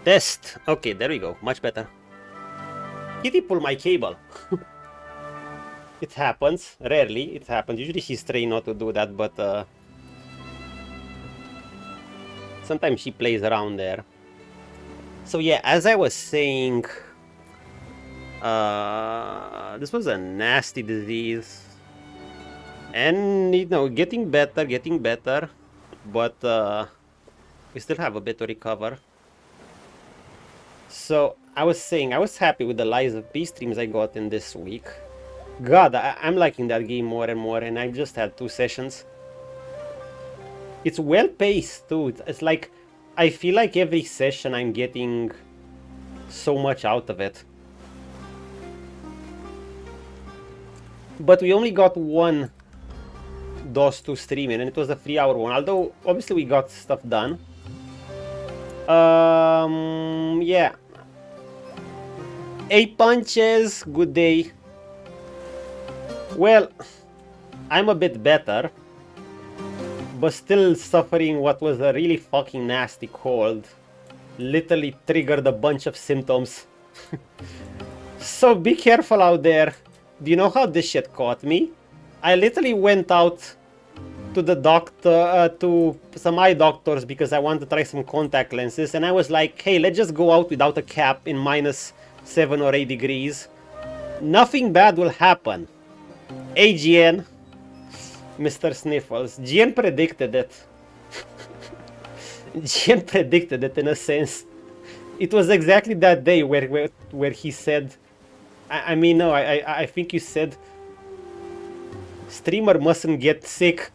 Test. Okay, there we go. Much better. Kitty pull my cable. It happens. Rarely it happens. Usually she's trained not to do that, but sometimes she plays around there. So yeah, as I was saying, this was a nasty disease. And, you know, getting better. But we still have a bit to recover. So, I was saying, I was happy with the Lies of P streams I got in this week. God, I'm liking that game more and more, and I just had 2 sessions. It's well paced too. It's like, I feel like every session I'm getting so much out of it. But we only got one DOS to stream in, and it was a 3-hour one. Although, obviously we got stuff done. Yeah. 8 punches, good day. Well, I'm a bit better, but still suffering what was a really fucking nasty cold. Literally triggered a bunch of symptoms. So be careful out there. Do you know how this shit caught me? I literally went out to the doctor, to some eye doctors, because I wanted to try some contact lenses, and I was like, hey, let's just go out without a cap in -7 or 8 degrees. Nothing bad will happen. Hey, GN. Mr. Sniffles. GN predicted it. GN predicted it in a sense. It was exactly that day where he said, I mean, no, I think you said, streamer mustn't get sick.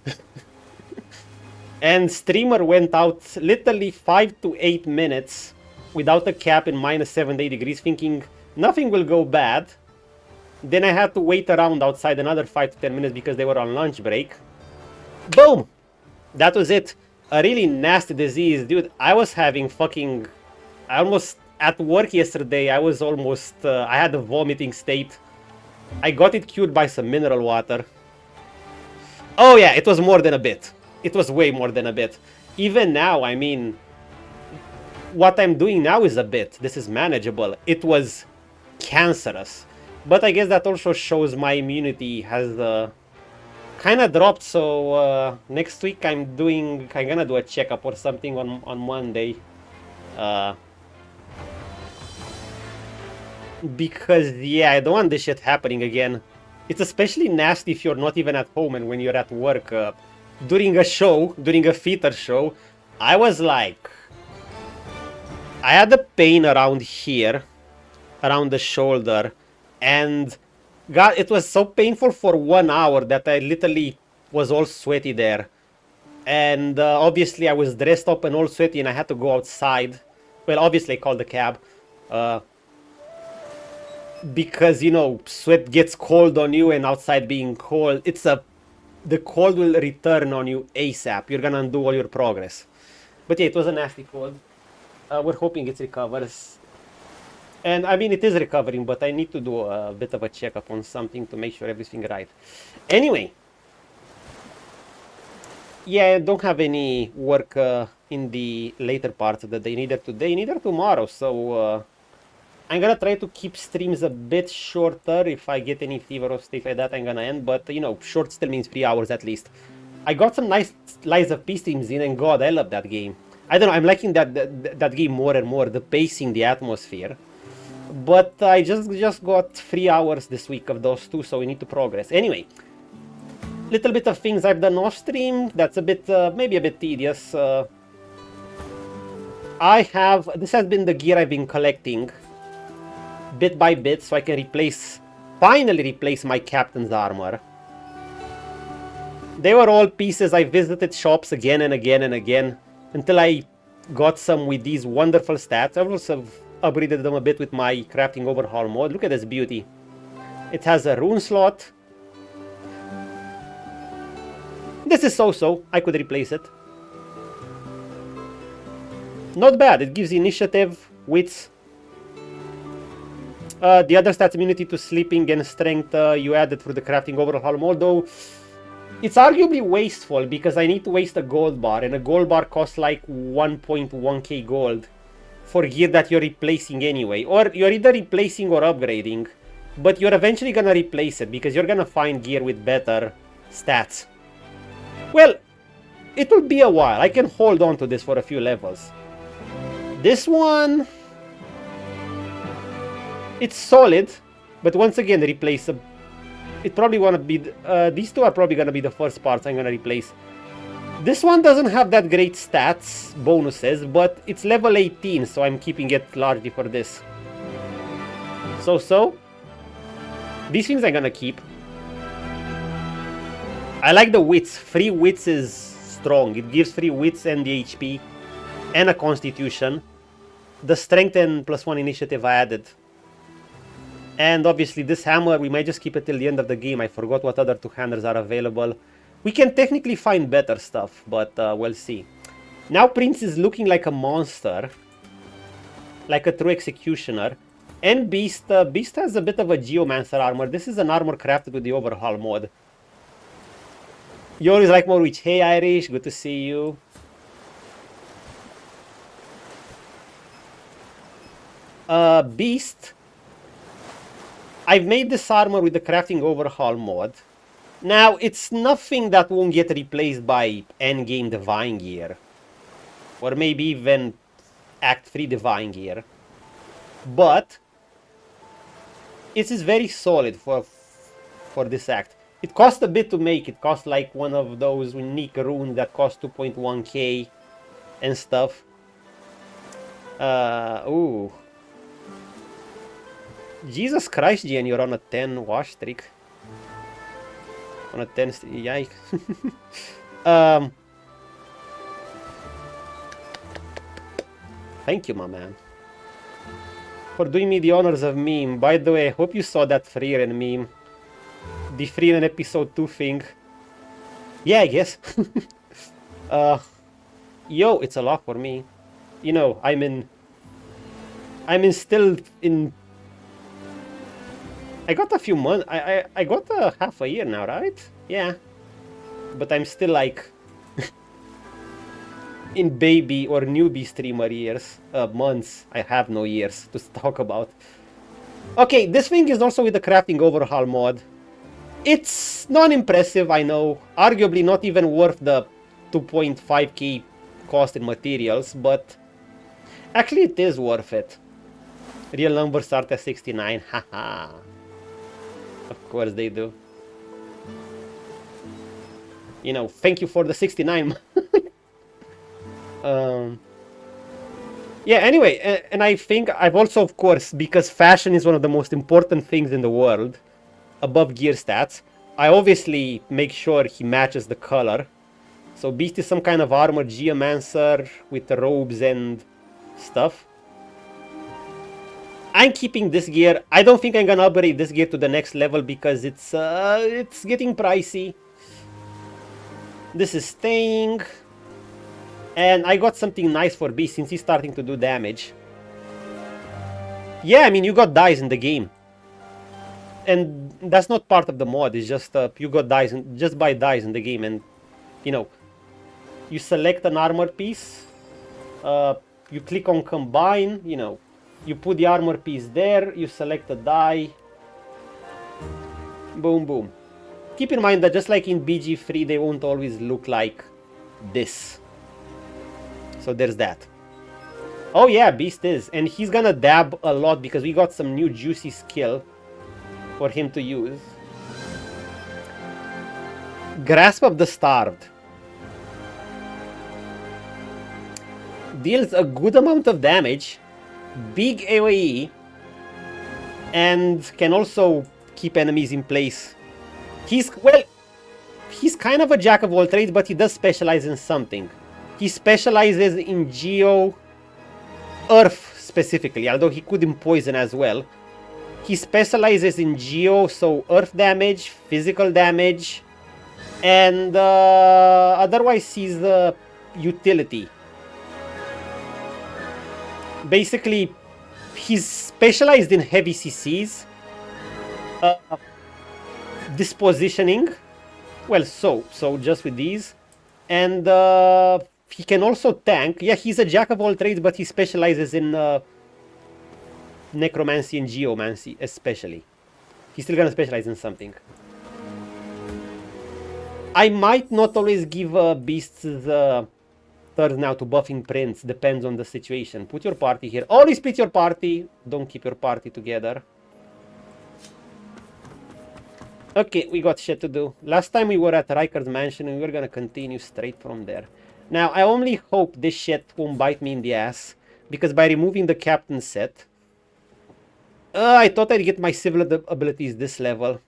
And streamer went out literally 5 to 8 minutes without a cap in -7 to 8 degrees, thinking nothing will go bad. Then I had to wait around outside another 5 to 10 minutes because they were on lunch break. Boom! That was it. A really nasty disease. Dude, I was having fucking... I almost... At work yesterday, I was almost... I had a vomiting state. I got it cured by some mineral water. Oh yeah, it was more than a bit. It was way more than a bit. Even now, I mean... What I'm doing now is a bit. This is manageable. It was cancerous. But I guess that also shows my immunity has kind of dropped, so next week I'm gonna do a checkup or something on Monday. Because, yeah, I don't want this shit happening again. It's especially nasty if you're not even at home and when you're at work. During a theater show, I was like... I had a pain around here, around the shoulder, and God, it was so painful for 1 hour that I literally was all sweaty there. And obviously I was dressed up and all sweaty and I had to go outside. Well, obviously I called the cab. Because, you know, sweat gets cold on you and outside being cold, the cold will return on you ASAP. You're gonna undo all your progress. But yeah, it was a nasty cold. We're hoping it recovers. And I mean, it is recovering, but I need to do a bit of a checkup on something to make sure everything's right. Anyway. Yeah, I don't have any work in the later part of the day, neither today, neither tomorrow, so I'm gonna try to keep streams a bit shorter. If I get any fever or stuff like that, I'm gonna end, but you know, short still means 3 hours at least. I got some nice Lies of P streams in, and God, I love that game. I don't know, I'm liking that game more and more, the pacing, the atmosphere. But I just got 3 hours this week of those two, so we need to progress. Anyway. Little bit of things I've done off stream. That's a bit, maybe a bit tedious. This has been the gear I've been collecting bit by bit, so I can finally replace my captain's armor. They were all pieces. I visited shops again and again and again until I got some with these wonderful stats. I also upgraded them a bit with my crafting overhaul mode. Look at this beauty. It has a rune slot. This is so-so. I could replace it. Not bad. It gives initiative, wits. The other stats, immunity to sleeping and strength, you added through the crafting overhaul mode, though it's arguably wasteful because I need to waste a gold bar, and a gold bar costs like 1.1k gold for gear that you're replacing anyway. Or you're either replacing or upgrading, but you're eventually gonna replace it because you're gonna find gear with better stats. Well, it will be a while. I can hold on to this for a few levels. This one... it's solid, but once again, replaceable. It probably wanna be... these two are probably gonna be the first parts I'm gonna replace. This one doesn't have that great stats bonuses, but it's level 18, so I'm keeping it largely for this. So. These things I'm gonna keep. I like the wits. 3 wits is strong. It gives 3 wits and the HP and a constitution. The strength and +1 initiative I added. And obviously this hammer, we might just keep it till the end of the game. I forgot what other 2-handers are available. We can technically find better stuff, but we'll see. Now Prince is looking like a monster. Like a true executioner. And Beast. Beast has a bit of a geomancer armor. This is an armor crafted with the overhaul mod. You always like more witch. Hey Irish, good to see you. Beast. I've made this armor with the crafting overhaul mod. Now, it's nothing that won't get replaced by endgame divine gear. Or maybe even Act 3 divine gear. But it is very solid for this act. It cost a bit to make. It cost like one of those unique runes that cost 2.1k and stuff. Ooh. Jesus Christ, Jen, you're on a 10 wash streak. On a 10 yike. Thank you, my man. For doing me the honors of meme. By the way, I hope you saw that Freeren meme. The Freeren episode 2 thing. Yeah, I guess. Yo, it's a lot for me. You know, I'm still in... I got a few months. I got half a year now, right? Yeah. But I'm still like... in baby or newbie streamer years. Months. I have no years to talk about. Okay, this thing is also with the crafting overhaul mod. It's non-impressive, I know. Arguably not even worth the 2.5k cost in materials, but actually it is worth it. Real numbers start at 69, haha. Of course they do. You know, thank you for the 69. Yeah, anyway, and I think I've also, of course, because fashion is one of the most important things in the world, above gear stats, I obviously make sure he matches the color. So Beast is some kind of armor geomancer with the robes and stuff. I'm keeping this gear. I don't think I'm gonna upgrade this gear to the next level because it's getting pricey. This is staying. And I got something nice for Beast since he's starting to do damage. Yeah, I mean, you got dice in the game. And that's not part of the mod, it's just you got dice, just buy dice in the game. And, you know, you select an armor piece, you click on combine, you know, you put the armor piece there, you select a die. Boom, boom. Keep in mind that just like in BG3, they won't always look like this. So there's that. Oh yeah, Beast is. And he's gonna dab a lot because we got some new juicy skill for him to use. Grasp of the Starved. Deals a good amount of damage, big AoE, and can also keep enemies in place. He's kind of a jack of all trades, but he does specialize in something. He specializes in Geo Earth specifically, although he could in Poison as well. He specializes in Geo, so Earth damage, physical damage, and otherwise he's the utility. Basically, he's specialized in heavy CCs, dispositioning, well, so just with these, and he can also tank. Yeah, he's a jack of all trades, but he specializes in necromancy and geomancy, especially. He's still gonna specialize in something. I might not always give beasts turns now to buffing prints, depends on the situation. Put your party here. Always split your party, don't keep your party together. Okay, we got shit to do. Last time we were at Ryker's mansion and we were gonna continue straight from there. Now, I only hope this shit won't bite me in the ass, because by removing the captain set, I thought I'd get my civil abilities this level.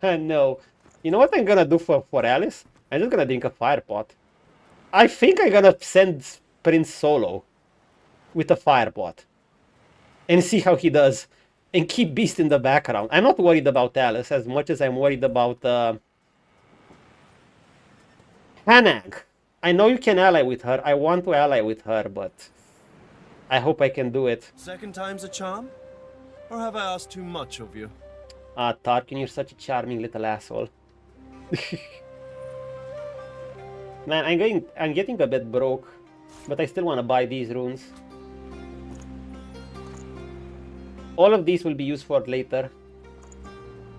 No. You know what I'm gonna do for Alice? I'm just gonna drink a fire pot. I think I'm gonna send Prince solo with a fire pot and see how he does, and keep Beast in the background. I'm not worried about Alice as much as I'm worried about Hanag. I know you can ally with her. I want to ally with her, but I hope I can do it. Second time's a charm? Or have I asked too much of you? Ah, Tarkin, you're such a charming little asshole. Man, I'm getting a bit broke, but I still want to buy these runes. All of these will be used for later.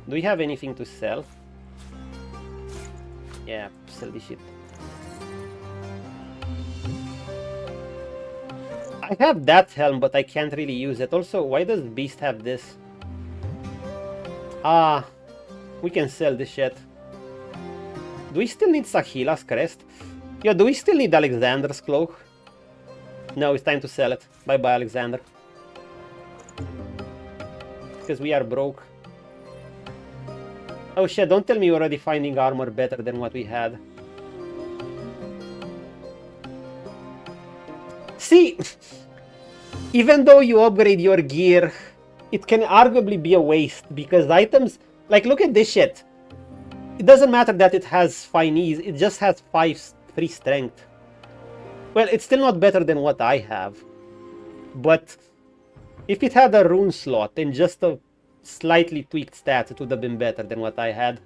Do we have anything to sell? Yeah, sell this shit. I have that helm, but I can't really use it. Also, why does Beast have this? Ah, we can sell this shit. Do we still need Sahila's crest? Yeah, do we still need Alexander's cloak? No, it's time to sell it. Bye-bye, Alexander. Because we are broke. Oh shit, don't tell me you're already finding armor better than what we had. See, even though you upgrade your gear, it can arguably be a waste, because items, like look at this shit. It doesn't matter that it has 5 knees, it just has 3 strength. Well, it's still not better than what I have. But if it had a rune slot and just a slightly tweaked stats, it would have been better than what I had.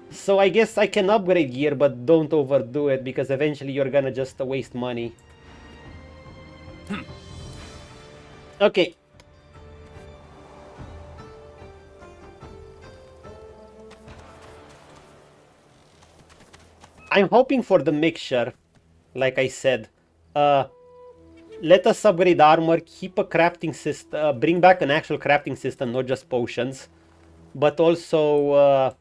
So I guess I can upgrade gear, but don't overdo it, because eventually you're gonna just waste money. Okay. I'm hoping for the mixture, like I said. Let us upgrade armor, keep a crafting system, bring back an actual crafting system, not just potions. But also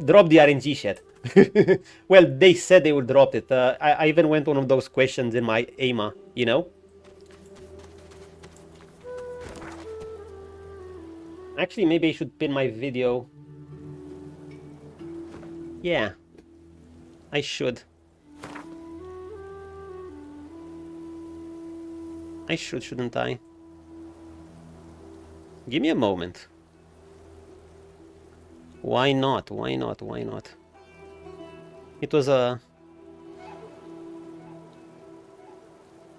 drop the RNG shit. Well, they said they would drop it. I even went one of those questions in my AMA, you know? Actually, maybe I should pin my video. Yeah, I should. I should, shouldn't I? Give me a moment. Why not? Why not? Why not? It was a...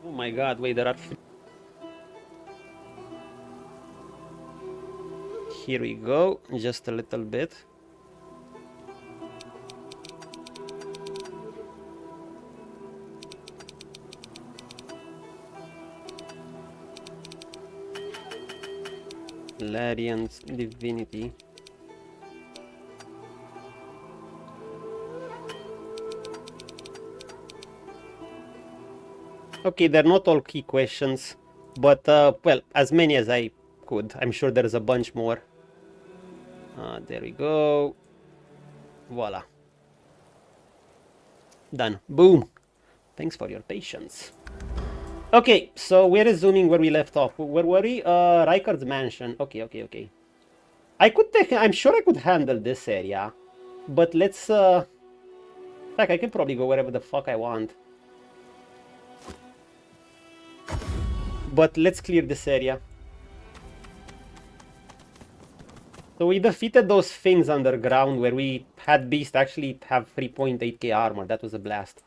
Oh my god, wait, there are... Here we go, just a little bit. Larian's Divinity. Okay, they're not all key questions, but, well, as many as I could. I'm sure there's a bunch more. There we go. Voila. Done. Boom. Thanks for your patience. Okay, so we're resuming where we left off. Where were we? Ryker's mansion. Okay. I could take... I'm sure I could handle this area. But let's... In fact, I can probably go wherever the fuck I want. But let's clear this area. So we defeated those things underground where we had Beast actually have 3.8k armor. That was a blast.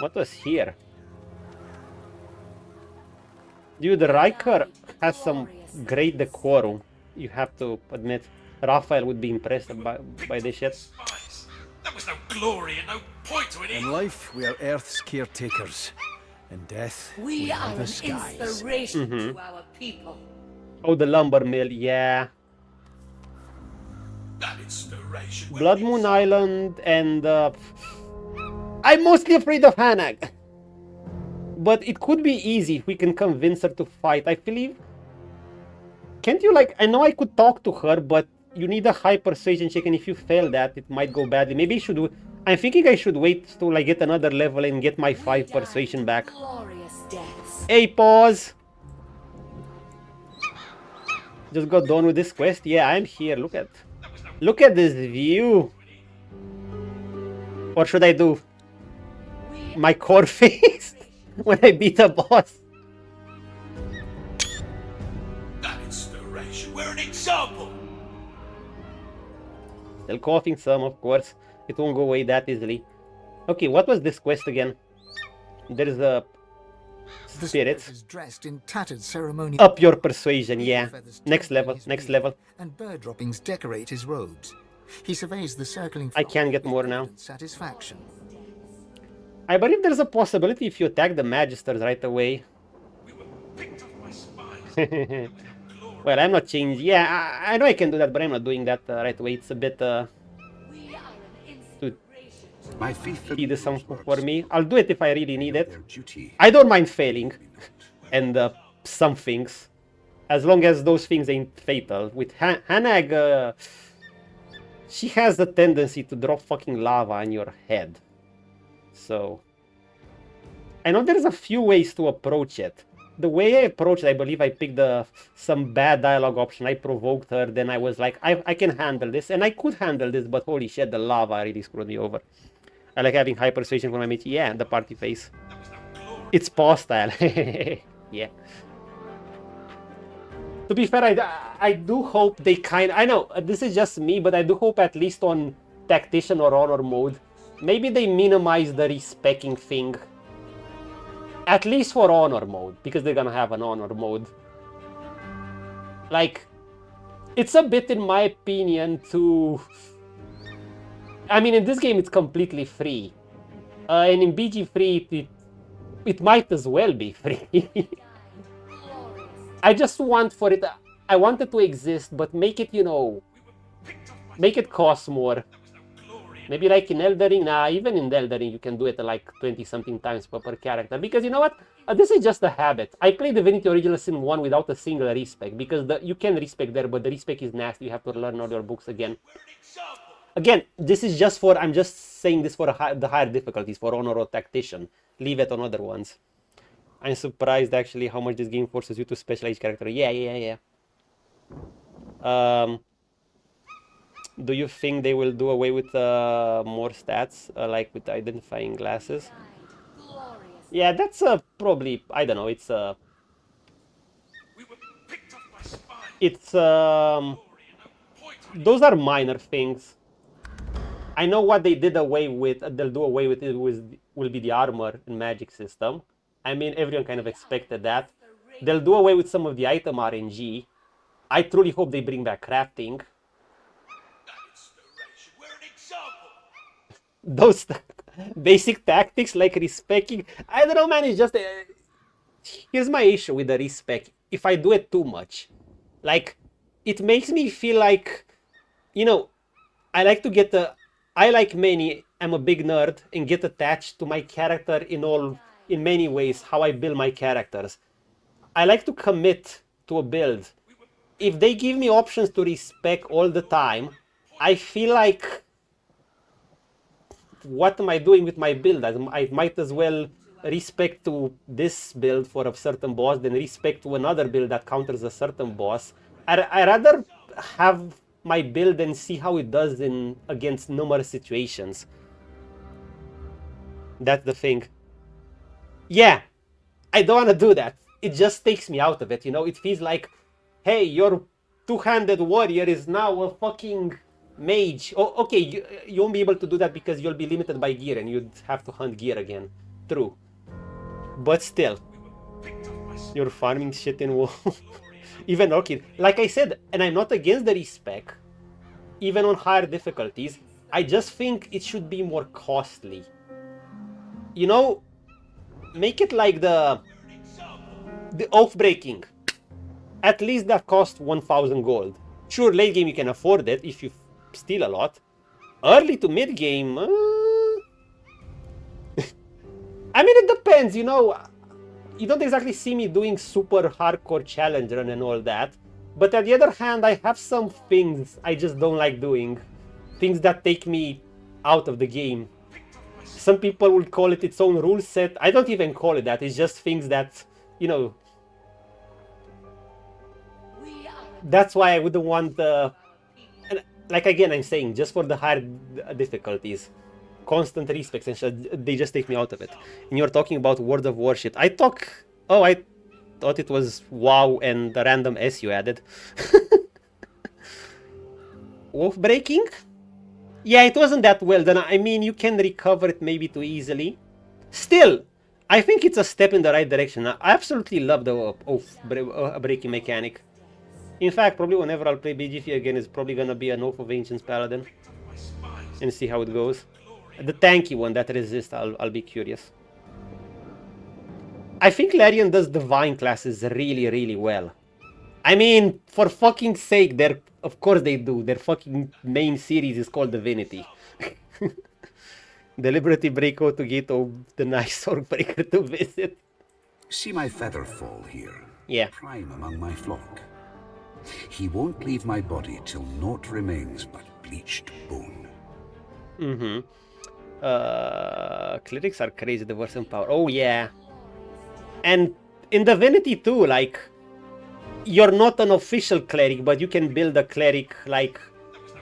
What was here? Dude, Ryker has some great decorum. You have to admit. Raphael would be impressed by this shit. There was no glory and no point to it. In life, we are Earth's caretakers. In death, we are the skies. Inspiration to our people. Oh, the lumber mill, yeah. That inspiration. Blood Moon Island and... I'm mostly afraid of Hanag. But it could be easy if we can convince her to fight, I believe. Can't you, like... I know I could talk to her, but you need a high persuasion check, and if you fail that, it might go badly. Maybe I should... I'm thinking I should wait to, like, get another level and get my 5 persuasion back. Hey, pause! Just got done with this quest. Yeah, I'm here. Look at this view. What should I do? My core face when I beat a boss. That inspiration. We're an example. Still coughing some, of course. It won't go away that easily. Okay, what was this quest again? There is a spirit. Is dressed in tattered ceremonial. Up your persuasion, yeah. Next level, next level. And bird droppings decorate his robes. He surveys the circling. I can get more now. Satisfaction. I believe there's a possibility if you attack the Magisters right away. We were picked off by spies. Well, I'm not changing. Yeah, I know I can do that, but I'm not doing that right away. It's a bit My faith tedious for me. I'll do it if I really need it. I don't mind failing. And some things. As long as those things ain't fatal. With Hanag, she has the tendency to drop fucking lava on your head. So... I know there's a few ways to approach it. The way I approached it, I believe I picked some bad dialogue option. I provoked her, then I was like, I can handle this. And I could handle this, but holy shit, the lava really screwed me over. I like having high persuasion when I meet... Yeah, the party face. It's pause style. Yeah. To be fair, I do hope they I know, this is just me, but I do hope at least on Tactician or Honor mode, maybe they minimize the respecking thing. At least for Honor mode, because they're gonna have an Honor mode. Like, it's a bit, in my opinion, to... I mean, in this game it's completely free. And in BG free, it might as well be free. I just want for it... I want it to exist, but make it, you know, Make it cost more. Maybe like in Elden Ring. Nah, even in Elden Ring you can do it like 20-something times per character. Because you know what? This is just a habit. I played Divinity Original Sin 1 without a single respec. Because you can respec there, but the respec is nasty. You have to learn all your books again. Again, this is just for... I'm just saying this for the higher difficulties. For Honor or Tactician. Leave it on other ones. I'm surprised actually how much this game forces you to specialize character. Yeah. Do you think they will do away with more stats, like with identifying glasses? Yeah, that's probably, I don't know, it's those are minor things. I know what they did away with, they'll do away with it will be the armor and magic system. I mean, everyone kind of expected that. They'll do away with some of the item RNG. I truly hope they bring back crafting. Those basic tactics like respecking, I don't know, man. It's just here's my issue with the respec. If I do it too much, like, it makes me feel like, you know, I like to get I like many, I'm a big nerd and get attached to my character in many ways, how I build my characters. I like to commit to a build. If they give me options to respec all the time, I feel like, what am I doing with my build? I might as well respec to this build for a certain boss than respec to another build that counters a certain boss. I rather have my build and see how it does against numerous situations. That's the thing. Yeah, I don't want to do that. It just takes me out of it, you know? It feels like, hey, your two-handed warrior is now a fucking mage. Oh, okay, you won't be able to do that because you'll be limited by gear and you'd have to hunt gear again. True. But still, you're farming shit in WoW. Even okay, like I said, and I'm not against the respec, even on higher difficulties, I just think it should be more costly. You know, make it like the oath breaking. At least that costs 1,000 gold. Sure, late game you can afford it if you steal a lot. Early to mid game, I mean, it depends, you know. You don't exactly see me doing super hardcore challenge run and all that. But on the other hand, I have some things I just don't like doing. Things that take me out of the game. Some people would call it its own rule set. I don't even call it that. It's just things that, you know. That's why I wouldn't want like again, I'm saying, just for the higher difficulties. Constant respects and shit, they just take me out of it. And you're talking about World of Warship. I thought it was WoW and the random S you added. Wolf breaking? Yeah, it wasn't that well done. I mean, you can recover it maybe too easily. Still, I think it's a step in the right direction. I absolutely love the oath breaking mechanic. In fact, probably whenever I'll play BGF again, it's probably gonna be an Oath of Ancients Paladin. And see how it goes. The tanky one that resists, I'll be curious. I think Larian does Divine classes really, really well. I mean, for fucking sake, of course they do. Their fucking main series is called Divinity. Deliberately break out to get the nice Swordbreaker to visit. See my feather fall here? Yeah. Prime among my flock. He won't leave my body till naught remains but bleached bone. Mm-hmm. Clerics are crazy diverse in power. Oh yeah. And in Divinity too, like, you're not an official cleric, but you can build a cleric like,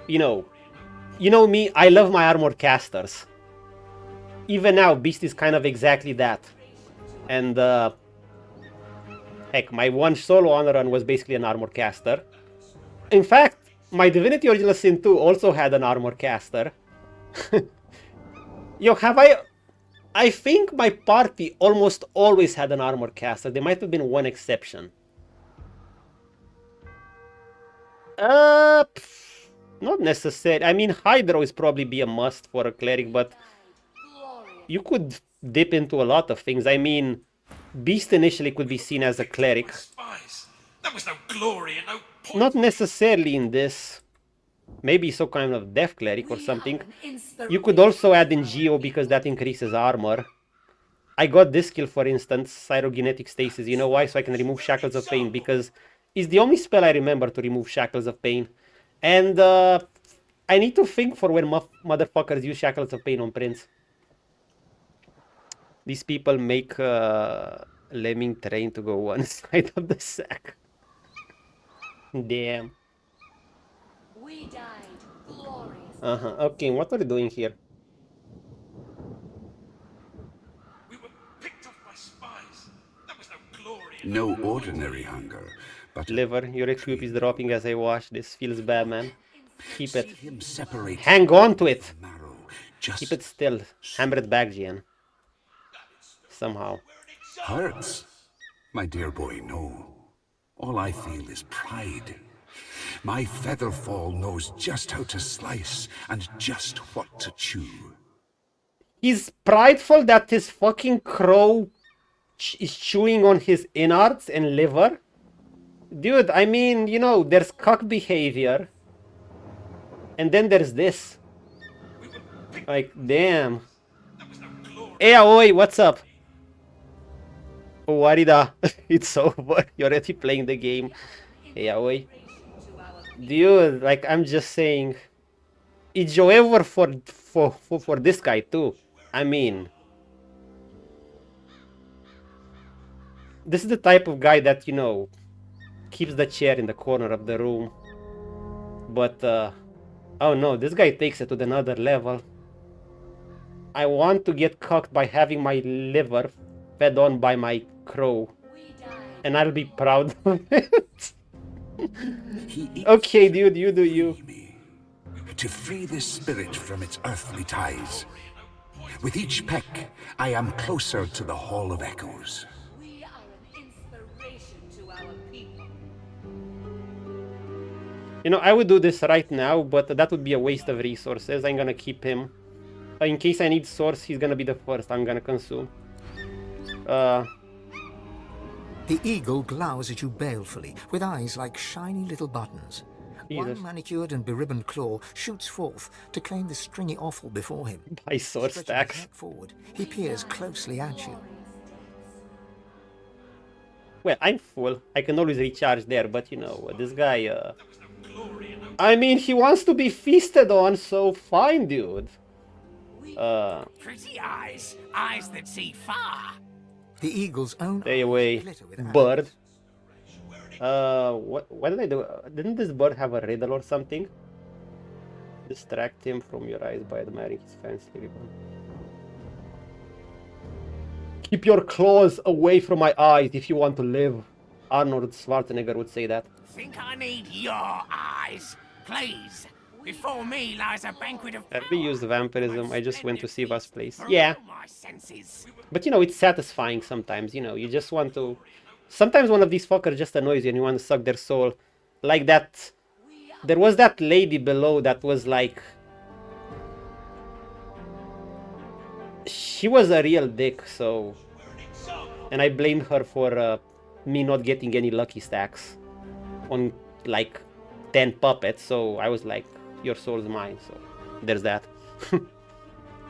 you know me, I love my armor casters. Even now, Beast is kind of exactly that. And heck, my one solo honor run was basically an armor caster. In fact, my Divinity Original Sin 2 also had an armor caster. Yo, I think my party almost always had an armor caster. There might have been one exception. Not necessarily. I mean, Hydro is probably be a must for a cleric, but you could dip into a lot of things. I mean, Beast initially could be seen as a cleric. That was no glory and no point. Not necessarily in this. Maybe some kind of death cleric or We something. are an inspiration. You could also add in Geo because that increases armor. I got this skill, for instance, Cyrokinetic Stasis. You know why? So I can remove Shackles of Pain, because it's the only spell I remember to remove Shackles of Pain. And I need to think for when motherfuckers use Shackles of Pain on Prince. These people make Lemming Train to go one side of the sack. Damn. We died glorious. Okay, what are you doing here? We were picked off by spies. That was no glory. No ordinary hunger, but Liver, your XP is dropping as I watch. This feels bad, man. Keep it. see him separate Hang on to it. marrow. Just Keep it still. Hammer it back, Gian. Somehow. hurts. My dear boy, no. All I feel is pride. My Featherfall knows just how to slice and just what to chew. He's prideful that his fucking crow is chewing on his innards and liver. Dude, I mean, you know, there's cock behavior. And then there's this. Like, damn. Hey, Aoi, what's up? Oh, Warida, it's over. You're already playing the game. Hey, Aoi. Dude, like, I'm just saying. It's however for this guy, too. I mean. This is the type of guy that, you know, keeps the chair in the corner of the room. But, oh no, this guy takes it to another level. I want to get cocked by having my liver fed on by my crow. And I'll be proud of it. Okay, dude, you do you. To free this spirit from its earthly ties. With each peck, I am closer to the Hall of Echoes. We are an inspiration to our people. You know, I would do this right now, but that would be a waste of resources. I'm gonna keep him. In case I need source, he's gonna be the first I'm gonna consume. The eagle glowers at you balefully, with eyes like shiny little buttons. Jesus. One manicured and beribboned claw shoots forth to claim the stringy offal before him. By sword Stretching his stacks. neck forward, he peers closely at you. Well, I'm full. I can always recharge there, but you know, this guy, I mean, he wants to be feasted on, so fine, dude. Pretty eyes, eyes that see far. The eagle's own Stay eyes away, glitter with bird. arrows. What did I do? Didn't this bird have a riddle or something? Distract him from your eyes by admiring his fancy ribbon. Keep your claws away from my eyes if you want to live. Arnold Schwarzenegger would say that. Think I need your eyes, please. Before me lies a banquet of Have we used vampirism? I just went to see Va's place. for Yeah. all my senses. But you know, it's satisfying sometimes, you know, you just want to... Sometimes one of these fuckers just annoys you and you want to suck their soul. Like that... There was that lady below that was like... She was a real dick, so... And I blamed her for me not getting any lucky stacks on like 10 puppets, so I was like, your soul's mine, so there's that.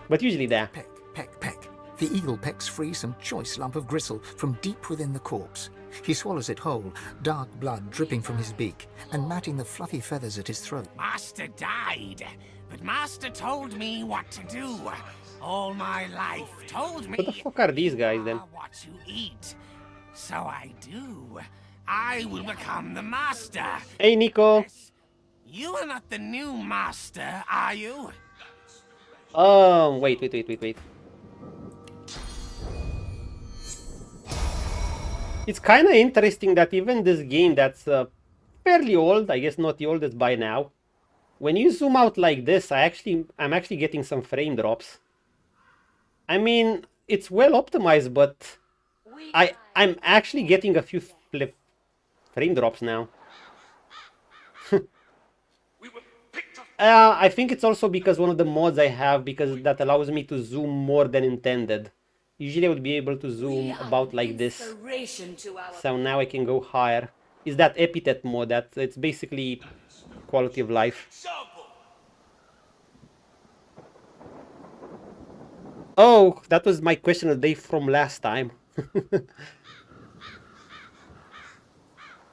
But usually that. Peck, peck, peck. The eagle pecks free some choice lump of gristle from deep within the corpse. He swallows it whole, dark blood dripping from his beak, and matting the fluffy feathers at his throat. Master died, but Master told me what to do. All my life told me. What the fuck are these guys then? What you eat. So I do. I will become the Master. Hey Nico! You are not the new Master, are you? Wait. It's kind of interesting that even this game that's fairly old, I guess not the oldest by now, when you zoom out like this, I'm actually getting some frame drops. I mean, it's well optimized, but I'm actually getting a few frame drops now. I think it's also because one of the mods I have, because that allows me to zoom more than intended. Usually I would be able to zoom about like this. Inspiration to our So now I can go higher. Is that epithet mod? That it's basically quality of life. Oh, that was my question of the day from last time.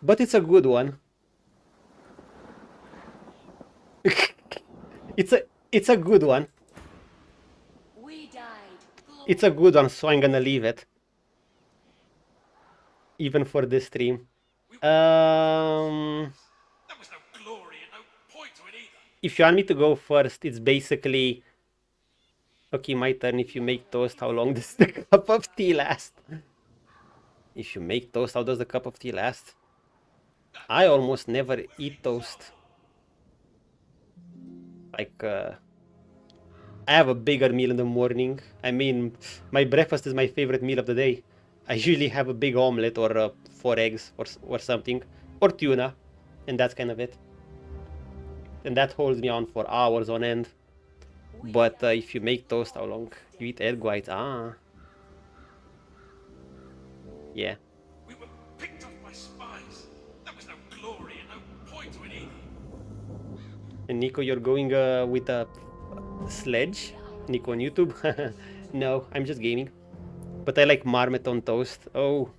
But it's a good one. It's a good one. We died. It's a good one, so I'm gonna leave it. Even for this stream. There was no glory and no point to it either. If you want me to go first, it's basically... Okay, my turn. If you make toast, how long does the cup of tea last? If you make toast, how does the cup of tea last? I almost never eat toast. Like, I have a bigger meal in the morning. I mean, my breakfast is my favorite meal of the day. I usually have a big omelette or 4 eggs or something. Or tuna. And that's kind of it. And that holds me on for hours on end. But if you make toast, how long? You eat egg whites. Ah. Yeah. We were picked off by spies. There was no glory and no point to it either. And Nico, you're going with a sledge? Nico on YouTube? No, I'm just gaming. But I like marmite on toast. Oh.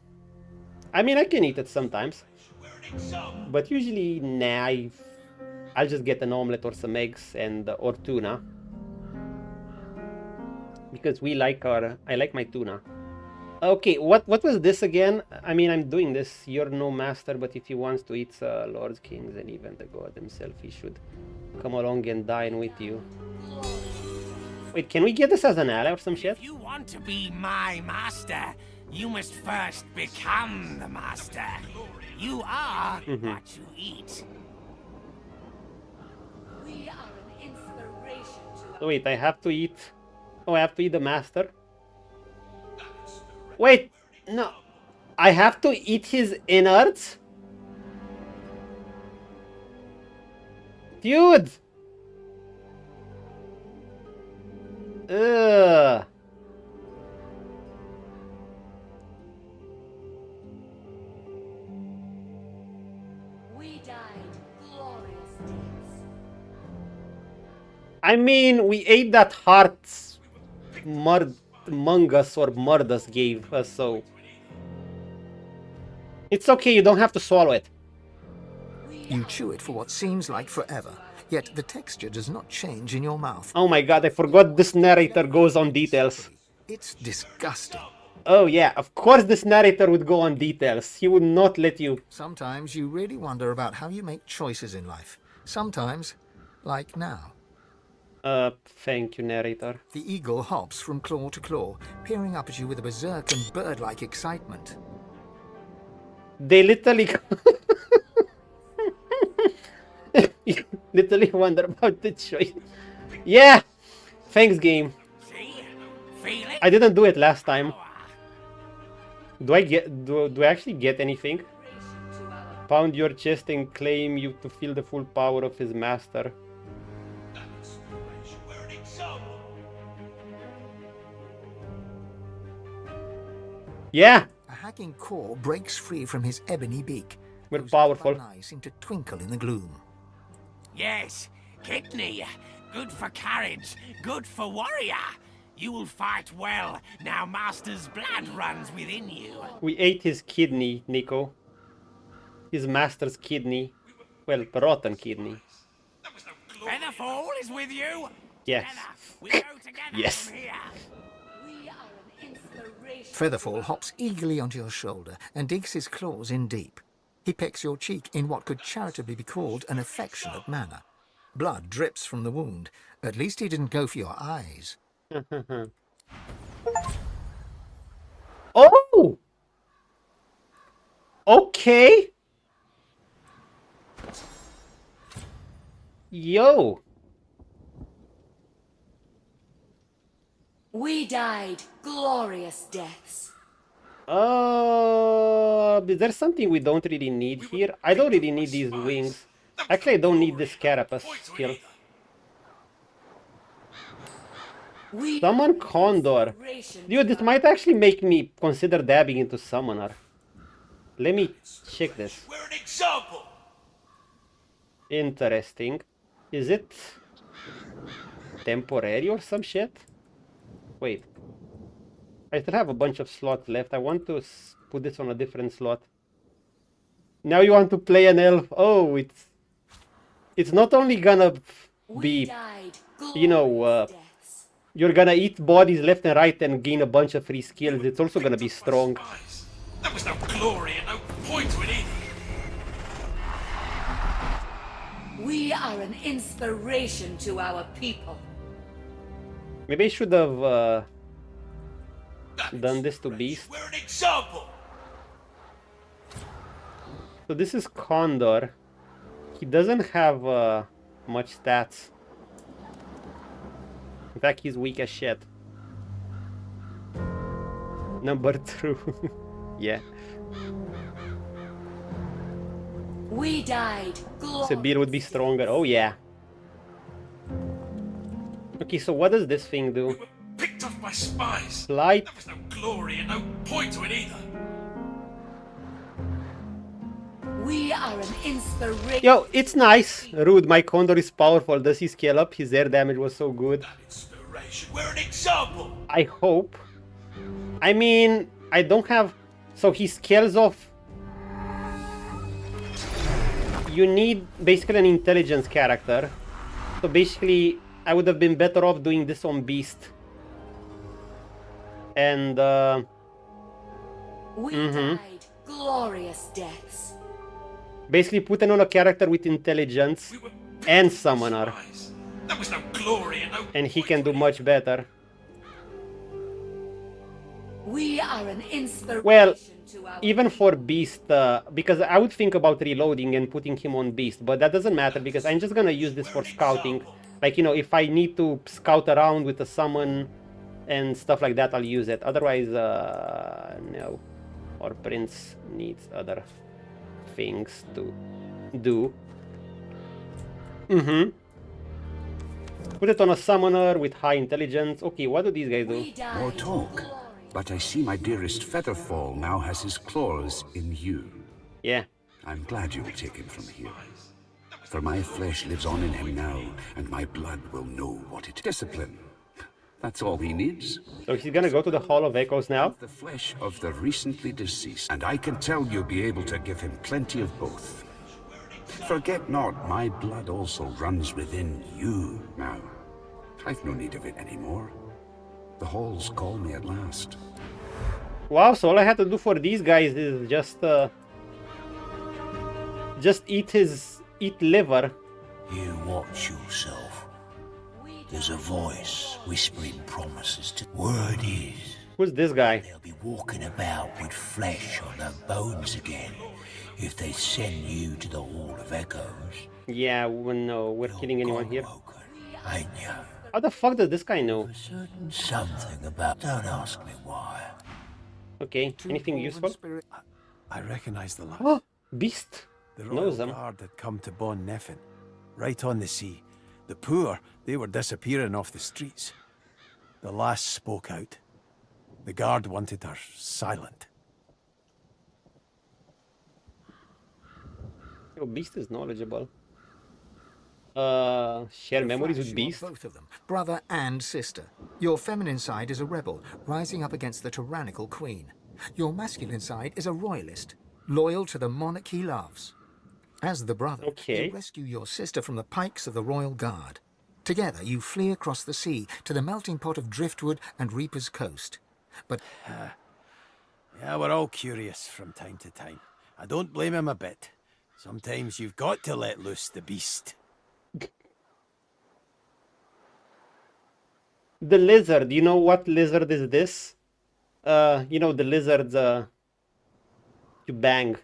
I mean, I can eat it sometimes. But usually, nah, I'll just get an omelette or some eggs and or tuna. Because I like my tuna. Okay, what was this again? I mean, I'm doing this. You're no master, but if he wants to eat lords, kings, and even the god himself, he should come along and dine with you. Wait, can we get this as an ally or some shit? If you want to be my master, you must first become the master. You are what you eat. We are an inspiration to So wait, I have to eat... Oh, I have to eat the master? Wait, no. I have to eat his innards? Dude! Ugh. We died glorious deeds. I mean, we ate that heart Mungus or Murdus gave us, so... It's okay, you don't have to swallow it. You chew it for what seems like forever, yet the texture does not change in your mouth. Oh my god, I forgot this narrator goes on details. It's disgusting. Oh yeah, of course this narrator would go on details. He would not let you... Sometimes you really wonder about how you make choices in life. Sometimes, like now. Thank you, narrator. The eagle hops from claw to claw, peering up at you with a berserk and bird-like excitement. They literally... You literally wonder about the choice. Yeah! Thanks, game. See? Feel it? I didn't do it last time. Do I actually get anything? Pound your chest and claim you to feel the full power of his master. Yeah! A hacking claw breaks free from his ebony beak. We're Those powerful. fun eyes seem to twinkle in the gloom. Yes, kidney. Good for courage, good for warrior. You will fight well, now Master's blood runs within you. We ate his kidney, Nico. His master's kidney. Well, rotten kidney. Featherfall is with you? Yes. Together, we go together Yes. from here. We are an inspiration. Featherfall hops eagerly onto your shoulder and digs his claws in deep. He pecks your cheek in what could charitably be called an affectionate manner. Blood drips from the wound. At least he didn't go for your eyes. Oh! Okay! Yo! We died glorious deaths. There's something we don't really need here. I don't really need these wings. Actually, I don't need this carapace still. Summon Condor. Dude, this might actually make me consider dabbing into Summoner. Let me check this. We're an example. Interesting. Is it temporary or some shit? Wait. I still have a bunch of slots left. I want to put this on a different slot. Now you want to play an elf. Oh, it's not only gonna be, you know, you're gonna eat bodies left and right and gain a bunch of free skills. It's also gonna be strong. That was no glory and no point to it either. We are an inspiration to our people. Maybe I should have done this to Beast. We're an example. So this is Condor. He doesn't have much stats. In fact, he's weak as shit. Number 2. Yeah. We died. Sabir would be stronger. Oh yeah. Okay, so what does this thing do? We were picked off by spies. Light. That was no glory and no point to it either. We are an inspiration. Yo, it's nice. Rude, my Condor is powerful. Does he scale up? His air damage was so good. That inspiration. We're an example. I hope. I mean, I don't have... So he scales off... You need basically an intelligence character. So basically, I would have been better off doing this on Beast. And, We died glorious deaths. basically putting on a character with intelligence We were and summoner. spies. That was no glory and no And he point can to do it much better. We are an inspiration Well, to our even for Beast, because I would think about reloading and putting him on Beast, but that doesn't matter because I'm just gonna use this for scouting. Like, you know, if I need to scout around with a summon and stuff like that, I'll use it. Otherwise, no. Our prince needs other things to do. Put it on a summoner with high intelligence. Okay, what do these guys do? We died More talk. glory. But I see my dearest Featherfall now has his claws in you. Yeah. I'm glad you will take him from here. For my flesh lives on in him now, and my blood will know what it is. Discipline. That's all he needs. So he's gonna go to the Hall of Echoes now. The flesh of the recently deceased, and I can tell you'll be able to give him plenty of both. Forget not, my blood also runs within you now. I've no need of it anymore. The halls call me at last. Wow, so all I had to do for these guys is just eat liver. You watch yourself. There's a voice whispering promises to... Word is, Who's this guy? they'll be walking about with flesh on their bones again if they send you to the Hall of Echoes. Yeah, no, we're killing anyone here. Woken, ain't you? How the fuck does this guy know? Certain something about... Don't ask me why. Okay, anything useful? I recognize the lad. Oh, Beast The royal knows them. guard had come to Bon Neffen, right on the sea. The poor, they were disappearing off the streets. The lass spoke out. The guard wanted her silent. Oh, Beast is knowledgeable. Share memories with You are Beast. both of them, brother and sister. Your feminine side is a rebel, rising up against the tyrannical queen. Your masculine side is a royalist, loyal to the monarch he loves. As the brother, Okay. you rescue your sister from the pikes of the royal guard. Together, you flee across the sea to the melting pot of driftwood and Reaper's Coast. But Yeah, we're all curious from time to time. I don't blame him a bit. Sometimes you've got to let loose the beast. The lizard, you know what lizard is this? You know the lizards you bang.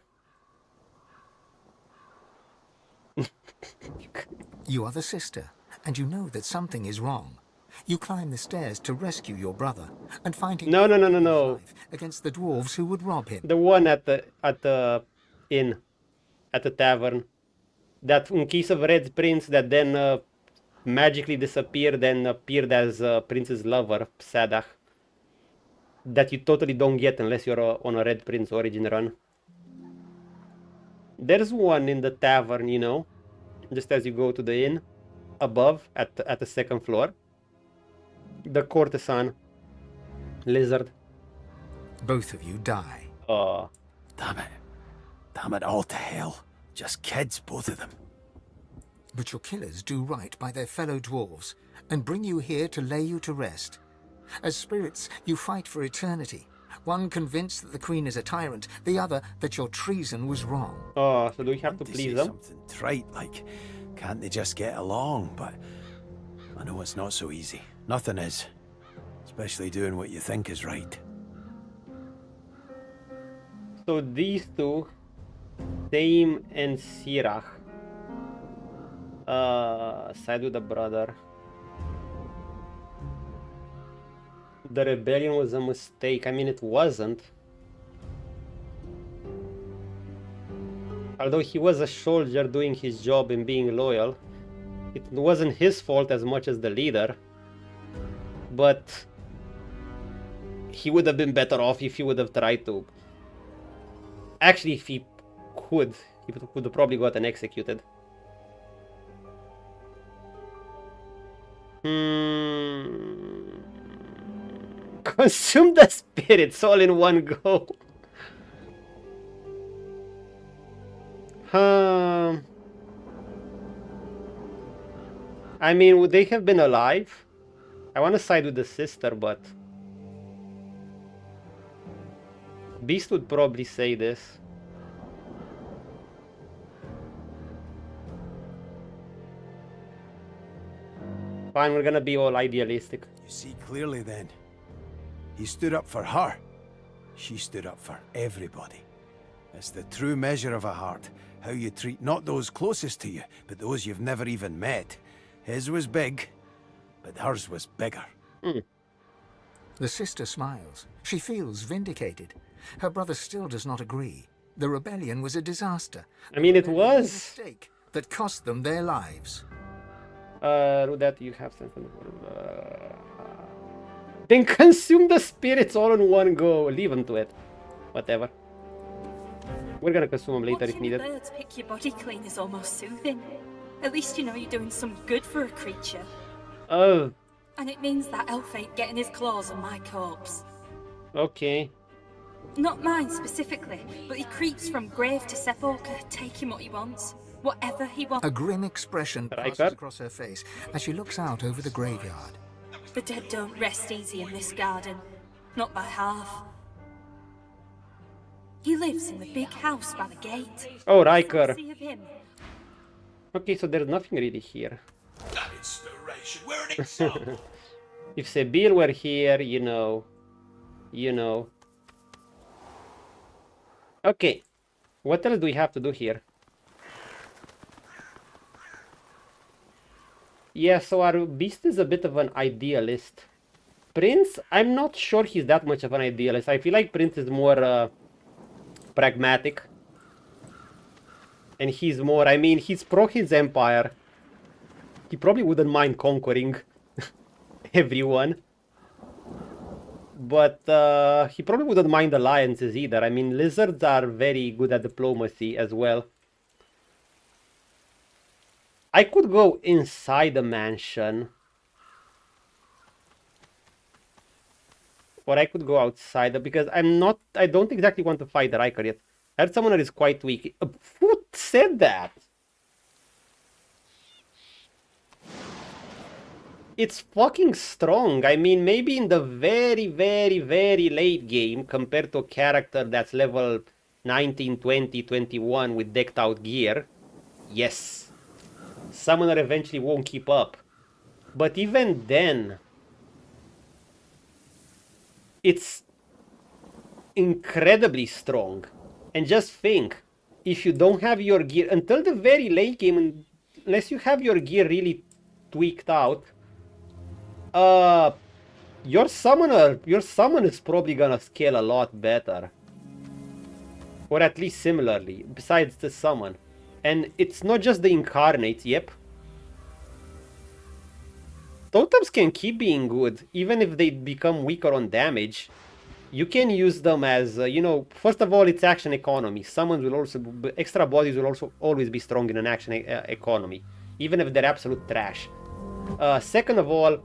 you are the sister, and you know that something is wrong. You climb the stairs to rescue your brother, and find him No. alive against the dwarves who would rob him. The one at the inn, at the tavern. That in case of Red Prince that then magically disappeared and appeared as Prince's lover, Sadach. That you totally don't get unless you're on a Red Prince origin run. There's one in the tavern, you know, just as you go to the inn, above at the second floor. The courtesan. Lizard. Both of you die. Oh. Damn it. Damn it all to hell. Just kids, both of them. But your killers do right by their fellow dwarves and bring you here to lay you to rest. As spirits, you fight for eternity. One convinced that the Queen is a tyrant, the other that your treason was wrong. Oh, so do we have to please them? Something trite like, can't they just get along? But I know it's not so easy. Nothing is. Especially doing what you think is right. So these two, Taim and Sirach, side with the brother. The rebellion was a mistake. I mean, it wasn't. Although he was a soldier doing his job and being loyal, it wasn't his fault as much as the leader. But he would have been better off if he would have tried to. Actually, if he could, he would have probably gotten executed. Consume the spirits all in one go. I mean, would they have been alive? I want to side with the sister, but Beast would probably say this. Fine, we're gonna be all idealistic. You see clearly then. He stood up for her. She stood up for everybody. It's the true measure of a heart. How you treat not those closest to you, but those you've never even met. His was big, but hers was bigger. The sister smiles. She feels vindicated. Her brother still does not agree. The rebellion was a disaster. I mean, it A was. mistake that cost them their lives. That you have something. Then consume the spirits all in one go. Leave them to it. Whatever. We're gonna consume them later if Watching needed. the birds pick your body clean is almost soothing. At least you know you're doing some good for a creature. Oh, And it means that elf ain't getting his claws on my corpse. okay. Not mine specifically, but he creeps from grave to sepulchre, taking what he wants. Whatever he wants. A grim expression passes Ryker? across her face as she looks out over the graveyard. The dead don't rest easy in this garden. Not by half. He lives in the big house by the gate. Oh, Ryker. See of him. Okay, so there's nothing really here. That inspiration, we're an example. If Sebil were here, you know. Okay, what else do we have to do here? Yeah, so our beast is a bit of an idealist. Prince, I'm not sure he's that much of an idealist. I feel like Prince is more pragmatic. And he's more, I mean, he's pro his empire. He probably wouldn't mind conquering everyone. But he probably wouldn't mind alliances either. I mean, lizards are very good at diplomacy as well. I could go inside the mansion. Or I could go outside because I don't exactly want to fight the Ryker yet. I heard someone that is quite weak. Who said that? It's fucking strong. I mean, maybe in the very, very, very late game, compared to a character that's level 19, 20, 21 with decked out gear, yes. Summoner eventually won't keep up. But even then, it's incredibly strong. And just think, if you don't have your gear, until the very late game, unless you have your gear really tweaked out, your summon is probably gonna scale a lot better. Or at least similarly, besides the summon. And it's not just the incarnates, yep. Totems can keep being good, even if they become weaker on damage. You can use them as, you know, first of all, it's action economy. Summons will also, extra bodies will also always be strong in an action economy, even if they're absolute trash. Second of all,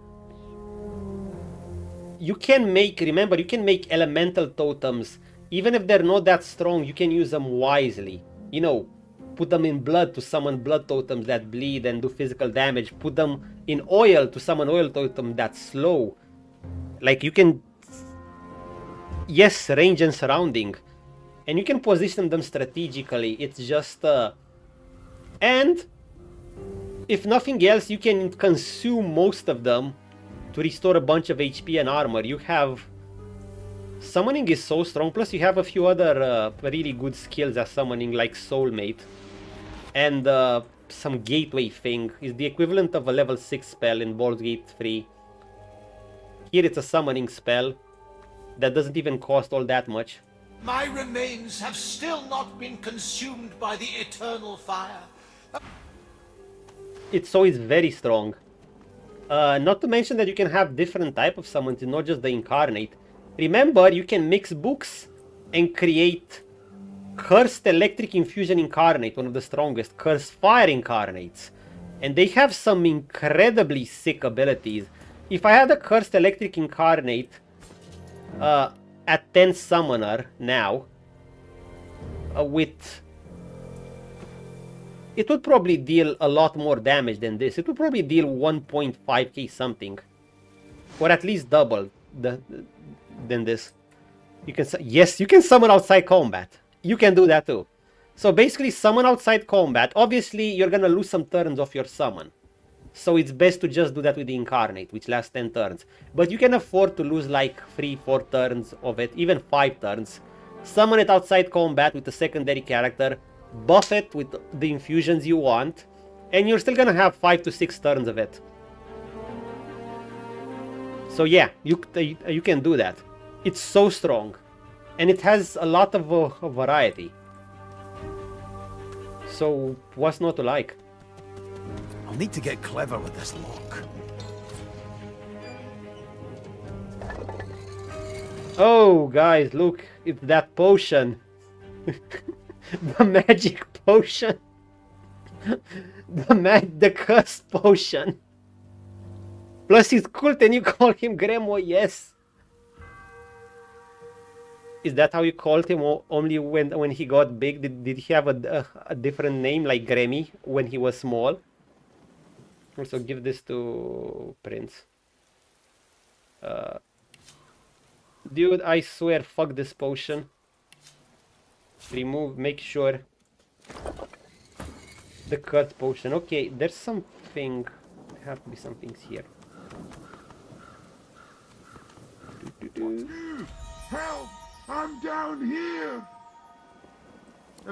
you can make, remember, you can make elemental totems. Even if they're not that strong, you can use them wisely. You know, put them in blood to summon blood totems that bleed and do physical damage. Put them in oil to summon oil totem that's slow. Like, you can... Yes, range and surrounding. And you can position them strategically. It's just... And... if nothing else, you can consume most of them to restore a bunch of HP and armor. You have... Summoning is so strong, plus you have a few other really good skills at summoning, like Soulmate. And some gateway thing is the equivalent of a level 6 spell in Baldur's Gate 3. Here it's a summoning spell that doesn't even cost all that much. My remains have still not been consumed by the eternal fire. It's always very strong. Not to mention that you can have different type of summons, not just the incarnate. Remember, you can mix books and create Cursed Electric Infusion Incarnate, one of the strongest, Cursed Fire Incarnates. And they have some incredibly sick abilities. If I had a Cursed Electric Incarnate at 10 Summoner now, with... It would probably deal a lot more damage than this. It would probably deal 1.5k something. Or at least double than this. You can, yes, you can summon outside combat. You can do that too. So basically, summon outside combat. Obviously, you're gonna lose some turns of your summon. So it's best to just do that with the Incarnate, which lasts 10 turns. But you can afford to lose like 3-4 turns of it, even 5 turns. Summon it outside combat with a secondary character. Buff it with the infusions you want. And you're still gonna have 5 to 6 turns of it. So yeah, you can do that. It's so strong. And it has a lot of variety. So what's not to like? I'll need to get clever with this lock. Oh, guys, look. It's that potion. The magic potion. The cursed potion. Plus he's cool, and you call him Gremo, yes. Is that how you called him only when he got big? Did he have a different name like Gremmy when he was small? Also give this to Prince. Dude, I swear, fuck this potion. Remove, make sure. The cut potion. Okay, there's something. There have to be some things here. Help! I'm down here!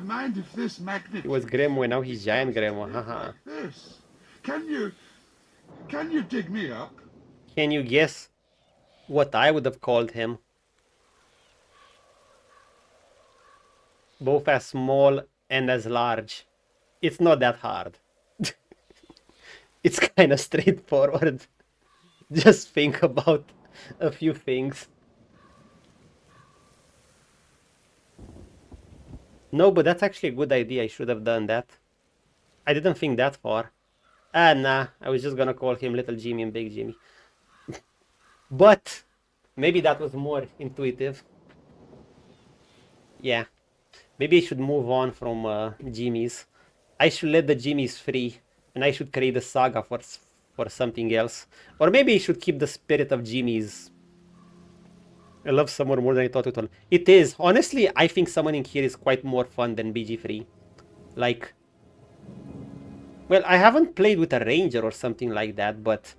Mind if this magnet... He was Gremo and now he's giant Gremo, haha. Like this. Can you dig me up? Can you guess what I would have called him? Both as small and as large. It's not that hard. It's kind of straightforward. Just think about a few things. No, but that's actually a good idea. I should have done that. I didn't think that far. Nah, I was just gonna call him Little Jimmy and Big Jimmy. But maybe that was more intuitive. Yeah. Maybe I should move on from Jimmys. I should let the Jimmys free. And I should create a saga for something else. Or maybe I should keep the spirit of Jimmys. I love Summoner more than I thought it would. It is. Honestly, I think summoning here is quite more fun than BG3. Like... Well, I haven't played with a ranger or something like that, but...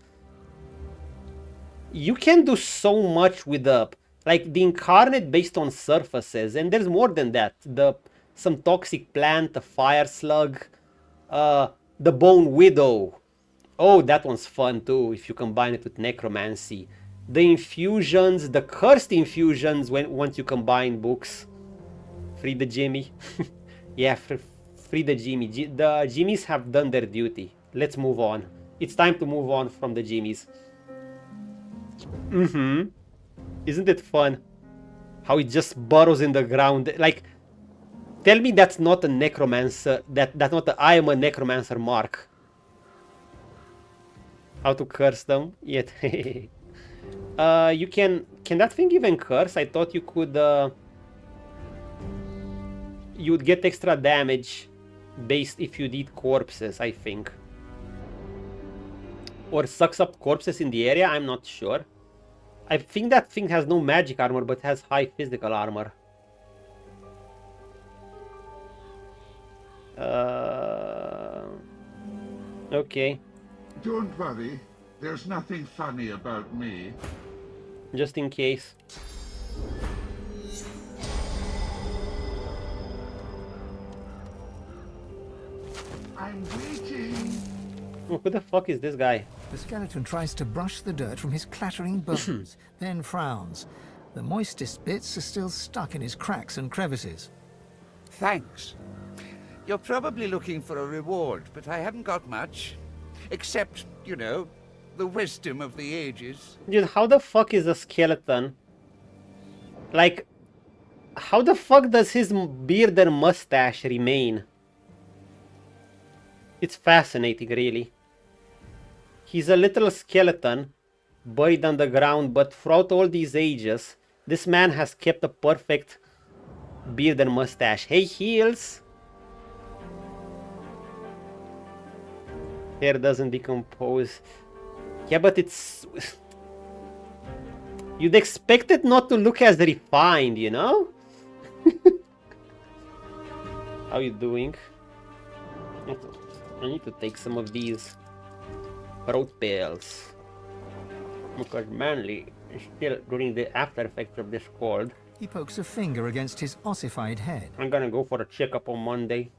You can do so much with the... Like, the incarnate based on surfaces, and there's more than that. Some toxic plant, a fire slug, the bone widow. Oh, that one's fun too, if you combine it with necromancy. The infusions, the cursed infusions, once you combine books. Free the Jimmy. Yeah, free the Jimmy. The Jimmys have done their duty. Let's move on. It's time to move on from the Jimmys. Isn't it fun? How it just burrows in the ground. Like, tell me that's not a necromancer. That's not a I am a necromancer mark. How to curse them? Yet. You can that thing even curse? I thought you could you would get extra damage based if you did corpses, I think. Or sucks up corpses in the area, I'm not sure. I think that thing has no magic armor but has high physical armor. Okay. Don't worry. There's nothing funny about me. Just in case. I'm waiting. Oh, who the fuck is this guy? The skeleton tries to brush the dirt from his clattering bones, then frowns. The moistest bits are still stuck in his cracks and crevices. Thanks. You're probably looking for a reward, but I haven't got much. Except, you know, the wisdom of the ages. Dude, how the fuck is a skeleton? Like, how the fuck does his beard and mustache remain? It's fascinating, really. He's a little skeleton, buried underground, but throughout all these ages, this man has kept a perfect beard and mustache. Hey, heels! Hair doesn't decompose. Yeah, but it's... You'd expect it not to look as refined, you know? How you doing? I need to take some of these throat pills. Because Manly is still during the after effects of this cold. He pokes a finger against his ossified head. I'm gonna go for a checkup on Monday.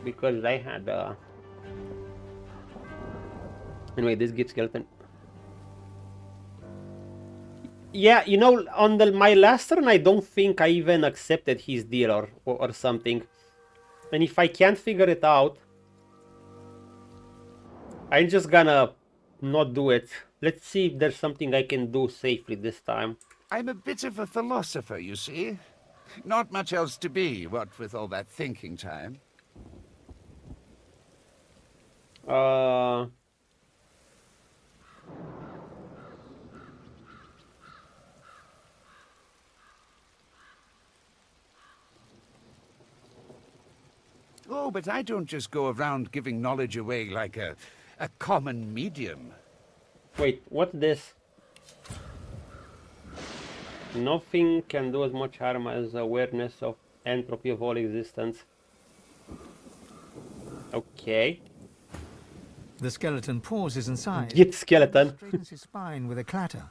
Because I had Anyway, this gives skeleton. Yeah, you know, on my last turn, I don't think I even accepted his deal or something. And if I can't figure it out, I'm just gonna not do it. Let's see if there's something I can do safely this time. I'm a bit of a philosopher, you see. Not much else to be, what with all that thinking time. Oh, but I don't just go around giving knowledge away like a common medium. Wait, what's this? Nothing can do as much harm as awareness of entropy of all existence. Okay. The skeleton pauses and sighs. Get skeleton. Straightens his spine with a clatter.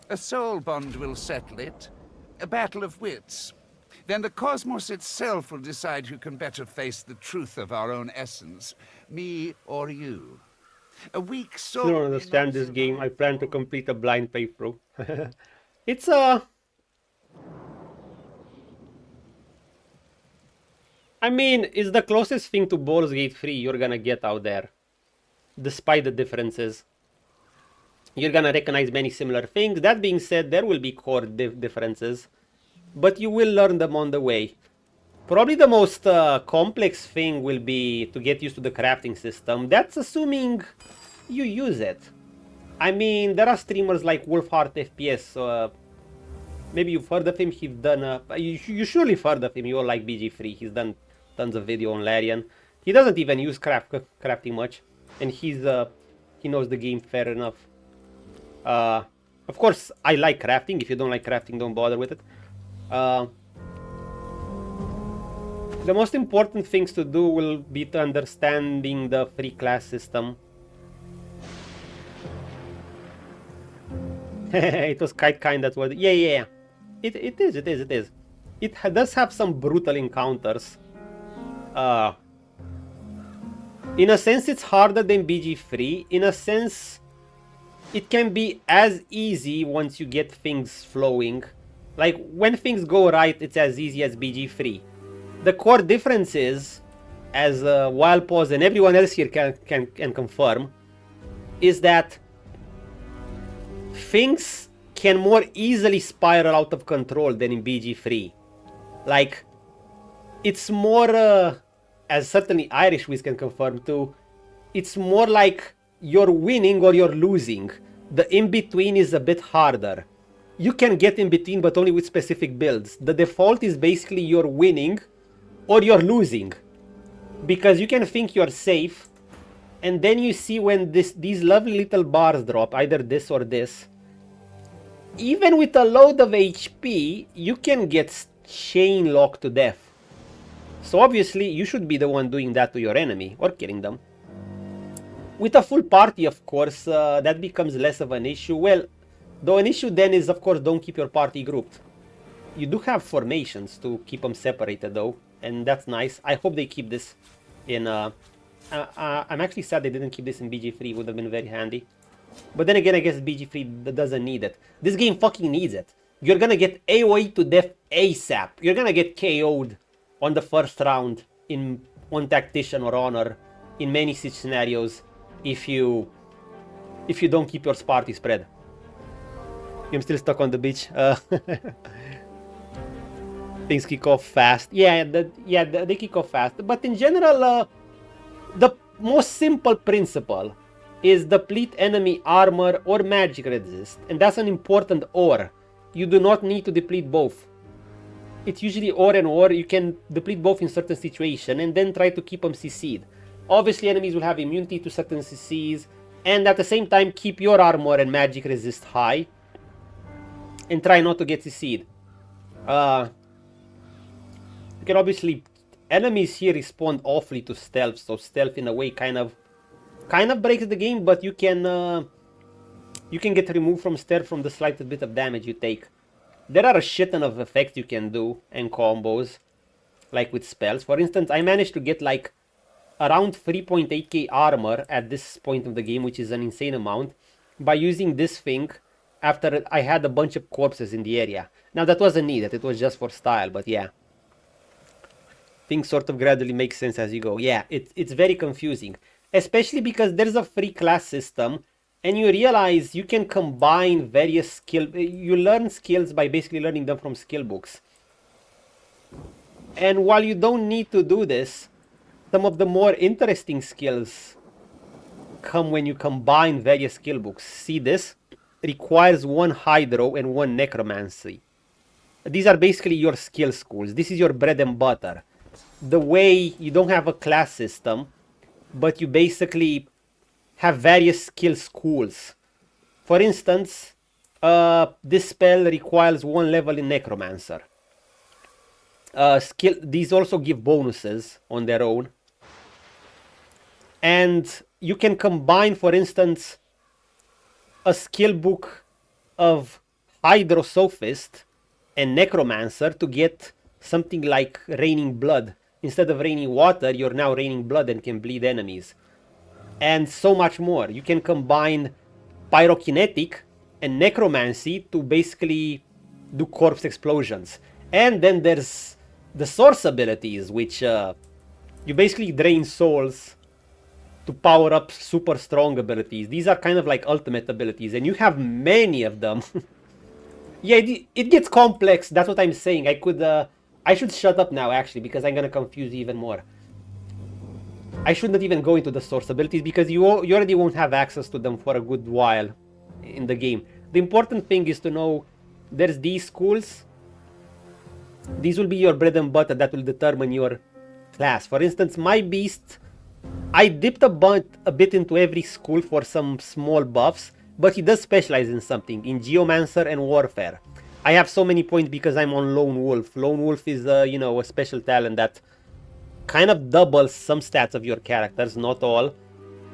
A soul bond will settle it. A battle of wits. Then the cosmos itself will decide who can better face the truth of our own essence, me or you. A weak soul... I don't understand this game. I plan to complete a blind playthrough. It's I mean, it's the closest thing to Baldur's Gate 3 you're gonna get out there. Despite the differences. You're gonna recognize many similar things. That being said, there will be core differences. But you will learn them on the way. Probably the most complex thing will be to get used to the crafting system. That's assuming you use it. I mean, there are streamers like Wolfheart FPS. Maybe you've heard of him. He's done... you surely heard of him. You all like BG3. He's done tons of video on Larian. He doesn't even use crafting much. And he knows the game fair enough. Of course, I like crafting. If you don't like crafting, don't bother with it. The most important things to do will be to understanding the free class system. It was quite kind, that's what... Yeah. It is. It does have some brutal encounters. In a sense, it's harder than BG3. In a sense, it can be as easy once you get things flowing. Like, when things go right, it's as easy as BG3. The core difference is, as Wild Paws and everyone else here can confirm, is that things can more easily spiral out of control than in BG3. Like, it's more, as certainly Irish Wiz can confirm too, it's more like you're winning or you're losing. The in-between is a bit harder. You can get in-between, but only with specific builds. The default is basically you're winning or you're losing. Because you can think you're safe, and then you see when these lovely little bars drop, either this or this. Even with a load of HP, you can get chain locked to death. So obviously, you should be the one doing that to your enemy, or killing them. With a full party, of course, that becomes less of an issue. Well, though an issue then is, of course, don't keep your party grouped. You do have formations to keep them separated, though, and that's nice. I hope they keep this in... I'm actually sad they didn't keep this in BG3, would have been very handy. But then again, I guess BG3 doesn't need it. This game fucking needs it. You're gonna get AoE to death ASAP. You're gonna get KO'd on the first round on Tactician or Honor in many such scenarios if you don't keep your party spread. I'm still stuck on the beach. Things kick off fast. Yeah, they kick off fast. But in general, the most simple principle is deplete enemy armor or magic resist, and that's an important or. You do not need to deplete both. It's usually or and or. You can deplete both in certain situations and then try to keep them CC'd. Obviously, enemies will have immunity to certain CCs, and at the same time keep your armor and magic resist high and try not to get CC'd. You can obviously... Enemies here respond awfully to stealth, so stealth in a way kind of breaks the game, but you can get removed from stealth from the slightest bit of damage you take. There are a shit ton of effects you can do and combos, like with spells. For instance, I managed to get like around 3.8k armor at this point of the game, which is an insane amount, by using this thing after I had a bunch of corpses in the area. Now that wasn't needed, it was just for style, but yeah. Things sort of gradually make sense as you go. Yeah, it's very confusing. Especially because there's a free class system and you realize you can combine various skills. You learn skills by basically learning them from skill books. And while you don't need to do this, some of the more interesting skills come when you combine various skill books. See this? Requires 1 Hydro and 1 Necromancy. These are basically your skill schools. This is your bread and butter. The way you don't have a class system, but you basically have various skill schools. For instance, this spell requires 1 level in Necromancer. These also give bonuses on their own. And you can combine, for instance, a skill book of Hydro Sophist and Necromancer to get something like Raining Blood. Instead of raining water, you're now raining blood and can bleed enemies. And so much more. You can combine Pyrokinetic and Necromancy to basically do corpse explosions. And then there's the Source abilities, which you basically drain souls to power up super strong abilities. These are kind of like ultimate abilities, and you have many of them. Yeah, it gets complex, that's what I'm saying. I should shut up now, actually, because I'm gonna confuse you even more. I should not even go into the source abilities, because you already won't have access to them for a good while in the game. The important thing is to know there's these schools. These will be your bread and butter that will determine your class. For instance, my beast, I dipped a bit into every school for some small buffs, but he does specialize in something, in Geomancer and Warfare. I have so many points because I'm on Lone Wolf. Lone Wolf is, a special talent that kind of doubles some stats of your characters, not all.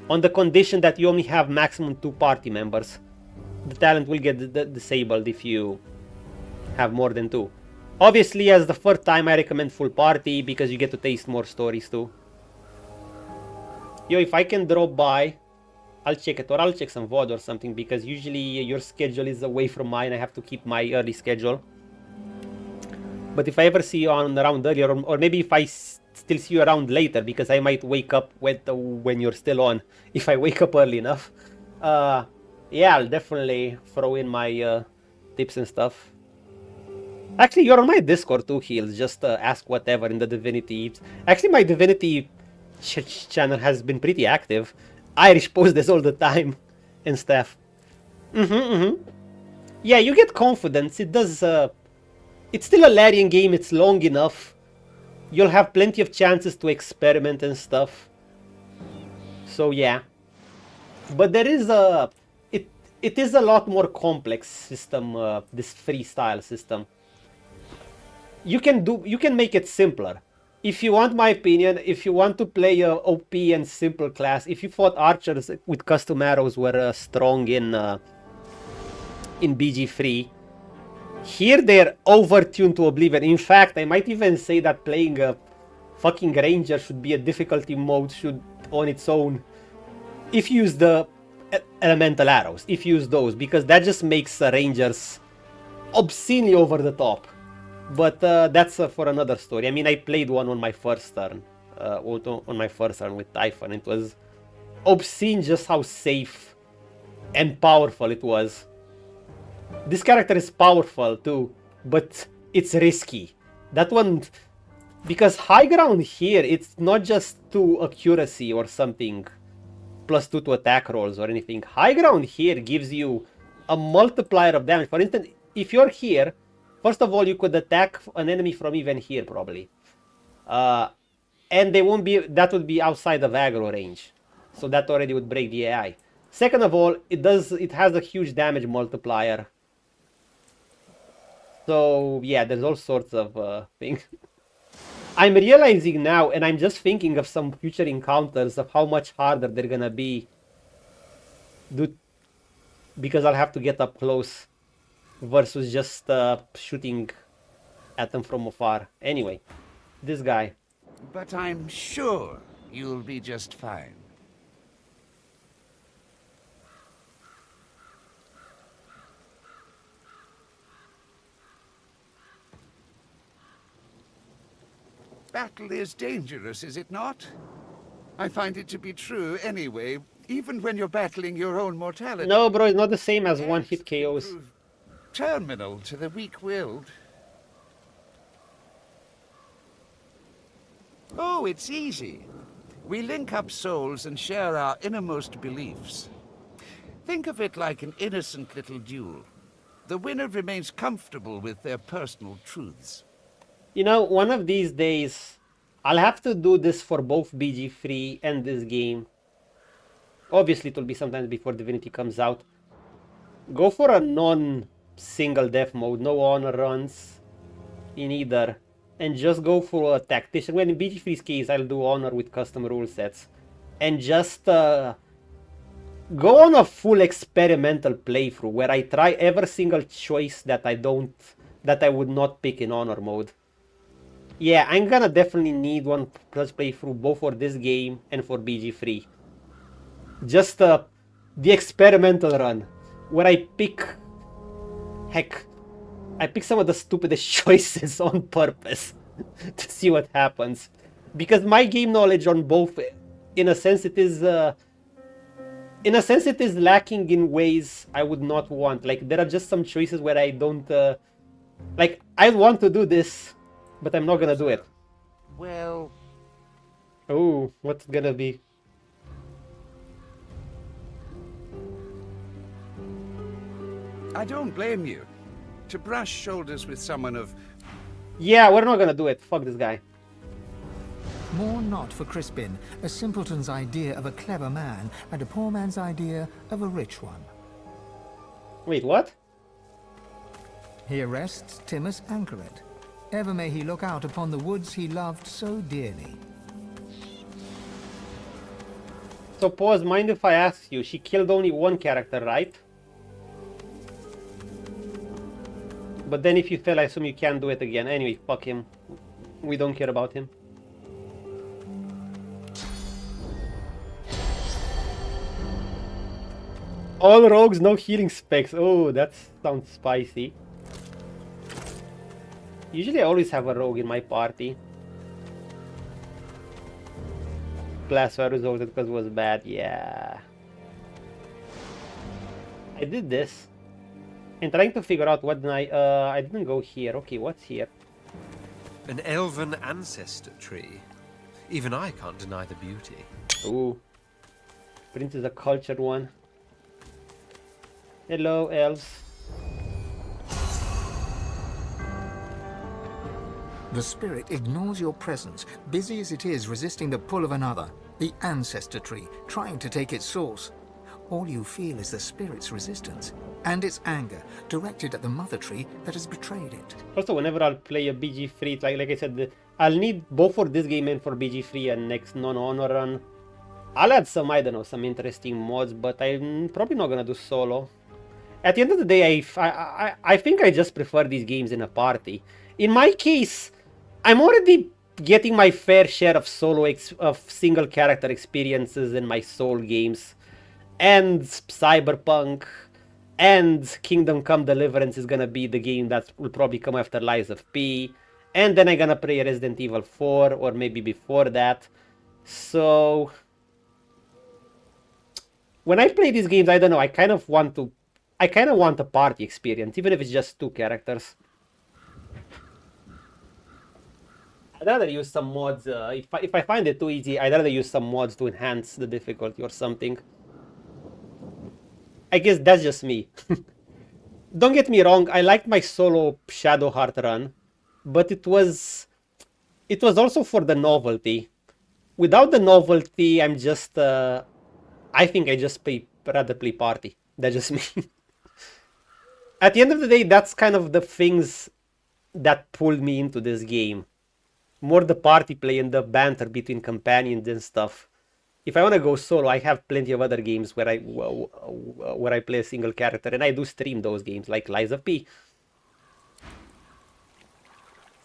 On the condition that you only have maximum 2 party members. The talent will get disabled if you have more than 2. Obviously, as the first time, I recommend full party because you get to taste more stories too. Yo, if I can drop by, I'll check it, or I'll check some VOD or something, because usually your schedule is away from mine. I have to keep my early schedule. But if I ever see you around earlier, or maybe if I still see you around later, because I might wake up when you're still on, if I wake up early enough. Yeah, I'll definitely throw in my tips and stuff. Actually, you're on my Discord too, Heels. Just ask whatever in the Divinity. Actually, my Divinity channel has been pretty active. Irish post this all the time and stuff. Yeah, you get confidence. It does. It's still a Larian game. It's long enough. You'll have plenty of chances to experiment and stuff. So yeah, but there is a. It is a lot more complex system. This freestyle system. You can make it simpler. If you want my opinion, if you want to play a OP and simple class, if you thought archers with custom arrows were strong in BG3, here they're overtuned to oblivion. In fact, I might even say that playing a fucking ranger should be a difficulty mode on its own. If you use the elemental arrows, if you use those, because that just makes rangers obscenely over the top. But that's for another story. I mean, I played one on my first turn, with Typhon. It was obscene just how safe and powerful it was. This character is powerful too, but it's risky. That one, because high ground here, it's not just 2 accuracy or something, +2 to attack rolls or anything. High ground here gives you a multiplier of damage. For instance, if you're here, first of all, you could attack an enemy from even here, probably. And they won't be, that would be outside of aggro range. So that already would break the AI. Second of all, it has a huge damage multiplier. So yeah, there's all sorts of things. I'm realizing now, and I'm just thinking of some future encounters of how much harder they're gonna be. Because I'll have to get up close versus just shooting at them from afar. Anyway, this guy. But I'm sure you'll be just fine. Battle is dangerous, is it not? I find it to be true anyway, even when you're battling your own mortality. No, bro, it's not the same as one-hit KOs. Terminal to the weak-willed. Oh, it's easy. We link up souls and share our innermost beliefs. Think of it like an innocent little duel. The winner remains comfortable with their personal truths. You know, one of these days, I'll have to do this for both BG3 and this game. Obviously, it will be sometimes before Divinity comes out. Go for a non-single death mode, no honor runs in either. And just go for a tactician. When in BG3's case, I'll do honor with custom rule sets. And just go on a full experimental playthrough where I try every single choice that I would not pick in honor mode. Yeah, I'm gonna definitely need one plus playthrough both for this game and for BG3. Just the experimental run where I pick some of the stupidest choices on purpose to see what happens. Because my game knowledge on both, in a sense it is lacking in ways I would not want. Like, there are just some choices where I don't like, I want to do this, but I'm not gonna do it. Well... Oh, what's gonna be? I don't blame you. To brush shoulders with someone of... Yeah, we're not gonna do it. Fuck this guy. More not for Crispin, a simpleton's idea of a clever man, and a poor man's idea of a rich one. Wait, what? Here rests Timus Anchoret. Ever may he look out upon the woods he loved so dearly. So, pause, mind if I ask you, she killed only one character, right? But then if you fail, I assume you can't do it again. Anyway, fuck him. We don't care about him. All rogues, no healing specs. Oh, that sounds spicy. Usually I always have a rogue in my party. Plasma resulted because it was bad. Yeah. I did this. And trying to figure out what I didn't go here. Okay, what's here? An elven ancestor tree. Even I can't deny the beauty. Ooh. Prince is a cultured one. Hello, elves. The spirit ignores your presence, busy as it is resisting the pull of another, the ancestor tree, trying to take its source. All you feel is the spirit's resistance and its anger directed at the mother tree that has betrayed it. Also, whenever I'll play a BG3, like I said, I'll need both for this game and for BG3 and next non-honor run. I'll add some, I don't know, some interesting mods, but I'm probably not gonna do solo. At the end of the day, I think I just prefer these games in a party. In my case, I'm already getting my fair share of single character experiences in my Soul games, and Cyberpunk, and Kingdom Come Deliverance is gonna be the game that will probably come after Lies of P, and then I'm gonna play Resident Evil 4 or maybe before that. So when I play these games, I don't know, I kind of want a party experience, even if it's just 2 characters. I'd rather use some mods. If I find it too easy, I'd rather use some mods to enhance the difficulty or something. I guess that's just me. Don't get me wrong, I liked my solo Shadowheart run, but it was also for the novelty. Without the novelty, I'm just I think I just rather play party. That's just me. At the end of the day, that's kind of the things that pulled me into this game. More the party play and the banter between companions and stuff. If I want to go solo, I have plenty of other games where I play a single character, and I do stream those games, like Lies of P.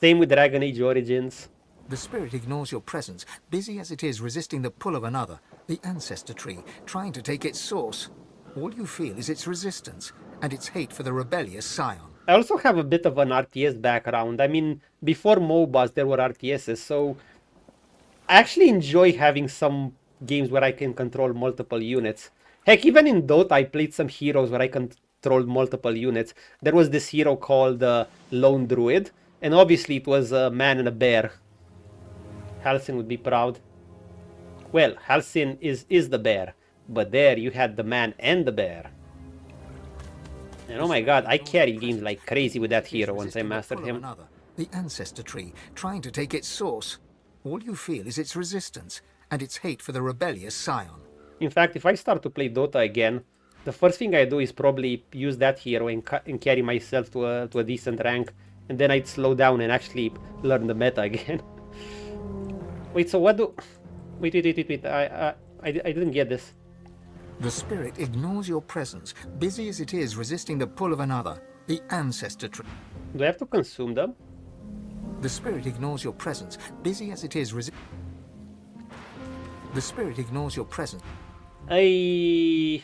Same with Dragon Age Origins. The spirit ignores your presence, busy as it is resisting the pull of another, the ancestor tree, trying to take its source. All you feel is its resistance and its hate for the rebellious scion. I also have a bit of an RTS background. I mean, before MOBAs there were RTSs, so I actually enjoy having some games where I can control multiple units. Heck, even in Dota I played some heroes where I controlled multiple units. There was this hero called Lone Druid, and obviously it was a man and a bear. Halcyon would be proud. Well, Halcyon is the bear, but there you had the man and the bear. And oh my god, I carry games like crazy with that hero once I mastered him. The ancestor tree, trying to take its source. All you feel is its resistance and its hate for the rebellious scion. In fact, if I start to play Dota again, the first thing I do is probably use that hero and carry myself to a decent rank, and then I'd slow down and actually learn the meta again. Wait, so what do... Wait, I didn't get this. The spirit ignores your presence, busy as it is resisting the pull of another, the ancestor tree. Do I have to consume them? The spirit ignores your presence, busy as it is The spirit ignores your presence. I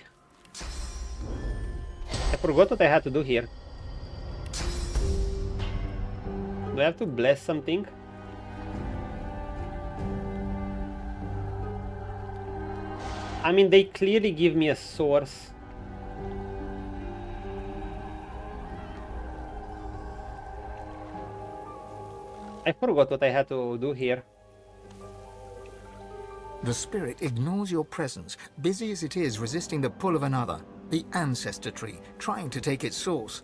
forgot what I had to do here. Do I have to bless something? I mean, they clearly give me a source. I forgot what I had to do here. The spirit ignores your presence, busy as it is resisting the pull of another, the ancestor tree, trying to take its source.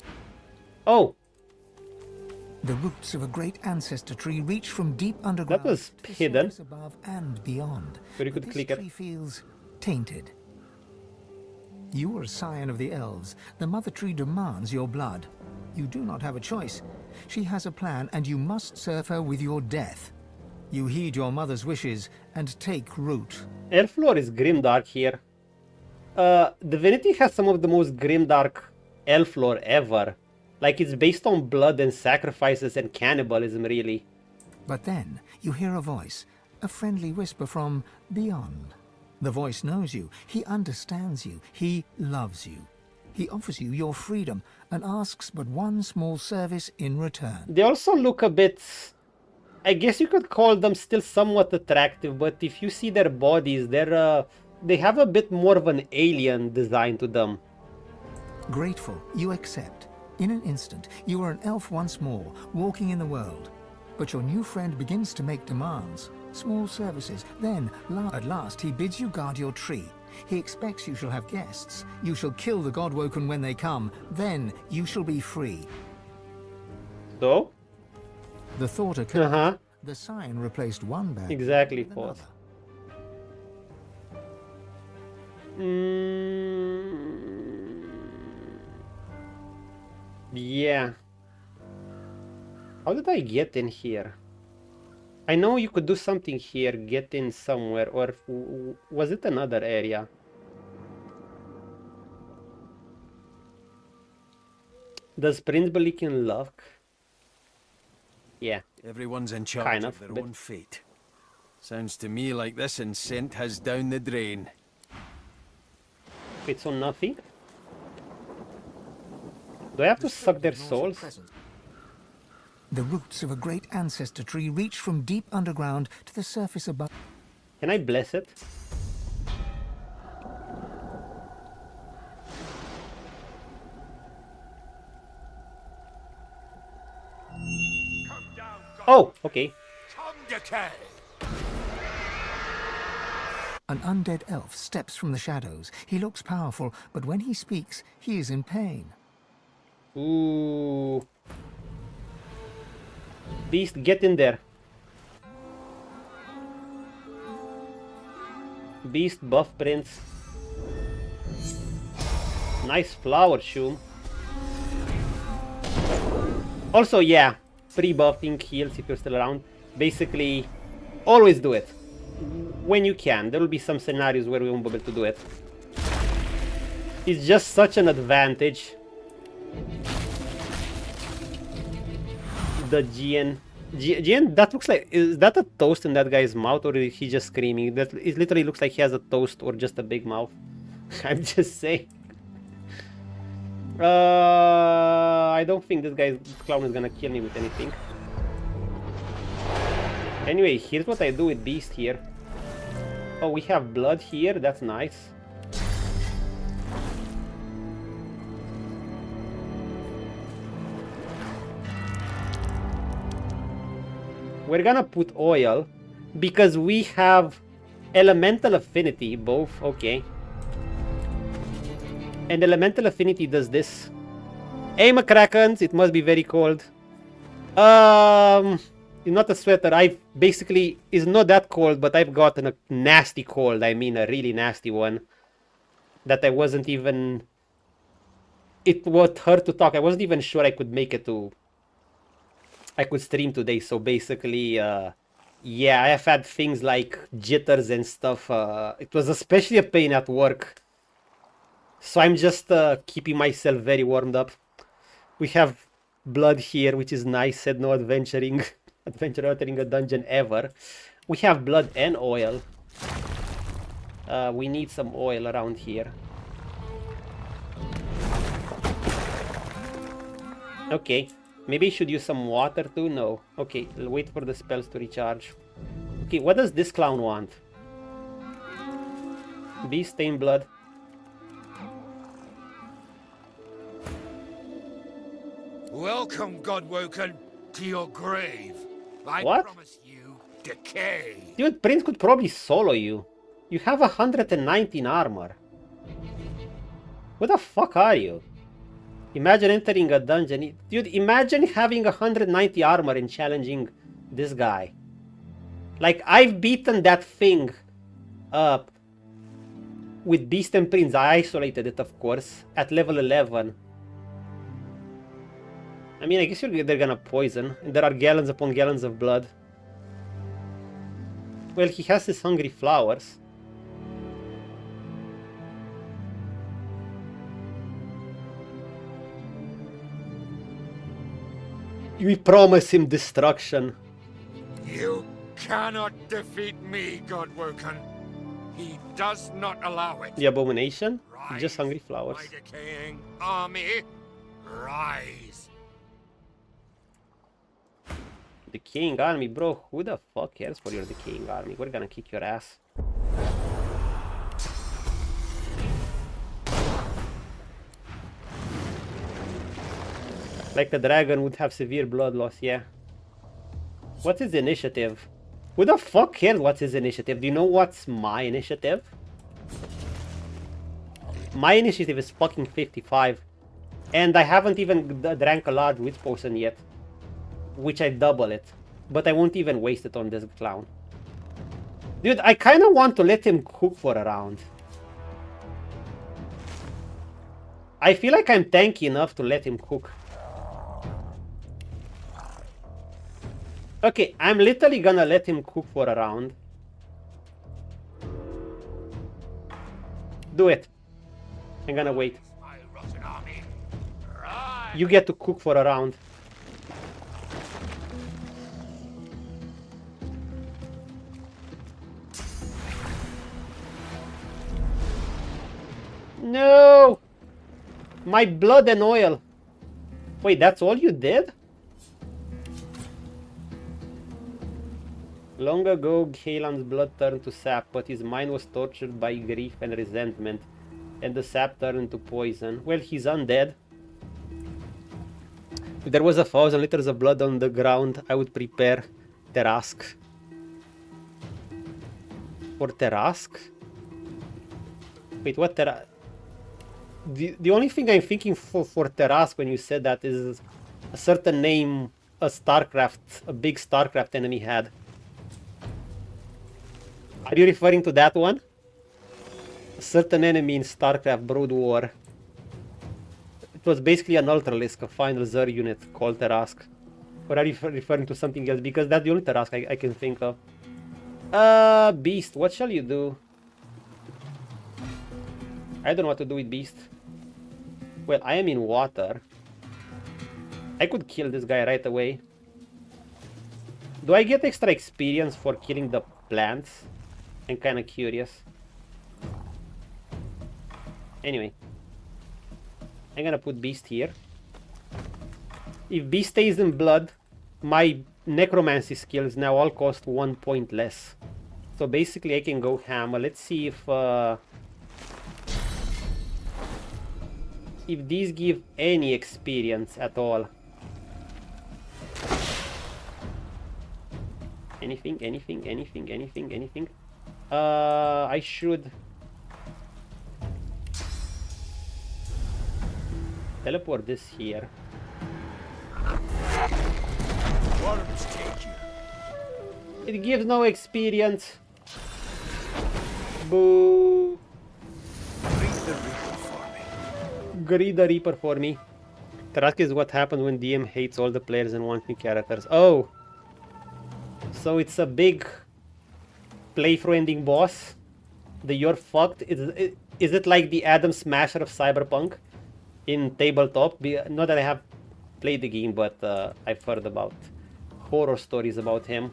Oh! The roots of a great ancestor tree reach from deep underground. That was hidden. Above and beyond. So you could click it. Tree feels tainted. You are a scion of the elves. The mother tree demands your blood. You do not have a choice. She has a plan, and you must serve her with your death. You heed your mother's wishes and take root. Elflore is grimdark here. Divinity has some of the most grimdark elflore ever. Like, it's based on blood and sacrifices and cannibalism, really. But then you hear a voice, a friendly whisper from beyond. The voice knows you, he understands you, he loves you. He offers you your freedom and asks but one small service in return. They also look a bit... I guess you could call them still somewhat attractive, but if you see their bodies, they have a bit more of an alien design to them. Grateful, you accept. In an instant, you are an elf once more, walking in the world. But your new friend begins to make demands. Small services. Then, at last, he bids you guard your tree. He expects you shall have guests. You shall kill the Godwoken when they come. Then you shall be free. So? The thought occurred. The sign replaced one bag. Exactly, with pause. Yeah. How did I get in here? I know you could do something here, get in somewhere, or was it another area? Does Prince believe in luck? Yeah. Everyone's in charge kind of their own fate. Sounds to me like this incent has down the drain. Wait, so nothing? Do I have to suck their souls? The roots of a great ancestor tree reach from deep underground to the surface above. Can I bless it? Oh, okay. An undead elf steps from the shadows. He looks powerful, but when he speaks, he is in pain. Ooh. Beast, get in there. Beast, buff prince. Nice flower, Shum. Also, yeah, pre-buffing heals if you're still around. Basically, always do it. When you can. There will be some scenarios where we won't be able to do it. It's just such an advantage. The GN, that looks like, is that a toast in that guy's mouth, or is he just screaming? That it literally looks like he has a toast or just a big mouth. I'm just saying. I don't think this clown is gonna kill me with anything. Anyway, here's what I do with Beast here. Oh, we have blood here, that's nice. We're gonna put oil because we have elemental affinity, both, okay. And elemental affinity does this. Hey, McCrackens, it must be very cold. It's not a sweater. I've basically, it's not that cold, but I've gotten a nasty cold. I mean, a really nasty one. That I wasn't even, it would hurt to talk. I wasn't even sure I could make it to, I could stream today. So basically, yeah, I have had things like jitters and stuff. It was especially a pain at work. So I'm just keeping myself very warmed up. We have blood here, which is nice. Said no adventuring entering a dungeon ever. We have blood and oil. We need some oil around here. Okay, maybe I should use some water too. No. Okay, I'll wait for the spells to recharge. Okay, what does this clown want? Beast, stained blood. Welcome, Godwoken, to your grave. I What? promise you decay. Dude, Prince could probably solo you. You have 119 armor. Who the fuck are you? Imagine entering a dungeon. Dude, imagine having 190 armor and challenging this guy. Like, I've beaten that thing up with Beast and Prince. I isolated it, of course, at level 11. I mean, I guess they're gonna poison. And there are gallons upon gallons of blood. Well, he has his hungry flowers. We promise him destruction. You cannot defeat me, Godwoken. He does not allow it. The abomination? Just hungry flowers. My decaying army, rise. Decaying army, bro. Who the fuck cares for your decaying army? We're gonna kick your ass. Like the dragon would have severe blood loss, yeah. What's his initiative? Who the fuck cares what's his initiative? Do you know what's my initiative? My initiative is fucking 55. And I haven't even drank a large witch potion yet. Which I double it. But I won't even waste it on this clown. Dude, I kind of want to let him cook for a round. I feel like I'm tanky enough to let him cook. Okay, I'm literally gonna let him cook for a round. Do it. I'm gonna wait. You get to cook for a round. No! My blood and oil. Wait, that's all you did? Long ago, Gaelan's blood turned to sap, but his mind was tortured by grief and resentment, and the sap turned to poison. Well, he's undead. If there was 1,000 liters of blood on the ground, I would prepare Terask. For Terask? Wait, what Terask? The only thing I'm thinking for Terask when you said that is a certain name a big StarCraft enemy had. Are you referring to that one? A certain enemy in StarCraft Brood War. It was basically an Ultralisk, a final Zer unit called Terask. Or are you referring to something else? Because that's the only Terask I can think of. Beast, what shall you do? I don't know what to do with Beast. Well, I am in water. I could kill this guy right away. Do I get extra experience for killing the plants? I'm kind of curious. Anyway. I'm gonna put Beast here. If Beast stays in blood, my necromancy skills now all cost 1 point less. So basically I can go hammer. Let's see if these give any experience at all. Anything? I should teleport this here. Worms take you. It gives no experience. Boo. Greed the Reaper for me. Terask is what happens when DM hates all the players and wants new characters. Oh! So it's a big playthrough ending boss? The you're fucked? Is it like the Adam Smasher of Cyberpunk? In tabletop? Not that I have played the game, but I've heard about horror stories about him.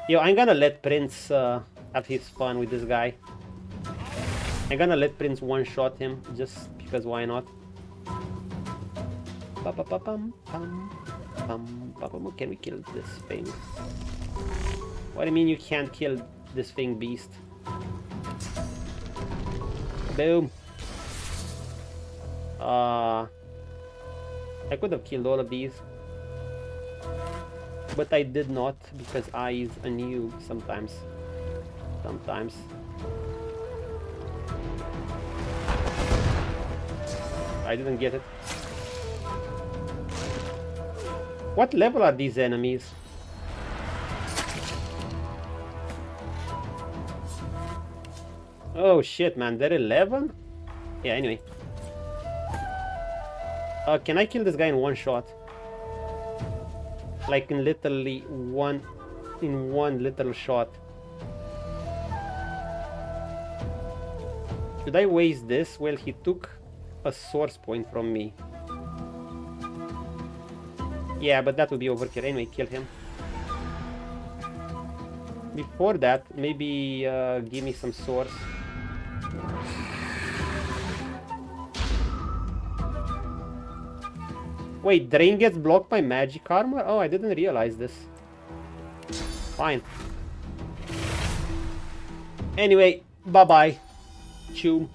Yo, I'm gonna let Prince have his fun with this guy. I'm gonna let Prince one-shot him, just because why not? Can we kill this thing? What do you mean you can't kill this thing, Beast? Boom. I could have killed all of these. But I did not, because I is a noob sometimes. I didn't get it. What level are these enemies? Oh shit, man, they're 11? Yeah, anyway. Can I kill this guy in one shot? Like in literally one little shot. Should I waste this? Well, he took a source point from me. Yeah, but that would be overkill. Anyway, kill him. Before that, maybe give me some source. Wait, Drain gets blocked by magic armor? Oh, I didn't realize this. Fine. Anyway, bye-bye. Chew.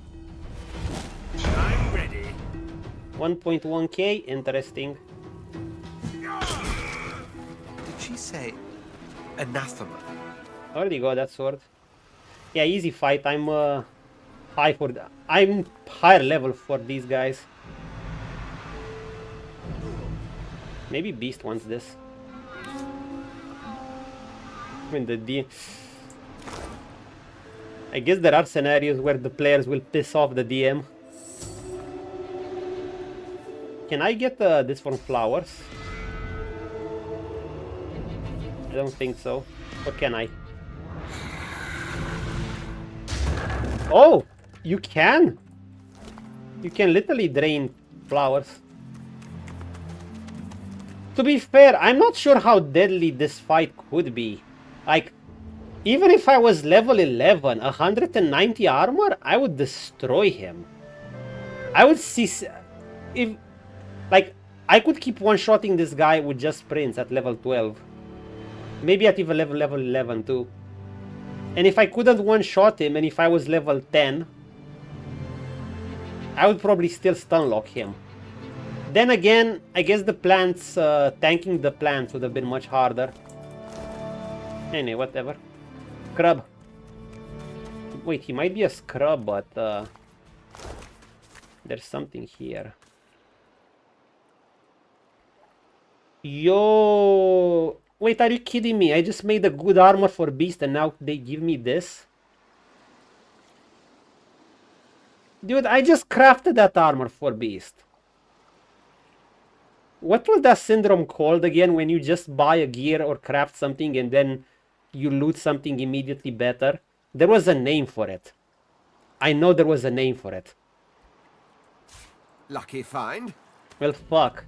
I'm ready. 1.1k, interesting. Did she say anathema? Already got that sword. Yeah, easy fight. I'm high for the... I'm higher level for these guys. Maybe Beast wants this. When the I guess there are scenarios where the players will piss off the DM. Can I get this from flowers? I don't think so. Or can I? Oh! You can! You can literally drain flowers. To be fair, I'm not sure how deadly this fight could be. Like, even if I was level 11, 190 armor, I would destroy him. I would see... If... Like, I could keep one-shotting this guy with just sprints at level 12. Maybe at even level 11 too. And if I couldn't one-shot him, and if I was level 10, I would probably still stun-lock him. Then again, I guess the plants, tanking the plants would have been much harder. Anyway, whatever. Scrub. Wait, he might be a scrub, but there's something here. Yo! Wait, are you kidding me? I just made a good armor for Beast and now they give me this? Dude, I just crafted that armor for Beast. What was that syndrome called again when you just buy a gear or craft something and then you loot something immediately better? There was a name for it. I know there was a name for it. Lucky find? Well, fuck.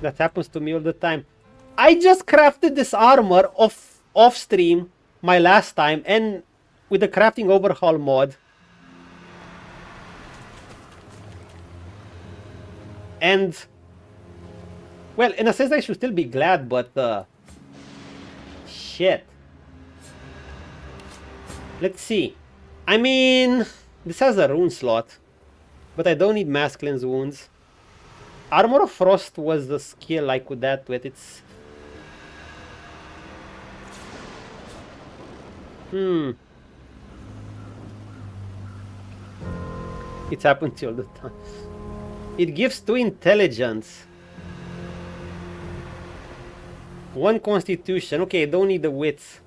That happens to me all the time. I just crafted this armor off stream my last time and with the crafting overhaul mod. And well, in a sense I should still be glad, but shit. Let's see. I mean, this has a rune slot, but I don't need mass cleanse wounds. Armor of Frost was the skill I could add to it. It's... It's happened to you all the time. It gives 2 intelligence. 1 constitution. Okay, I don't need the wits.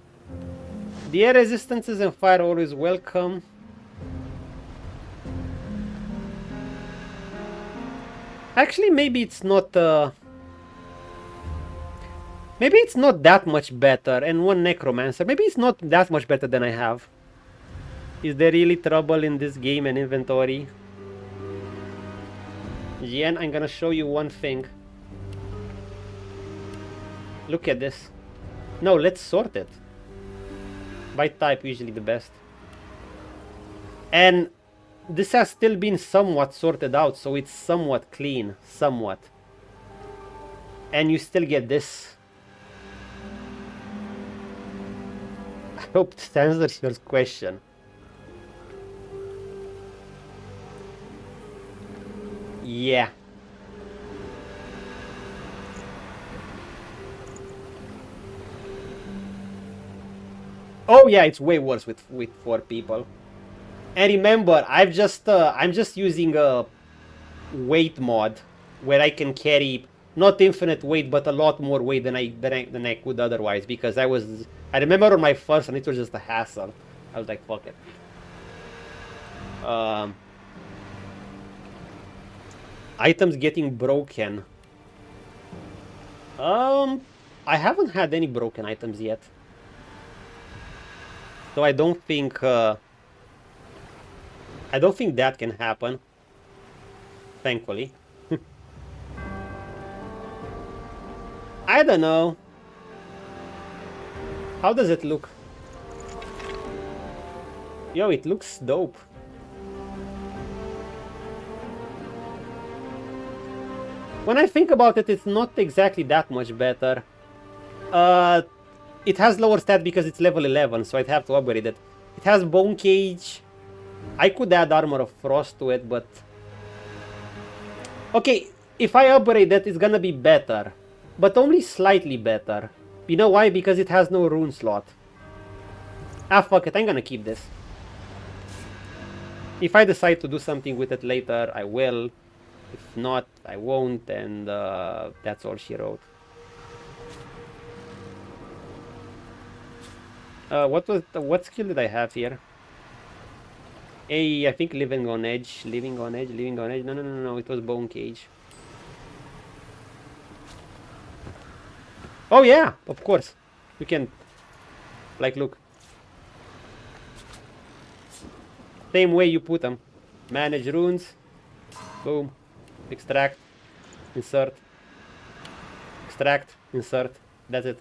The air resistances and fire always welcome. Actually, maybe it's not maybe it's not that much better. And 1 necromancer. Maybe it's not that much better than I have. Is there really trouble in this game and inventory? Jen, I'm gonna show you one thing. Look at this. No, let's sort it. By type, usually the best. And this has still been somewhat sorted out, so it's somewhat clean. Somewhat. And you still get this. I hope this answers your question. Yeah. Oh yeah, it's way worse with 4 people. And remember, I'm just using a weight mod where I can carry not infinite weight, but a lot more weight than I could otherwise, because I remember on my first and it was just a hassle. I was like, fuck it. Items getting broken. I haven't had any broken items yet. So I don't think that can happen. Thankfully. I don't know. How does it look? Yo, it looks dope. When I think about it, it's not exactly that much better. It has lower stat because it's level 11, so I'd have to upgrade it. It has Bone Cage. I could add Armor of Frost to it, but... Okay, if I upgrade that, it's gonna be better. But only slightly better. You know why? Because it has no rune slot. Ah, fuck it, I'm gonna keep this. If I decide to do something with it later, I will. If not, I won't, and that's all she wrote. What skill did I have here? I think living on edge. No, it was bone cage. Oh yeah, of course. You can, like, look. Same way you put them. Manage runes. Boom. Extract. Insert. Extract. Insert. That's it.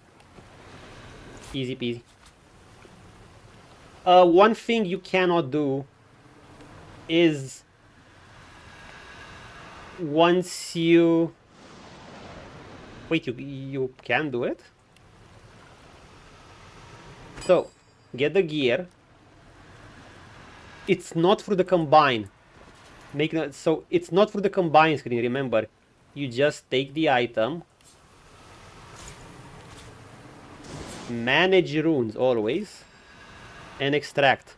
Easy peasy. One thing you cannot do is once you... Wait, you can do it? So, get the gear. It's not for the combine. So it's not for the combine screen, remember. You just take the item. Manage runes always. And extract.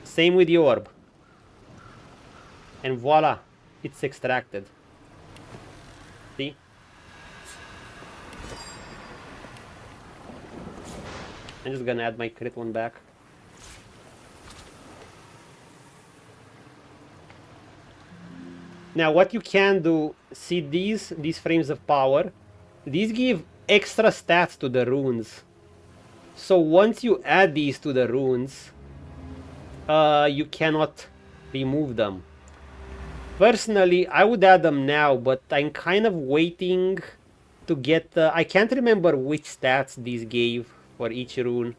Same with the orb. And voila, it's extracted. See? I'm just gonna add my crit one back. Now what you can do, see these frames of power, these give extra stats to the runes. So once you add these to the runes, you cannot remove them. Personally, I would add them now, but I'm kind of waiting to get... I can't remember which stats these gave for each rune.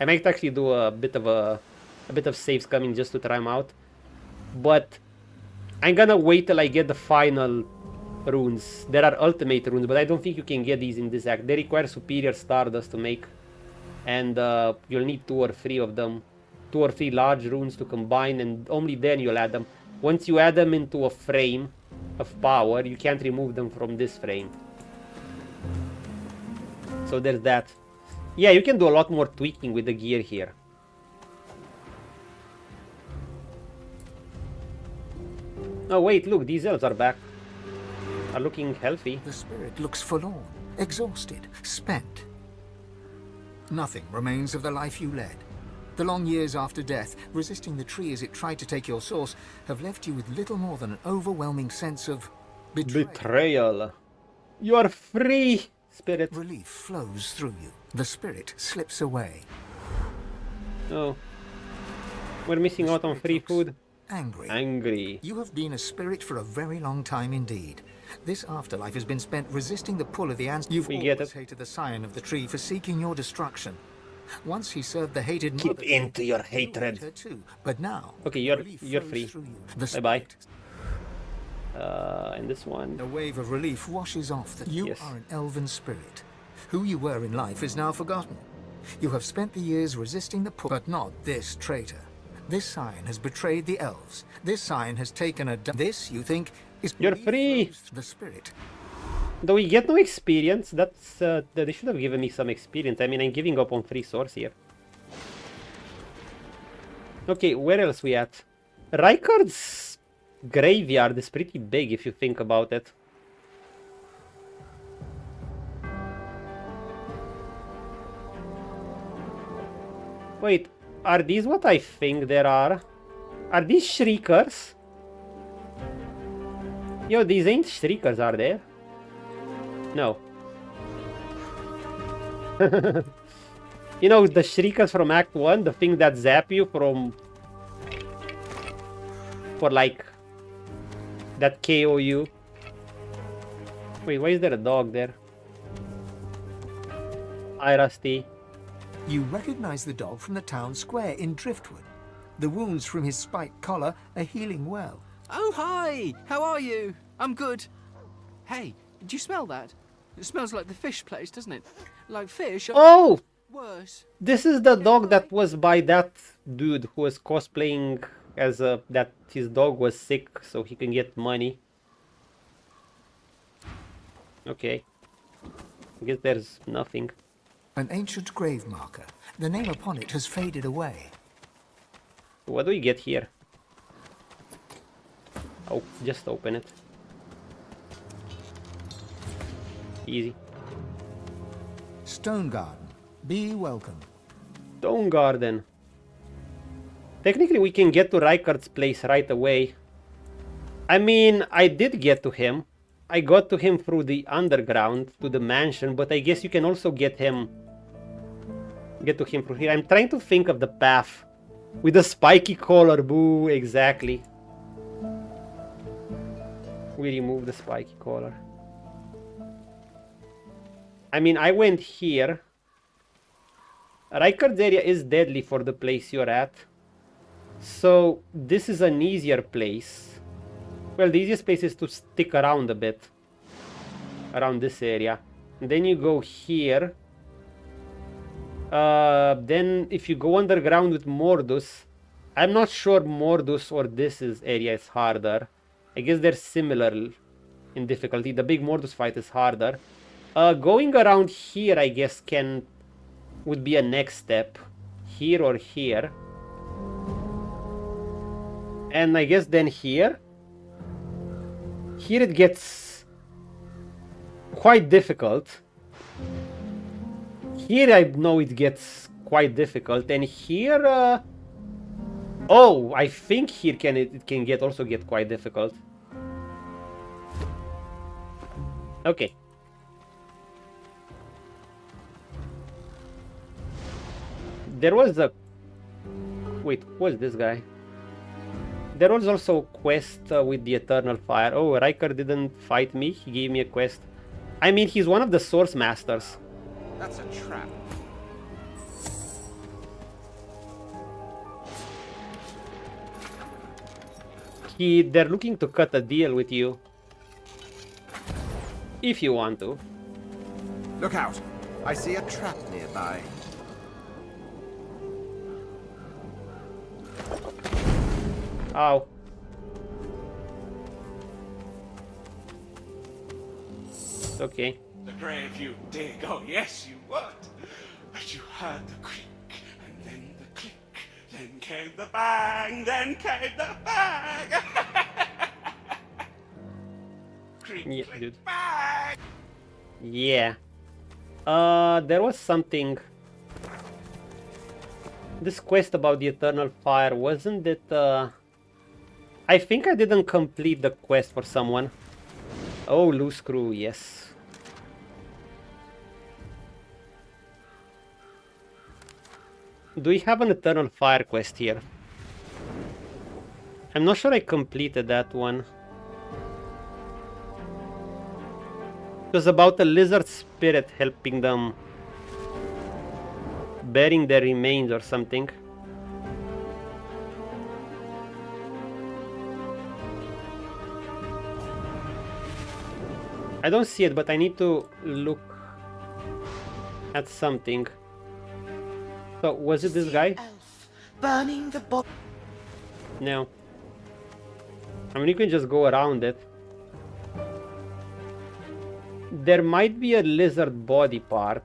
I might actually do a bit of saves coming just to try them out. But I'm gonna wait till I get the final runes. There are ultimate runes, but I don't think you can get these in this act. They require superior stardust to make. And you'll need 2 or 3 of them. 2 or 3 large runes to combine, and only then you'll add them. Once you add them into a frame of power, you can't remove them from this frame. So there's that. Yeah, you can do a lot more tweaking with the gear here. Oh wait, look, these elves are back. Are looking healthy. The spirit looks forlorn, exhausted, spent. Nothing remains of the life you led. The long years after death, resisting the tree as it tried to take your source, have left you with little more than an overwhelming sense of betrayal. You are free, spirit. Relief flows through you. The spirit slips away. Oh. We're missing out on free food. Angry. You have been a spirit for a very long time indeed. This afterlife has been spent resisting the pull of the ancestors. You've always hated the scion of the tree for seeking your destruction. Once he served the hated mother. Keep into your hatred. Her too. But now, okay, you're free. Bye bye. And this one. A wave of relief washes off that you are an elven spirit. Who you were in life is now forgotten. You have spent the years resisting the pull, but not this traitor. This scion has betrayed the elves. This scion has taken a... This, you think, is... You're free! The spirit. Though we get no experience, that's... they should have given me some experience. I mean, I'm giving up on free source here. Okay, where else we at? Ryker's graveyard is pretty big if you think about it. Wait, are these what I think there are? Are these shriekers? Yo, these ain't shriekers, are they? No. You know, the shriekers from Act 1, the thing that zap you from... For like... That KO you. Wait, why is there a dog there? Hi, Rusty. You recognize the dog from the town square in Driftwood. The wounds from his spiked collar are healing well. Oh, hi! How are you? I'm good. Hey, do you smell that? It smells like the fish place, doesn't it? Like fish. Oh! Worse. This is the dog that was by that dude who was cosplaying as that his dog was sick, so he can get money. Okay. I guess there's nothing. An ancient grave marker. The name upon it has faded away. What do we get here? Oh, just open it. Easy. Stoneguarden. Be welcome. Stoneguarden. Technically, we can get to Ryker's place right away. I mean, I did get to him. I got to him through the underground to the mansion, but I guess you can also get to him through here. I'm trying to think of the path with the spiky collar. Boo, exactly. We remove the spiky collar. I mean, I went here. Ryker's area is deadly for the place you're at. So this is an easier place. Well, the easiest place is to stick around a bit. Around this area. And then you go here. Then if you go underground with Mordus, I'm not sure Mordus or this area is harder. I guess they're similar in difficulty. The big Mordus fight is harder. Going around here, I guess, would be a next step. Here or here. And I guess then here. Here it gets quite difficult. Here I know it gets quite difficult, and here, oh, I think here it can also get quite difficult. Okay. There was a... Wait, who was this guy? There was also a quest with the Eternal Fire. Oh, Ryker didn't fight me. He gave me a quest. I mean, he's one of the Source Masters. That's a trap. They're looking to cut a deal with you. If you want to. Look out! I see a trap nearby. Ow. Okay. The grave you dig, oh yes you would. But you heard the creak, and then the click, then came the bang, then came the bang. Creak, Yeah, click, dude. bang. Yeah. There was something... This quest about the Eternal Fire, wasn't it, I think I didn't complete the quest for someone. Oh, loose screw, yes. Do we have an Eternal Fire quest here? I'm not sure I completed that one. It was about a lizard spirit helping them, burying their remains or something. I don't see it, but I need to look at something. So, was it this guy? Burning the body. No. I mean, you can just go around it. There might be a lizard body part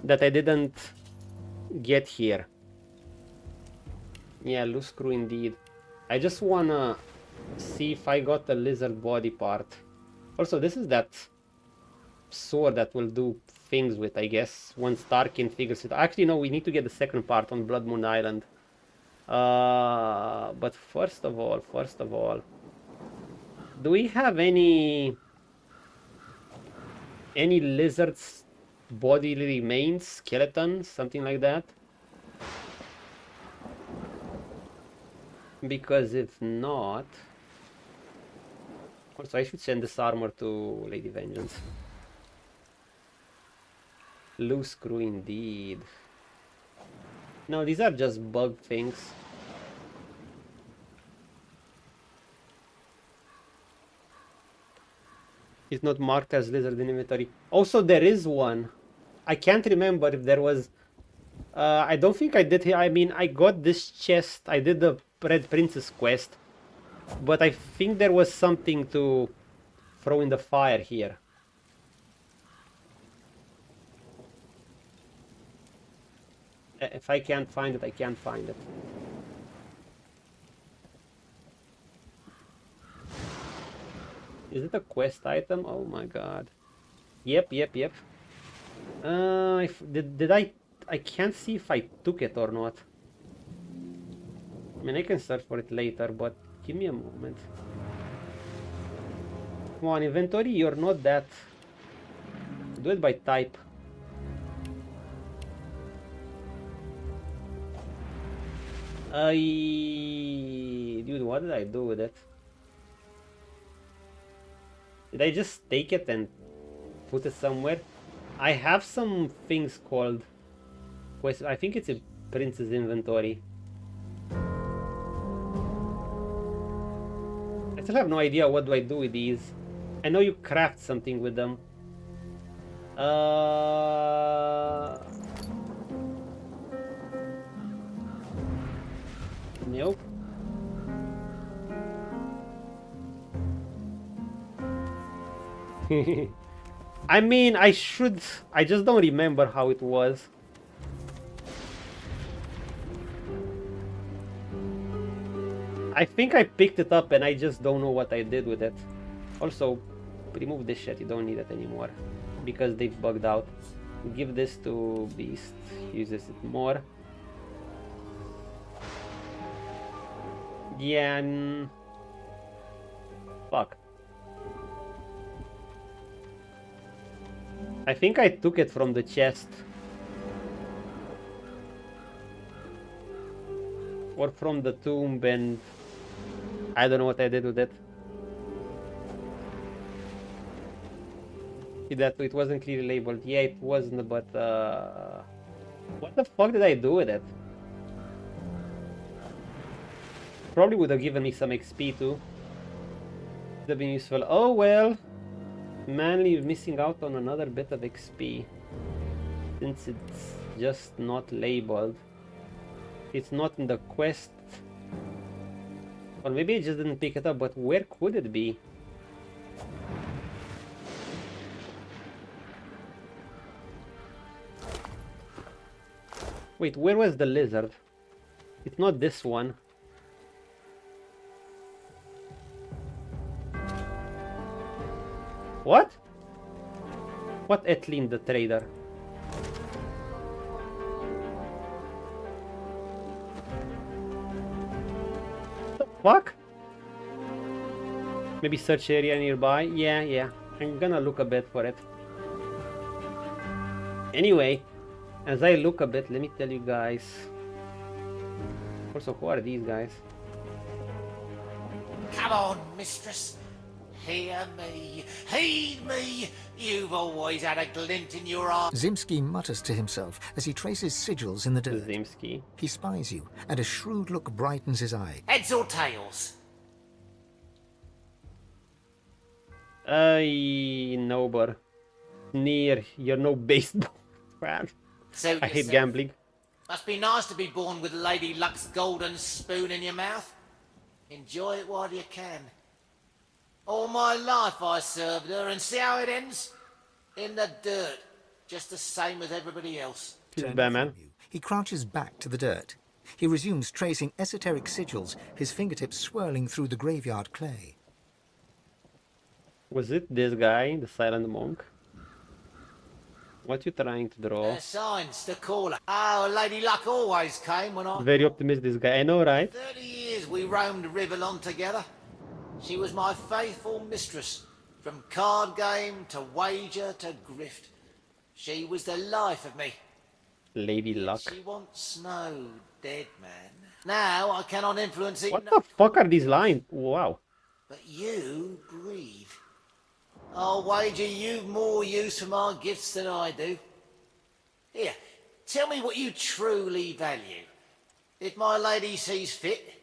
that I didn't get here. Yeah, loose screw indeed. I just wanna see if I got the lizard body part. Also, this is that sword that will do things with, I guess, once Tarkin figures it. Actually, no, we need to get the second part on Blood Moon Island. But first of all, do we have any lizards body remains, skeletons, something like that? Because if not, also I should send this armor to Lady Vengeance. Loose screw indeed. No, these are just bug things. It's not marked as lizard in inventory. Also, there is one. I can't remember if there was I don't think I did. I mean, I got this chest. I did the Red Princess quest, but I think there was something to throw in the fire here. If I can't find it, I can't find it. Is it a quest item? Oh my god. Yep. Did I can't see if I took it or not. I mean, I can search for it later, but give me a moment. Come on, inventory, you're not that... Do it by type. Dude, what did I do with it? Did I just take it and put it somewhere? I have some things called... I think it's a Prince's inventory. I still have no idea what do I do with these. I know you craft something with them. Nope. I mean, I should... I just don't remember how it was. I think I picked it up and I just don't know what I did with it. Also, remove this shit, you don't need it anymore. Because they've bugged out. Give this to Beast, uses it more. Yeah, and... Fuck. I think I took it from the chest. Or from the tomb, and I don't know what I did with it. See that it wasn't clearly labeled. Yeah, it wasn't, but what the fuck did I do with it? Probably would have given me some XP too. Would have been useful. Oh well. Manly missing out on another bit of XP. Since it's just not labeled. It's not in the quest. Or maybe I just didn't pick it up, but where could it be? Wait, where was the lizard? It's not this one. What? What Etlin the trader? What the fuck? Maybe search area nearby? Yeah. I'm gonna look a bit for it. Anyway, as I look a bit, let me tell you guys. Also, who are these guys? Come on, mistress. Hear me, heed me. You've always had a glint in your eye. Zimski mutters to himself as he traces sigils in the dirt. Zimski. He spies you, and a shrewd look brightens his eye. Heads or tails? No, but near. You're no baseball fan. So I hate gambling. Must be nice to be born with Lady Luck's golden spoon in your mouth. Enjoy it while you can. All my life I served her, and see how it ends? In the dirt, just the same as everybody else. Batman. He crouches back to the dirt. He resumes tracing esoteric sigils, his fingertips swirling through the graveyard clay. Was it this guy, the silent monk? What you trying to draw? Signs to call her. Oh, Lady Luck always came when I... Very optimistic, this guy. I know, right? 30 years we roamed Rivellon together. She was my faithful mistress. From card game to wager to grift. She was the life of me. Lady Luck. She once snowed, dead man. Now I cannot influence it. What the fuck are these lines? Wow. But you breathe. I'll wager you've more use for my gifts than I do. Here, tell me what you truly value. If my lady sees fit,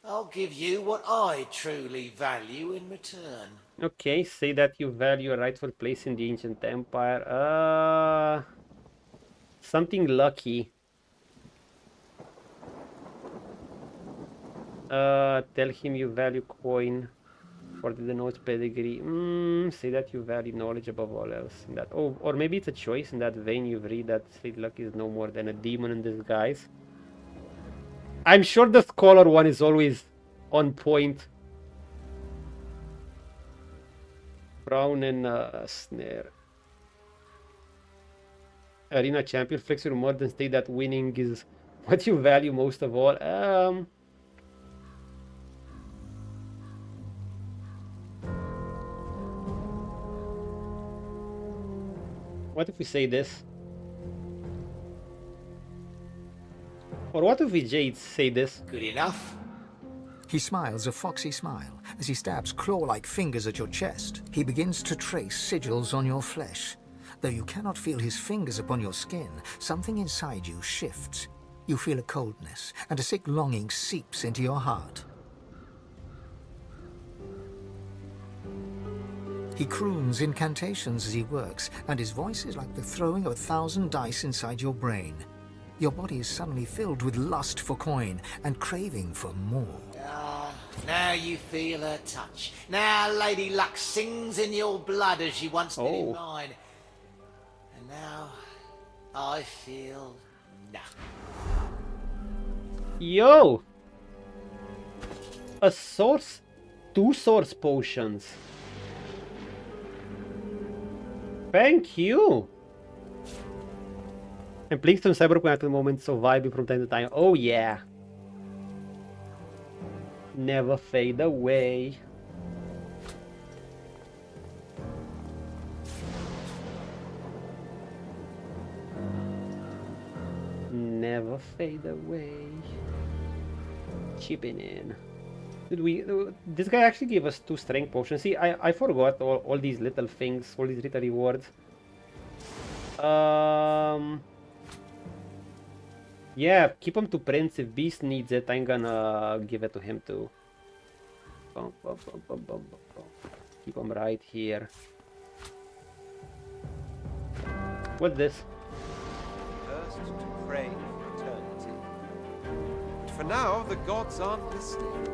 I'll give you what I truly value in return. Okay, say that you value a rightful place in the ancient empire. Something lucky. Tell him you value coin for the denotes pedigree. Say that you value knowledge above all else. In that, oh, or maybe it's a choice. In that vein, you read that Sweet Luck is no more than a demon in disguise. I'm sure the scholar one is always on point. Crown and snare. Arena champion, flex your mod and state that winning is what you value most of all. What if we say this? Or what if we Jade say this? Good enough. He smiles a foxy smile as he stabs claw-like fingers at your chest. He begins to trace sigils on your flesh. Though you cannot feel his fingers upon your skin, something inside you shifts. You feel a coldness, and a sick longing seeps into your heart. He croons incantations as he works, and his voice is like the throwing of 1,000 dice inside your brain. Your body is suddenly filled with lust for coin and craving for more. Ah, now you feel her touch. Now Lady Luck sings in your blood as she once did in mine. And now I feel nothing. Yo! A source, 2 source potions. Thank you. And playing some Cyberpunk at the moment, so vibing from time to time. Oh yeah. Never fade away. Never fade away. Chipping in. Did we? This guy actually gave us 2 strength potions. See, I forgot all these little things, all these little rewards. Yeah, keep him to Prince. If Beast needs it, I'm gonna give it to him too. Keep him right here. What's this? First to pray for eternity. For now, the gods aren't listening.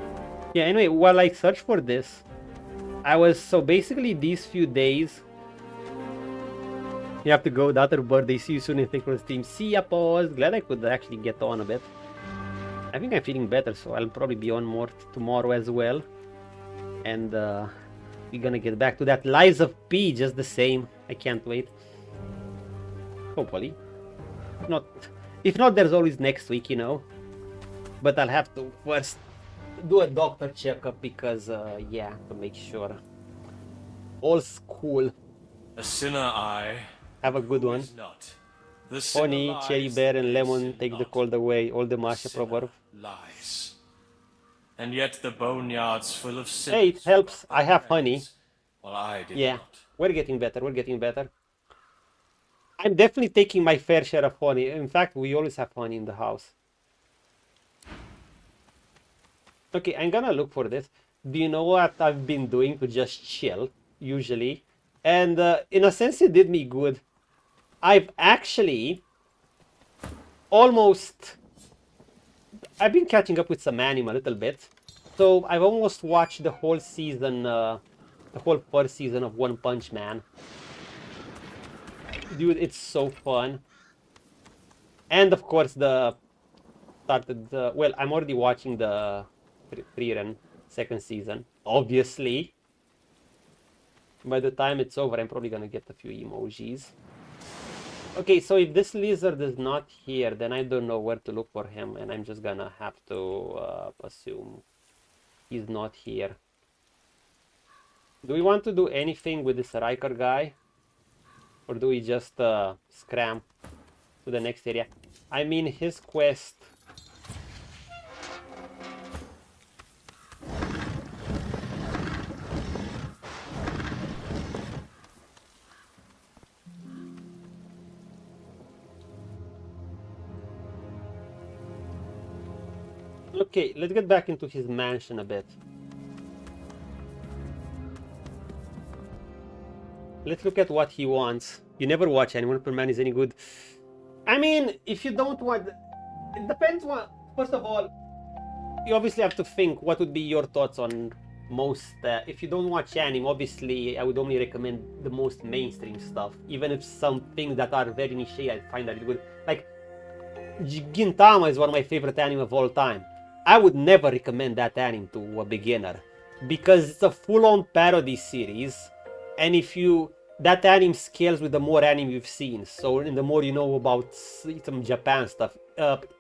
Yeah, anyway, while I search for this, so basically these few days, you have to go, the other birthday, see you soon in Thankfulness team. See ya, pause. Glad I could actually get on a bit. I think I'm feeling better, so I'll probably be on more tomorrow as well. And we're gonna get back to that Lies of P just the same. I can't wait. Hopefully. If not, there's always next week, you know. But I'll have to first do a doctor checkup because, yeah, to make sure. All's cool. A sinner I. Have a good one. Honey, cherry bear, and lemon take the cold away. All the Masha proverb. Lies. And yet the boneyard's full of sin. Hey, it helps. I have honey. Well, I did yeah, not. We're getting better. We're getting better. I'm definitely taking my fair share of honey. In fact, we always have honey in the house. Okay, I'm gonna look for this. Do you know what I've been doing to just chill, usually? And in a sense, it did me good. I've actually I've been catching up with some anime a little bit. So I've almost watched the whole season, the whole first season of One Punch Man. Dude, it's so fun. And of course, well, I'm already watching the pre-run second season, obviously. By the time it's over, I'm probably gonna get a few emojis. Okay, so if this lizard is not here, then I don't know where to look for him, and I'm just gonna have to assume he's not here. Do we want to do anything with this Ryker guy? Or do we just scram to the next area? I mean, his quest... Okay, let's get back into his mansion a bit. Let's look at what he wants. You never watch anyone per man is any good. I mean, if you don't want... It depends what... First of all, you obviously have to think what would be your thoughts on most. If you don't watch anime, obviously I would only recommend the most mainstream stuff. Even if some things that are very niche, I find that really good. Like Gintama is one of my favorite anime of all time. I would never recommend that anime to a beginner because it's a full-on parody series, and if you that anime scales with the more anime you've seen. So, and the more you know about some Japan stuff,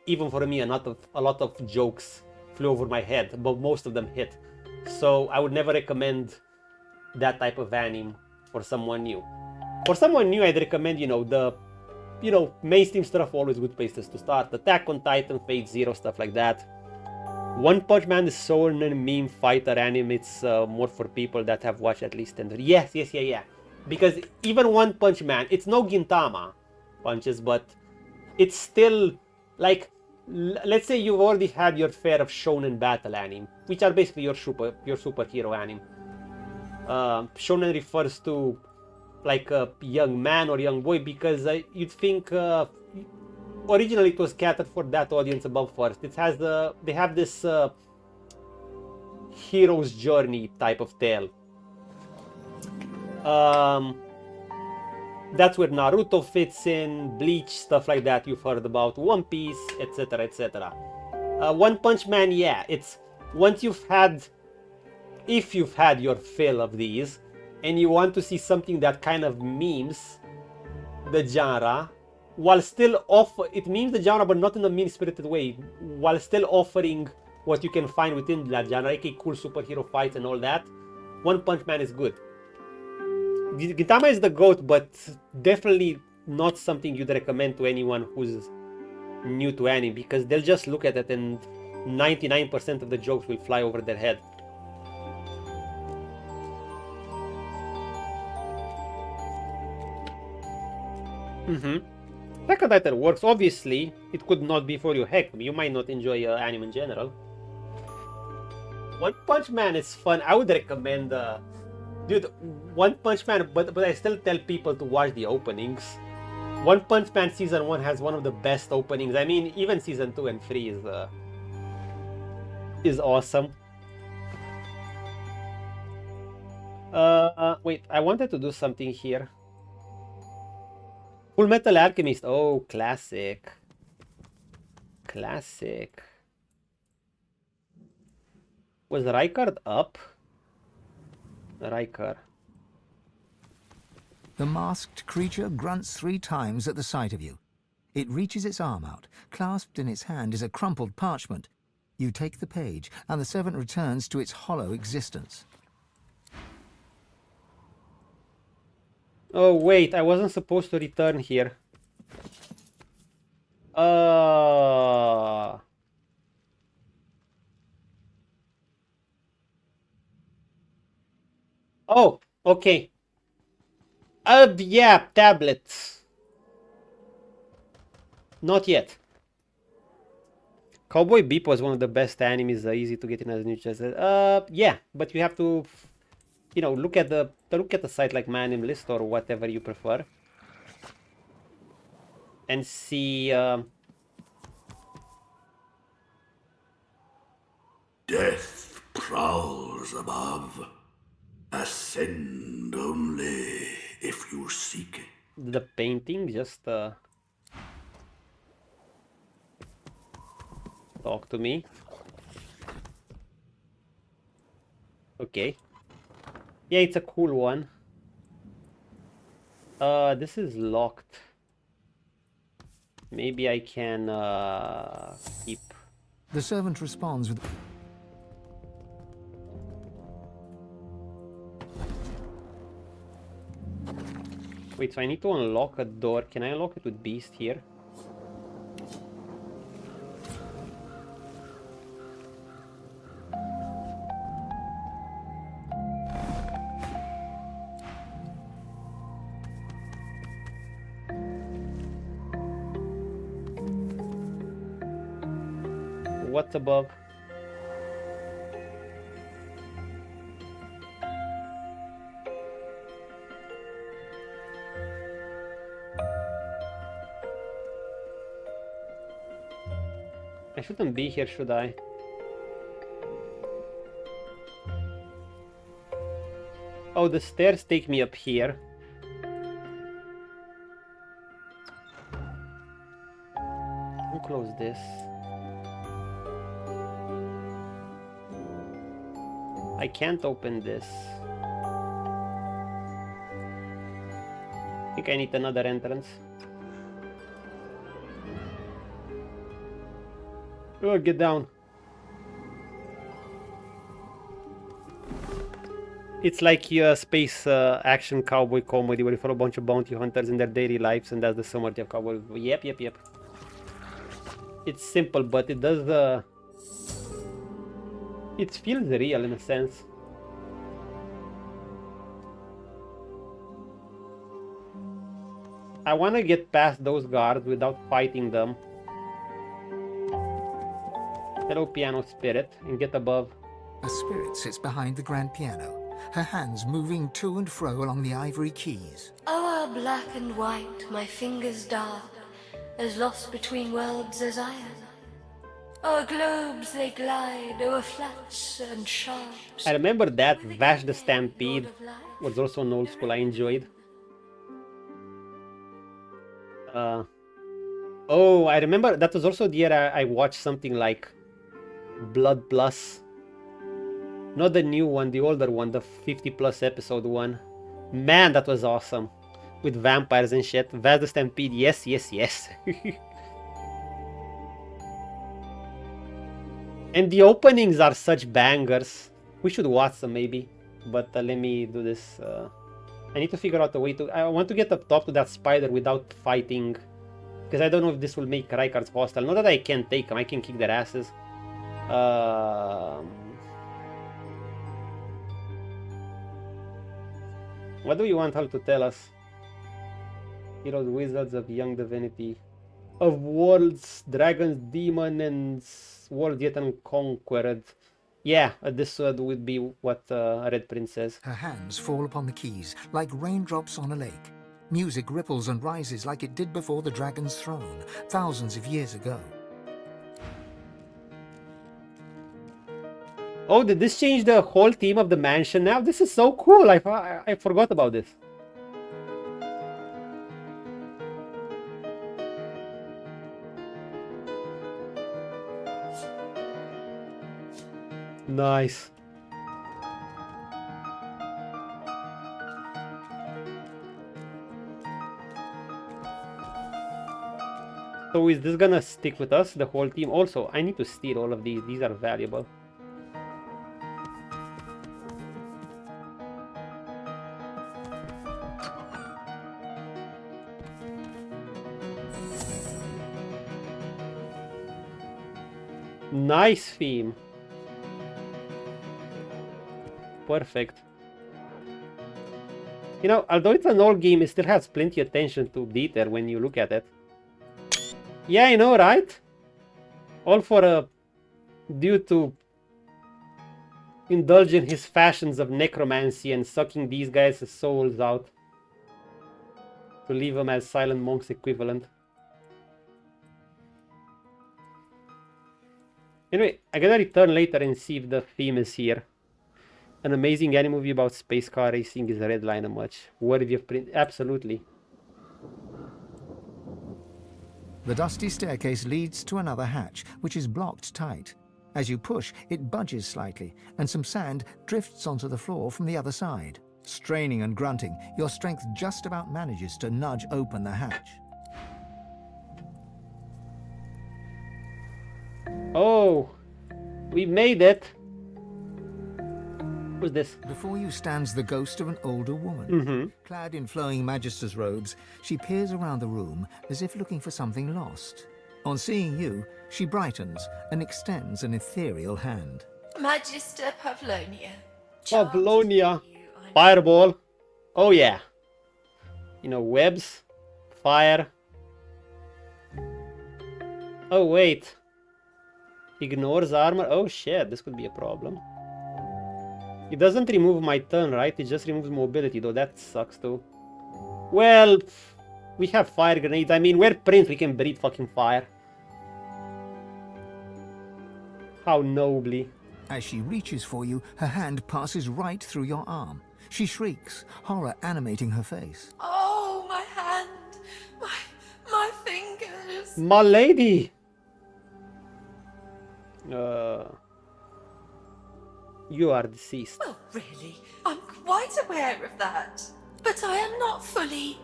even for me, a lot of jokes flew over my head, but most of them hit. So, I would never recommend that type of anime for someone new. For someone new, I'd recommend, mainstream stuff, always good places to start. Attack on Titan, Fate Zero, stuff like that. One Punch Man is so an meme fighter anime. It's more for people that have watched at least 10. Yes. Because even One Punch Man, it's no Gintama punches, but it's still like, let's say you've already had your fair of shonen battle anime, which are basically your superhero anime. Shonen refers to like a young man or young boy because you'd think originally it was catered for that audience above first. It has they have this hero's journey type of tale. That's where Naruto fits in, Bleach, stuff like that you've heard about, One Piece, etc, etc. One Punch Man, yeah, it's if you've had your fill of these and you want to see something that kind of memes the genre while still it memes the genre but not in a mean-spirited way, while still offering what you can find within that genre, aka cool superhero fights and all that, One Punch Man is good. Gintama is the GOAT, but definitely not something you'd recommend to anyone who's new to anime, because they'll just look at it and 99% of the jokes will fly over their head. Attack on Titan works. Obviously, it could not be for you. Heck, you might not enjoy anime in general. One Punch Man is fun. I would recommend dude, One Punch Man, but I still tell people to watch the openings. One Punch Man Season 1 has one of the best openings. I mean, even Season 2 and 3 is awesome. Wait, I wanted to do something here. Full Metal Alchemist. Oh, classic. Classic. Was Ryker up? Ryker. The masked creature grunts 3 times at the sight of you. It reaches its arm out. Clasped in its hand is a crumpled parchment. You take the page, and the servant returns to its hollow existence. Oh wait, I wasn't supposed to return here. Oh, okay. Yeah, tablets. Not yet. Cowboy Bebop was one of the best animes, easy to get in as new chess. Yeah, but you have to, look at the site like My Anime List or whatever you prefer, and see. Death prowls above. Ascend only if you seek it. The painting, just talk to me. Okay. Yeah, it's a cool one. This is locked. Maybe I can keep. The servant responds with. Wait, so I need to unlock a door. Can I unlock it with Beast here? What's above? I shouldn't be here, should I? Oh, the stairs take me up here. I'll close this. I can't open this. I think I need another entrance. Oh, get down. It's like a space action cowboy comedy where you follow a bunch of bounty hunters in their daily lives, and that's the summary of cowboy. Yep. It's simple, but it does it feels real in a sense. I want to get past those guards without fighting them. Hello, piano spirit, and get above. A spirit sits behind the grand piano, her hands moving to and fro along the ivory keys. O'er black and white, my fingers dark, as lost between worlds as I am. O'er globes they glide, o'er flats and sharps. I remember that Vash the Stampede was also an old school I enjoyed. Oh, I remember that was also the year I watched something like Blood Plus. Not the new one, the older one, the 50+ episode one. Man, that was awesome. With vampires and shit. Vash the Stampede, yes. And the openings are such bangers. We should watch them maybe. But let me do this. I need to figure out a way to... I want to get up top to that spider without fighting. Because I don't know if this will make Ryker's hostile. Not that I can take them, I can kick their asses. What do you want her to tell us? Heroes, wizards of young divinity. Of worlds, dragons, demon, and world yet unconquered. Yeah, this would be what Red Prince says. Her hands fall upon the keys like raindrops on a lake. Music ripples and rises like it did before the dragon's throne, thousands of years ago. Oh, did this change the whole theme of the mansion now? This is so cool. I forgot about this. Nice. So is this gonna stick with us, the whole team? Also, I need to steal all of these. These are valuable. Nice theme. Perfect. You know, although it's an old game, it still has plenty of attention to detail when you look at it. Yeah, I know, right? All for a dude to indulge in his fashions of necromancy and sucking these guys' souls out. To leave them as silent monks equivalent. Anyway, I'm gonna return later and see if the theme is here. An amazing anime movie about space car racing is a red line a much. Worthy of print. Absolutely. The dusty staircase leads to another hatch, which is blocked tight. As you push, it budges slightly, and some sand drifts onto the floor from the other side. Straining and grunting, your strength just about manages to nudge open the hatch. Oh, we made it. Who's this? Before you stands the ghost of an older woman. Clad in flowing Magister's robes, she peers around the room as if looking for something lost. On seeing you, she brightens and extends an ethereal hand. Magister Pavlonia. Pavlonia. Fireball. Oh yeah. You know, webs. Fire. Oh wait. Ignores armor. Oh shit, this could be a problem. It doesn't remove my turn, right? It just removes mobility, though that sucks too. Well, we have fire grenades. I mean, we're Prince, we can breathe fucking fire. How nobly. As she reaches for you, her hand passes right through your arm. She shrieks, horror animating her face. Oh, my hand! My fingers! My lady! You are deceased. Well, really, I'm quite aware of that. But I am not fully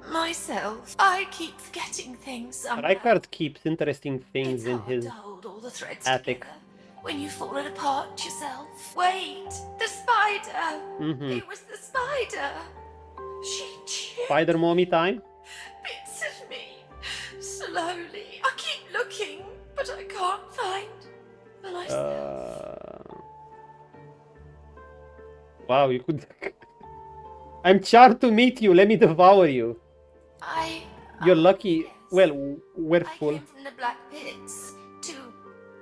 myself. I keep forgetting things somehow. Ryker keeps interesting things in his Hold all the threads attic. together when you've fallen apart yourself. Wait, the spider! It was the spider! She chipped Spider mommy time? bits of me. Slowly. I keep looking, but I can't find. Well, Wow, you could... I'm charmed to meet you. Let me devour you. You're lucky. Well, we're full. From the Black Pits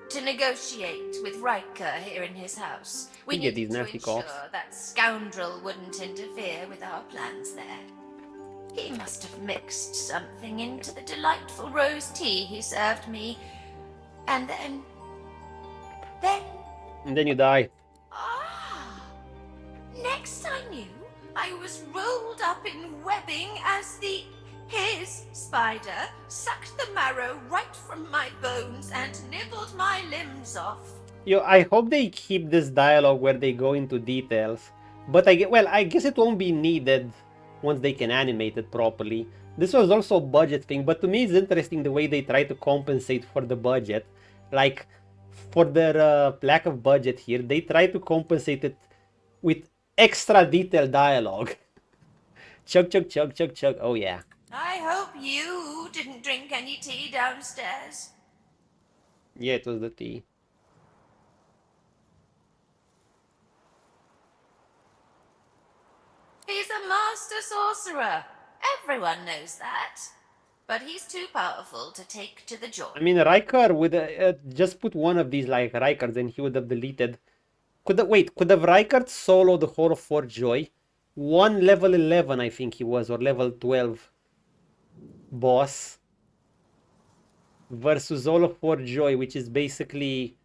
to negotiate with Ryker here in his house. We You get needed these to nasty ensure coughs. that scoundrel wouldn't interfere with our plans there. He must have mixed something into the delightful rose tea he served me, and then And then you die. next I knew, I was rolled up in webbing as his spider sucked the marrow right from my bones and nibbled my limbs off. Yo, I hope they keep this dialogue where they go into details. But I guess it won't be needed once they can animate it properly. This was also a budget thing, but to me it's interesting the way they try to compensate for the budget. Like, for their lack of budget here, they try to compensate it with extra detailed dialogue. Chug, chug, chug, chug, chug. Oh yeah. I hope you didn't drink any tea downstairs. Yeah, it was the tea. He's a master sorcerer. Everyone knows that. But he's too powerful to take to the joint. I mean, Ryker would just put one of these like Rykers and he would have deleted. Could have Ryker solo the whole of Fort Joy? One level 11, I think he was, or level 12 boss versus all of Fort Joy, which is basically,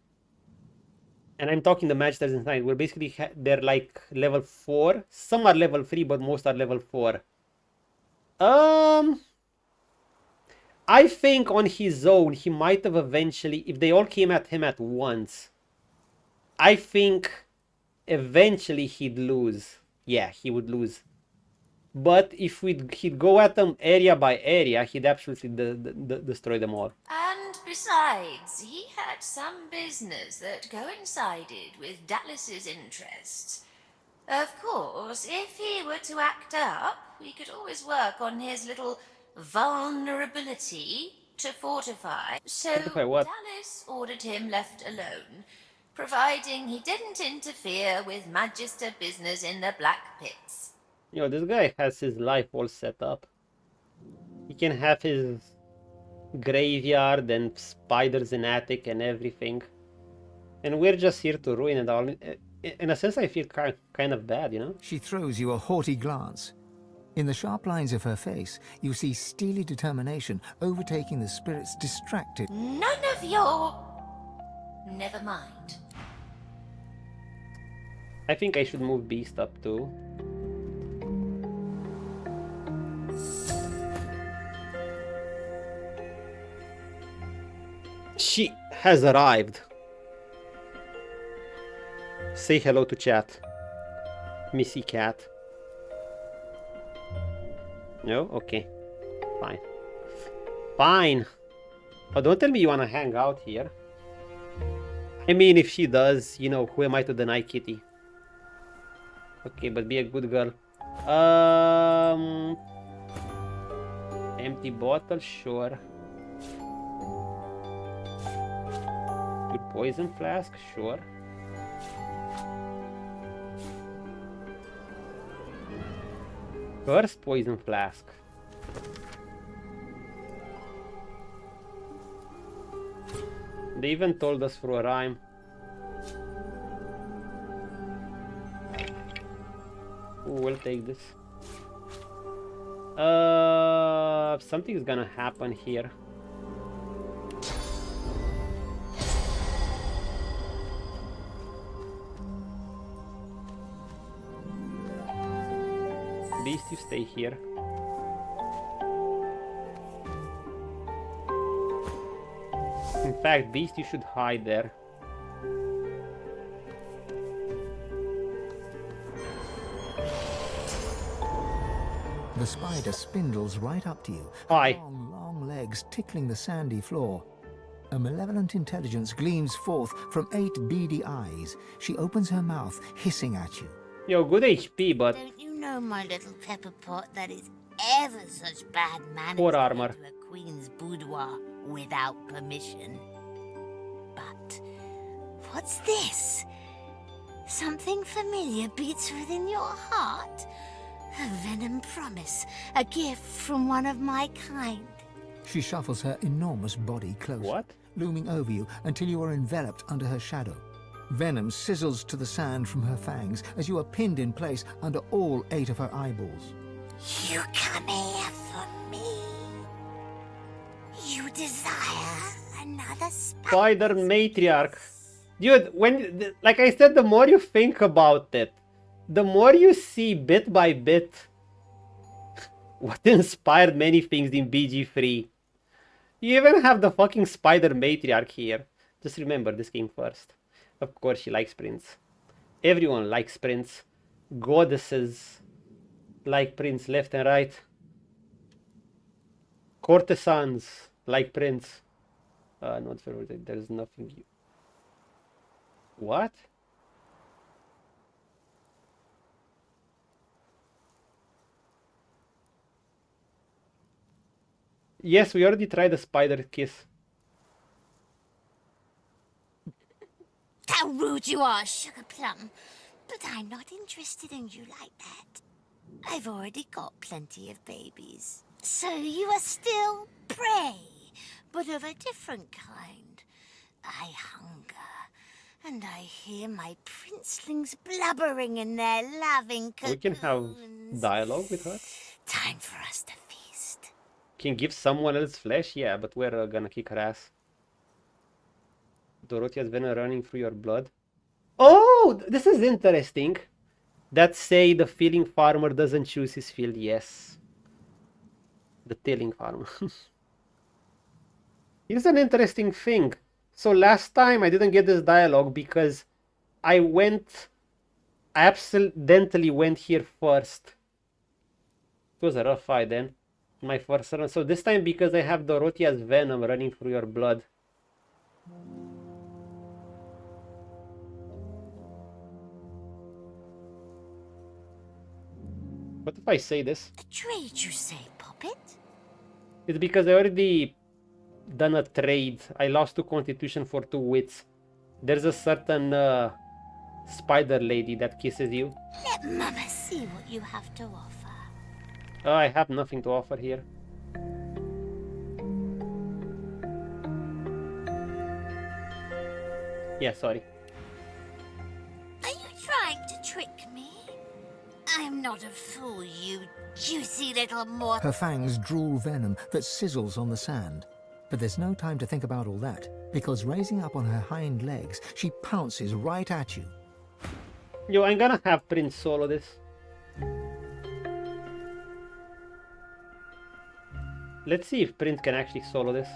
and I'm talking the Magisters inside, where basically they're like level 4. Some are level 3, but most are level 4. I think on his own, he might have eventually, if they all came at him at once, I think eventually he'd lose. Yeah, he would lose. But if he'd go at them area by area, he'd absolutely destroy them all. And besides, he had some business that coincided with Dallas's interests. Of course, if he were to act up, we could always work on his little vulnerability to fortify. So Fortify what? Dallas ordered him left alone, providing he didn't interfere with Magister business in the Black Pits. You know, this guy has his life all set up. He can have his graveyard and spiders in attic and everything. And we're just here to ruin it all. In a sense, I feel kind of bad, you know? She throws you a haughty glance. In the sharp lines of her face, you see steely determination overtaking the spirit's distracted. None of your... Never mind. I think I should move Beast up too. She has arrived. Say hello to chat. Missy cat. No? Okay. Fine. Fine. Oh, don't tell me you wanna hang out here. I mean, if she does, you know, who am I to deny Kitty? Okay, but be a good girl. Empty bottle, sure. Good poison flask, sure. First poison flask. They even told us through a rhyme. Ooh, we'll take this. Something's gonna happen here. Beast, you stay here. In fact, Beast, you should hide there. The spider spindles right up to you. Hi. Long, long legs tickling the sandy floor. A malevolent intelligence gleams forth from 8 beady eyes. She opens her mouth, hissing at you. Yo, good HP, but... Don't you know, my little pepper pot, that is ever such bad manners Poor to armor. go to a queen's boudoir without permission. But what's this? Something familiar beats within your heart? A venom promise, a gift from one of my kind. She shuffles her enormous body closer, looming over you until you are enveloped under her shadow. Venom sizzles to the sand from her fangs as you are pinned in place under all 8 of her eyeballs. You come here for me. You desire another Spider Matriarch. Dude, like I said, the more you think about it, the more you see bit by bit what inspired many things in BG3. You even have the fucking Spider Matriarch here. Just remember, this came first. Of course she likes Prince. Everyone likes Prince. Goddesses like Prince left and right. Courtesans like Prince. Not for there's nothing. What? Yes, we already tried the spider kiss. How rude you are, Sugar Plum. But I'm not interested in you like that. I've already got plenty of babies. So you are still prey, but of a different kind. I hunger, and I hear my princelings blubbering in their loving cocoons. We can have dialogue with her. Time for us to feast. Can give someone else flesh? Yeah, but we're gonna kick her ass. Dorothea's venom running through your blood. Oh, this is interesting. That say the filling farmer doesn't choose his field. Yes. The tilling farmer. Here's an interesting thing. So last time I didn't get this dialogue because I accidentally went here first. It was a rough fight then. My first run. So this time because I have Dorothea's venom running through your blood. What if I say this? A trade, you say, Poppet? It's because I already done a trade. I lost 2 constitution for 2 wits. There's a certain spider lady that kisses you. Let Mama see what you have to offer. I have nothing to offer here. Yeah, sorry. Are you trying to trick me? I'm not a fool, you juicy little mortal. Her fangs drool venom that sizzles on the sand. But there's no time to think about all that, because raising up on her hind legs, she pounces right at you. Yo, I'm gonna have Prince solo this. Let's see if Prince can actually solo this.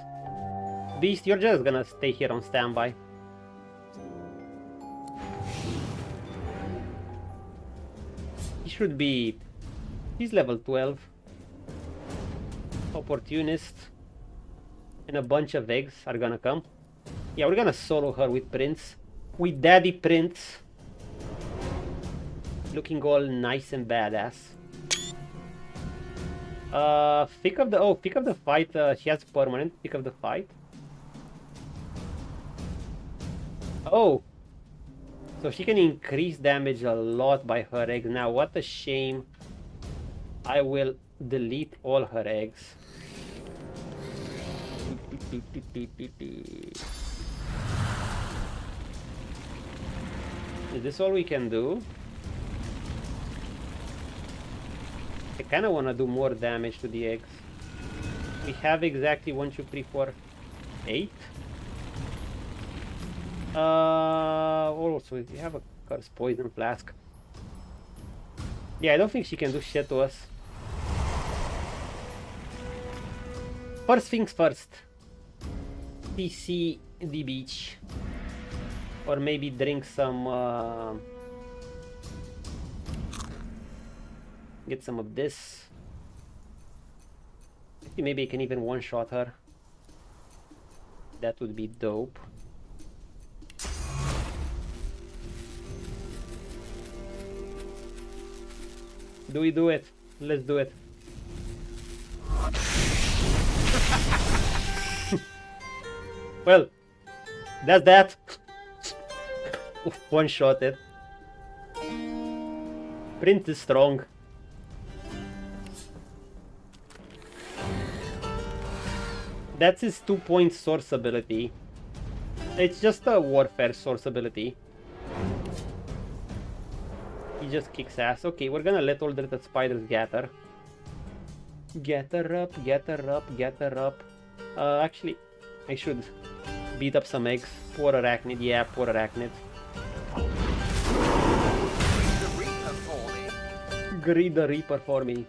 Beast, you're just gonna stay here on standby. He should be... He's level 12. Opportunist. And a bunch of eggs are gonna come. Yeah, we're gonna solo her with Prince. With Daddy Prince. Looking all nice and badass. Pick up the fight. She has permanent. Pick up the fight. Oh, so she can increase damage a lot by her eggs. Now, what a shame. I will delete all her eggs. Is this all we can do? I kind of want to do more damage to the eggs. We have exactly 1, 2, 3, 4, 8. Also, we have a curse poison flask. Yeah, I don't think she can do shit to us. First things first. TC the beach. Or maybe drink some... get some of this. Maybe I can even one-shot her. That would be dope. Do we do it? Let's do it. Well, that's that. One-shot it. Print is strong. That's his 2-point source ability. It's just a warfare source ability. He just kicks ass. Okay, we're gonna let all the spiders gather. Get her up, get her up, get her up. Actually, I should beat up some eggs. Poor arachnid, yeah, poor arachnid. Greed the Reaper for me.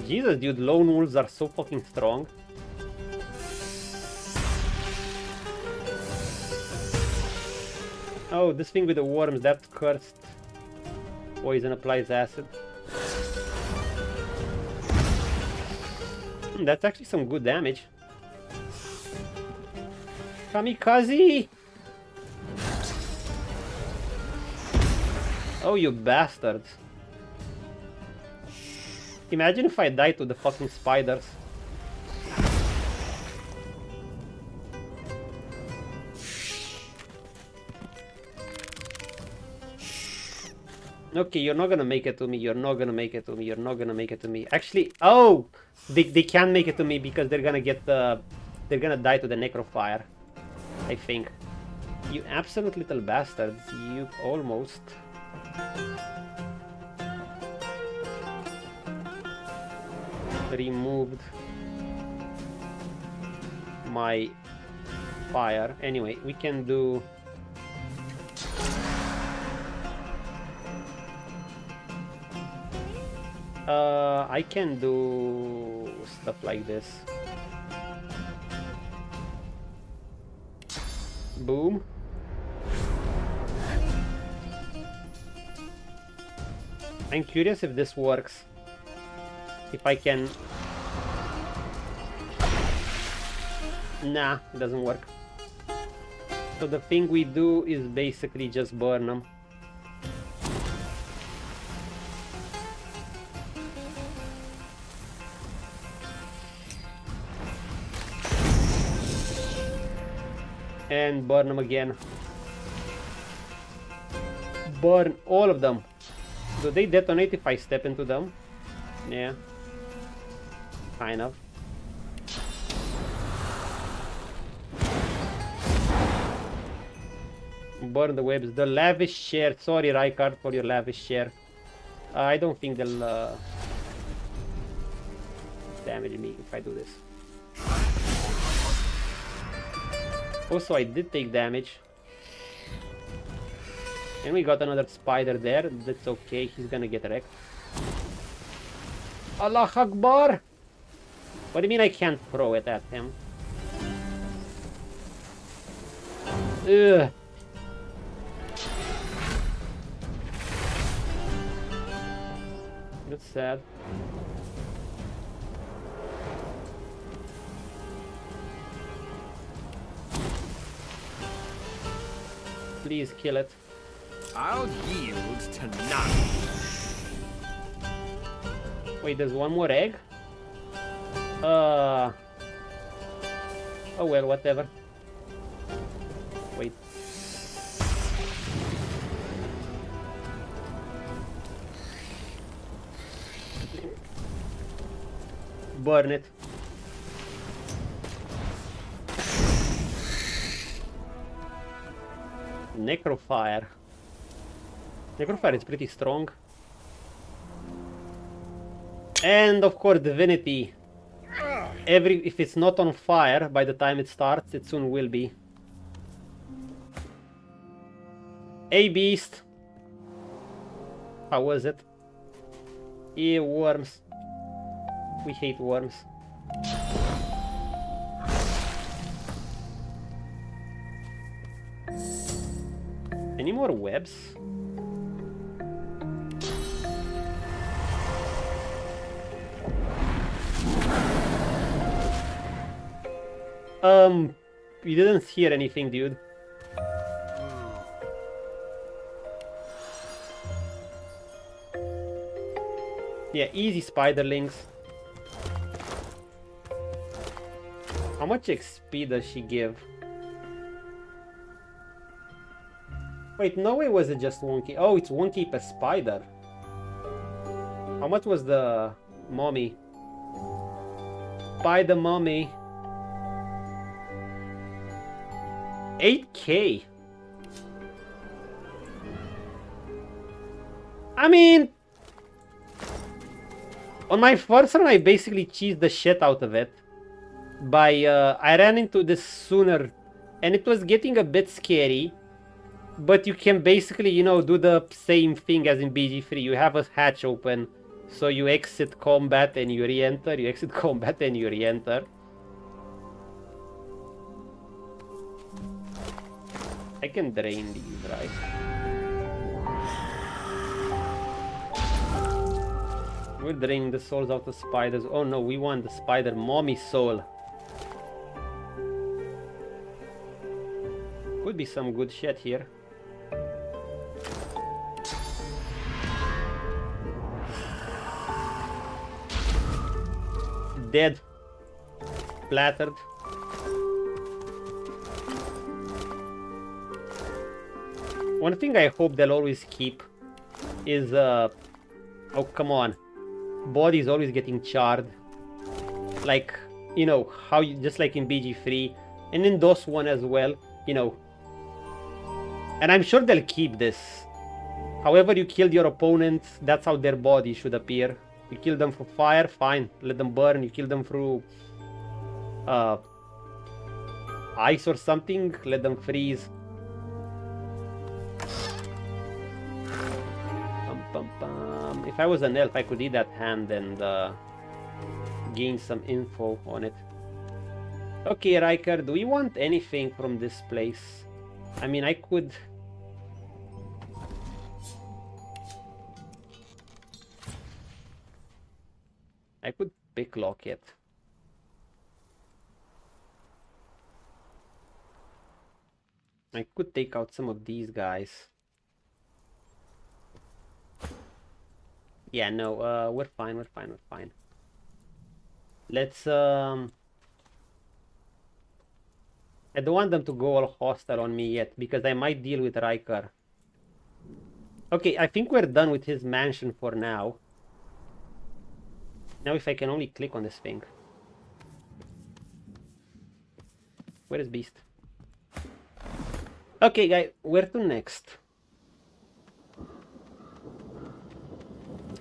Jesus, dude, lone wolves are so fucking strong. Oh, this thing with the worms, that cursed poison applies acid. That's actually some good damage. Kamikaze! Oh, you bastards. Imagine if I died to the fucking spiders. Okay, you're not gonna make it to me, you're not gonna make it to me, you're not gonna make it to me. Actually, oh! They can make it to me because they're gonna get the... They're gonna die to the necrofire. I think. You absolute little bastards. You almost... removed my fire. Anyway, we can do... I can do stuff like this. Boom. I'm curious if this works. If I can... Nah, it doesn't work. So the thing we do is basically just burn them. And burn them again. Burn all of them. Do they detonate if I step into them? Yeah. Kind of. Burn the webs. The lavish share. Sorry, Ryker, for your lavish share. I don't think they'll damage me if I do this. Also, I did take damage. And we got another spider there. That's okay. He's gonna get wrecked. Allah Akbar! What do you mean I can't throw it at him? Ugh. That's sad. Please kill it. I'll yield to none. Wait, there's one more egg? Oh well, whatever. Wait. Burn it. Necrofire. Necrofire is pretty strong. And of course Divinity. If it's not on fire by the time it starts, it soon will be. Hey, beast. How was it? Ew, worms. We hate worms. Any more webs? You didn't hear anything, dude. Yeah, easy spiderlings. How much XP does she give? Wait, no way was it just 1k. Oh, it's 1k per spider. How much was the mommy? Spider mommy. 8k. I mean, on my first run, I basically cheesed the shit out of it. I ran into this sooner, and it was getting a bit scary. But you can basically, you know, do the same thing as in BG3. You have a hatch open, so you exit combat and you re-enter. You exit combat and you re-enter. I can drain these, right? We're draining the souls out of spiders. Oh no, we want the spider mommy soul. Could be some good shit here. Dead. Splattered. One thing I hope they'll always keep is oh come on, body's always getting charred, like, you know, how you, just like in BG3 and in DOS 1 as well, you know. And I'm sure they'll keep this. However you killed your opponent, that's how their body should appear. You kill them through fire, fine, let them burn. You kill them through ice or something, let them freeze. If I was an elf, I could eat that hand and gain some info on it. Okay, Ryker, do we want anything from this place? I mean, I could... picklock it. I could take out some of these guys. Yeah, no, we're fine, we're fine, we're fine. Let's, I don't want them to go all hostile on me yet, because I might deal with Ryker. Okay, I think we're done with his mansion for now. Now if I can only click on this thing. Where is Beast? Okay, guys, where to next?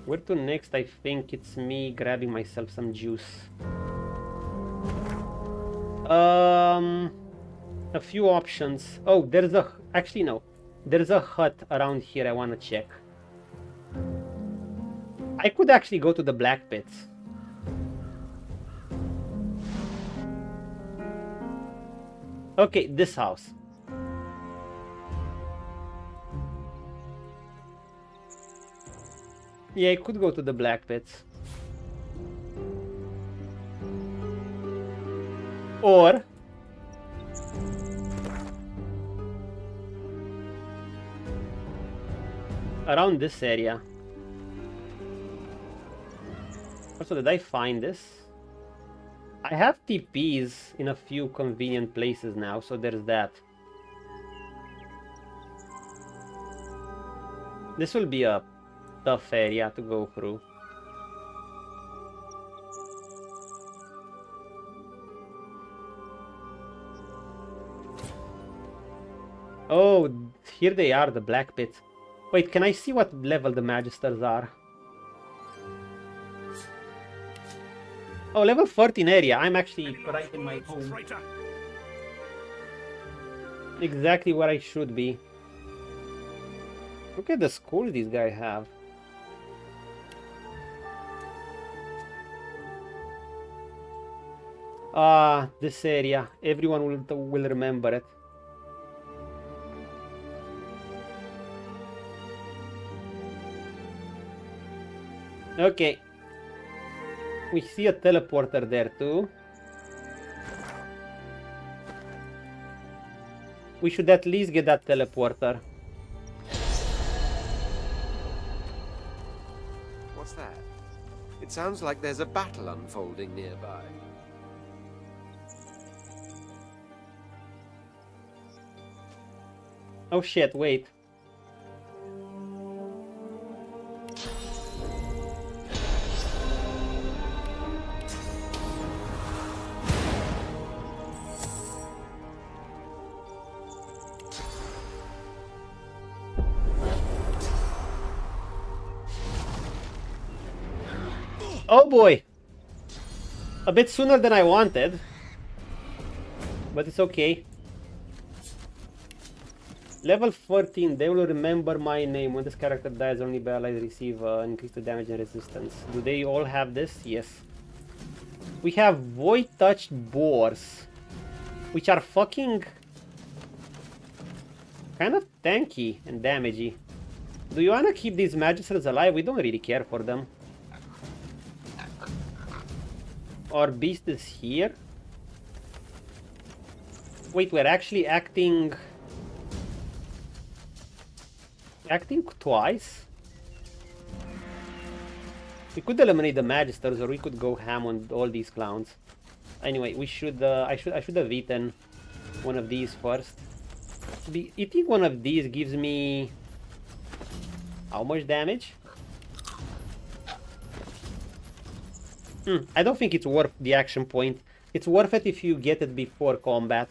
Where to next? I think it's me grabbing myself some juice. A few options. Oh, there's a... Actually, no. There's a hut around here I want to check. I could actually go to the Black Pits. Okay, this house. Yeah, I could go to the Black Pits. Or... around this area. Also, did I find this? I have TPs in a few convenient places now, so there's that. This will be a tough area to go through. Oh, here they are, the Black Pits. Wait, can I see what level the Magisters are? Oh, level 14 area. I'm actually right in my home. Exactly where I should be. Look at the school these guys have. This area. Everyone will remember it. Okay. We see a teleporter there too. We should at least get that teleporter. What's that? It sounds like there's a battle unfolding nearby. Oh shit, wait. Oh boy! A bit sooner than I wanted. But it's okay. Level 14, they will remember my name. When this character dies, only allies receive increased damage and resistance. Do they all have this? Yes. We have void-touched boars, which are fucking kind of tanky and damagey. Do you wanna keep these Magisters alive? We don't really care for them. Our beast is here. Wait, we're actually acting twice? We could eliminate the Magisters, or we could go ham on all these clowns. Anyway, we should I should have eaten one of these first. Eating one of these gives me how much damage? I don't think it's worth the action point. It's worth it if you get it before combat.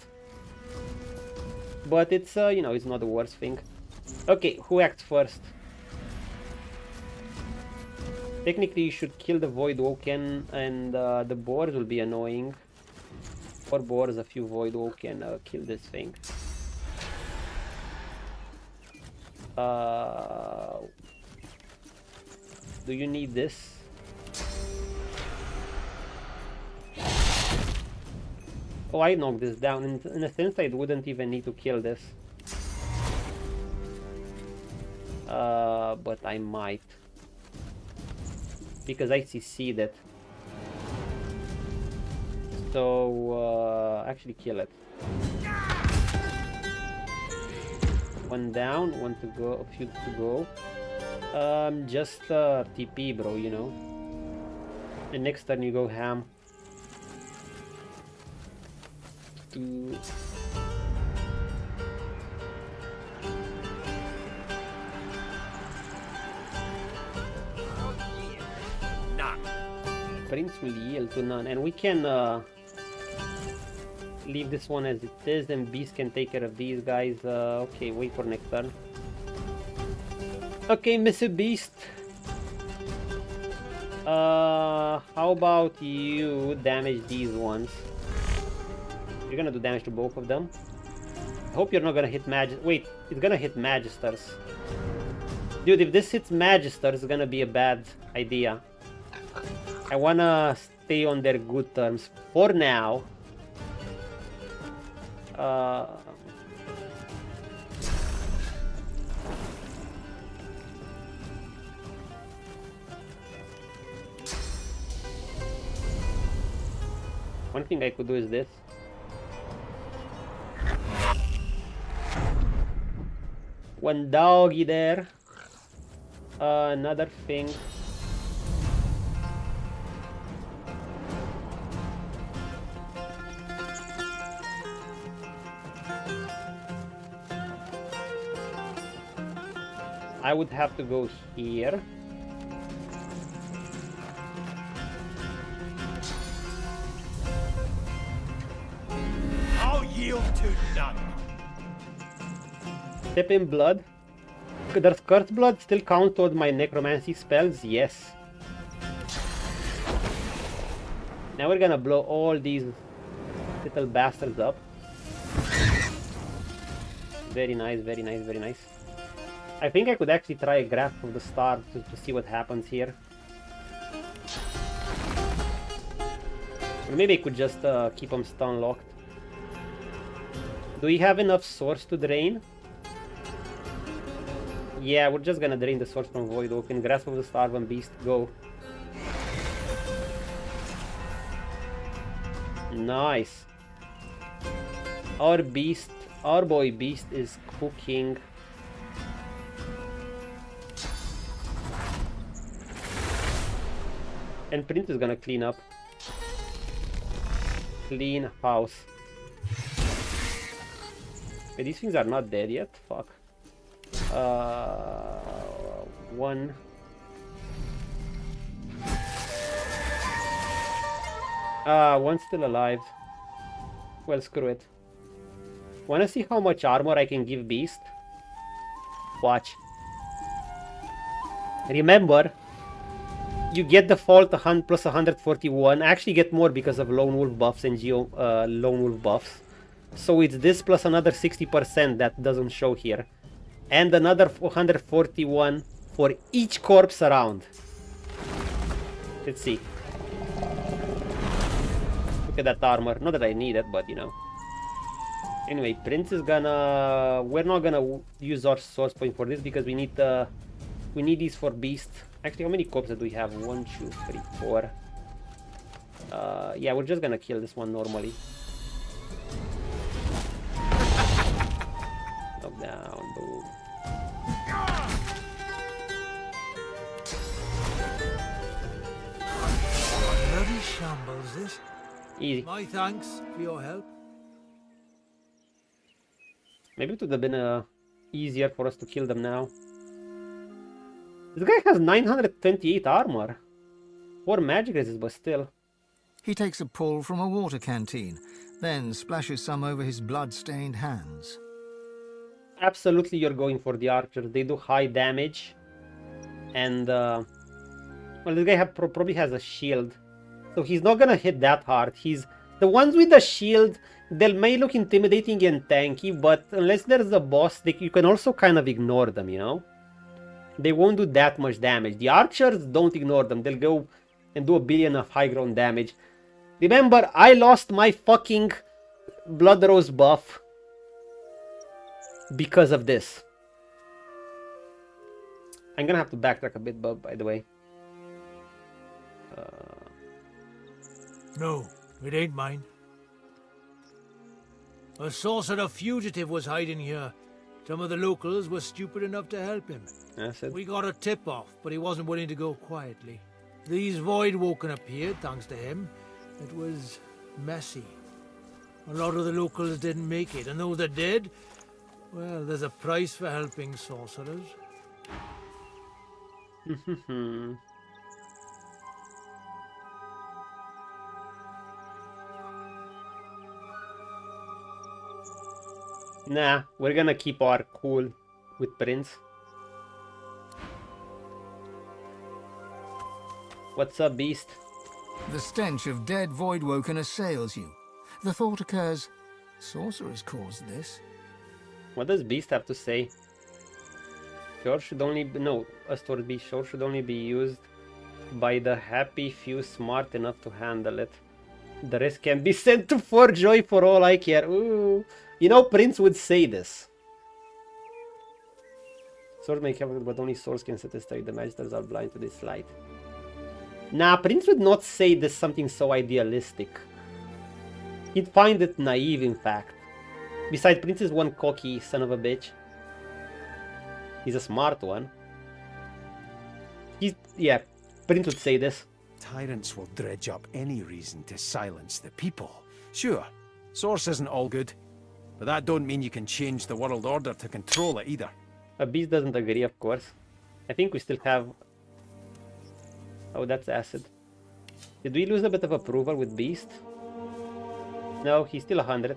But it's, you know, it's not the worst thing. Okay, who acts first? Technically, you should kill the Voidwoken, and the boars will be annoying. 4 boars, a few Voidwoken, kill this thing. Do you need this? Oh, I knocked this down. In a sense, I wouldn't even need to kill this. But I might. Because I CC'd it. So, actually kill it. One down, one to go, a few to go. Just TP, bro, you know. And next turn you go ham. None. Prince will yield to none, and we can leave this one as it is, and Beast can take care of these guys. Okay, wait for next turn. Okay, Mr. Beast. How about you damage these ones? You're gonna do damage to both of them. I hope you're not gonna hit Wait, it's gonna hit Magisters. Dude, if this hits Magisters, it's gonna be a bad idea. I wanna stay on their good terms for now. One thing I could do is this. One doggy there. Another thing. I would have to go here. I'll yield to none. Step in blood. Does Curse Blood still count toward my necromancy spells? Yes. Now we're gonna blow all these little bastards up. Very nice, very nice, very nice. I think I could actually try a Grasp of the Star to see what happens here. Or maybe I could just keep him stun locked. Do we have enough source to drain? Yeah, we're just gonna drain the source from Voidwoken. Grasp of the Starving Beast, go. Nice. Our beast, our boy Beast is cooking. And Prince is gonna clean up. Clean house. Hey, these things are not dead yet. Fuck. One. One's still alive. Well, screw it. Wanna see how much armor I can give Beast? Watch. Remember, you get default 100 plus 141. I actually get more because of Lone Wolf buffs and Lone Wolf buffs. So it's this plus another 60% that doesn't show here. And another 141 for each corpse around. Let's see. Look at that armor. Not that I need it, but you know. Anyway, Prince is gonna... We're not gonna use our source point for this because we need these for Beast. Actually, how many corpses do we have? 1, 2, 3, 4. Yeah, we're just gonna kill this one normally. Knockdown, boom. Bloody shambles, this. Easy. My thanks for your help. Maybe it would have been easier for us to kill them now. This guy has 928 armor. 4 magic resist, but still. He takes a pull from a water canteen, then splashes some over his blood-stained hands. Absolutely, you're going for the archers. They do high damage. And, well, this guy probably has a shield. So he's not gonna hit that hard. The ones with the shield, they may look intimidating and tanky, but unless there's a boss, you can also kind of ignore them, you know? They won't do that much damage. The archers, don't ignore them. They'll go and do a billion of high ground damage. Remember, I lost my fucking Blood Rose buff because of this. I'm gonna have to backtrack a bit, by the way. No, it ain't mine. A sorcerer fugitive was hiding here. Some of the locals were stupid enough to help him. We got a tip-off, but he wasn't willing to go quietly. These Voidwoken appeared, thanks to him. It was messy. A lot of the locals didn't make it, and those that did, well, there's a price for helping sorcerers. Nah, we're gonna keep our cool with Prince. What's up, Beast? The stench of dead Voidwoken assails you. The thought occurs, sorcerers caused this. What does Beast have to say? Sure should only be... No, sure should only be used by the happy few smart enough to handle it. The rest can be sent to Forgejoy for all I care. Ooh. You know, Prince would say this. Sword may have it, but only swords can satisfy. The Magisters are blind to this light. Nah, Prince would not say this something so idealistic. He'd find it naive, in fact. Besides, Prince is one cocky son of a bitch. He's a smart one. Yeah, Prince would say this. Tyrants will dredge up any reason to silence the people. Sure, source isn't all good, but that don't mean you can change the world order to control it either. A Beast doesn't agree, of course. I think we still have... Oh, that's acid. Did we lose a bit of approval with Beast? No, he's still 100.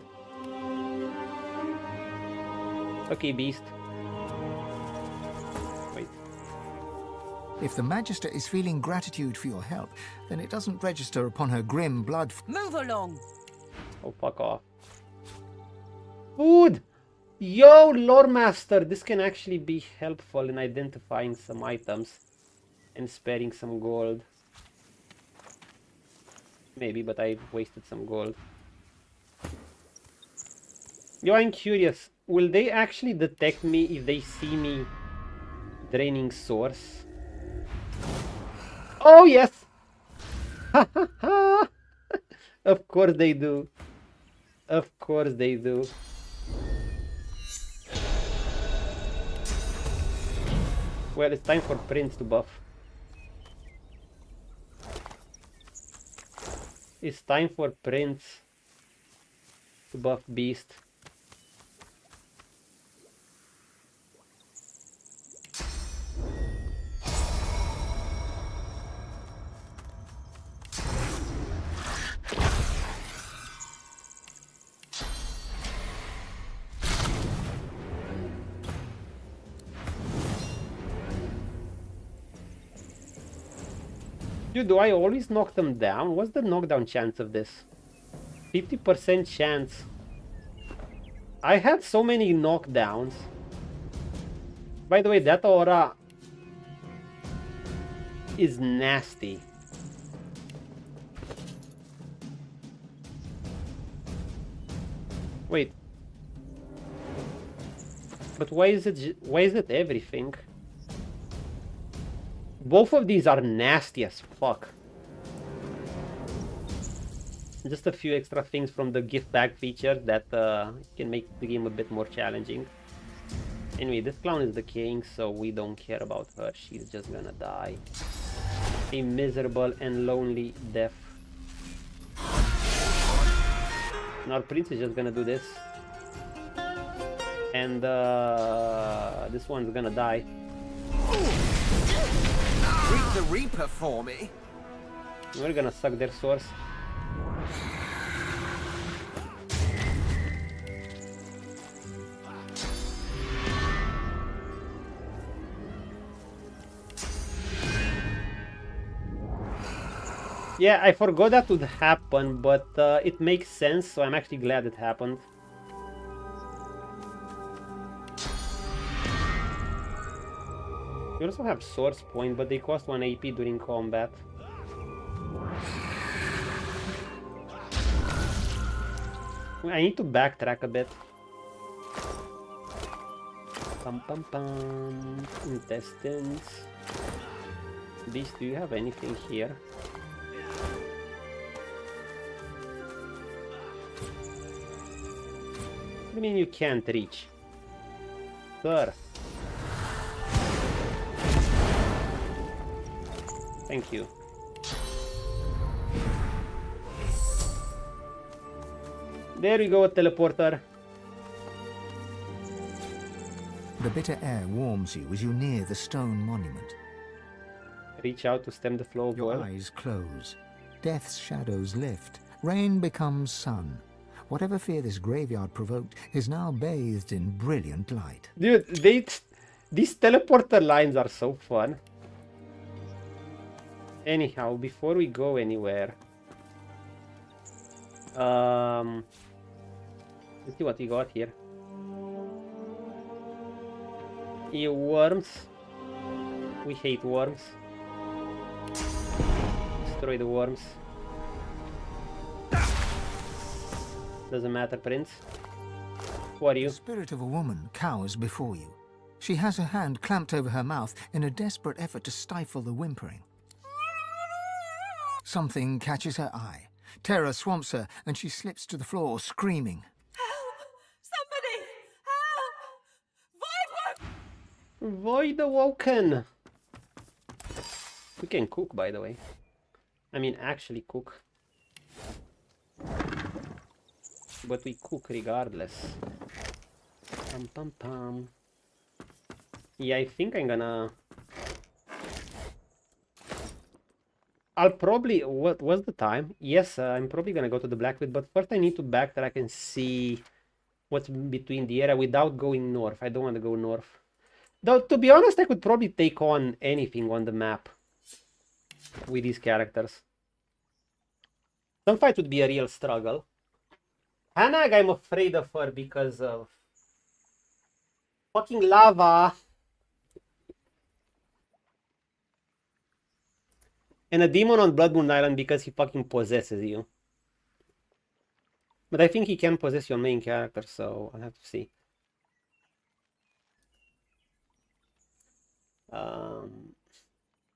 Okay, Beast. Wait. If the Magister is feeling gratitude for your help, then it doesn't register upon her grim blood... Move along! Oh, fuck off. Food! Yo, Lore Master, this can actually be helpful in identifying some items and sparing some gold. Maybe, but I wasted some gold. Yo, I'm curious. Will they actually detect me if they see me draining source? Oh, yes! Of course they do. Of course they do. Well, it's time for Prince to buff. It's time for Prince to buff Beast. Dude, do I always knock them down? What's the knockdown chance of this? 50% chance. I had so many knockdowns. By the way, that aura is nasty. Wait. But why is it everything? Both of these are nasty as fuck. Just a few extra things from the gift bag feature that can make the game a bit more challenging. Anyway, this clown is decaying, so we don't care about her. She's just gonna die a miserable and lonely death. And our prince is just gonna do this. And this one's gonna die. Reap the Reaper for me. We're gonna suck their source. Yeah, I forgot that would happen, but it makes sense, so I'm actually glad it happened. We also have Source Point, but they cost 1 AP during combat. I need to backtrack a bit. Pum pum pum. Intestines. Beast, do you have anything here? I mean, you can't reach. Sir. Thank you. There we go, teleporter. The bitter air warms you as you near the stone monument. Reach out to stem the flow of Your oil. eyes close. Death's shadows lift. Rain becomes sun. Whatever fear this graveyard provoked is now bathed in brilliant light. Dude, these teleporter lines are so fun. Anyhow, before we go anywhere, let's see what we got here. Worms. We hate worms. Destroy the worms. Doesn't matter, Prince. Who are you? The spirit of a woman cowers before you. She has her hand clamped over her mouth in a desperate effort to stifle the whimpering. Something catches her eye. Terror swamps her, and she slips to the floor, screaming. Voidwoken! We can cook, by the way. I mean, actually cook. But we cook regardless. Pum pum pum. Yeah, I think I'm gonna... I'll probably... What was the time? Yes, I'm probably gonna go to the Blackwood, but first I need to backtrack and see what's between the area without going north. I don't want to go north. Though, to be honest, I could probably take on anything on the map with these characters. Some fight would be a real struggle. Hanag, I'm afraid of her because of Fucking lava. And a demon on Blood Moon Island because he fucking possesses you. But I think he can possess your main character, so I'll have to see.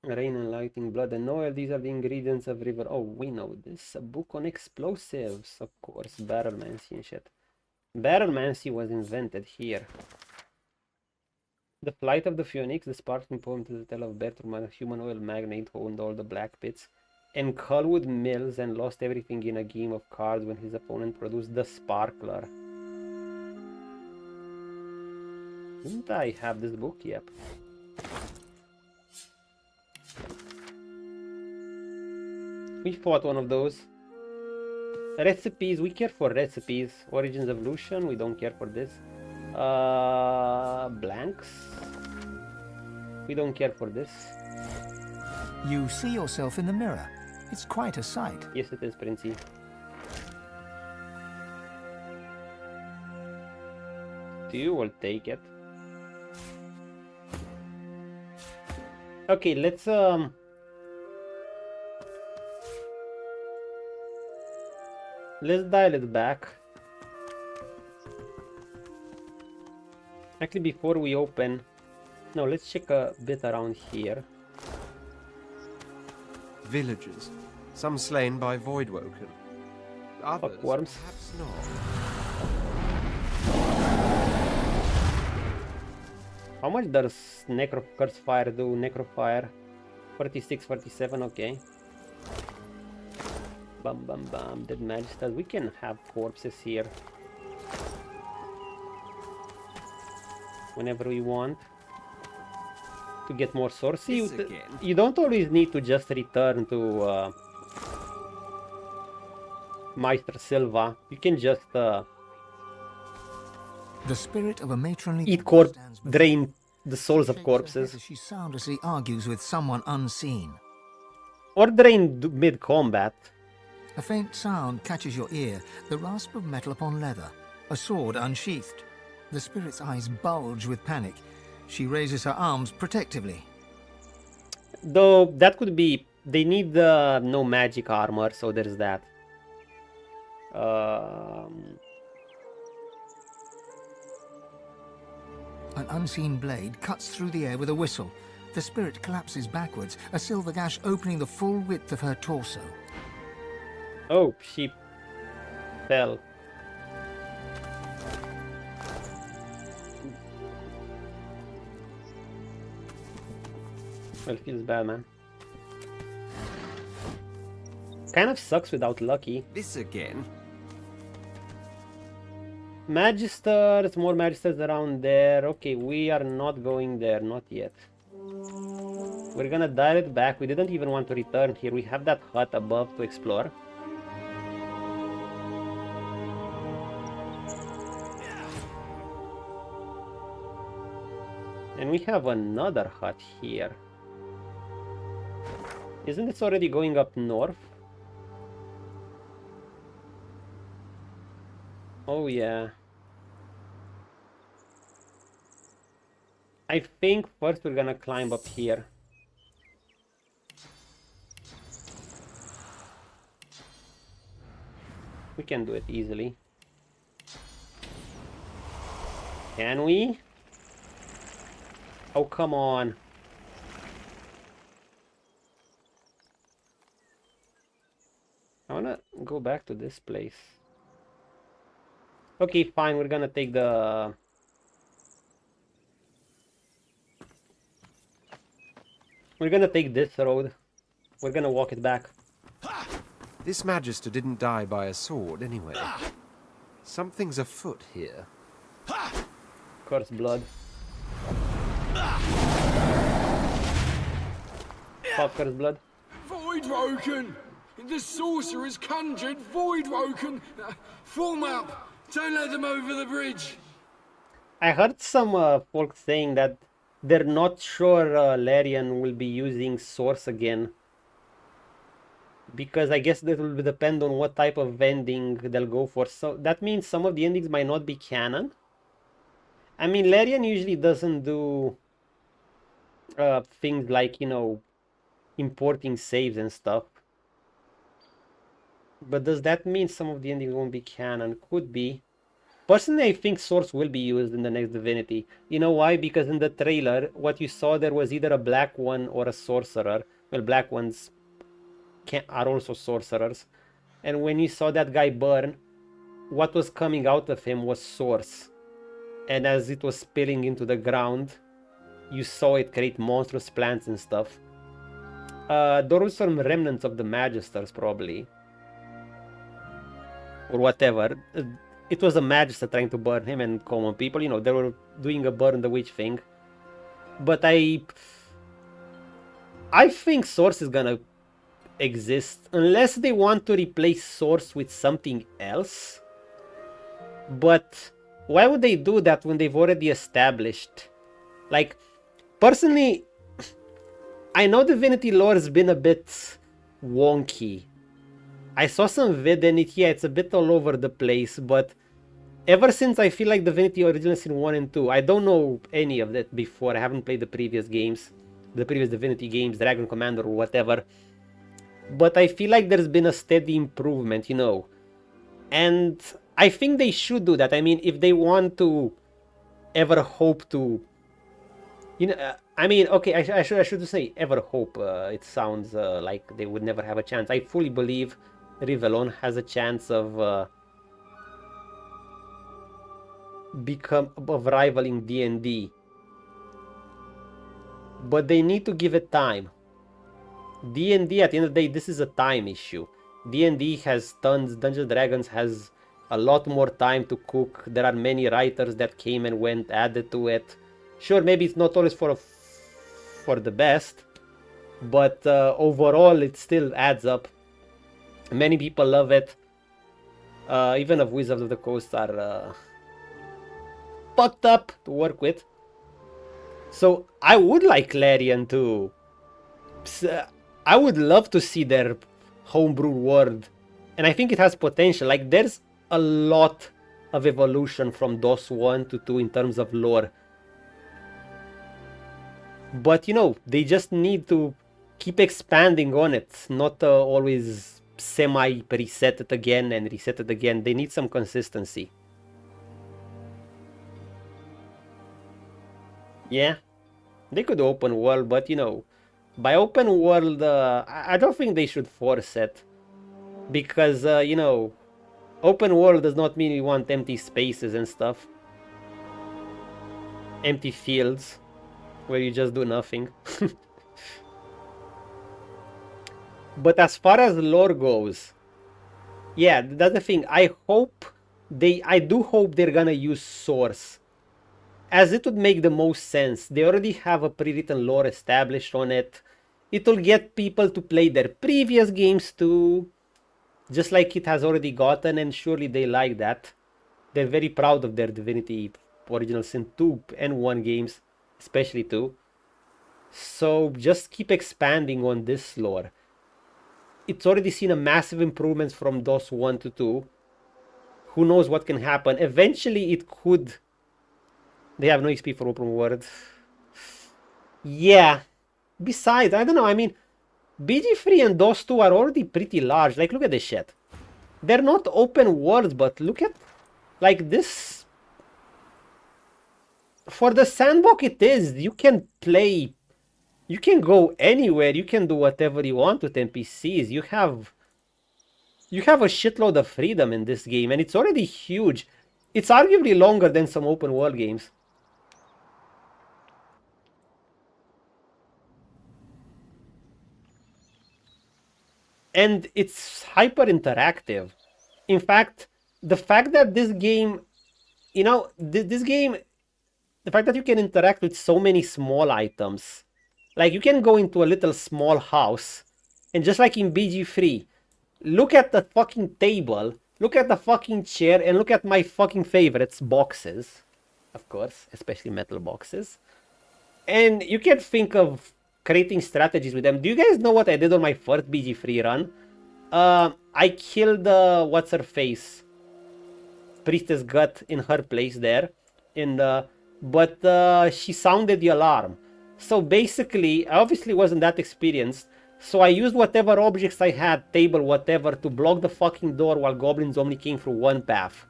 Rain and lightning, blood and oil, these are the ingredients of river. Oh, we know this. A book on explosives, of course. Barrelmancy and shit. Barrelmancy was invented here. The Flight of the Phoenix, the sparkling poem to the tale of Bertram, a human oil magnate who owned all the black pits, and Cullwood Mills and lost everything in a game of cards when his opponent produced the Sparkler. Didn't I have this book? Yep. We fought one of those. Recipes, we care for recipes. Origins Evolution, we don't care for this. Blanks, we don't care for this. You see yourself in the mirror. It's quite a sight. Yes, it is, Princey. You will take it. Okay, let's dial it back. Actually, before we open, no, let's check a bit around here. Villagers, some slain by Voidwoken. Others, Worms. perhaps not. How much does Curse Fire do? Necrofire 46, 47, okay. Bum bum bum, dead Magisters. We can have corpses here whenever we want to get more source. You don't always need to just return to Meister Silva. You can just the spirit of a matronly eat drain the souls of corpses. She soundlessly argues with someone unseen. Or drain mid-combat. A faint sound catches your ear, the rasp of metal upon leather, a sword unsheathed. The spirit's eyes bulge with panic. She raises her arms protectively. Though that could be... They need no magic armor, so there's that. An unseen blade cuts through the air with a whistle. The spirit collapses backwards, a silver gash opening the full width of her torso. Oh, she fell. Well, it feels bad, man. Kind of sucks without Lucky. This again? Magisters, more Magisters around there. Okay, we are not going there, not yet. We're gonna dial it back. We didn't even want to return here. We have that hut above to explore. And we have another hut here. Isn't this already going up north? Oh yeah. I think first we're gonna climb up here. We can do it easily. Can we? Oh, come on. I wanna go back to this place. Okay, fine, we're gonna take the... We're gonna take this road. We're gonna walk it back. This Magister didn't die by a sword anyway. Something's afoot here. Curse blood. Curse blood. Voidwoken! The sorcerer's conjured Voidwoken! Form up! Don't let them over the bridge! I heard some folks saying that they're not sure Larian will be using Source again. Because I guess that will depend on what type of ending they'll go for. So that means some of the endings might not be canon. I mean, Larian usually doesn't do things like, you know, importing saves and stuff. But does that mean some of the endings won't be canon? Could be. Personally, I think Source will be used in the next Divinity. You know why? Because in the trailer, what you saw there was either a black one or a sorcerer. Well, black ones are also sorcerers. And when you saw that guy burn, what was coming out of him was Source. And as it was spilling into the ground, you saw it create monstrous plants and stuff. There were some remnants of the Magisters, probably. Or whatever. It was a Magister trying to burn him and common people. You know, they were doing a burn the witch thing. But I think Source is gonna exist. Unless they want to replace Source with something else. But why would they do that when they've already established? Like, personally, I know Divinity lore has been a bit wonky. I saw some vid and it's a bit all over the place, but ever since I feel like Divinity Original Sin 1 and 2, I don't know any of that before. I haven't played the previous games, the previous Divinity games, Dragon Commander or whatever. But I feel like there's been a steady improvement, you know. And I think they should do that. I mean, if they want to ever hope to, you know, I mean, okay, I should say ever hope. It sounds like they would never have a chance. I fully believe Rivellon has a chance of rivaling D&D, but they need to give it time. D&D, at the end of the day, this is a time issue. D&D has tons. Dungeons & Dragons has a lot more time to cook. There are many writers that came and went, added to it. Sure, maybe it's not always for the best, but overall it still adds up. Many people love it. Even if Wizards of the Coast are fucked up to work with. So I would like Larian to... I would love to see their homebrew world. And I think it has potential. Like, there's a lot of evolution from DOS 1 to 2 in terms of lore. But, you know, they just need to keep expanding on it. Not always semi-reset it again and reset it again. They need some consistency. Yeah, they could open world, but, you know, by open world, I don't think they should force it. Because, you know, open world does not mean we want empty spaces and stuff. Empty fields where you just do nothing. But as far as lore goes, yeah, that's the thing. I do hope they're gonna use Source, as it would make the most sense. They already have a pre-written lore established on it. It'll get people to play their previous games too, just like it has already gotten, and surely they like that. They're very proud of their Divinity Original Sin 2 and 1 games, especially 2. So just keep expanding on this lore. It's already seen a massive improvements from DOS 1 to 2. Who knows what can happen? Eventually it could... They have no XP for open world. Yeah. Besides, I don't know, I mean, BG3 and DOS 2 are already pretty large. Like, look at this shit. They're not open worlds, but look at... Like, this... For the sandbox it is, you can play... You can go anywhere, you can do whatever you want with NPCs. You have a shitload of freedom in this game, and it's already huge. It's arguably longer than some open world games. And it's hyper interactive. In fact, the fact that this game, you know, this game, the fact that you can interact with so many small items. Like, you can go into a little small house, and just like in BG3, look at the fucking table, look at the fucking chair, and look at my fucking favorites, boxes. Of course, especially metal boxes. And you can think of creating strategies with them. Do you guys know what I did on my first BG3 run? I killed, what's-her-face? Priestess Gut in her place there. And but she sounded the alarm. So basically, I obviously wasn't that experienced, so I used whatever objects I had, table, whatever, to block the fucking door while goblins only came through one path.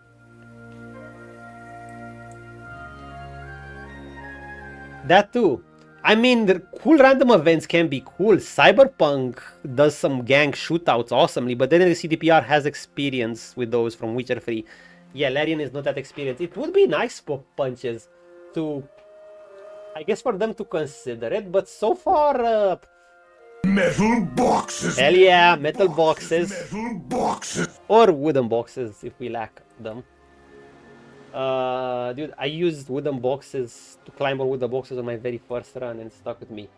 That too. I mean, the cool random events can be cool. Cyberpunk does some gang shootouts awesomely, but then the CDPR has experience with those from Witcher 3. Yeah, Larian is not that experienced. It would be nice for Punches to, I guess, for them to consider it, but so far... Metal boxes! Hell yeah, metal boxes. Metal boxes! Or wooden boxes if we lack them. Dude, I used wooden boxes to climb on wooden boxes on my very first run and it stuck with me.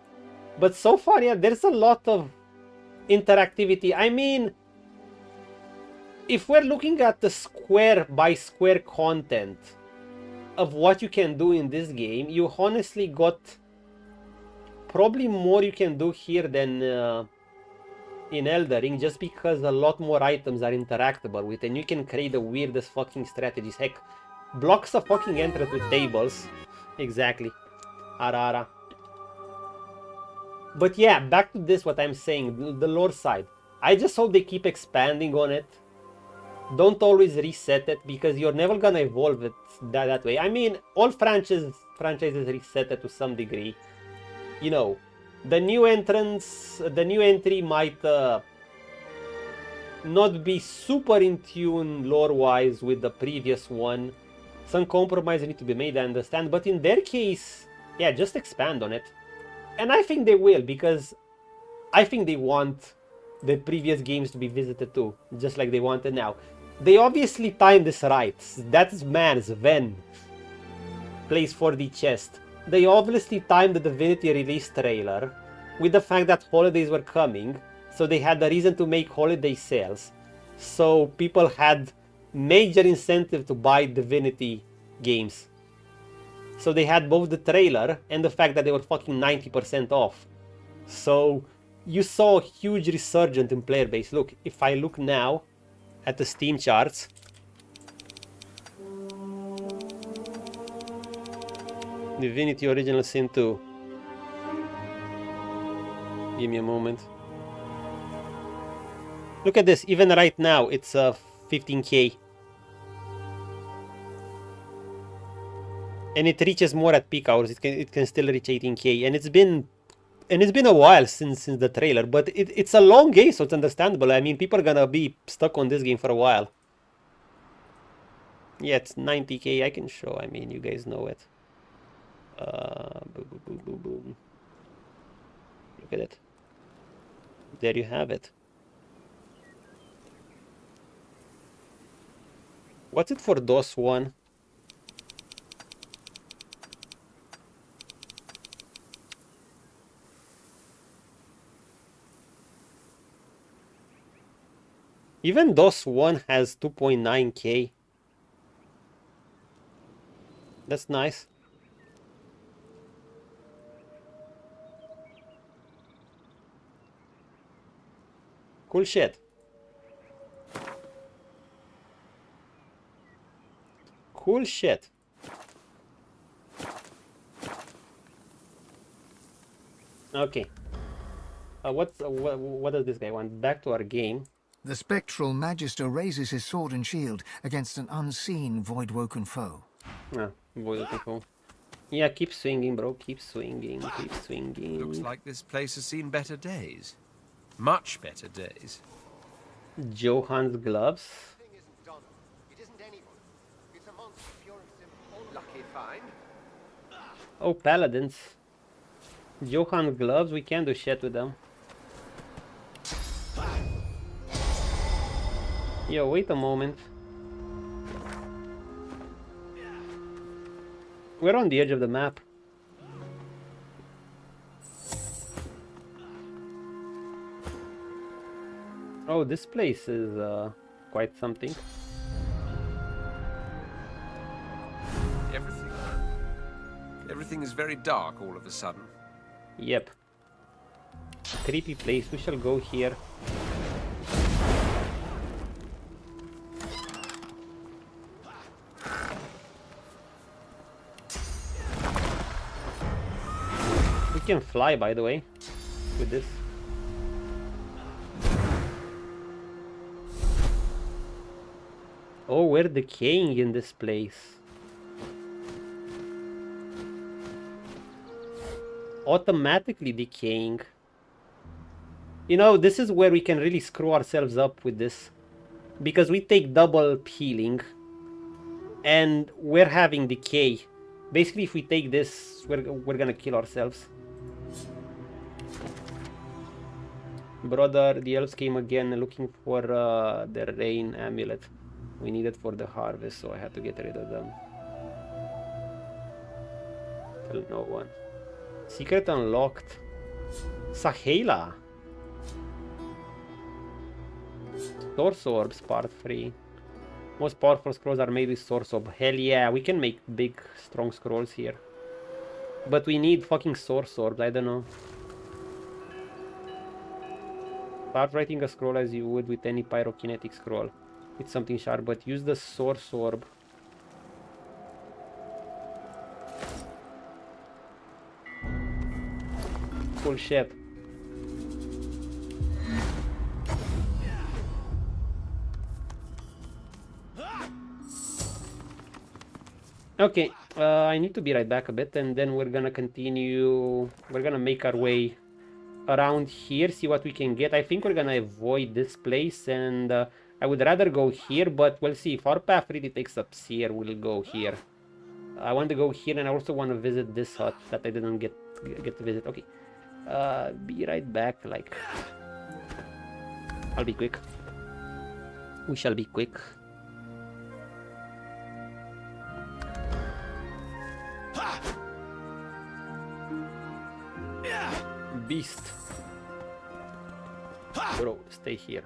But so far, yeah, there's a lot of interactivity. I mean, if we're looking at the square by square content of what you can do in this game, you honestly got probably more you can do here than in Eldering, just because a lot more items are interactable with and you can create the weirdest fucking strategies. Heck, blocks a fucking entrance with tables. Exactly. Arara. But yeah, back to this, what I'm saying, the lore side. I just hope they keep expanding on it. Don't always reset it, because you're never gonna evolve it that way. I mean, all franchises reset it to some degree. You know, the new entrance, the new entry might not be super in tune lore-wise with the previous one. Some compromise need to be made, I understand, but in their case, yeah, just expand on it. And I think they will, because I think they want the previous games to be visited too, just like they want it now. They obviously timed this right. That's man, Sven plays 4D chest. They obviously timed the Divinity release trailer with the fact that holidays were coming, so they had the reason to make holiday sales. So people had major incentive to buy Divinity games. So they had both the trailer and the fact that they were fucking 90% off. So you saw a huge resurgence in player base. Look, if I look now at the Steam charts, Divinity Original Sin 2. Give me a moment. Look at this, even right now it's 15k. And it reaches more at peak hours. It can still reach 18k, and it's been a while since the trailer, but it's a long game, so it's understandable. I mean, people are gonna be stuck on this game for a while. Yeah, it's 90k. I can show. I mean, you guys know it. Boom, boom, boom, boom. Look at it. There you have it. What's it for DOS 1? Even DOS 1 has 2.9k. That's nice. Cool shit. Cool shit. Okay. What does this guy want? Back to our game. The spectral Magister raises his sword and shield against an unseen Voidwoken foe. Ah, Voidwoken foe. Yeah, keep swinging, bro. Keep swinging. Keep swinging. Looks like this place has seen better days. Much better days. Johann's gloves. Lucky find. Oh, paladins. Johann's gloves. We can't do shit with them. Yo, wait a moment. We're on the edge of the map. Oh, this place is quite something. Everything is very dark all of a sudden. Yep. Creepy place. We shall go here. can fly, by the way, with this. Oh, we're decaying in this place. Automatically decaying. You know, this is where we can really screw ourselves up with this. Because we take double healing. And we're having decay. Basically, if we take this, we're gonna kill ourselves. Brother, the elves came again looking for the rain amulet. We need it for the harvest, so I had to get rid of them. Tell no one. Secret unlocked. Sahela. Source orbs, part 3. Most powerful scrolls are made with source orb. Hell yeah, we can make big, strong scrolls here. But we need fucking source orbs, I don't know. Start writing a scroll as you would with any pyrokinetic scroll. It's something sharp, but use the source orb. Cool shit. Okay, I need to be right back a bit, and then we're gonna continue. We're gonna make our way around here, see what we can get. I think we're gonna avoid this place, and I would rather go here, but we'll see. If our path really takes us here, we'll go here. I want to go here, and I also want to visit this hut that I didn't get to visit. Okay, be right back. Like, I'll be quick. We shall be quick. Beast. Bro, stay here.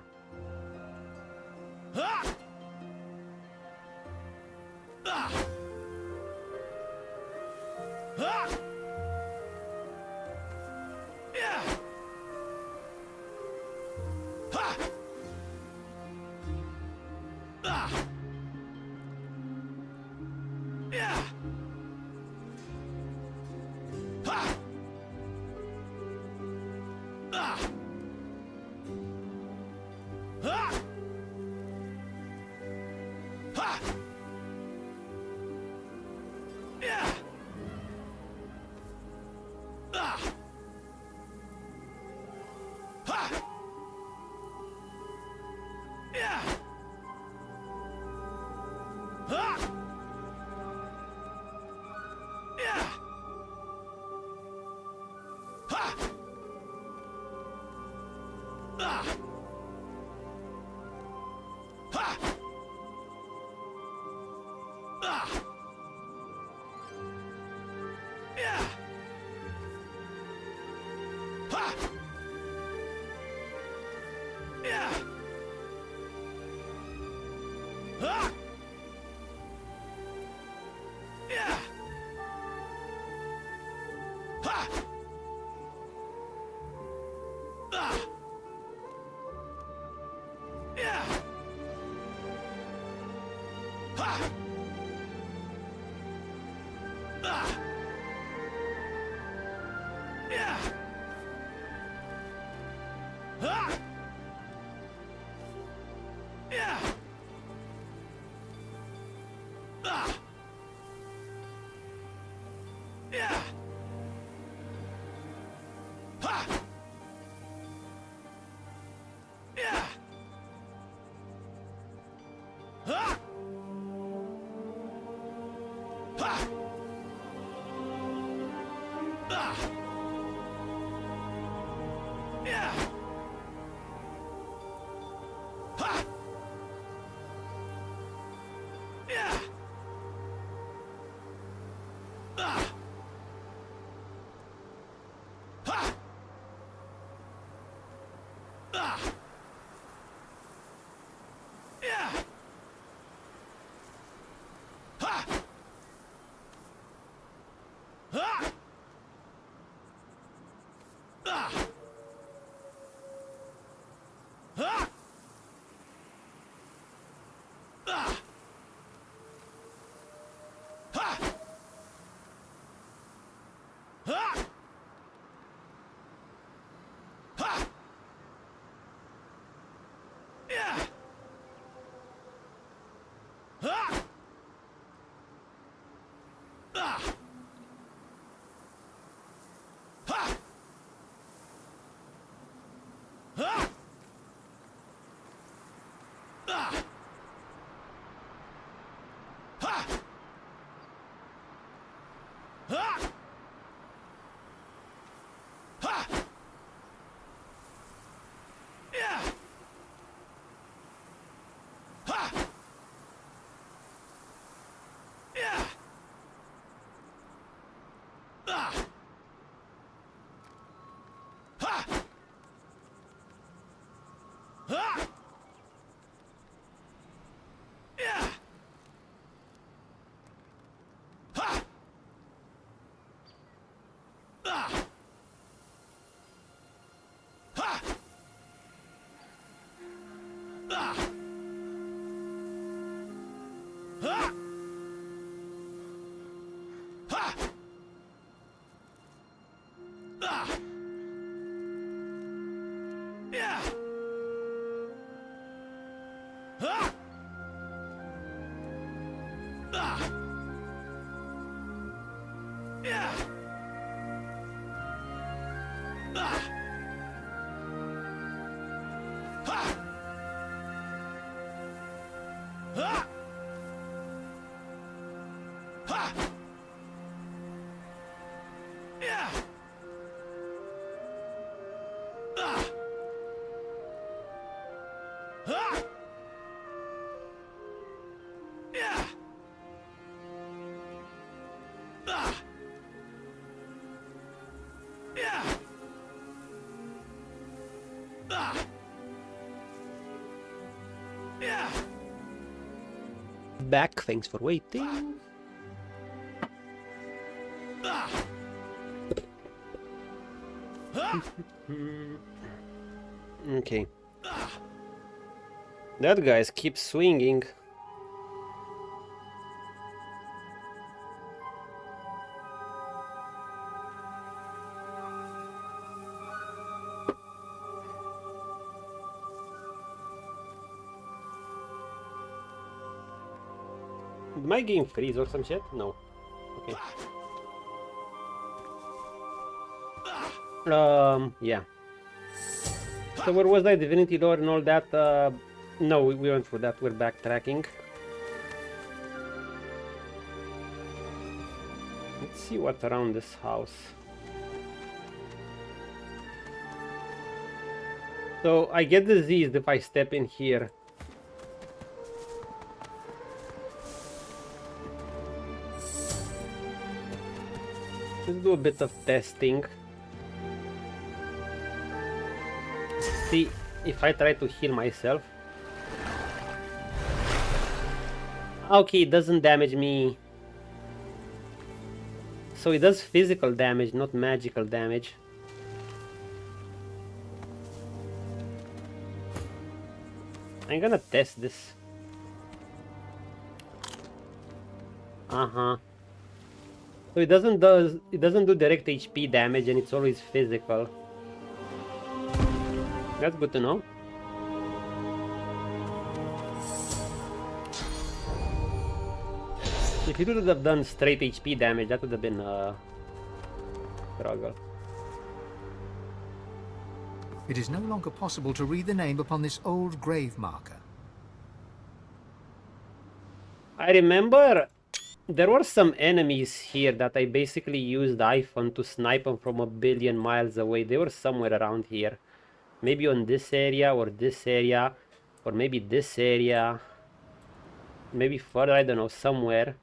Back, thanks for waiting. Okay. That guy keeps swinging. Did my game freeze or some shit? No. Okay. Yeah. So where was I? Divinity lore and all that? No, we went through that. We're backtracking. Let's see what's around this house. So I get diseased if I step in here. Let's do a bit of testing. See if I try to heal myself. Okay, it doesn't damage me. So it does physical damage, not magical damage. I'm gonna test this. So it doesn't do direct HP damage, and it's always physical. That's good to know. If it would have done straight HP damage, that would have been a struggle. It is no longer possible to read the name upon this old grave marker. I remember there were some enemies here that I basically used iPhone to snipe them from a billion miles away. They were somewhere around here. Maybe on this area, or this area, or maybe this area. Maybe further, I don't know, somewhere.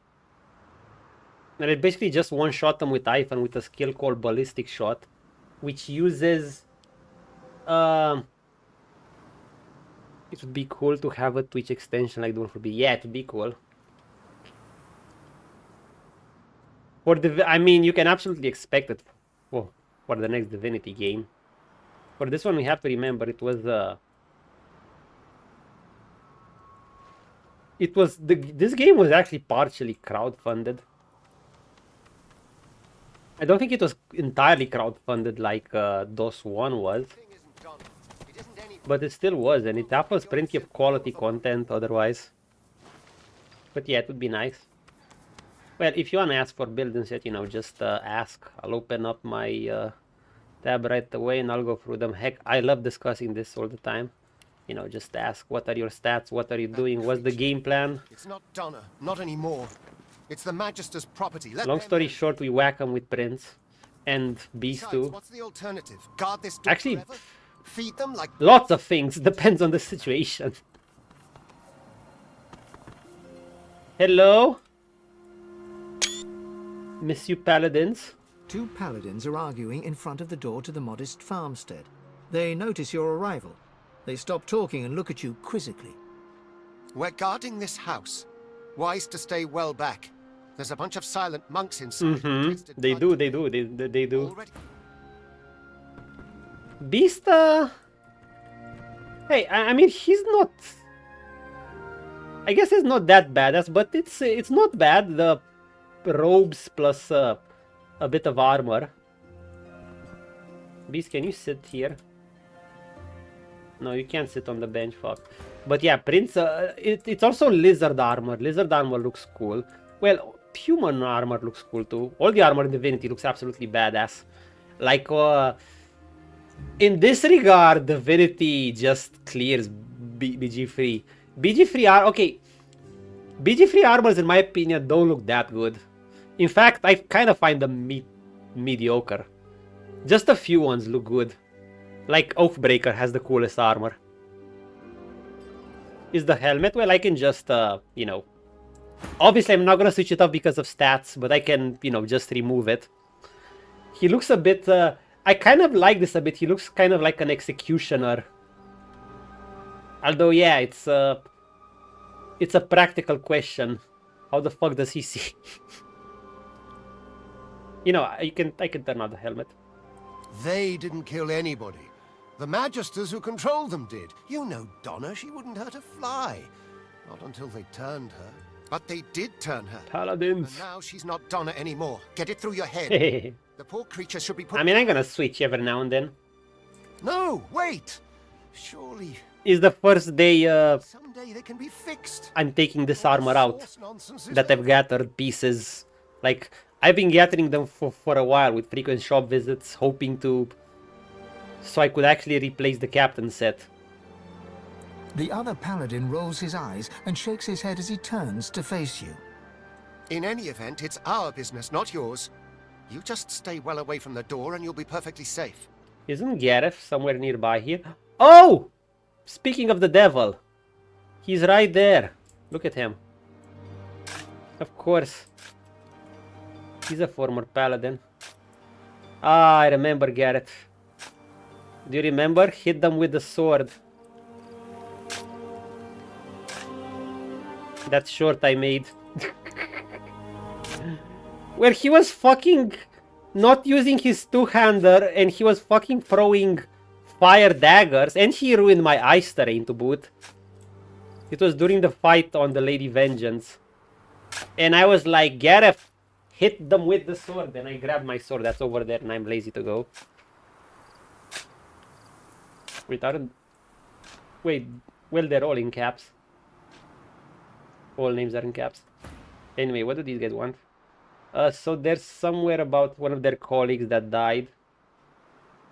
And I basically just one-shot them with iPhone with a skill called Ballistic Shot, which uses... it would be cool to have a Twitch extension like the one for B. Yeah, it would be cool. For the, I mean, you can absolutely expect it for the next Divinity game. For this one, we have to remember it was this game was actually partially crowdfunded. I don't think it was entirely crowdfunded like Dr.Swann was, but it still was, and it offers plenty of quality content otherwise. But yeah, it would be nice. Well, if you want to ask for builds and shit, you know, just ask. I'll open up my tab right away and I'll go through them. Heck, I love discussing this all the time. You know, just ask, what are your stats? What are you doing? What's the game plan? It's not Donna, not anymore. It's the Magister's property. Long story short, we whack them with Prince and Beast too. What's the alternative? Guard this door actually forever? Feed them like lots of things. Depends on the situation. Hello? Miss you paladins. Two paladins are arguing in front of the door to the modest farmstead. They notice your arrival. They stop talking and look at you quizzically. We're guarding this house. Wise to stay well back. There's a bunch of silent monks inside. They do. Already. Beast, hey, I mean, he's not... I guess it's not that badass, but it's not bad. The robes plus a bit of armor. Beast, can you sit here? No, you can't sit on the bench, fuck. But yeah, Prince, it's also lizard armor. Lizard armor looks cool. Well, human armor looks cool too. All the armor in Divinity looks absolutely badass. Like, in this regard, Divinity just clears BG3. BG3 armors, in my opinion, don't look that good. In fact, I kind of find them mediocre. Just a few ones look good. Like Oathbreaker has the coolest armor. Is the helmet? Well, I can just, you know... Obviously, I'm not gonna switch it up because of stats, but I can, you know, just remove it. He looks a bit... I kind of like this a bit. He looks kind of like an executioner. Although, yeah, it's a practical question. How the fuck does he see? You know, I can turn out the helmet. They didn't kill anybody. The Magisters who controlled them did. You know Donna, she wouldn't hurt a fly. Not until they turned her. But they did turn her. Paladins. And now she's not Donna anymore. Get it through your head. The poor creature should be put... I mean, I'm gonna switch every now and then. No, wait! Surely... Is the first day, someday they can be fixed. I'm taking this armor out. That I've gathered pieces. Like, I've been gathering them for a while with frequent shop visits, hoping to... So I could actually replace the captain set. The other paladin rolls his eyes and shakes his head as he turns to face you. In any event, it's our business, not yours. You just stay well away from the door and you'll be perfectly safe. Isn't Gareth somewhere nearby here? Oh! Speaking of the devil. He's right there. Look at him. Of course. He's a former paladin. Ah, I remember Gareth. Do you remember? Hit them with the sword. That short I made. Where he was fucking not using his two-hander and he was fucking throwing fire daggers and he ruined my ice terrain to boot. It was during the fight on the Lady Vengeance. And I was like, Gareth, hit them with the sword. And I grabbed my sword that's over there and I'm lazy to go. Wait, well, they're all in caps. All names are in caps. Anyway, what do these guys want? So there's somewhere about one of their colleagues that died.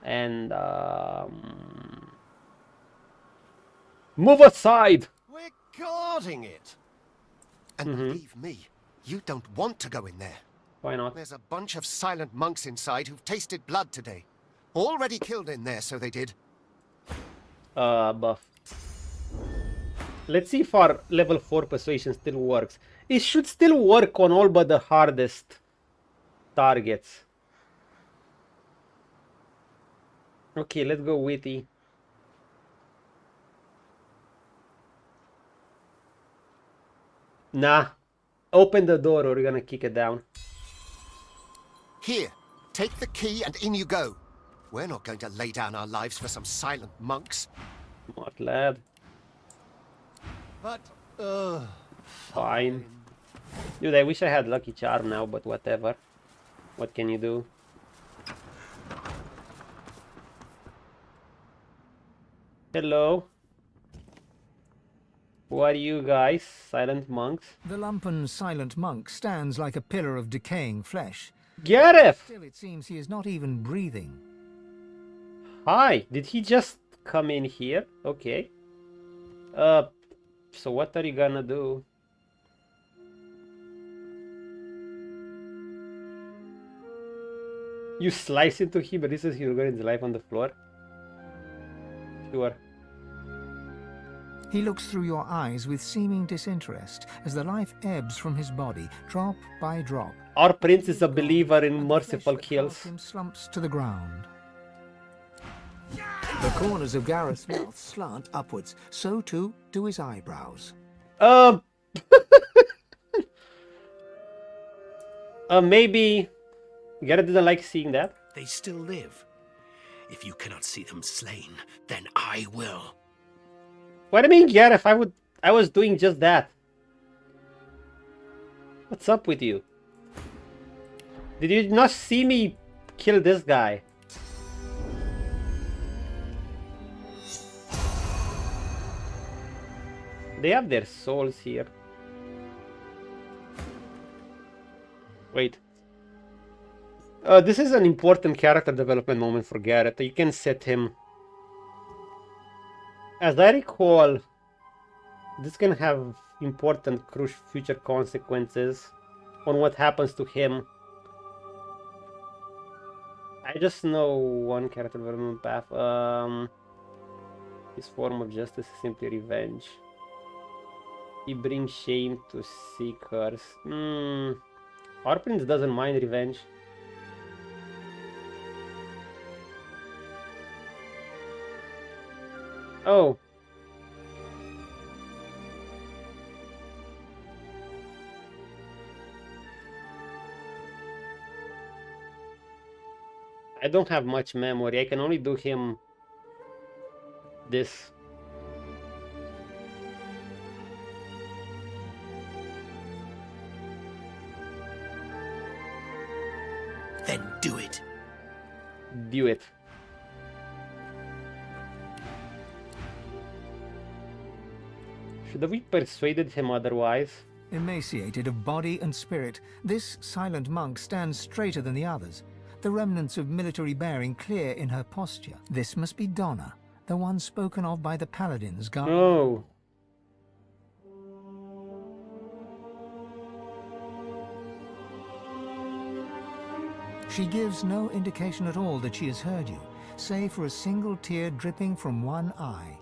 And, move aside! We're guarding it. And believe me, you don't want to go in there. Why not? There's a bunch of silent monks inside who've tasted blood today. Already killed in there, so they did. Buff. Let's see if our level 4 persuasion still works. It should still work on all but the hardest targets. Okay, let's go witty. Nah. Open the door or we're gonna kick it down. Here, take the key and in you go. We're not going to lay down our lives for some silent monks. What, lad? But, fine. Dude, I wish I had Lucky Charm now, but whatever. What can you do? Hello. Who are you guys? Silent monks? The lumpen silent monk stands like a pillar of decaying flesh. Gareth! Still, it seems he is not even breathing. Hi, did he just come in here? Okay. So what are you gonna do? You slice into him, but this is his life on the floor? Sure. He looks through your eyes with seeming disinterest as the life ebbs from his body, drop by drop. Our prince is a believer in merciful kills. Him slumps to the ground. The corners of Gareth's mouth slant upwards, so too do his eyebrows. Maybe Gareth didn't like seeing that. They still live. If you cannot see them slain, then I will. What do you mean, Gareth? I was doing just that. What's up with you? Did you not see me kill this guy? They have their souls here. Wait. This is an important character development moment for Gareth. You can set him. As I recall, this can have important future consequences on what happens to him. I just know one character development path. His form of justice is simply revenge. He brings shame to seekers. Our prince doesn't mind revenge. Oh. I don't have much memory. I can only do him this. Then do it. Do it. Should we persuaded him otherwise? Emaciated of body and spirit, this silent monk stands straighter than the others, the remnants of military bearing clear in her posture. This must be Donna, the one spoken of by the paladins. No. She gives no indication at all that she has heard you, save for a single tear dripping from one eye.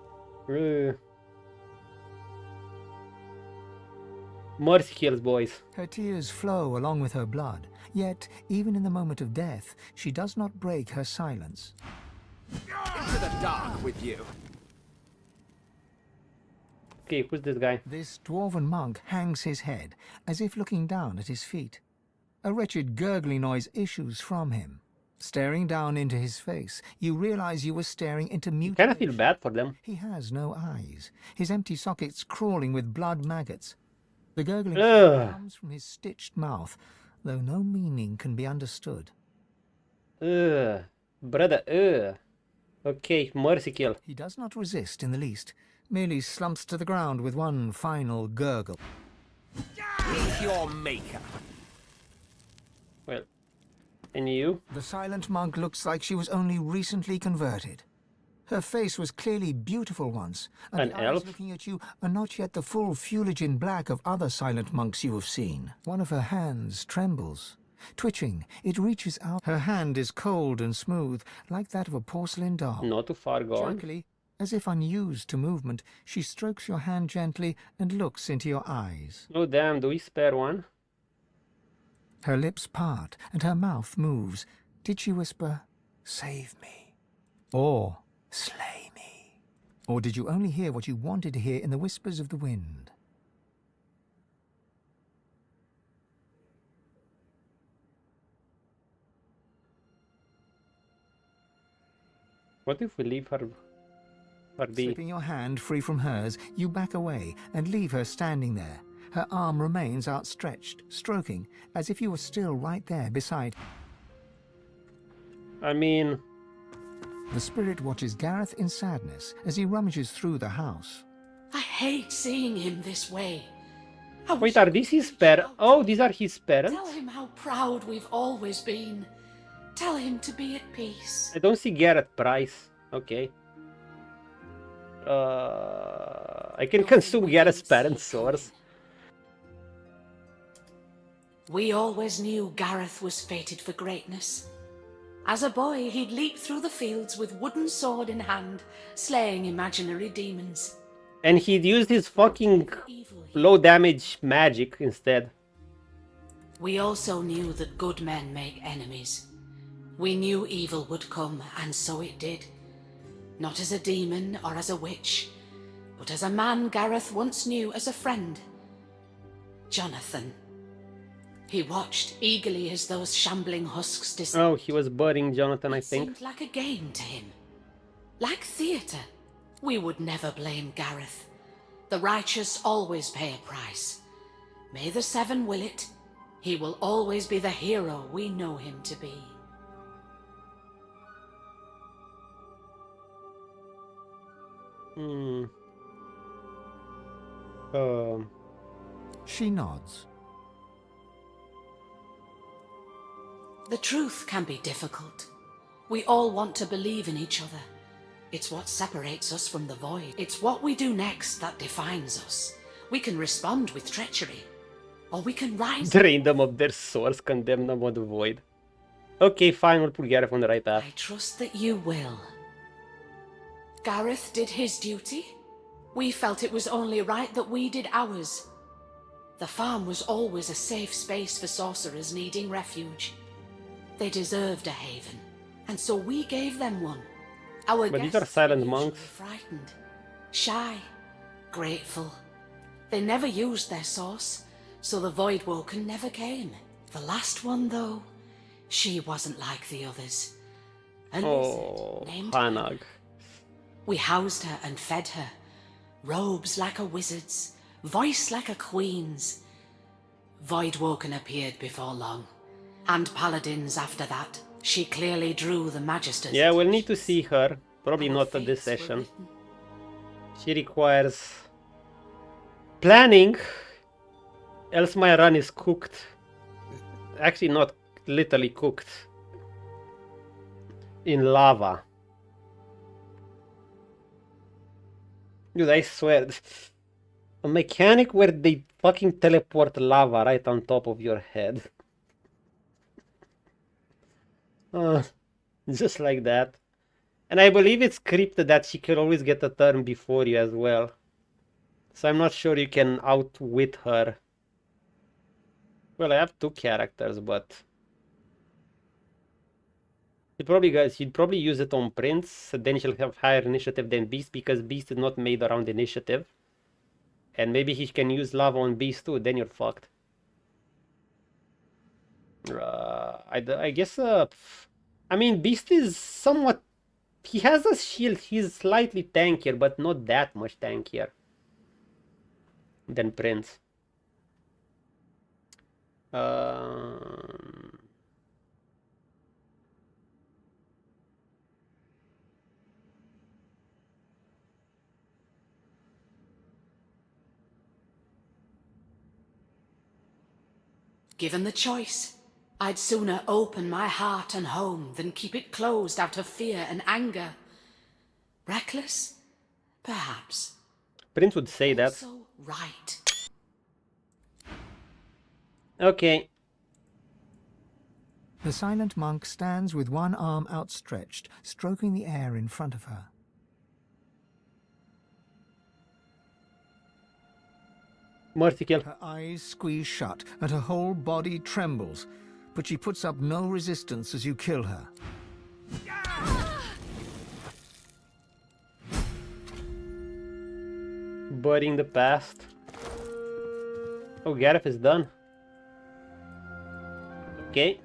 Mercy kills, boys. Her tears flow along with her blood, yet, even in the moment of death, she does not break her silence. Into the dark with you. Okay, who's this guy? This dwarven monk hangs his head, as if looking down at his feet. A wretched gurgling noise issues from him. Staring down into his face, you realize you were staring into mutilation. Kind of feel bad for them. He has no eyes, his empty sockets crawling with blood maggots. The gurgling comes from his stitched mouth, though no meaning can be understood. Brother, Okay, mercy kill. He does not resist in the least, merely slumps to the ground with one final gurgle. Meet your maker. Well, and you? The silent monk looks like she was only recently converted. Her face was clearly beautiful once, and the eyes looking at you are not yet the full fulgin black of other silent monks you have seen. One of her hands trembles. Twitching, it reaches out. Her hand is cold and smooth, like that of a porcelain doll. Not too far gone. Jerkily, as if unused to movement, she strokes your hand gently and looks into your eyes. Oh damn, do we spare one? Her lips part and her mouth moves. Did she whisper, "Save me," or "Slay me"? Or did you only hear what you wanted to hear in the whispers of the wind? What if we leave her be? Slipping your hand free from hers, you back away and leave her standing there. Her arm remains outstretched, stroking, as if you were still right there beside. I mean... The spirit watches Gareth in sadness as he rummages through the house. I hate seeing him this way. Wait, are these his parents? Oh, these are his parents? Tell him how proud we've always been. Tell him to be at peace. I don't see Gareth Price. Okay. I can consume Gareth's parents' swords. We always knew Gareth was fated for greatness. As a boy, he'd leap through the fields with wooden sword in hand, slaying imaginary demons. And he'd used his fucking low damage magic instead. We also knew that good men make enemies. We knew evil would come, and so it did. Not as a demon or as a witch, but as a man Gareth once knew as a friend. Jonathan. He watched eagerly as those shambling husks disappeared. Oh, he was burying Jonathan, I think. It seemed like a game to him. Like theatre. We would never blame Gareth. The righteous always pay a price. May the Seven will it. He will always be the hero we know him to be. She nods. The truth can be difficult. We all want to believe in each other. It's what separates us from the void. It's what we do next that defines us. We can respond with treachery, or we can rise. Drain them of their souls, condemn them on the void. Okay, fine, we'll put Gareth on the right path. I trust that you will. Gareth did his duty. We felt it was only right that we did ours. The farm was always a safe space for sorcerers needing refuge. They deserved a haven, and so we gave them one. Our But these are silent monks. Frightened, shy, grateful. They never used their source, so the Voidwoken never came. The last one, though, she wasn't like the others. A lizard named Hanag. We housed her and fed her. Robes like a wizard's, voice like a queen's. Voidwoken appeared before long, and paladins after that. She clearly drew the Magisters. Yeah, we'll need to see her. Probably not at this session. She requires planning, else my run is cooked. Actually, not literally cooked. In lava. Dude, I swear. A mechanic where they fucking teleport lava right on top of your head. Just like that. And I believe it's scripted that she can always get a turn before you as well. So I'm not sure you can outwit her. Well, I have two characters, but she'd probably use it on Prince, then she'll have higher initiative than Beast, because Beast is not made around initiative. And maybe he can use lava on Beast too, then you're fucked. I guess, I mean, Beast is somewhat, he has a shield, he's slightly tankier, but not that much tankier than Prince. Given the choice, I'd sooner open my heart and home than keep it closed out of fear and anger. Reckless? Perhaps. Prince would say that. Also right. Okay. The silent monk stands with one arm outstretched, stroking the air in front of her. Mercy kill. Her eyes squeeze shut and her whole body trembles, but she puts up no resistance as you kill her. Burying the past. Oh, Gareth is done. Okay.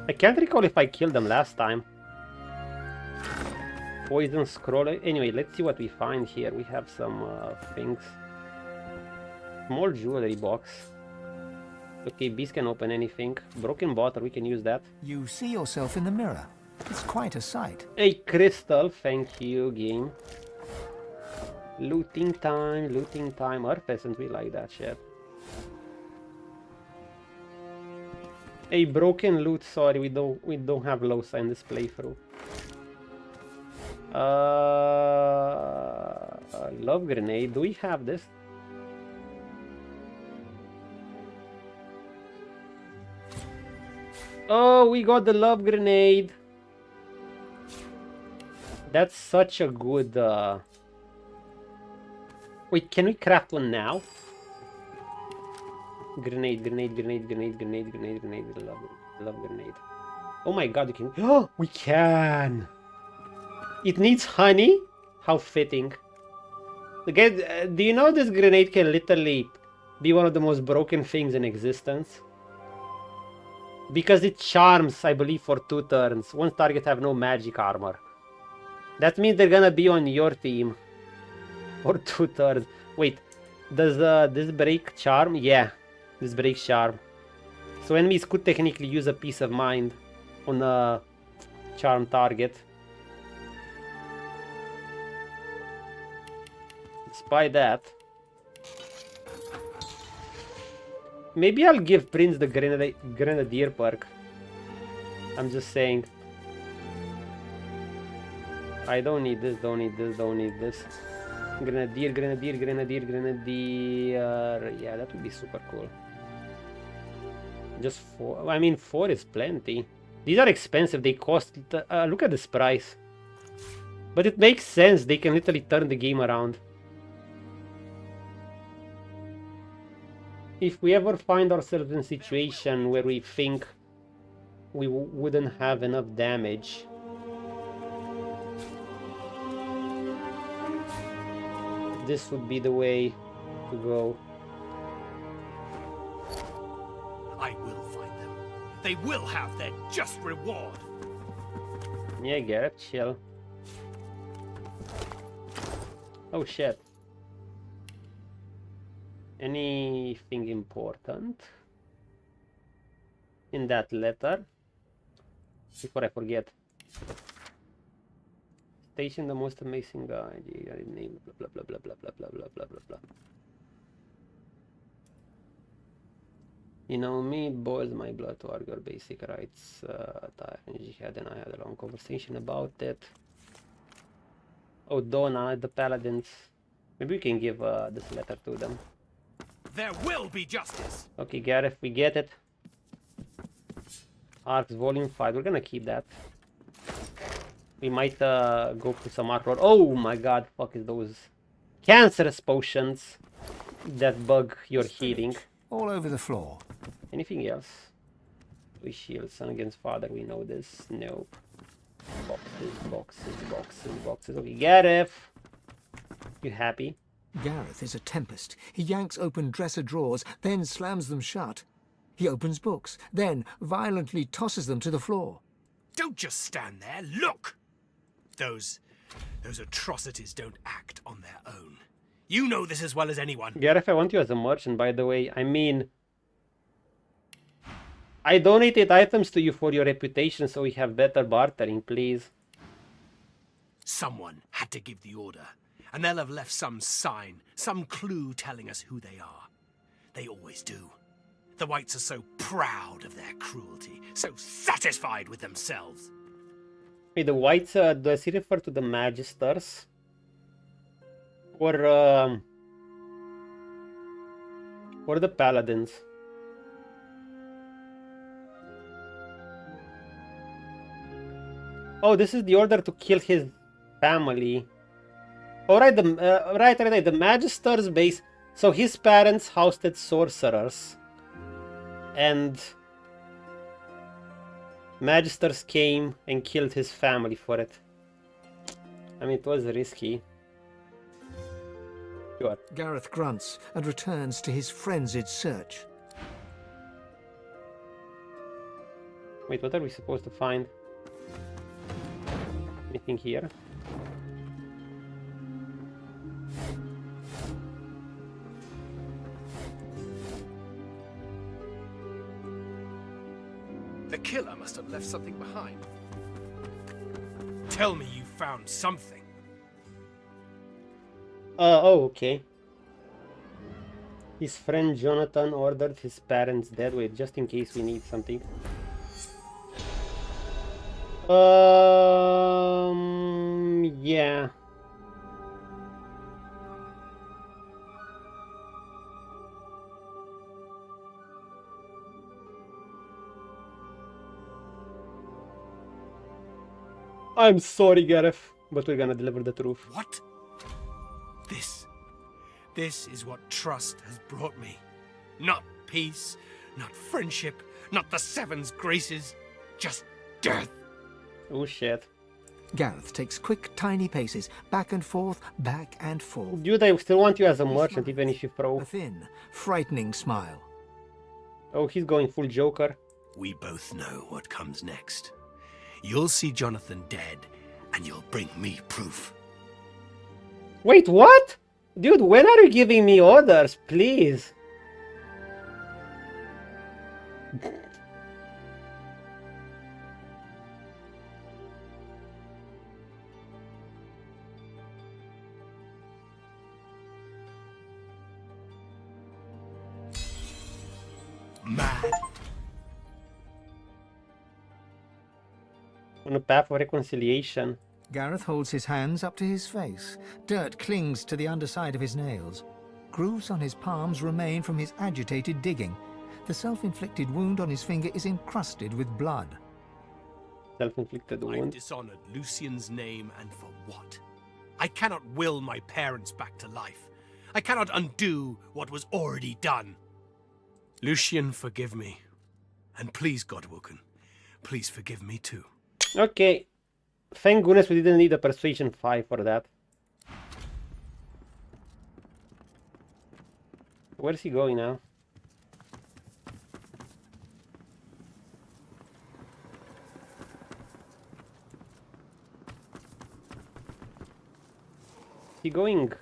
I can't recall if I killed them last time. Poison scroll. Anyway, let's see what we find here. We have some things. Small jewelry box. Okay, Beast can open anything. Broken bottle, we can use that. You see yourself in the mirror. It's quite a sight. A crystal, thank you, game. Looting time, looting time. Our peasants, we like that shit. A broken loot, sorry, we don't have Losa in this playthrough. Love grenade, do we have this? Oh, we got the love grenade. That's such a good wait, can we craft one now? Grenade, grenade, grenade, grenade, grenade, grenade, grenade, love grenade. Oh my god, you can... Oh, we can! It needs honey? How fitting. Do you know this grenade can literally be one of the most broken things in existence? Because it charms, I believe, for 2 turns. One target have no magic armor. That means they're gonna be on your team. For 2 turns. Wait, does this break charm? Yeah, this breaks charm. So enemies could technically use a piece of mind on a charm target. Despite that, maybe I'll give Prince the Grenadier perk. I'm just saying. I don't need this, don't need this, don't need this. Grenadier. Yeah, that would be super cool. Just 4. I mean, 4 is plenty. These are expensive. They cost... look at this price. But it makes sense. They can literally turn the game around. If we ever find ourselves in a situation where we think we wouldn't have enough damage, this would be the way to go. I will find them. They will have their just reward. Yeah, Gareth, chill. Oh shit. Anything important in that letter? Before I forget. Station the most amazing guy. Name blah blah blah blah blah blah blah blah blah blah. You know me, it boils my blood to argue basic rights. Jihad and I had a long conversation about it. Oh, Donna, the Paladins. Maybe we can give this letter to them. There will be justice. Okay, Gareth, we get it. Arcs Volume 5. We're gonna keep that. We might go for some arc road. Oh my god, fuck is those cancerous potions that bug your healing. All over the floor. Anything else? We shield, son against father, we know this. Nope. Boxes. Okay, Gareth. You happy? Gareth is a tempest. He yanks open dresser drawers, then slams them shut. He opens books, then violently tosses them to the floor. Don't just stand there, look! Those atrocities don't act on their own. You know this as well as anyone. Gareth, I want you as a merchant, by the way. I mean, I donated items to you for your reputation so we have better bartering, please. Someone had to give the order, and they'll have left some sign, some clue telling us who they are. They always do. The Whites are so proud of their cruelty, so satisfied with themselves. Wait, the Whites, does he refer to the Magisters? Or the Paladins? Oh, this is the order to kill his family. Oh, right, right. The Magister's base. So his parents housed sorcerers. And Magisters came and killed his family for it. I mean, it was risky. Sure. Gareth grunts and returns to his frenzied search. Wait, what are we supposed to find? Anything here? The killer must have left something behind. Tell me you found something. Oh, okay. His friend Jonathan ordered his parents dead. Wait, just in case we need something. Yeah. I'm sorry, Gareth, but we're gonna deliver the truth. What? This is what trust has brought me. Not peace, not friendship, not the Seven's graces. Just death! Oh shit. Gareth takes quick, tiny paces, back and forth, back and forth. Dude, I still want you as a merchant, even if you throw. A thin, frightening smile. Oh, he's going full Joker. We both know what comes next. You'll see Jonathan dead, and you'll bring me proof. Wait, what? Dude, when are you giving me orders, please? Mad. On a path of reconciliation. Gareth holds his hands up to his face. Dirt clings to the underside of his nails. Grooves on his palms remain from his agitated digging. The self-inflicted wound on his finger is encrusted with blood. Self-inflicted wound? I've dishonored Lucian's name, and for what? I cannot will my parents back to life. I cannot undo what was already done. Lucian, forgive me. And please, Godwoken, please forgive me too. Okay. Thank goodness we didn't need a persuasion 5 for that. Where's he going now? He going?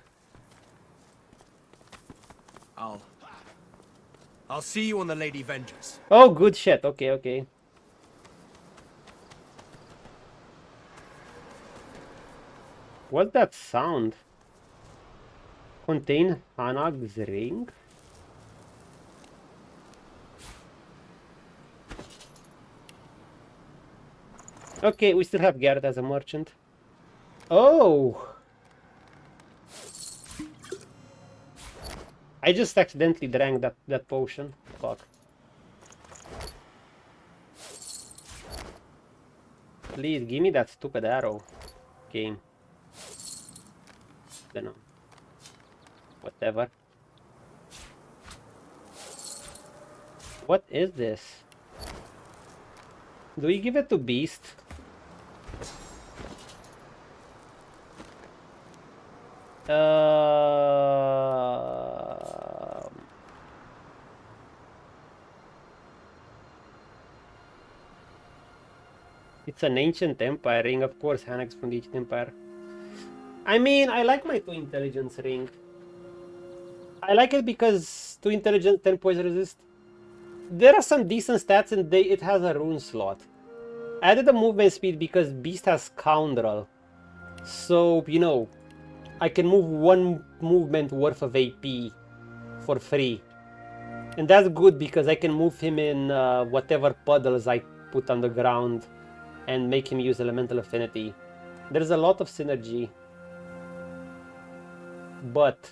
I'll see you on the Lady Vengers. Oh, good shit. Okay, okay. What's that sound? Contain Hanag's ring? Okay, we still have Gareth as a merchant. Oh! I just accidentally drank that potion. Fuck. Please, give me that stupid arrow. Game. Dunno. Whatever. What is this? Do we give it to Beast? It's an ancient empire ring, of course. Hanag's from the ancient empire. I mean, I like my 2 intelligence ring. I like it because 2 intelligence, 10 poison resist. There are some decent stats and it has a rune slot. I added a movement speed because Beast has Scoundrel. So, you know, I can move 1 movement worth of AP for free. And that's good because I can move him in whatever puddles I put on the ground and make him use Elemental Affinity. There's a lot of synergy. But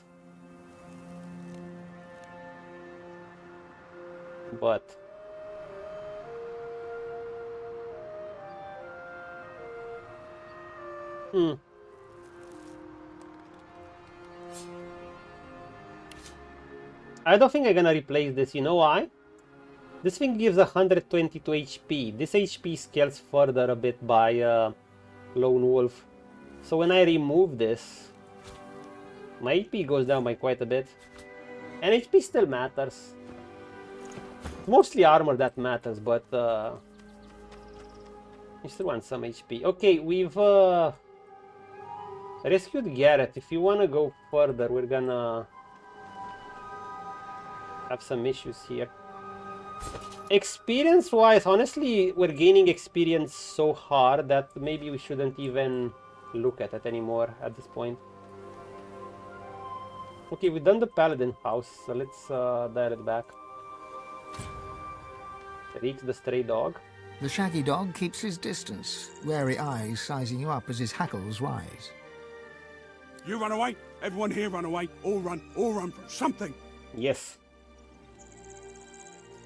I don't think I'm gonna replace this. You know why? This thing gives 122 HP. This HP scales further a bit by Lone Wolf. So when I remove this, my HP goes down by quite a bit. And HP still matters. It's mostly armor that matters, but you still want some HP. Okay, we've rescued Gareth. If you want to go further, we're gonna have some issues here. Experience-wise, honestly, we're gaining experience so hard that maybe we shouldn't even look at it anymore at this point. Okay, we've done the Paladin house, so let's dial it back. Reeks the stray dog. The shaggy dog keeps his distance, wary eyes sizing you up as his hackles rise. You run away, everyone here run away, all run from something. Yes.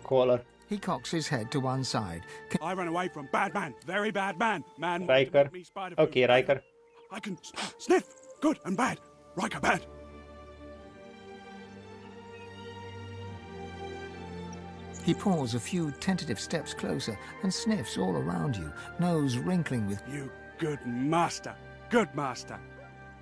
Caller. He cocks his head to one side. I ran away from bad man, very bad man. Man. Ryker. Okay, Ryker. I can sniff good and bad. Ryker bad. He paws a few tentative steps closer and sniffs all around you, nose wrinkling with... You good master. Good master.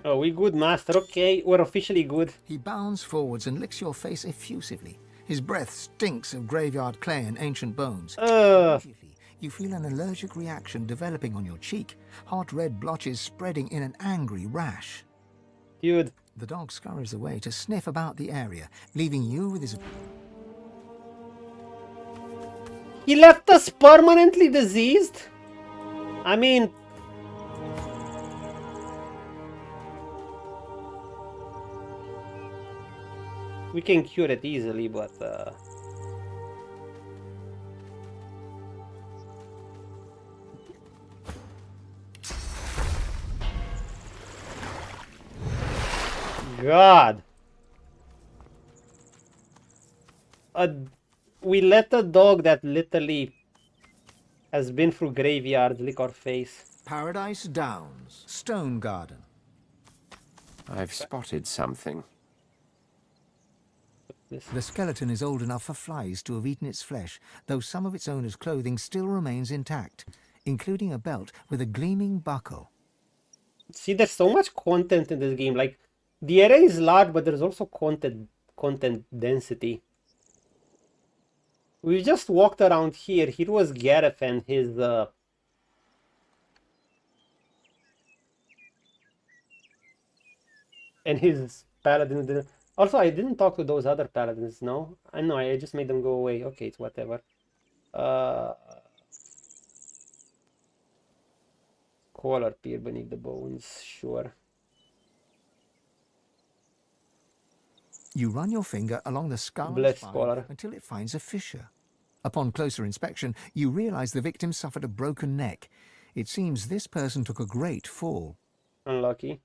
Oh, we good, master. Okay, we're officially good. He bounds forwards and licks your face effusively. His breath stinks of graveyard clay and ancient bones. Immediately, you feel an allergic reaction developing on your cheek, hot red blotches spreading in an angry rash. Dude. The dog scurries away to sniff about the area, leaving you with his... He left us permanently diseased? I mean... we can cure it easily, but... God! We let a dog that literally has been through graveyards lick our face. Paradise Downs, Stoneguarden. I've spotted something. The skeleton is old enough for flies to have eaten its flesh, though some of its owner's clothing still remains intact, including a belt with a gleaming buckle. See, there's so much content in this game. Like, the area is large, but there's also content density. We just walked around here. Here was Gareth and his paladin. Also, I didn't talk to those other paladins, no? I know, I just made them go away. Okay, it's whatever. Collar peer beneath the bones, sure. You run your finger along the skull and spine until it finds a fissure. Upon closer inspection, you realize the victim suffered a broken neck. It seems this person took a great fall. Unlucky.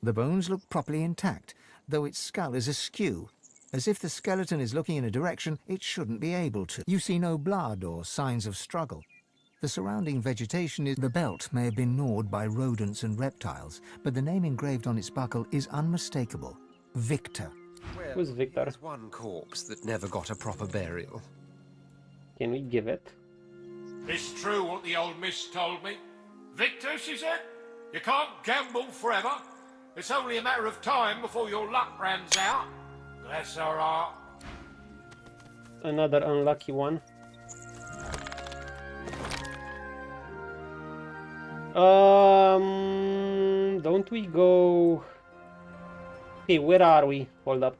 The bones look properly intact, though its skull is askew, as if the skeleton is looking in a direction it shouldn't be able to. You see no blood or signs of struggle. The surrounding vegetation is... The belt may have been gnawed by rodents and reptiles, but the name engraved on its buckle is unmistakable. Victor. Who's Victor? There's one corpse that never got a proper burial. Can we give it? It's true what the old miss told me. Victor, she said, you can't gamble forever. It's only a matter of time before your luck runs out. Bless her heart. Another unlucky one. Don't we go... Okay, where are we? Hold up.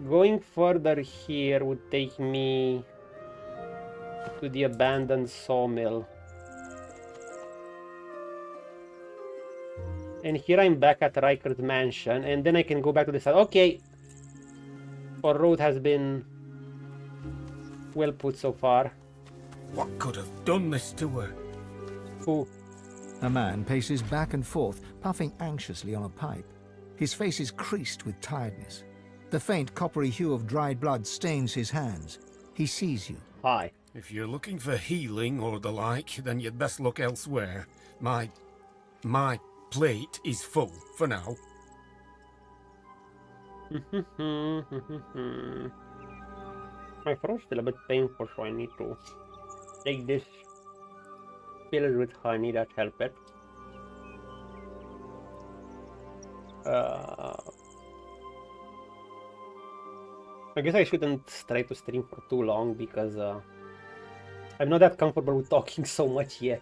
Going further here would take me to the abandoned sawmill. And here I'm back at Ryker's mansion, and then I can go back to the side. Okay. Our road has been well put so far. What could have done this to her? Who? A man paces back and forth, puffing anxiously on a pipe. His face is creased with tiredness. The faint coppery hue of dried blood stains his hands. He sees you. Hi. If you're looking for healing or the like, then you'd best look elsewhere. My plate is full for now. My throat's still a bit painful, so I need to take this filled with honey that help it. I guess I shouldn't try to stream for too long because I'm not that comfortable with talking so much yet.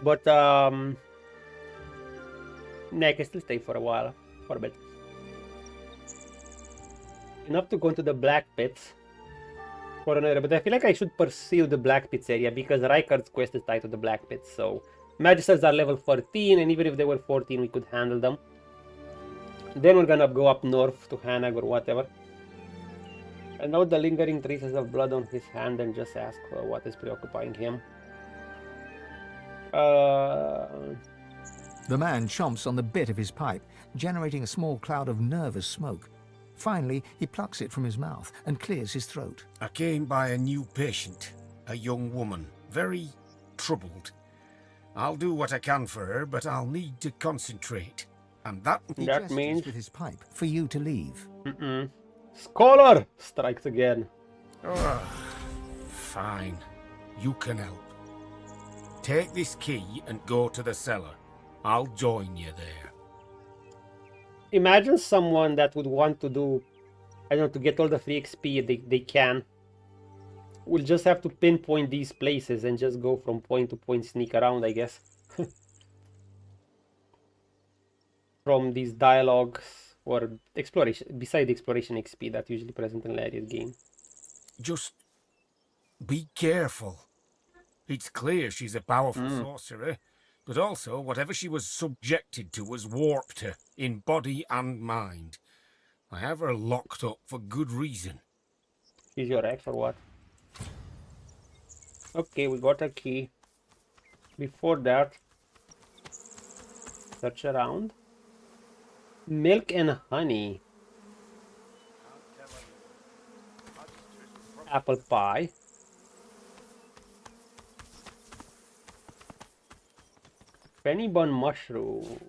But yeah, I can still stay for a while, for a bit. Enough to go into the Black Pits for another, but I feel like I should pursue the Black Pits area because Ryker's quest is tied to the Black Pits, so Magisters are level 14, and even if they were 14 we could handle them. Then we're gonna go up north to Hanag or whatever. And note the lingering traces of blood on his hand and just ask what is preoccupying him. The man chomps on the bit of his pipe, generating a small cloud of nervous smoke. Finally, he plucks it from his mouth and clears his throat. I came by a new patient, a young woman, very troubled. I'll do what I can for her, but I'll need to concentrate. And that means with his pipe for you to leave. Scholar strikes again. Fine. You can help. Take this key and go to the cellar. I'll join you there. Imagine someone that would want to do, I don't know, to get all the free XP they can. We'll just have to pinpoint these places and just go from point to point, sneak around, I guess. From these dialogues or exploration, beside the exploration XP that's usually present in Laria's game. Just be careful. It's clear she's a powerful sorcerer, but also whatever she was subjected to has warped her in body and mind. I have her locked up for good reason. Is your ex or what? Okay, we got a key. Before that, search around. Milk and honey. Apple pie. Penny bun mushroom.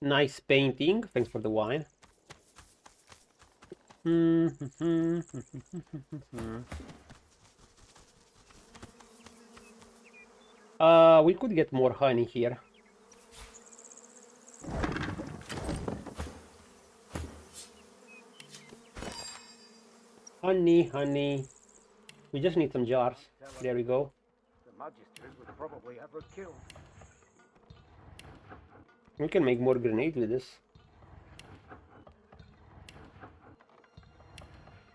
Nice painting. Thanks for the wine. We could get more honey here. Honey. We just need some jars. There we go. The Magisters would probably have her killed. We can make more grenades with this.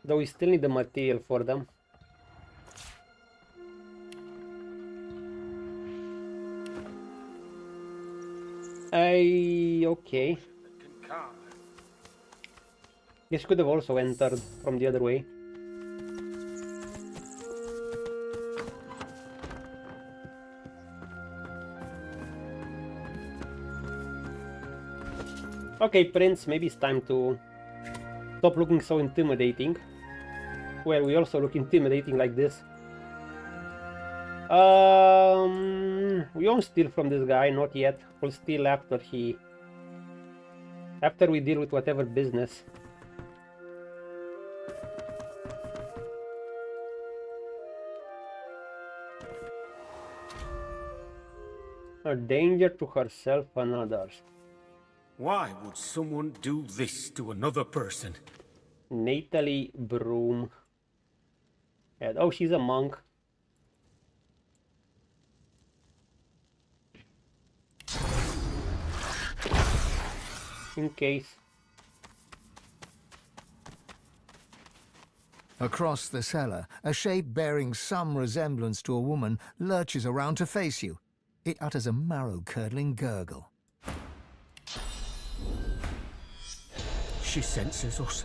Though we still need the material for them. Okay. This could have also entered from the other way. Okay, Prince, maybe it's time to stop looking so intimidating. Well, we also look intimidating like this. We won't steal from this guy, not yet. We'll steal after we deal with whatever business. A danger to herself and others. Why would someone do this to another person? Natalie Broom. Oh, she's a monk. In case. Across the cellar, a shape bearing some resemblance to a woman lurches around to face you. It utters a marrow-curdling gurgle. She senses us.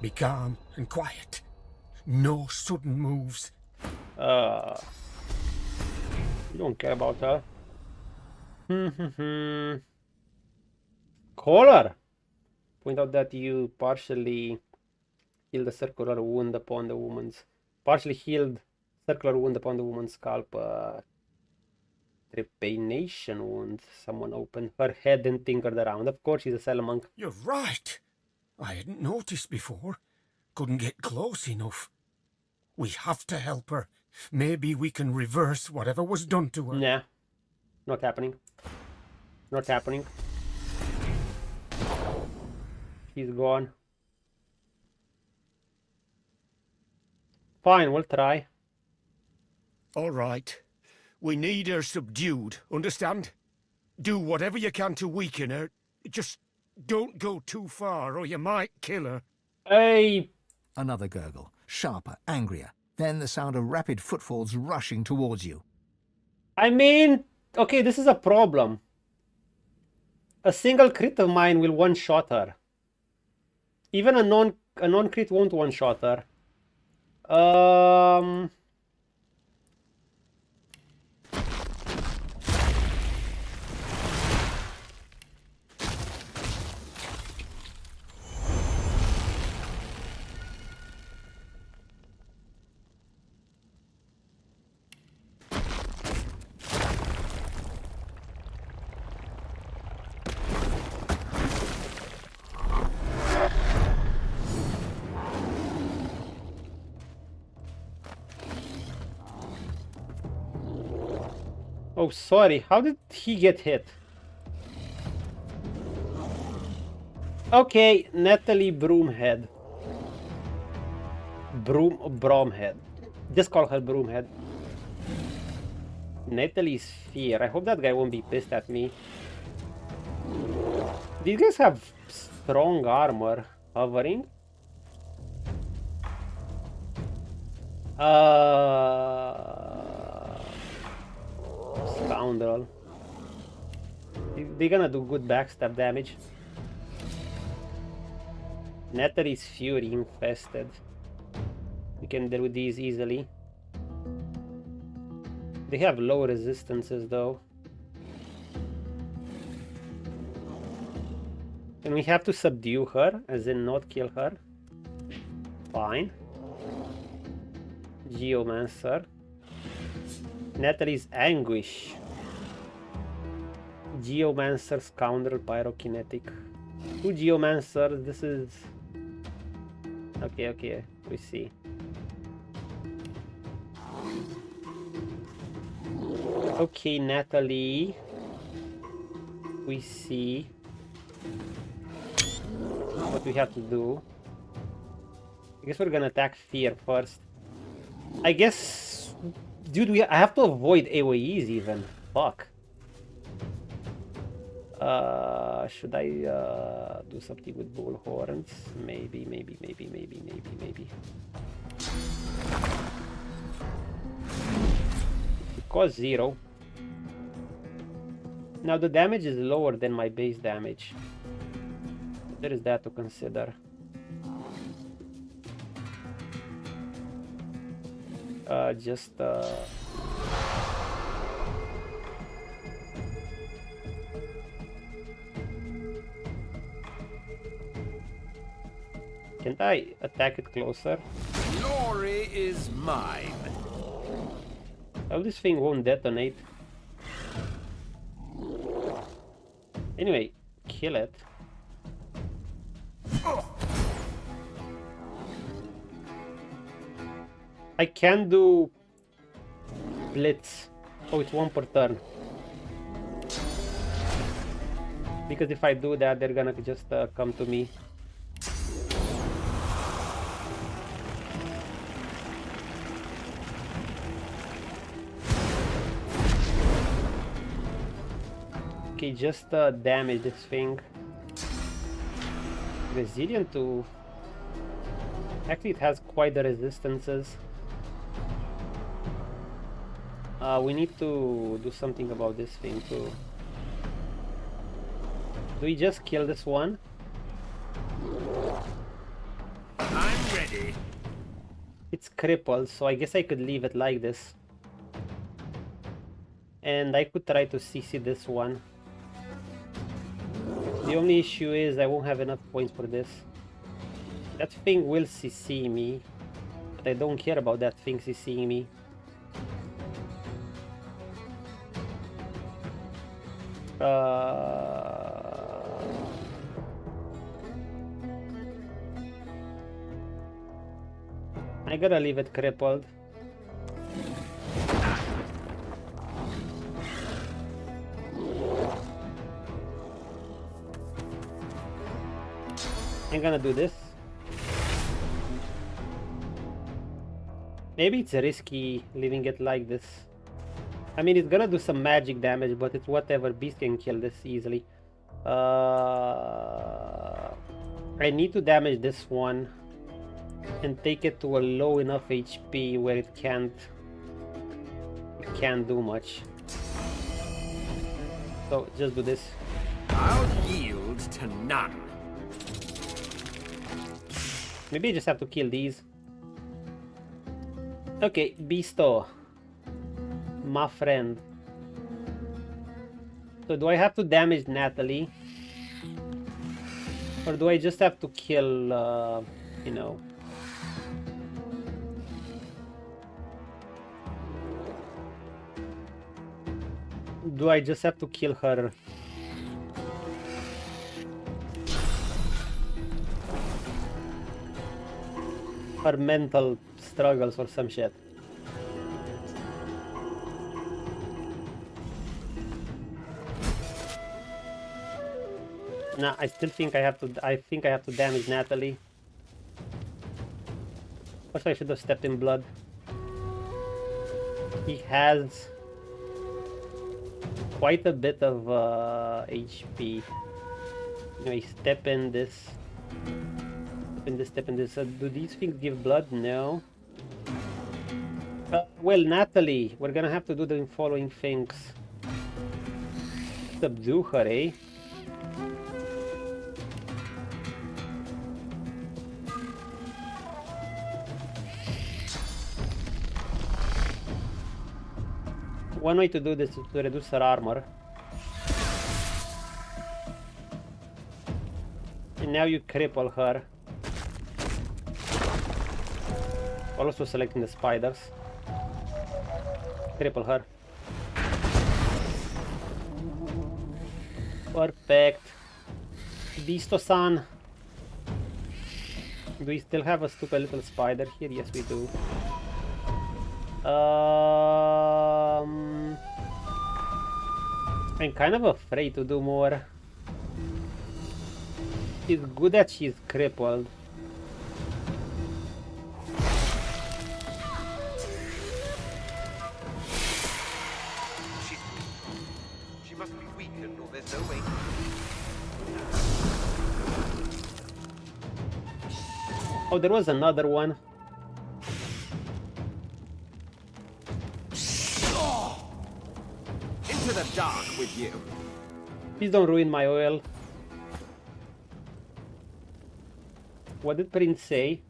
Be calm and quiet. No sudden moves. You don't care about her. Collar. Point out that you partially healed a circular wound upon the woman's scalp. Trepanation wound. Someone opened her head and tinkered around. Of course, she's a cellar monk. You're right. I hadn't noticed before. Couldn't get close enough. We have to help her. Maybe we can reverse whatever was done to her. Nah. Not happening. Not happening. She's gone. Fine, we'll try. All right. We need her subdued, understand? Do whatever you can to weaken her. Just don't go too far or you might kill her. Hey! Another gurgle, sharper, angrier. Then the sound of rapid footfalls rushing towards you. I mean, okay, this is a problem. A single crit of mine will one-shot her. Even a non-crit won't one-shot her. Oh, sorry. How did he get hit? Okay, Natalie Broomhead. Bromhead. Just call her Broomhead. Natalie's Fear. I hope that guy won't be pissed at me. These guys have strong armor. Hovering. Scoundrel. They're gonna do good backstab damage. Natalie's Fury infested. We can deal with these easily. They have low resistances though. And we have to subdue her, as in not kill her. Fine. Geomancer. Natalie's Anguish. Geomancer, Scoundrel, Pyrokinetic. Two Geomancers, this is... Okay, we see. Okay, Natalie. We see what we have to do. I guess we're gonna attack Fear first. I guess... Dude, I have to avoid AoEs even. Fuck. Should I do something with Bullhorns? Maybe. It costs 0. Now the damage is lower than my base damage. There is that to consider. Can't I attack it closer? Glory is mine. Oh, this thing won't detonate. Anyway, kill it. I can do Blitz. Oh, it's 1 per turn. Because if I do that, they're gonna just come to me. Okay, just damage this thing. Resilient to... Actually, it has quite the resistances. We need to do something about this thing too. Do we just kill this one? I'm ready. It's crippled, so I guess I could leave it like this. And I could try to CC this one. The only issue is I won't have enough points for this. That thing will CC me, but I don't care about that thing CCing me. I gotta leave it crippled. I'm gonna do this. Maybe it's risky leaving it like this. I mean, it's gonna do some magic damage, but it's whatever. Beast can kill this easily. I need to damage this one and take it to a low enough HP where it can't do much. So just do this. I'll yield to none. Maybe I just have to kill these. Okay, Beasto. My friend. So do I have to damage Natalie? Or do I just have to kill, you know... Do I just have to kill her? Her mental struggles or some shit. Nah, I still think I have to. I think I have to damage Natalie. Also, I should have stepped in blood. He has quite a bit of HP. Anyway, step in this. Step in this. Step in this. Do these things give blood? No. Well, Natalie, we're gonna have to do the following things. Subdue her, eh? One way to do this is to reduce her armor. And now you cripple her. Also selecting the spiders. Cripple her. Perfect. Visto-san. Do we still have a stupid little spider here? Yes, we do. I'm kind of afraid to do more. She's good that she's crippled. She must be weakened, or there's no way. Oh, there was another one. Into the dark with you. Please don't ruin my oil. What did Prince say?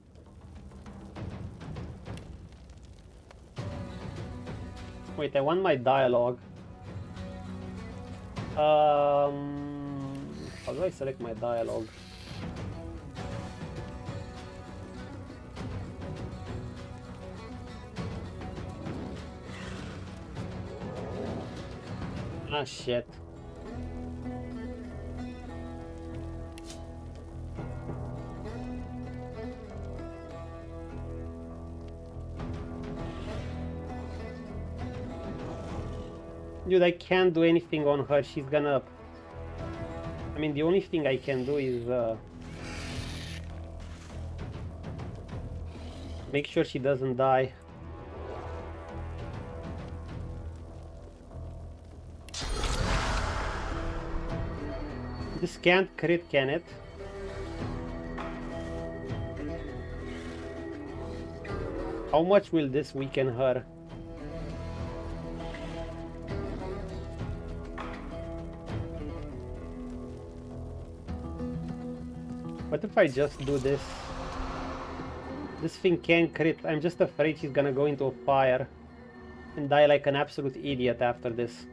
Wait, I want my dialogue. How do I select my dialogue? Ah, shit. Dude, I can't do anything on her. She's gonna... I mean, the only thing I can do is make sure she doesn't die. This can't crit, can it? How much will this weaken her? What if I just do this? This thing can't crit. I'm just afraid she's gonna go into a fire and die like an absolute idiot after this.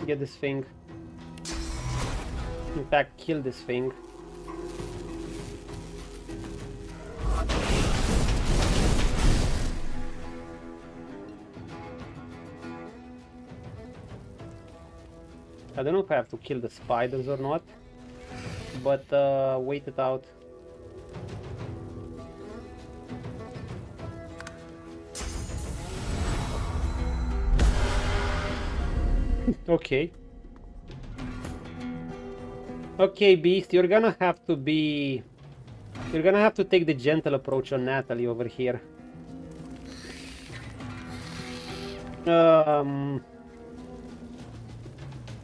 Get this thing. In fact, kill this thing. I don't know if I have to kill the spiders or not, but wait it out. Okay. Okay, Beast, you're gonna have to be... You're gonna have to take the gentle approach on Natalie over here.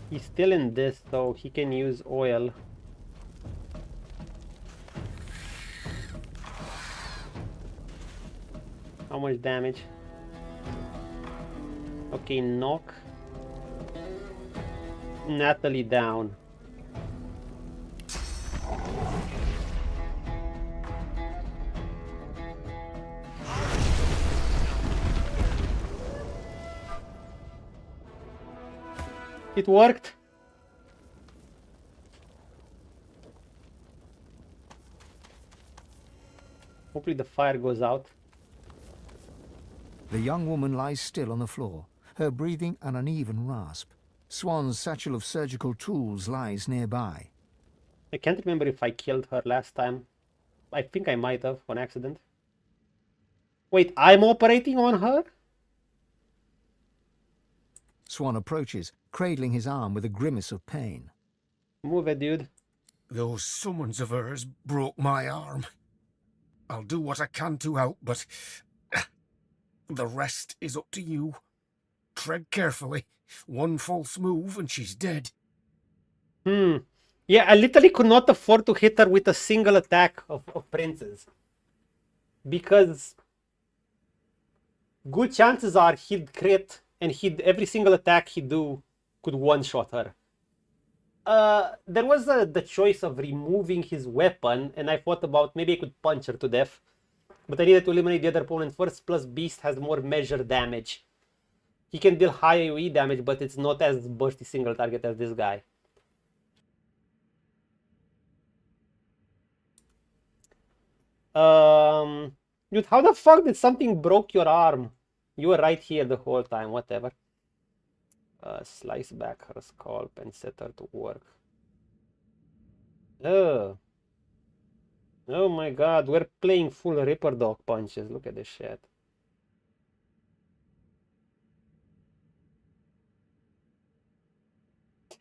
He's still in this, so he can use oil. How much damage? Okay, knock Natalie down. It worked. Hopefully the fire goes out. The young woman lies still on the floor, her breathing an uneven rasp. Swann's satchel of surgical tools lies nearby. I can't remember if I killed her last time. I think I might have, on accident. Wait, I'm operating on her? Swann approaches, cradling his arm with a grimace of pain. Move it, dude. Those summons of hers broke my arm. I'll do what I can to help, but the rest is up to you. Tread carefully. One false move and she's dead. Yeah, I literally could not afford to hit her with a single attack of Prince's. Because good chances are he'd crit and every single attack he'd do could one-shot her. There was the choice of removing his weapon, and I thought about maybe I could punch her to death. But I needed to eliminate the other opponent first, plus Beast has more measured damage. He can deal high AoE damage, but it's not as bursty single target as this guy. Dude, how the fuck did something broke your arm? You were right here the whole time, whatever. Slice back her scalp and set her to work. Oh my god, we're playing full Ripper Dog punches. Look at this shit.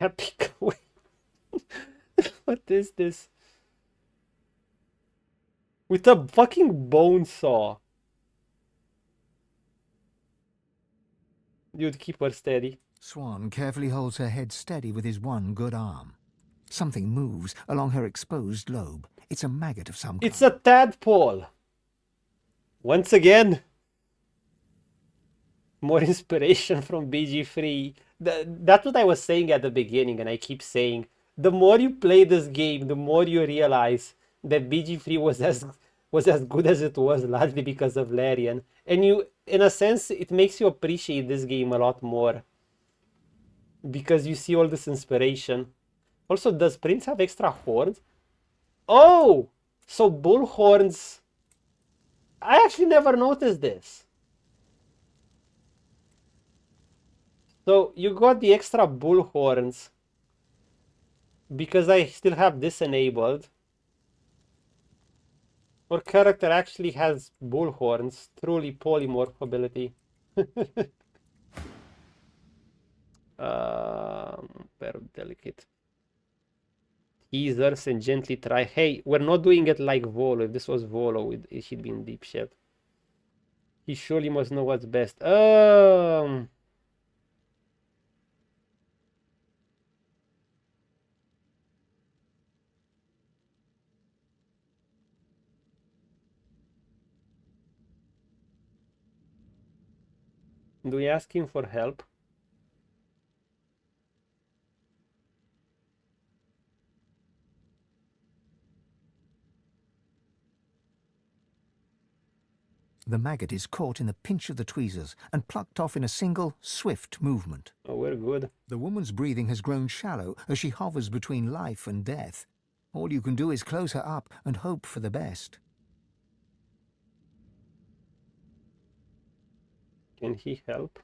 Epic. What is this? With a fucking bone saw. Dude, keep her steady. Swann carefully holds her head steady with his one good arm. Something moves along her exposed lobe. It's a maggot of some kind. It's a tadpole. Once again, more inspiration from BG3. That's what I was saying at the beginning, and I keep saying, the more you play this game, the more you realize that BG3 was as good as it was, largely because of Larian. And you, in a sense, it makes you appreciate this game a lot more, because you see all this inspiration. Also, does Prince have extra horns? Oh! So bull horns... I actually never noticed this. So you got the extra bull horns because I still have this enabled. Our character actually has bull horns. Truly polymorph ability. Very delicate. Teasers and gently try. Hey, we're not doing it like Volo. If this was Volo, he'd be in deep shit. He surely must know what's best. Do we ask him for help? The maggot is caught in the pinch of the tweezers and plucked off in a single, swift movement. Oh, we're good. The woman's breathing has grown shallow as she hovers between life and death. All you can do is close her up and hope for the best. Can he help?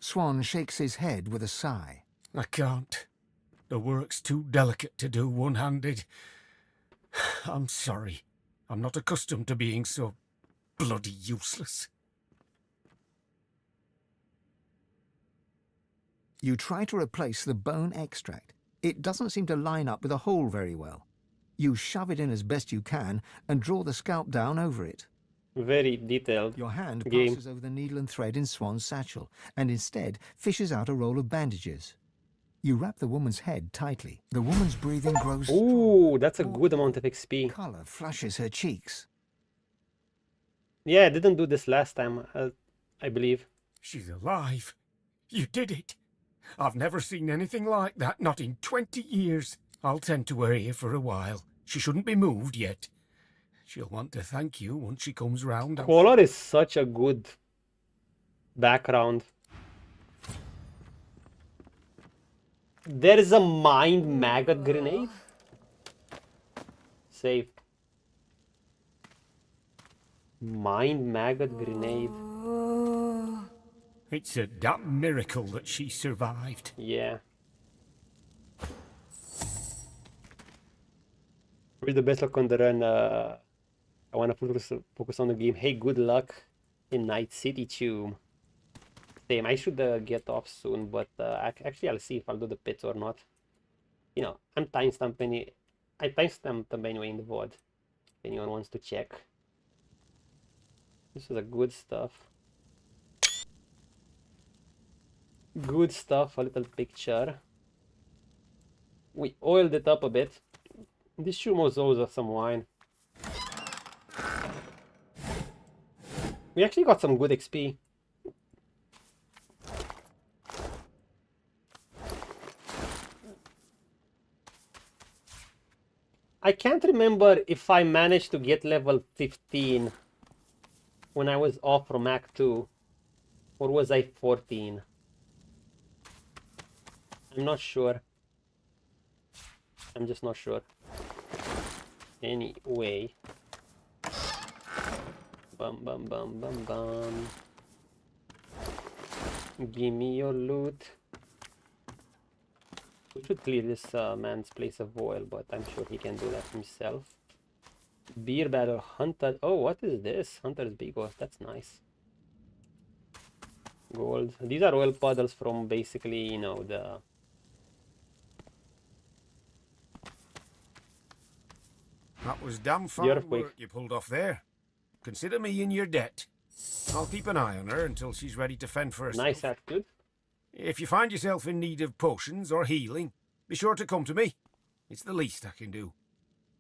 Swann shakes his head with a sigh. I can't. The work's too delicate to do one-handed. I'm sorry. I'm not accustomed to being so bloody useless. You try to replace the bone extract. It doesn't seem to line up with the hole very well. You shove it in as best you can and draw the scalp down over it. Very detailed. Your hand game. passes over the needle and thread in Swann's satchel and instead fishes out a roll of bandages. You wrap the woman's head tightly. The woman's breathing grows. Ooh, that's a good amount of XP. Color flushes her cheeks. Yeah, I didn't do this last time, I believe. She's alive. You did it. I've never seen anything like that, not in 20 years. I'll tend to her here for a while. She shouldn't be moved yet. She'll want to thank you once she comes round. Color is such a good background. There is a mind maggot grenade. Save. Mind maggot grenade. It's a damn miracle that she survived. Yeah. Wish the best luck on the run. I want to focus on the game. Hey, good luck in Night City, Tomb. Same. I should get off soon, but actually I'll see if I'll do the pits or not. You know, I timestamped them anyway in the VOD. If anyone wants to check. This is a good stuff. Good stuff. A little picture. We oiled it up a bit. This Shumos owes us some wine. We actually got some good XP. I can't remember if I managed to get level 15 when I was off from Act 2, or was I 14? I'm not sure. I'm just not sure. Anyway. Bum bum bum bum bum. Give me your loot. We should clear this man's place of oil, but I'm sure he can do that himself. Beer battle hunter. Oh, what is this? Hunter's Bigos. That's nice. Gold. These are oil puddles from basically, you know, the... That was damn fine work you pulled off there. Consider me in your debt. I'll keep an eye on her until she's ready to fend for herself. Nice attitude. If you find yourself in need of potions or healing, be sure to come to me. It's the least I can do.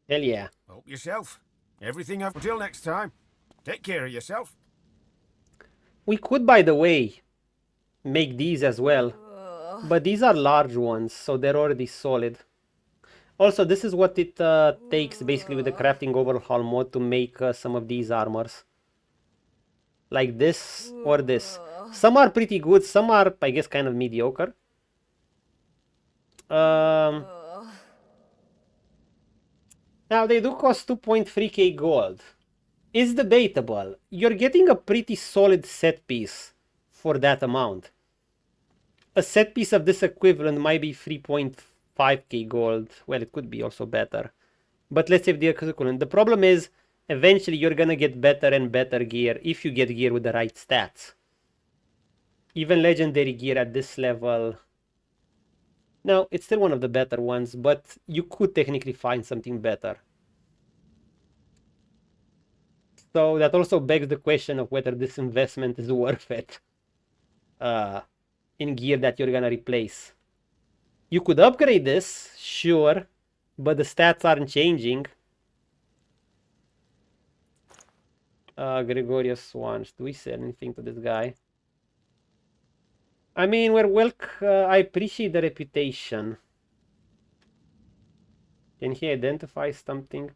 Hell yeah. Help yourself. Everything I've... Until next time, take care of yourself. We could, by the way, make these as well. But these are large ones, so they're already solid. Also, this is what it takes basically with the crafting overhaul mode to make some of these armors. Like this or this. Some are pretty good, some are, I guess, kind of mediocre. Now, they do cost 2.3k gold. It's debatable. You're getting a pretty solid set piece for that amount. A set piece of this equivalent might be 3.5k gold. Well, it could be also better. But let's say the equivalent. The problem is, eventually you're gonna get better and better gear if you get gear with the right stats. Even legendary gear at this level, no, it's still one of the better ones, but you could technically find something better. So that also begs the question of whether this investment is worth it in gear that you're gonna replace. You could upgrade this, sure, but the stats aren't changing. Gregorius Swans, do we sell anything to this guy? I mean, I appreciate the reputation. Can he identify something?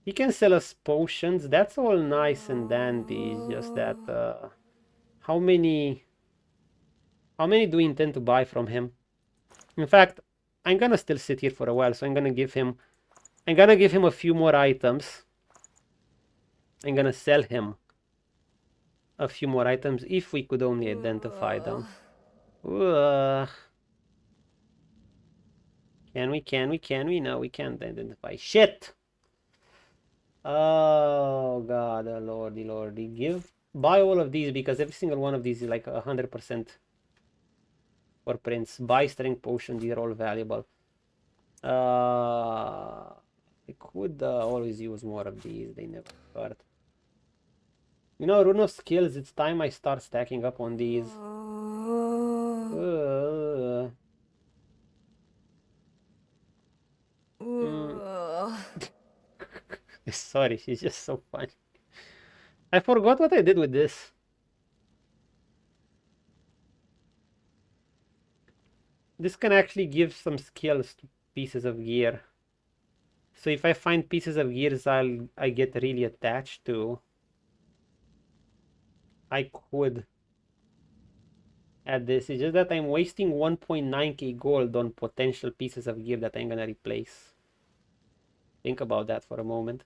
He can sell us potions. That's all nice and dandy. It's just that, how many do we intend to buy from him? In fact, I'm gonna still sit here for a while, so I'm gonna give him a few more items. I'm gonna sell him a few more items if we could only identify them. Can we? No, we can't identify. Shit! Oh god, oh lordy. Buy all of these because every single one of these is like 100% for prints. Buy strength potion, these are all valuable. I could always use more of these, they never hurt. You know, Rune of Skills, it's time I start stacking up on these. Sorry, she's just so funny. I forgot what I did with this. This can actually give some skills to pieces of gear. So if I find pieces of gears I get really attached to, I could add this. It's just that I'm wasting 1.9k gold on potential pieces of gear that I'm gonna replace. Think about that for a moment.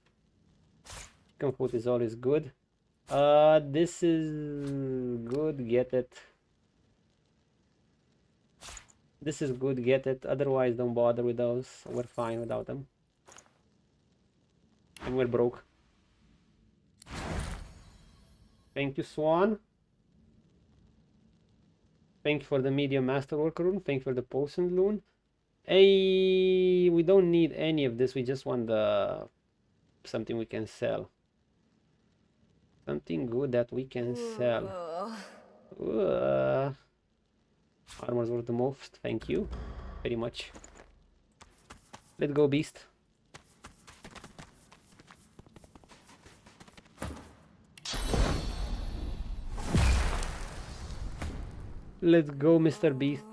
Chicken food is always good. This is good. Get it. This is good, get it. Otherwise, don't bother with those. We're fine without them. And we're broke. Thank you, Swann. Thank you for the medium masterwork rune. Thank you for the potion rune. Hey, we don't need any of this. We just want the something we can sell. Something good that we can sell. Armor's worth the most. Thank you very much. Let's go, beast. Let's go, Mr. Beast.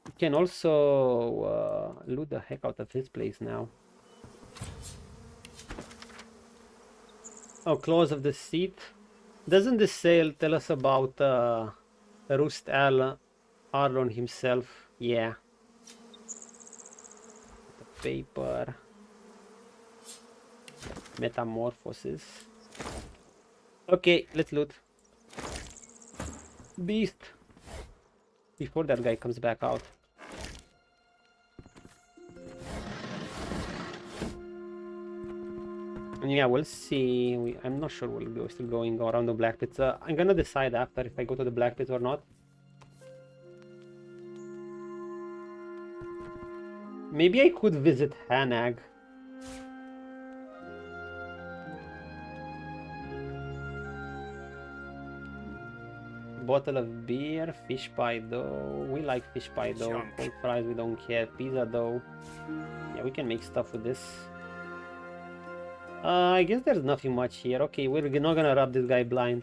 We can also loot the heck out of his place now. Oh, Claws of the Seat. Doesn't this sale tell us about Rust Al Arlon himself? Yeah. The paper. Metamorphosis. Okay, let's loot. Beast. Before that guy comes back out. And yeah, we'll see. I'm not sure we're still going around the Black Pit. I'm gonna decide after if I go to the Black Pit or not. Maybe I could visit Hanag. Bottle of beer, fish pie dough. We like fish pie dough. Cold fries, we don't care. Pizza dough. Yeah, we can make stuff with this. I guess there's nothing much here. Okay, we're not gonna rub this guy blind.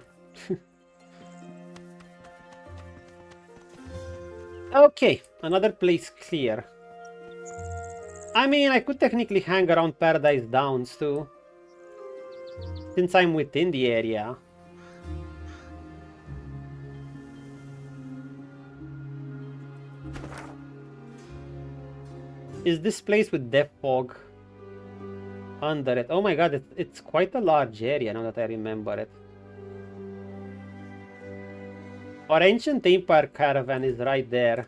Okay, another place clear. I mean, I could technically hang around Paradise Downs too, since I'm within the area. Is this place with Death Fog under it? Oh my god, it's quite a large area now that I remember it. Our Ancient Empire caravan is right there.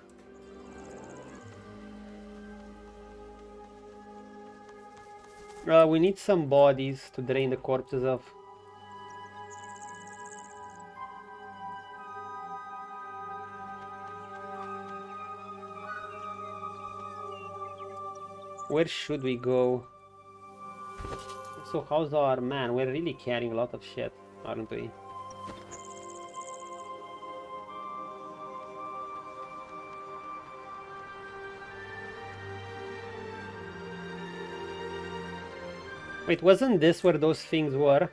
We need some bodies to drain the corpses of. Where should we go? So how's our man? We're really carrying a lot of shit, aren't we? Wait, wasn't this where those things were?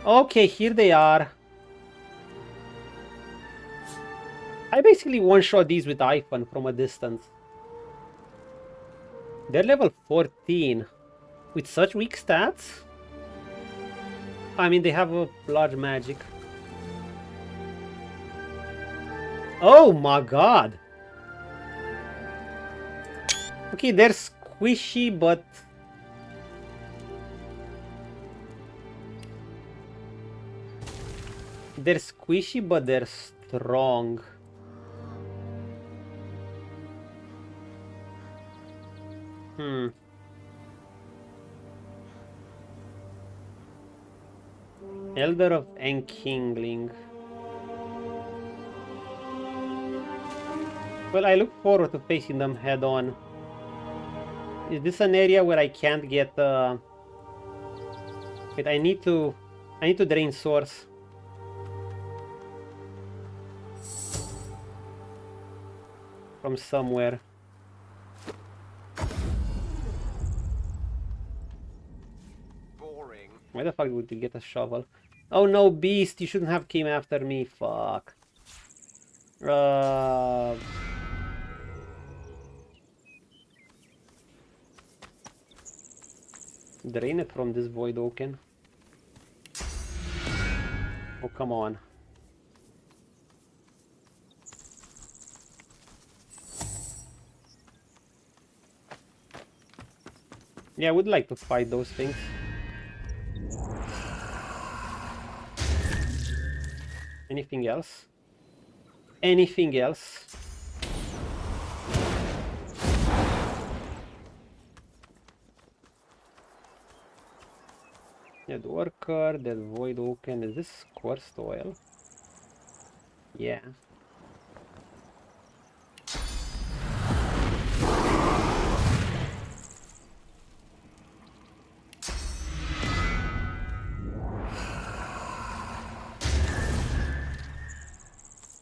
Okay, here they are. I basically one-shot these with Iphone from a distance. They're level 14. With such weak stats? I mean, they have a large magic. Oh my god! Okay, they're squishy, but... They're squishy, but they're strong. Elder of Enkingling. Well, I look forward to facing them head on. Is this an area where I can't get wait, I need to drain source. From somewhere. Boring. Why the fuck would you get a shovel? Oh no, beast, you shouldn't have came after me, fuck. Drain it from this Voidwoken. Oh, come on. Yeah, I would like to fight those things. Anything else? Anything else? Dead worker, dead Voidwoken. Is this cursed oil? Yeah.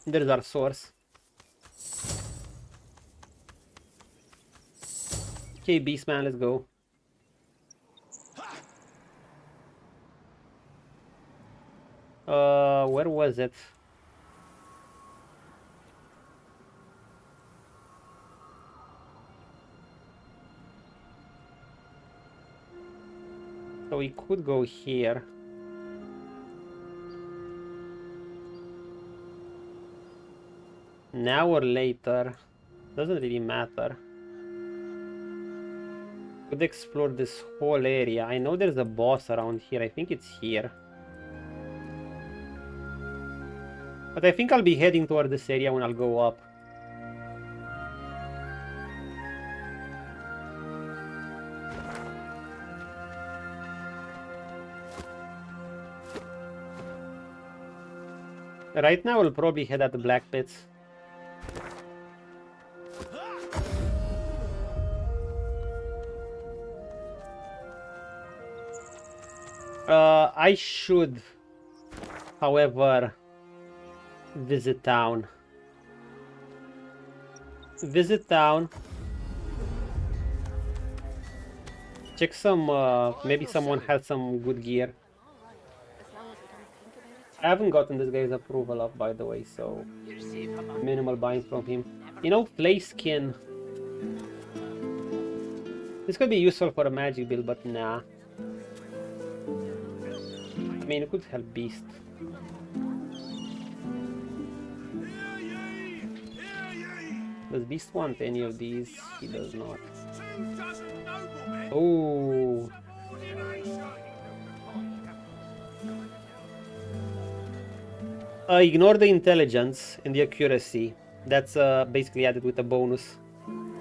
There's our source. Okay, Beastman, let's go. Where was it? So we could go here. Now or later, doesn't really matter. Could explore this whole area. I know there's a boss around here. I think it's here. But I think I'll be heading toward this area when I'll go up. Right now I'll probably head at the Black Pits. I should, however, visit town. Check some, maybe someone has some good gear. I haven't gotten this guy's approval up, by the way, so minimal buying from him. You know, Flay Skin. This could be useful for a magic build, but nah. I mean, it could help Beast. Does Beast want any of these? He does not. Oh. Ignore the intelligence and the accuracy. That's basically added with a bonus.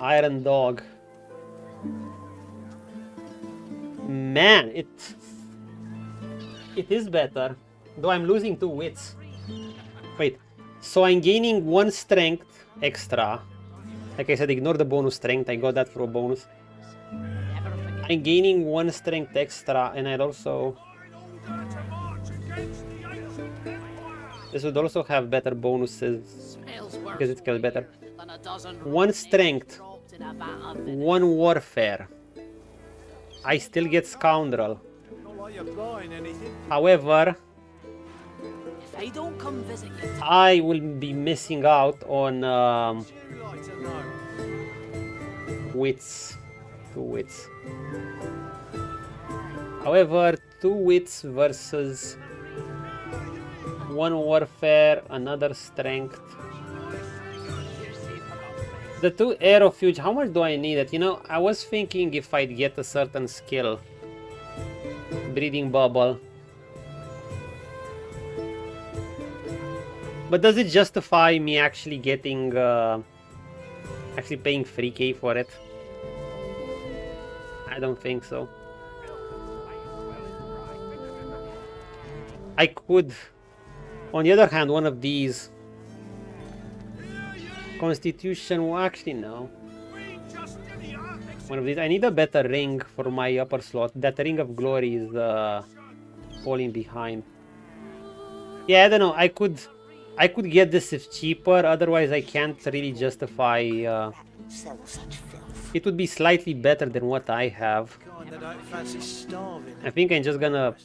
Iron Dog. Man, it is better. Though I'm losing 2 wits. Wait, so I'm gaining 1 strength extra. Like I said, ignore the bonus strength. I got that for a bonus. I'm gaining 1 strength extra, and I'd also... This would also have better bonuses because it scales better. 1 strength, 1 warfare. I still get Scoundrel. However, I will be missing out on wits. 2 wits. However, 2 wits versus 1 warfare, another strength. The 2 aerofuge, how much do I need it? You know, I was thinking if I'd get a certain skill. Breathing bubble. But does it justify me actually getting, actually paying 3k for it? I don't think so. I could. On the other hand, one of these. Constitution, well, actually no. One of these. I need a better ring for my upper slot. That Ring of Glory is falling behind. Yeah, I don't know. I could get this if cheaper. Otherwise, I can't really justify. It would be slightly better than what I have. I think I'm just gonna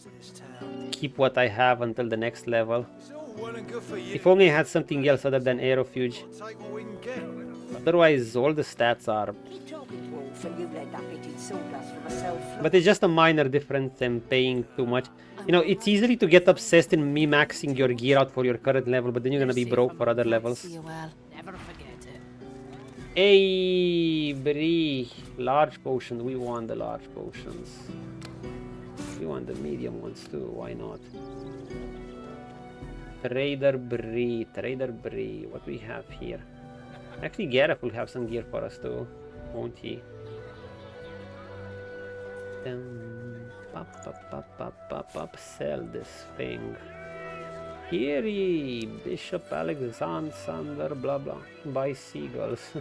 keep what I have until the next level. If only I had something else other than aerofuge. Otherwise, all the stats are... But it's just a minor difference than paying too much. You know, it's easy to get obsessed in me-maxing your gear out for your current level, but then you're gonna be broke for other levels. Hey, Bree! Large potions. We want the large potions. We want the medium ones too. Why not? Trader Bree. What do we have here? Actually, Gareth will have some gear for us too, won't he? Sell this thing. Kiri, Bishop Alexander, blah blah. Buy seagulls.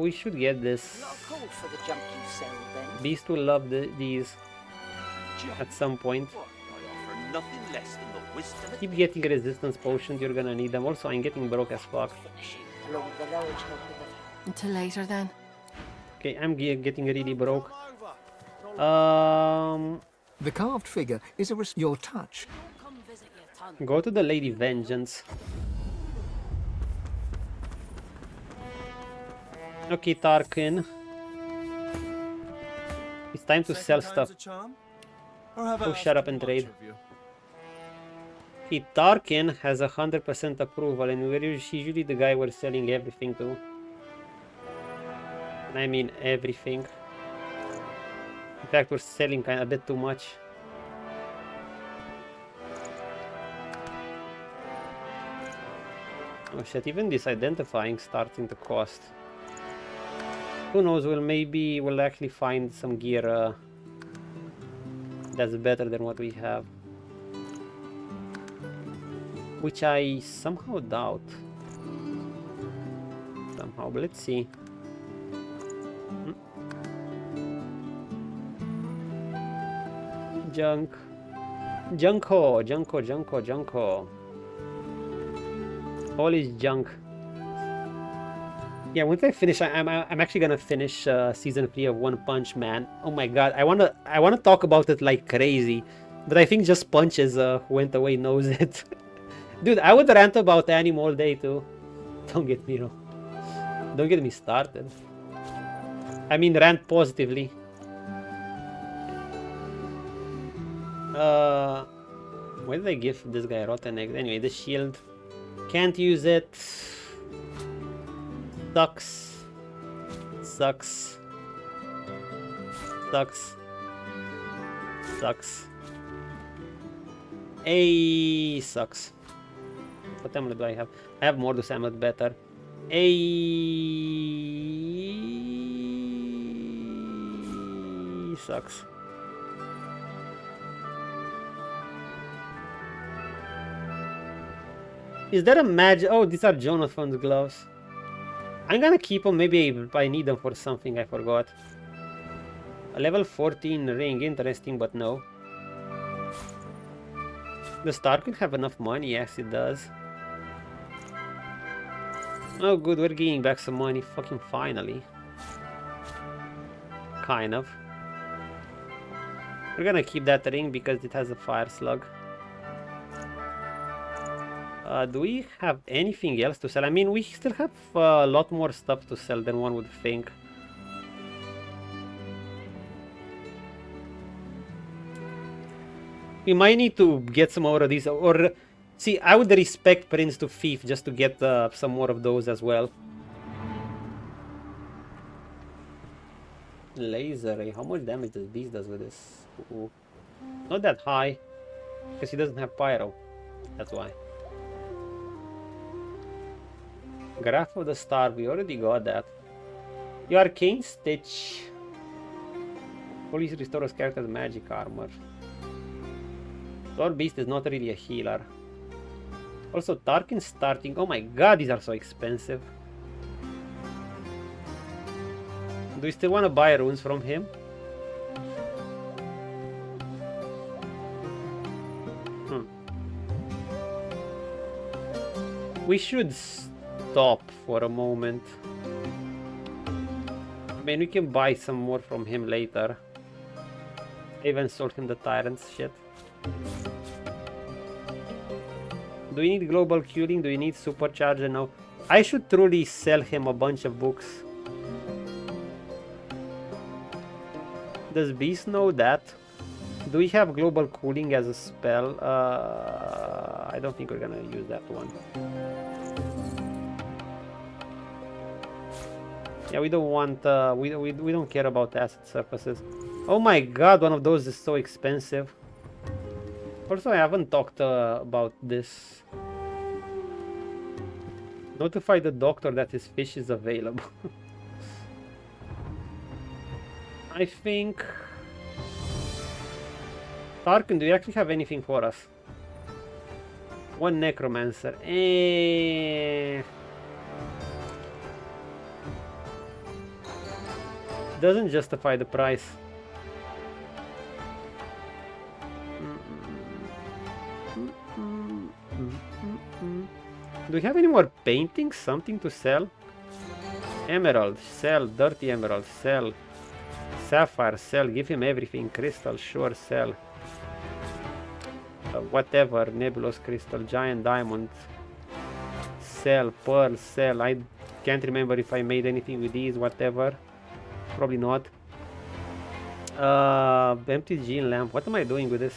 We should get this. Not a call for the junk you sell, then. Beast will love these at some point. Nothing less than the wisdom. Keep getting resistance potions, you're gonna need them. Also, I'm getting broke as fuck. Until later, then. Okay, I'm getting really broke. The carved figure is your touch. Go to the Lady Vengeance. Okay, Tarkin. It's time to sell stuff. Oh, shut up and trade. Okay, Tarkin has 100% approval, and we're usually the guy we're selling everything to. I mean everything. In fact, we're selling a bit too much. Oh shit, even this identifying starting to cost. Who knows, we'll actually find some gear that's better than what we have. Which I somehow doubt. Somehow, but let's see. Junko. All is junk. Yeah, once I finish, I'm actually gonna finish season 3 of One Punch Man. Oh my god, I wanna talk about it like crazy, but I think just Punches went away knows it. Dude, I would rant about anime all day too. Don't get me wrong. Don't get me started. I mean, rant positively. Why did I give this guy rotten eggs? Anyway, the shield. Can't use it. Sucks. A sucks. What amulet do I have? I have Mordus amulet better. A sucks. Is there a magic? Oh, these are Jonathan's gloves. I'm gonna keep them. Maybe if I need them for something. I forgot. A level 14 ring, interesting, but no. The star could have enough money. Yes, it does. Oh, good. We're getting back some money. Fucking finally. Kind of. We're gonna keep that ring because it has a fire slug. Do we have anything else to sell? I mean, we still have a lot more stuff to sell than one would think. We might need to get some more of these, or see, I would respect Prince to Thief just to get some more of those as well. Laser ray, how much damage does Beast does with this? Ooh. Not that high, because he doesn't have pyro. That's why. Graph of the Star, we already got that. Your Arcane Stitch. Police restores character's magic armor. Thor Beast is not really a healer. Also, Tarkin starting. Oh my god, these are so expensive. Do you still want to buy runes from him? We should stop for a moment. I mean, we can buy some more from him later. Even sold him the Tyrant's shit. Do we need global curing? Do we need supercharger? No. I should truly sell him a bunch of books. Does Beast know that? Do we have global cooling as a spell? I don't think we're gonna use that one. Yeah, we don't want, we don't care about acid surfaces. Oh my god, one of those is so expensive. Also, I haven't talked about this. Notify the doctor that his fish is available. I think... Tarkin, do you actually have anything for us? One necromancer. Doesn't justify the price. Do we have any more paintings? Something to sell? Emerald, sell. Dirty emerald, sell. Sapphire, sell. Give him everything. Crystal, sure, sell. Whatever. Nebulous crystal, giant diamond, sell. Pearl, sell. I can't remember if I made anything with these. Whatever. Probably not. Empty gene lamp. What am I doing with this?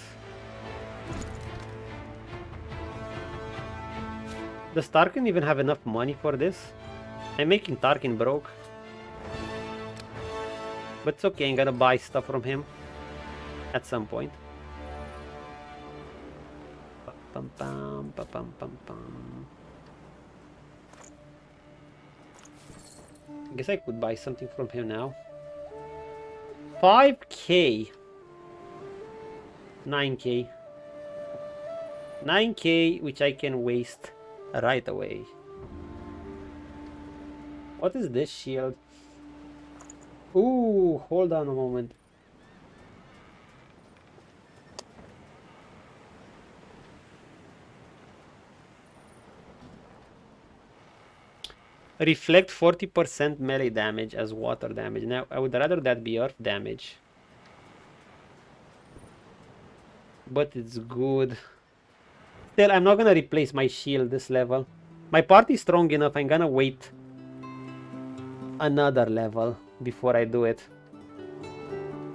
Does Tarkin even have enough money for this? I'm making Tarkin broke. But it's okay, I'm gonna buy stuff from him at some point. Pum, pum, pum, pum, pum, pum. I guess I could buy something from him now. 5k. 9k. 9k, which I can waste right away. What is this shield? Ooh, hold on a moment. Reflect 40% melee damage as water damage. Now, I would rather that be earth damage. But it's good. Still, I'm not gonna replace my shield this level. My party is strong enough, I'm gonna wait another level before I do it.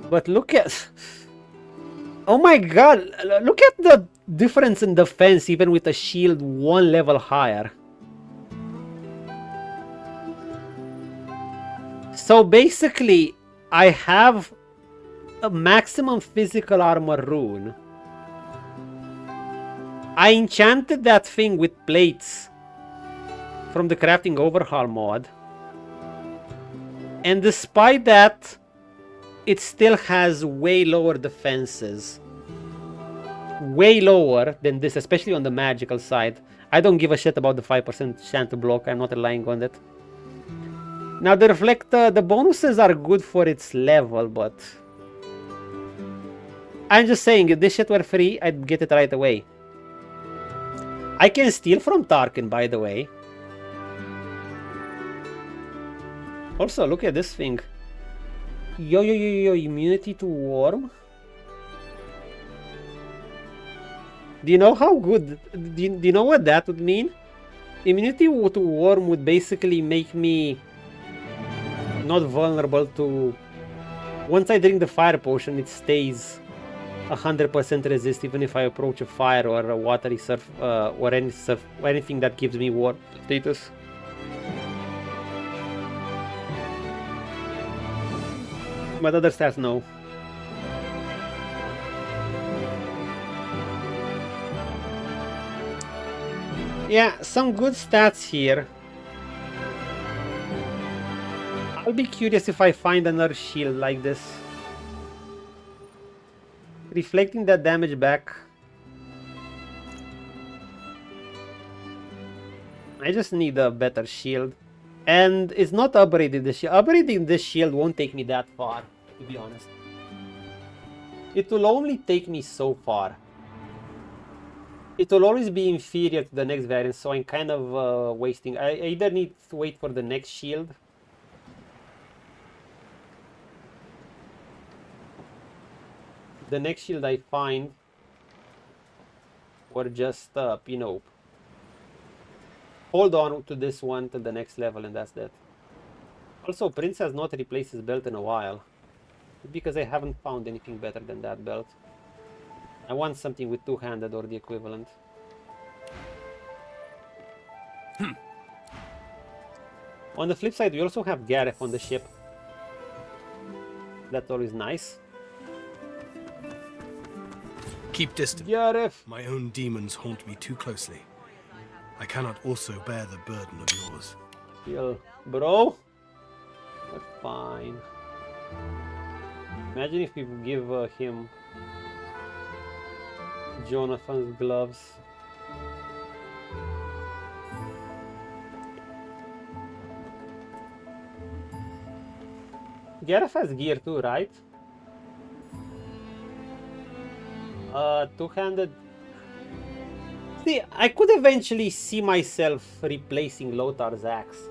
But look at... Oh my god! Look at the difference in defense even with a shield one level higher. So basically, I have a maximum physical armor rune. I enchanted that thing with plates from the crafting overhaul mod. And despite that, it still has way lower defenses. Way lower than this, especially on the magical side. I don't give a shit about the 5% chance to block, I'm not relying on it. Now the reflect, the bonuses are good for its level, but... I'm just saying, if this shit were free, I'd get it right away. I can steal from Tarkin, by the way. Also, look at this thing. Yo, immunity to worm? Do you know how good... Do you know what that would mean? Immunity to worm would basically make me not vulnerable to... Once I drink the fire potion, it stays 100% resist even if I approach a fire or a watery surf or anything that gives me warm status. But other stats, no. Yeah, some good stats here. I'll be curious if I find another shield like this. Reflecting that damage back. I just need a better shield. And it's not upgrading the shield. Upgrading this shield won't take me that far, to be honest. It will only take me so far. It will always be inferior to the next variant, so I'm kind of wasting. I either need to wait for the next shield. The next shield I find, or just, you know, hold on to this one till the next level, and that's that. Also, Prince has not replaced his belt in a while, because I haven't found anything better than that belt. I want something with two-handed or the equivalent. On the flip side, we also have Gareth on the ship. That's always nice. Keep distant. Gareth. My own demons haunt me too closely. I cannot also bear the burden of yours. Chill, bro. But fine. Imagine if we give him Jonathan's gloves. Gareth has gear too, right? Two-handed. See, I could eventually see myself replacing Lothar's axe.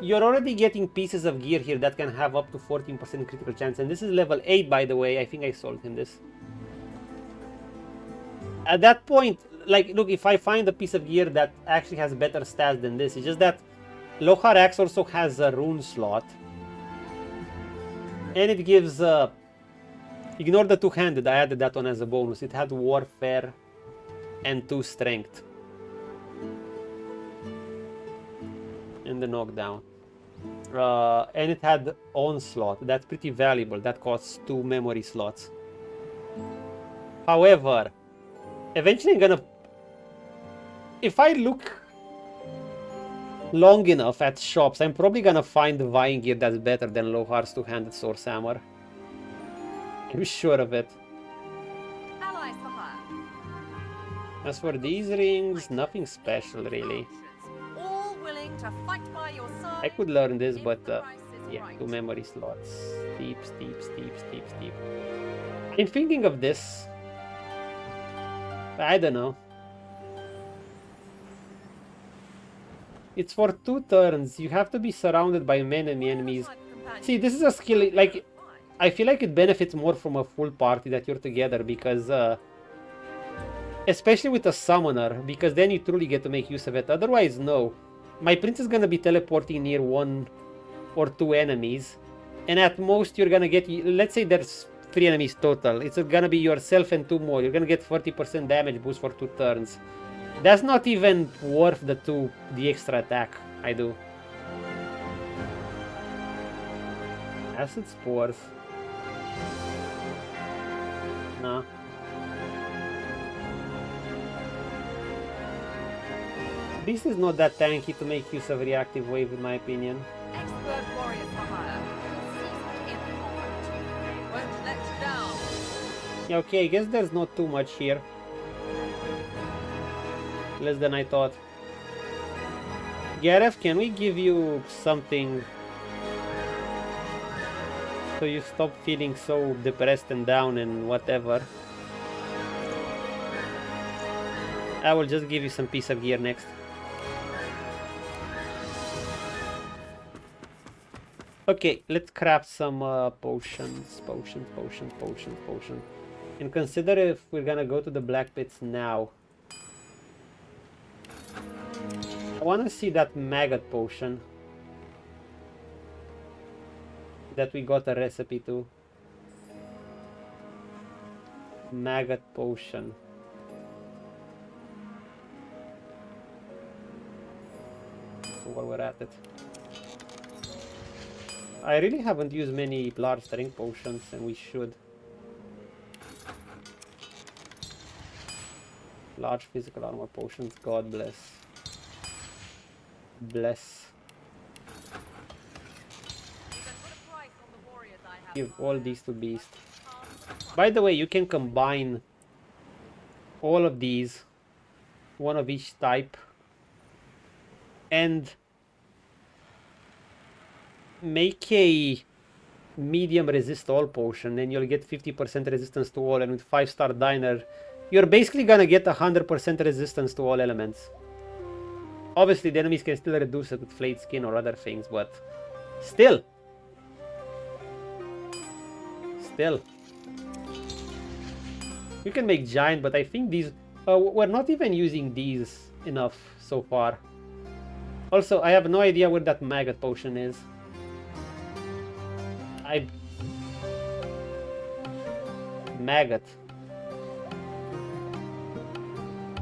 You're already getting pieces of gear here that can have up to 14% critical chance, and this is level 8, by the way. I think I sold him this. At that point, like, look, if I find a piece of gear that actually has better stats than this, it's just that Lothar axe also has a rune slot. And it gives, ignore the two-handed, I added that one as a bonus. It had warfare and 2 strength. And the knockdown. And it had onslaught. That's pretty valuable. That costs 2 memory slots. However, eventually I'm gonna... If I look long enough at shops, I'm probably gonna find vying gear that's better than Lothar's two-handed source hammer. I'm sure of it. As for these rings, nothing special really. All willing to fight by your side. I could learn this, but yeah, 2 memory slots. Steep, steep, steep, steep, steep. I'm thinking of this. I don't know. It's for 2 turns. You have to be surrounded by many enemies. See, this is a skill, like, I feel like it benefits more from a full party that you're together, because especially with a summoner, because then you truly get to make use of it. Otherwise, no. My prince is gonna be teleporting near 1 or 2 enemies, and at most you're gonna get, let's say there's 3 enemies total. It's gonna be yourself and 2 more. You're gonna get 40% damage boost for 2 turns. That's not even worth the extra attack I do. Acid spores. No. This is not that tanky to make use of reactive wave, in my opinion. Expert warriors for hire. Seasoned in combat. Won't let you down. Yeah, okay, I guess there's not too much here. Less than I thought. Gareth, can we give you something so you stop feeling so depressed and down and whatever? I will just give you some piece of gear next. Okay, let's craft some potions. And consider if we're gonna go to the black pits now. I want to see that maggot potion that we got a recipe to. Maggot potion. So while we're at it, I really haven't used many large strength potions, and we should. Large physical armor potions, God bless. Bless. Give all these to Beast. By the way, you can combine all of these, one of each type, and make a medium resist all potion, and you'll get 50% resistance to all, and with 5-star diner, you're basically gonna get 100% resistance to all elements. Obviously, the enemies can still reduce it with flayed skin or other things, but still. You can make giant, but I think these... we're not even using these enough so far. Also, I have no idea where that maggot potion is. Maggot.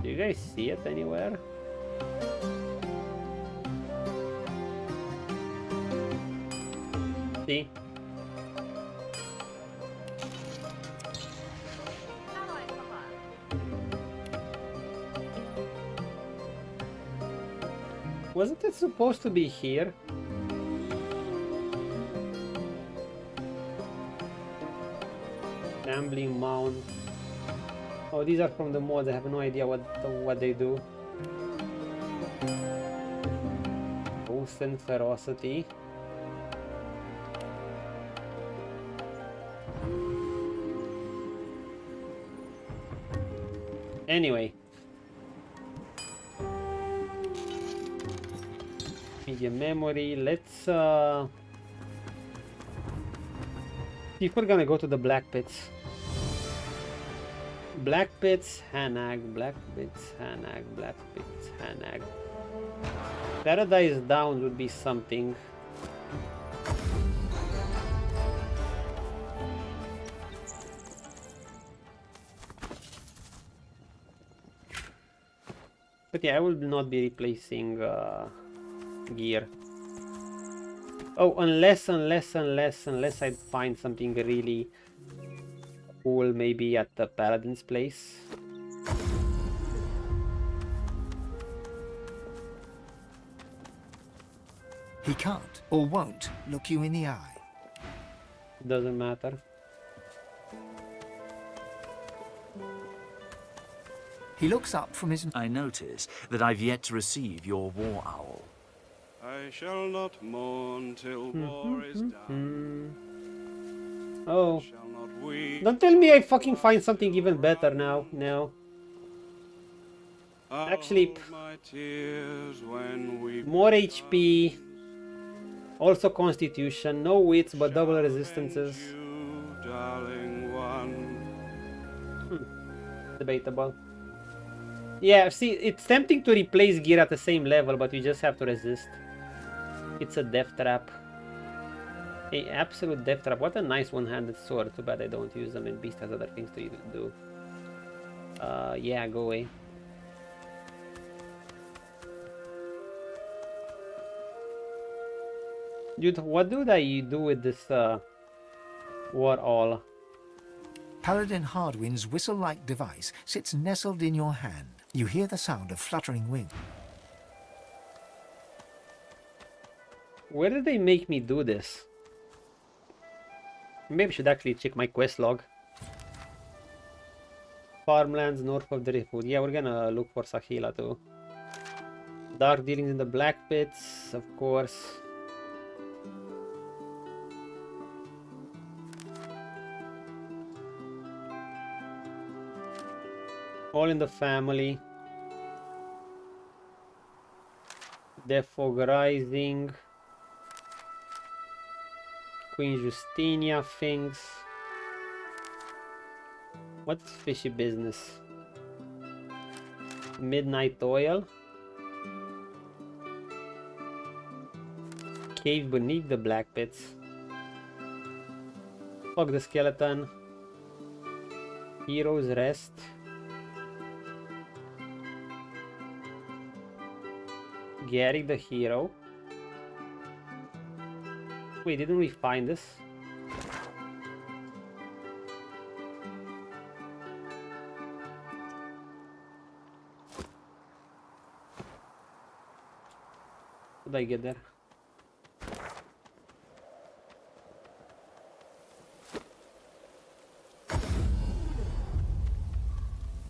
Do you guys see it anywhere? See? Wasn't it supposed to be here? Gambling mound. Oh, these are from the mods. I have no idea what they do. Ghost and ferocity. Anyway. Media memory. Let's see if we're gonna go to the Black Pits. Black Pits, Hanag, Black Pits, Hanag, Black Pits, Hanag. Paradise Down would be something. But yeah, I will not be replacing gear. Oh, unless I find something really cool, maybe at the Paladin's place. He can't or won't look you in the eye. Doesn't matter. He looks up from his... I notice that I've yet to receive your war owl. I shall not mourn till war is done. Oh. Don't tell me I fucking find something even better now. No. Actually, more HP. Also constitution. No wits, but double resistances. Debatable. Yeah, see, it's tempting to replace gear at the same level, but you just have to resist. It's a death trap. A absolute death trap. What a nice one-handed sword. Too bad I don't use them, and Beast has other things to do. Yeah, go away. Dude, what do I do with this war all? Paladin Hardwind's whistle-like device sits nestled in your hand. You hear the sound of fluttering wings. Where did they make me do this? Maybe I should actually check my quest log. Farmlands north of the Driftwood. Yeah, we're gonna look for Sahila too. Dark dealings in the Black Pits, of course. All in the family. Defog Rising. Queen Justinia things. What's fishy business? Midnight Oil. Cave beneath the Black Pits. Fuck the skeleton. Heroes Rest. Gareth the hero. Wait, didn't we find this? How did I get there?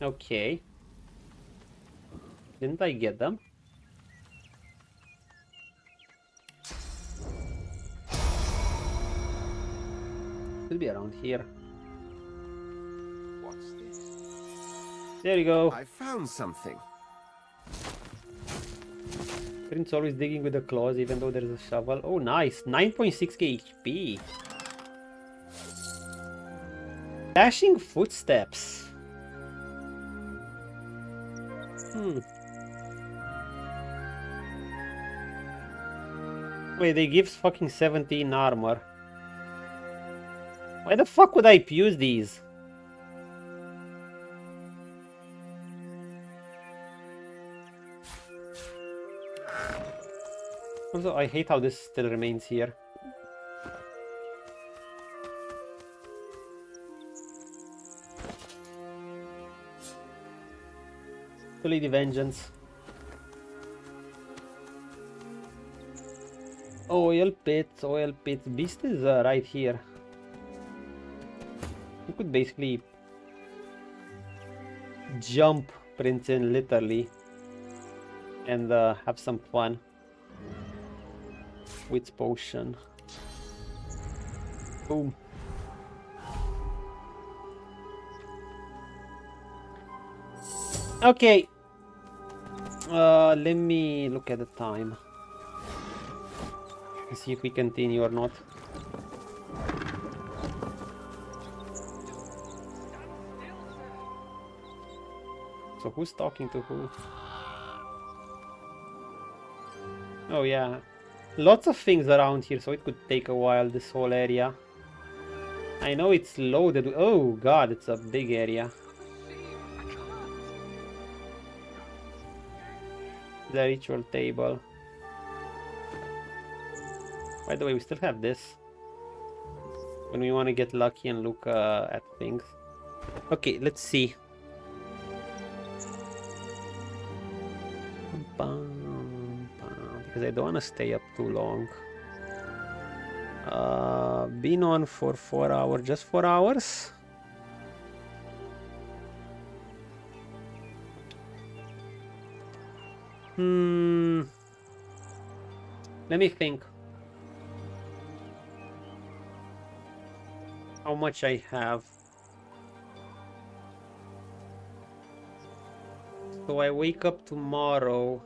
Okay. Didn't I get them? Should be around here. What's this? There you go. I found something. Prince always digging with the claws even though there's a shovel. Oh nice. 9.6k HP. Dashing footsteps. Wait, they give fucking 17 armor. Why the fuck would I use these? Also, I hate how this still remains here. To Lady Vengeance. Oil pits, oil pits. Beast is right here. You could basically jump Prince in literally and have some fun with potion. Boom. Okay. Let me look at the time. Let's see if we continue or not. So who's talking to who? Oh yeah. Lots of things around here, so it could take a while, this whole area. I know it's loaded. Oh god, it's a big area. The ritual table. By the way, we still have this when we want to get lucky and look at things. Okay, let's see. Because I don't want to stay up too long. Been on for 4 hours, just 4 hours. Let me think. How much I have. So I wake up tomorrow.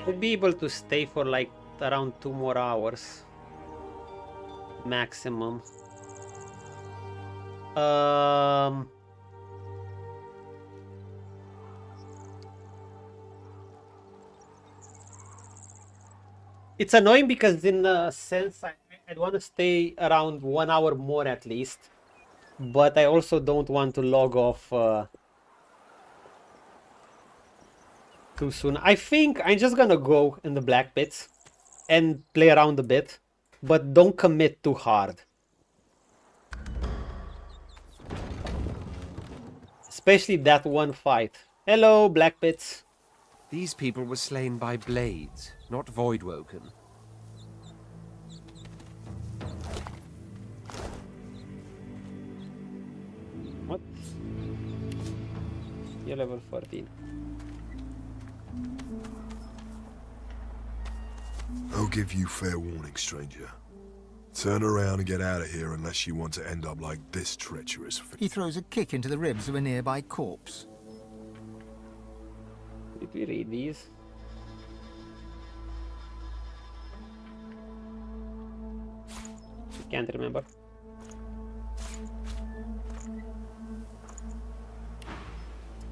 I'll be able to stay for like around 2 more hours. Maximum. It's annoying because in a sense I'd want to stay around 1 hour more at least. But I also don't want to log off too soon. I think I'm just gonna go in the black pits and play around a bit. But don't commit too hard. Especially that one fight. Hello, black pits. These people were slain by blades, not Voidwoken. What? You're level 14. I'll give you fair warning, stranger. Turn around and get out of here unless you want to end up like this treacherous. He throws a kick into the ribs of a nearby corpse. Did we read these? I can't remember.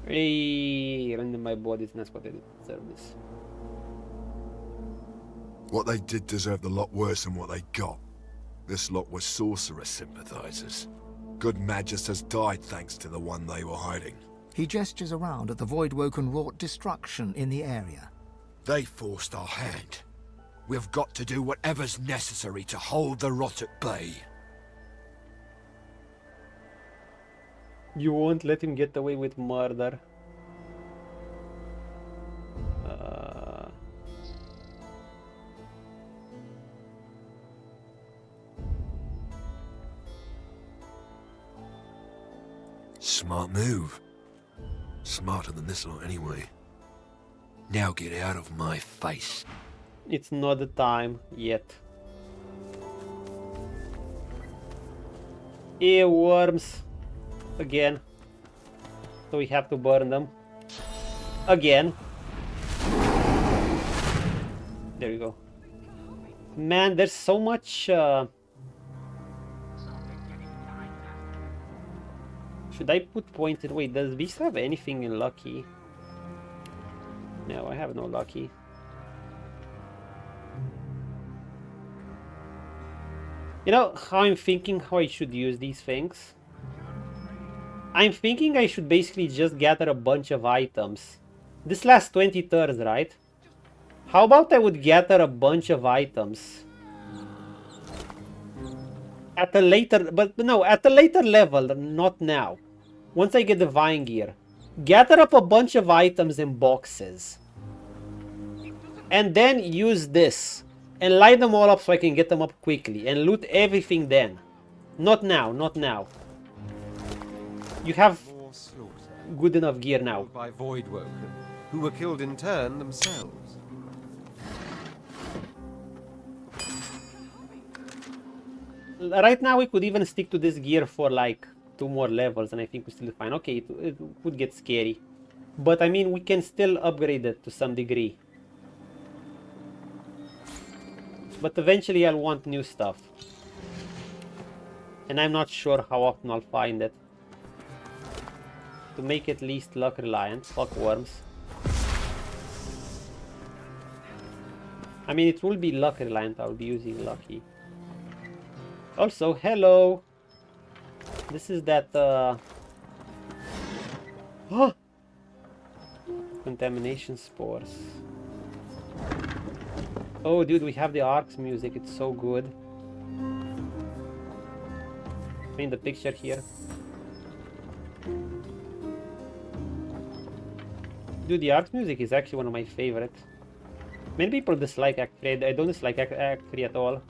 Hey, random my body's not what they deserve this. What they did deserved a lot worse than what they got. This lot were sorcerer sympathizers. Good Magisters died thanks to the one they were hiding. He gestures around at the Voidwoken wrought destruction in the area. They forced our hand. We've got to do whatever's necessary to hold the rot at bay. You won't let him get away with murder. Smart move. Smarter than this lot anyway. Now get out of my face. It's not the time yet. Earworms. Again. So we have to burn them. Again. There we go. Man, there's so much... Should I put points in? Wait, does this have anything in lucky? No, I have no lucky. You know how I'm thinking how I should use these things? I'm thinking I should basically just gather a bunch of items. This lasts 20 turns, right? How about I would gather a bunch of items? At a later, but no, at a later level, not now. Once I get the Vine Gear. Gather up a bunch of items in boxes. And then use this. And light them all up so I can get them up quickly. And loot everything then. Not now, not now. You have good enough gear now. By Voidwoken, who were killed in turn themselves. Right now we could even stick to this gear for like 2 more levels and I think we're still fine. Okay, it would get scary. But I mean, we can still upgrade it to some degree. But eventually I'll want new stuff. And I'm not sure how often I'll find it. To make it least luck reliant. Fuck worms. I mean, it will be luck reliant. I'll be using lucky. Also, hello! This is that, oh! Contamination spores. Oh, dude, we have the Arcs music. It's so good. In the picture here. Dude, the Arcs music is actually one of my favorites. Many people dislike Act 3. I don't dislike Act 3 at all.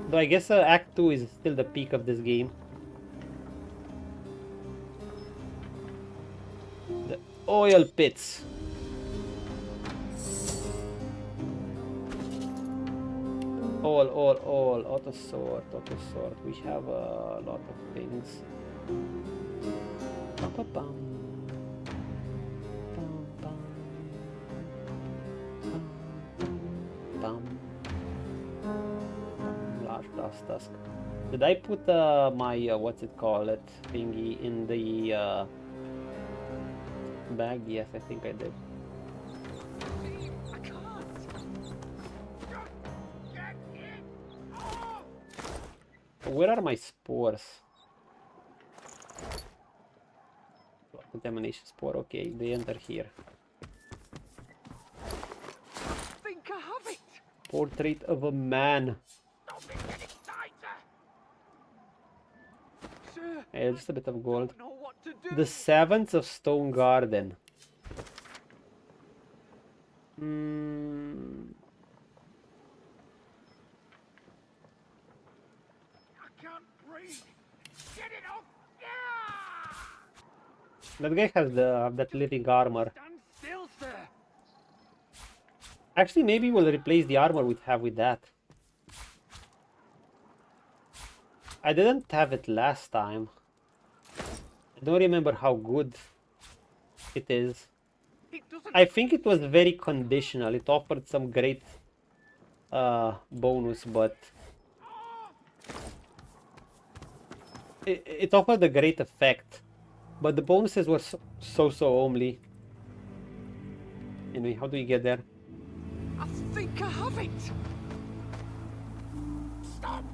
Though I guess Act 2 is still the peak of this game. The oil pits. All. Auto sort. We have a lot of things. Large blast tusk. Did I put my what's it called thingy in the bag? Yes, I think I did. Where are my spores? Contamination spore. Okay, they enter here. Think I have it. Portrait of a man. Yeah, just a bit of gold. The 7th of Stoneguarden. That guy has that living armor. Actually, maybe we'll replace the armor we have with that. I didn't have it last time. I don't remember how good it is. I think it was very conditional. It offered some great bonus, but it offered a great effect. But the bonuses were so only. Anyway, how do we get there? I think I have it. Stop!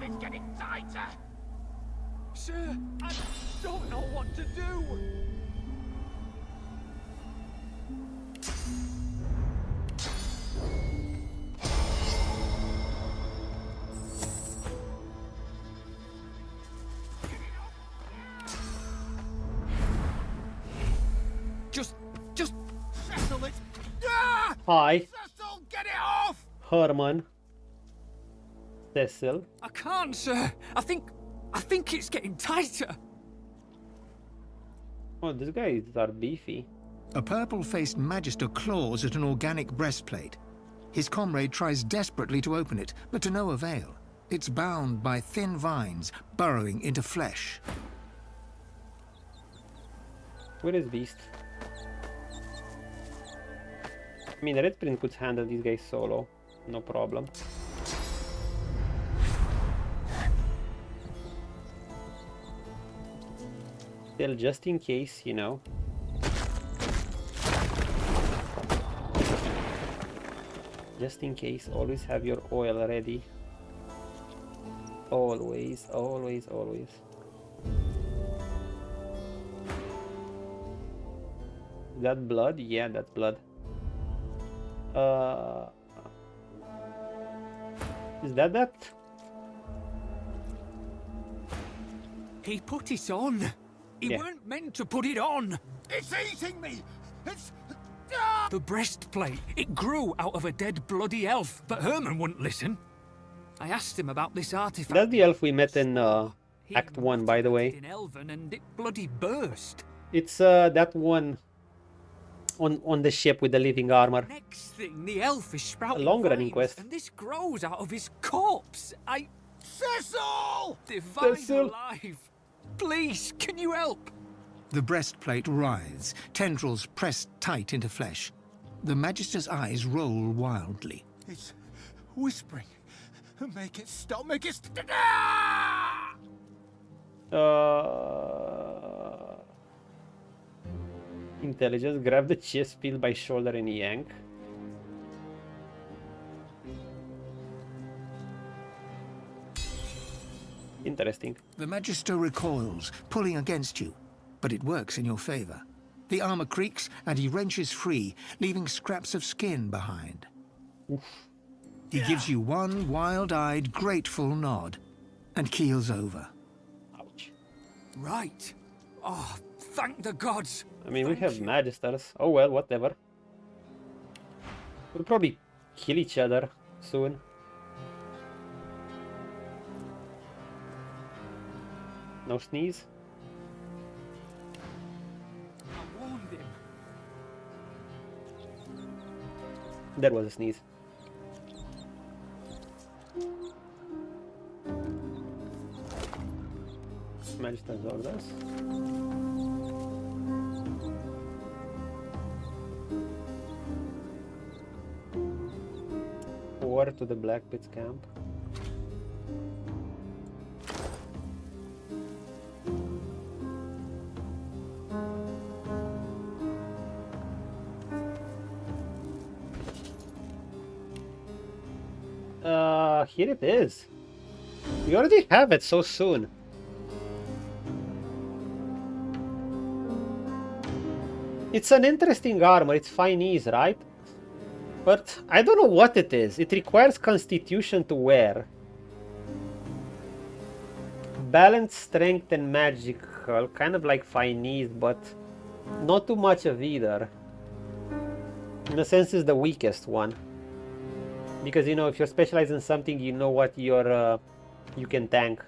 It's getting tighter! Sir, I don't know what to do. Just settle it. Ah! Hi. Cecil, get it off! Herman. Cecil. I can't, sir. I think it's getting tighter. Oh, these guys are beefy. A purple-faced Magister claws at an organic breastplate. His comrade tries desperately to open it, but to no avail. It's bound by thin vines, burrowing into flesh. Where is Beast? I mean, Red Print could handle these guys solo. No problem. Still, just in case, you know. Just in case, always have your oil ready. Always. That blood? Yeah, that's blood. Is that? He put it on. He weren't meant to put it on. It's eating me! It's The breastplate, it grew out of a dead bloody elf, but Herman wouldn't listen. I asked him about this artifact. That's the elf we met in Act 1, by the way. In Elven, and it bloody burst. It's that one on the ship with the living armor. Next thing, the elf is sprouting Long running vines, quest. and this grows out of his corpse. Cecil! Divine Cecil. alive! Please, can you help? The breastplate writhes, tendrils pressed tight into flesh. The Magister's eyes roll wildly. It's whispering. Make it stop. Make it stop. Intelligence. Grab the chest piece by shoulder and yank. Interesting. The Magister recoils, pulling against you, but it works in your favor. The armor creaks and he wrenches free, leaving scraps of skin behind. Oof. He gives you one wild-eyed, grateful nod and keels over. Ouch. Right. Oh, thank the gods. I mean, we have Magisters. Oh well, whatever. We'll probably kill each other soon. No sneeze. I warned him. There was a sneeze. Magister's orders. Or to the Black Pit's camp. Here it is. We already have it so soon. It's an interesting armor, it's fine ease, right? But I don't know what it is. It requires constitution to wear. Balance, strength and magical, kind of like fine ease, but not too much of either. In a sense, it's the weakest one. Because, you know, if you're specialized in something, you know what you're, you can tank.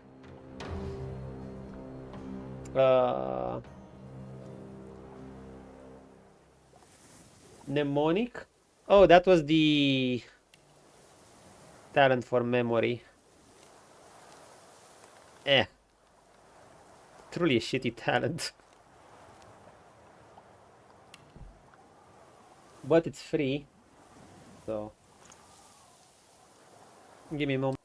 Mnemonic? Oh, that was the talent for memory. Truly a shitty talent. But it's free. So give me a moment.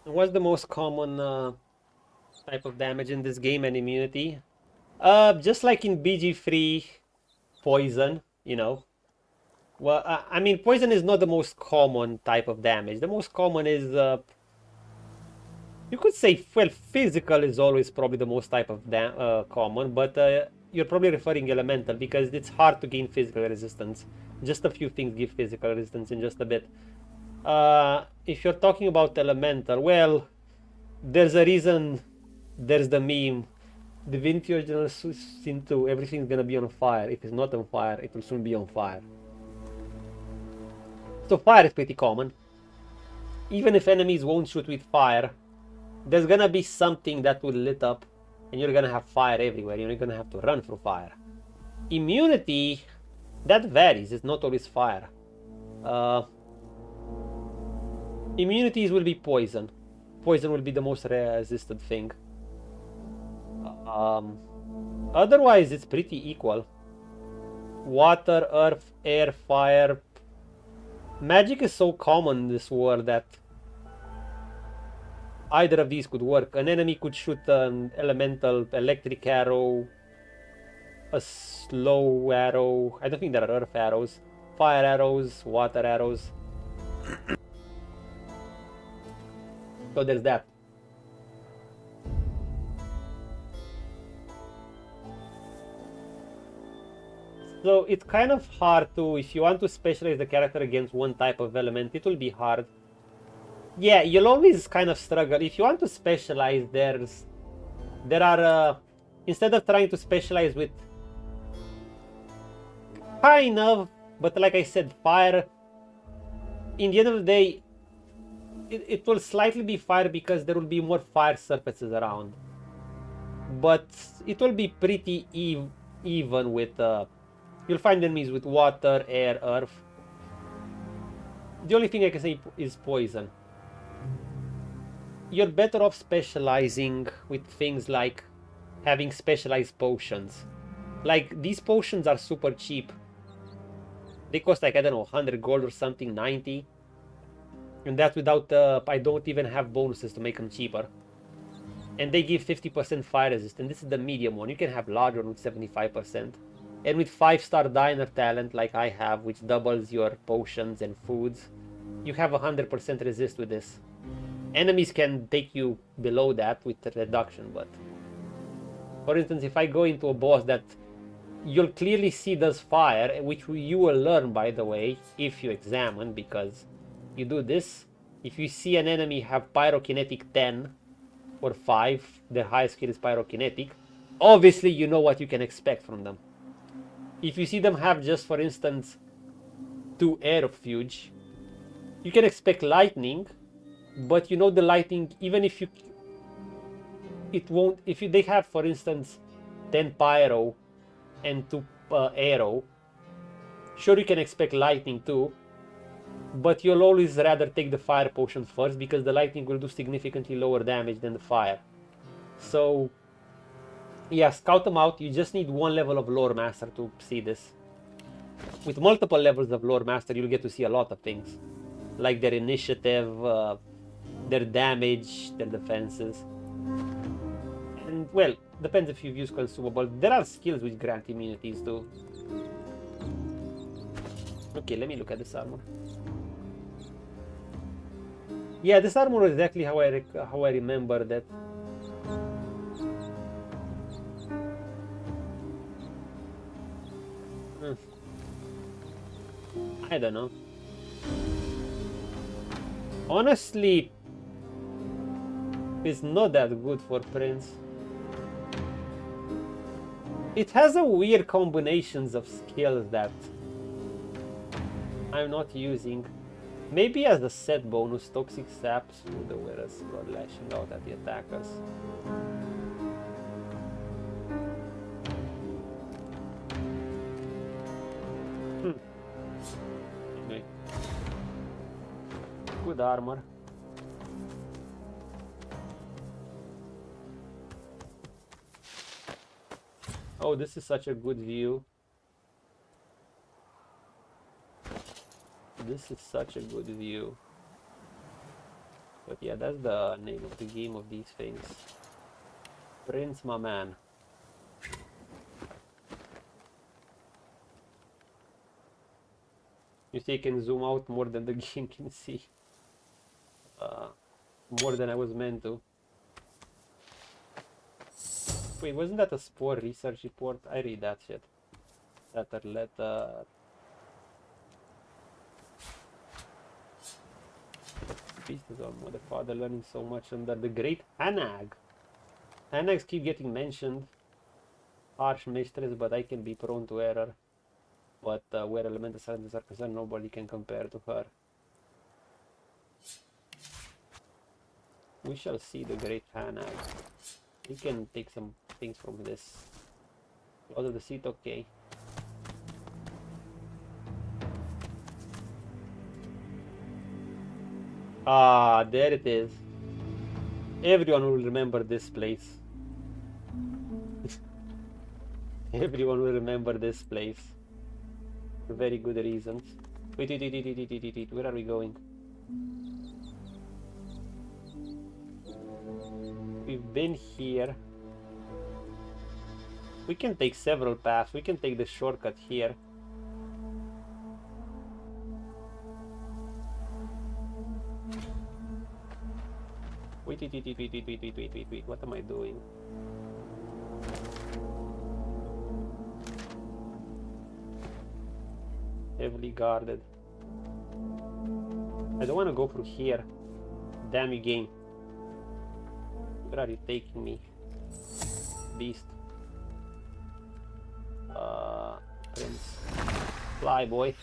What's the most common type of damage in this game and immunity? Just like in BG3, poison, you know. Well, I mean, poison is not the most common type of damage. The most common is, you could say, well, physical is always probably the most type of common, but you're probably referring elemental because it's hard to gain physical resistance. Just a few things give physical resistance in just a bit. If you're talking about elemental, well, there's a reason. There's the meme. Divinity Original Sin 2, everything's gonna be on fire. If it's not on fire, it will soon be on fire. So fire is pretty common. Even if enemies won't shoot with fire, there's gonna be something that will lit up and you're gonna have fire everywhere. You're gonna have to run through fire. Immunity, that varies. It's not always fire. Immunities will be poison. Poison will be the most resisted thing. Otherwise, it's pretty equal. Water, earth, air, fire. Magic is so common in this world that either of these could work. An enemy could shoot an elemental electric arrow, a slow arrow. I don't think there are earth arrows. Fire arrows, water arrows. So there's that. So it's kind of hard to, if you want to specialize the character against one type of element, it will be hard. Yeah, you'll always kind of struggle. If you want to specialize, there are, instead of trying to specialize with kind of, but like I said, fire, in the end of the day, it will slightly be fire because there will be more fire surfaces around. But it will be pretty even with, you'll find enemies with water, air, earth. The only thing I can say is poison. You're better off specializing with things like having specialized potions. Like, these potions are super cheap. They cost like, I don't know, 100 gold or something, 90. And that's without, I don't even have bonuses to make them cheaper. And they give 50% fire resist, and this is the medium one. You can have larger one with 75%. And with 5-star diner talent like I have, which doubles your potions and foods, you have 100% resist with this. Enemies can take you below that with the reduction, but for instance, if I go into a boss that you'll clearly see does fire, which you will learn, by the way, if you examine, because you do this. If you see an enemy have pyrokinetic 10 or 5, their highest skill is pyrokinetic, obviously you know what you can expect from them. If you see them have just, for instance, 2 aerofuge, you can expect lightning, but you know the lightning, even if you, it won't, if they have, for instance, 10 pyro and 2 arrow, sure you can expect lightning too, but you'll always rather take the fire potion first because the lightning will do significantly lower damage than the fire. So yeah, scout them out. You just need 1 level of lore master to see this. With multiple levels of lore master, you'll get to see a lot of things, like their initiative, their damage, their defenses, and well, depends if you've used consumable. There are skills which grant immunities too. Okay, let me look at this armor. Yeah, this armor is exactly how I remember that. I don't know. Honestly, it's not that good for Prince. It has a weird combinations of skills that I'm not using. Maybe as a set bonus, toxic saps with the wearer's blood lashing out at the attackers. Okay. Good armor. Oh, this is such a good view. This is such a good view. But yeah, that's the name of the game of these things. Prince, my man. You see, you can zoom out more than the game can see. More than I was meant to. Wait, wasn't that a Spore research report? I read that shit. Letter. Pieces of Mother Father learning so much under the great Hanag. Hanags keep getting mentioned. Harsh mistress, but I can be prone to error. But where elemental scientists are concerned, nobody can compare to her. We shall see the great Hanag. We can take some things from this. Out of the seat, okay. Ah, there it is. Everyone will remember this place. Everyone will remember this place. For very good reasons. Wait, where are we going? We've been here. We can take several paths. We can take the shortcut here. Wait. What am I doing? Heavily guarded. I don't want to go through here. Damn you, game. Where are you taking me? Beast. Prince. Fly, boy.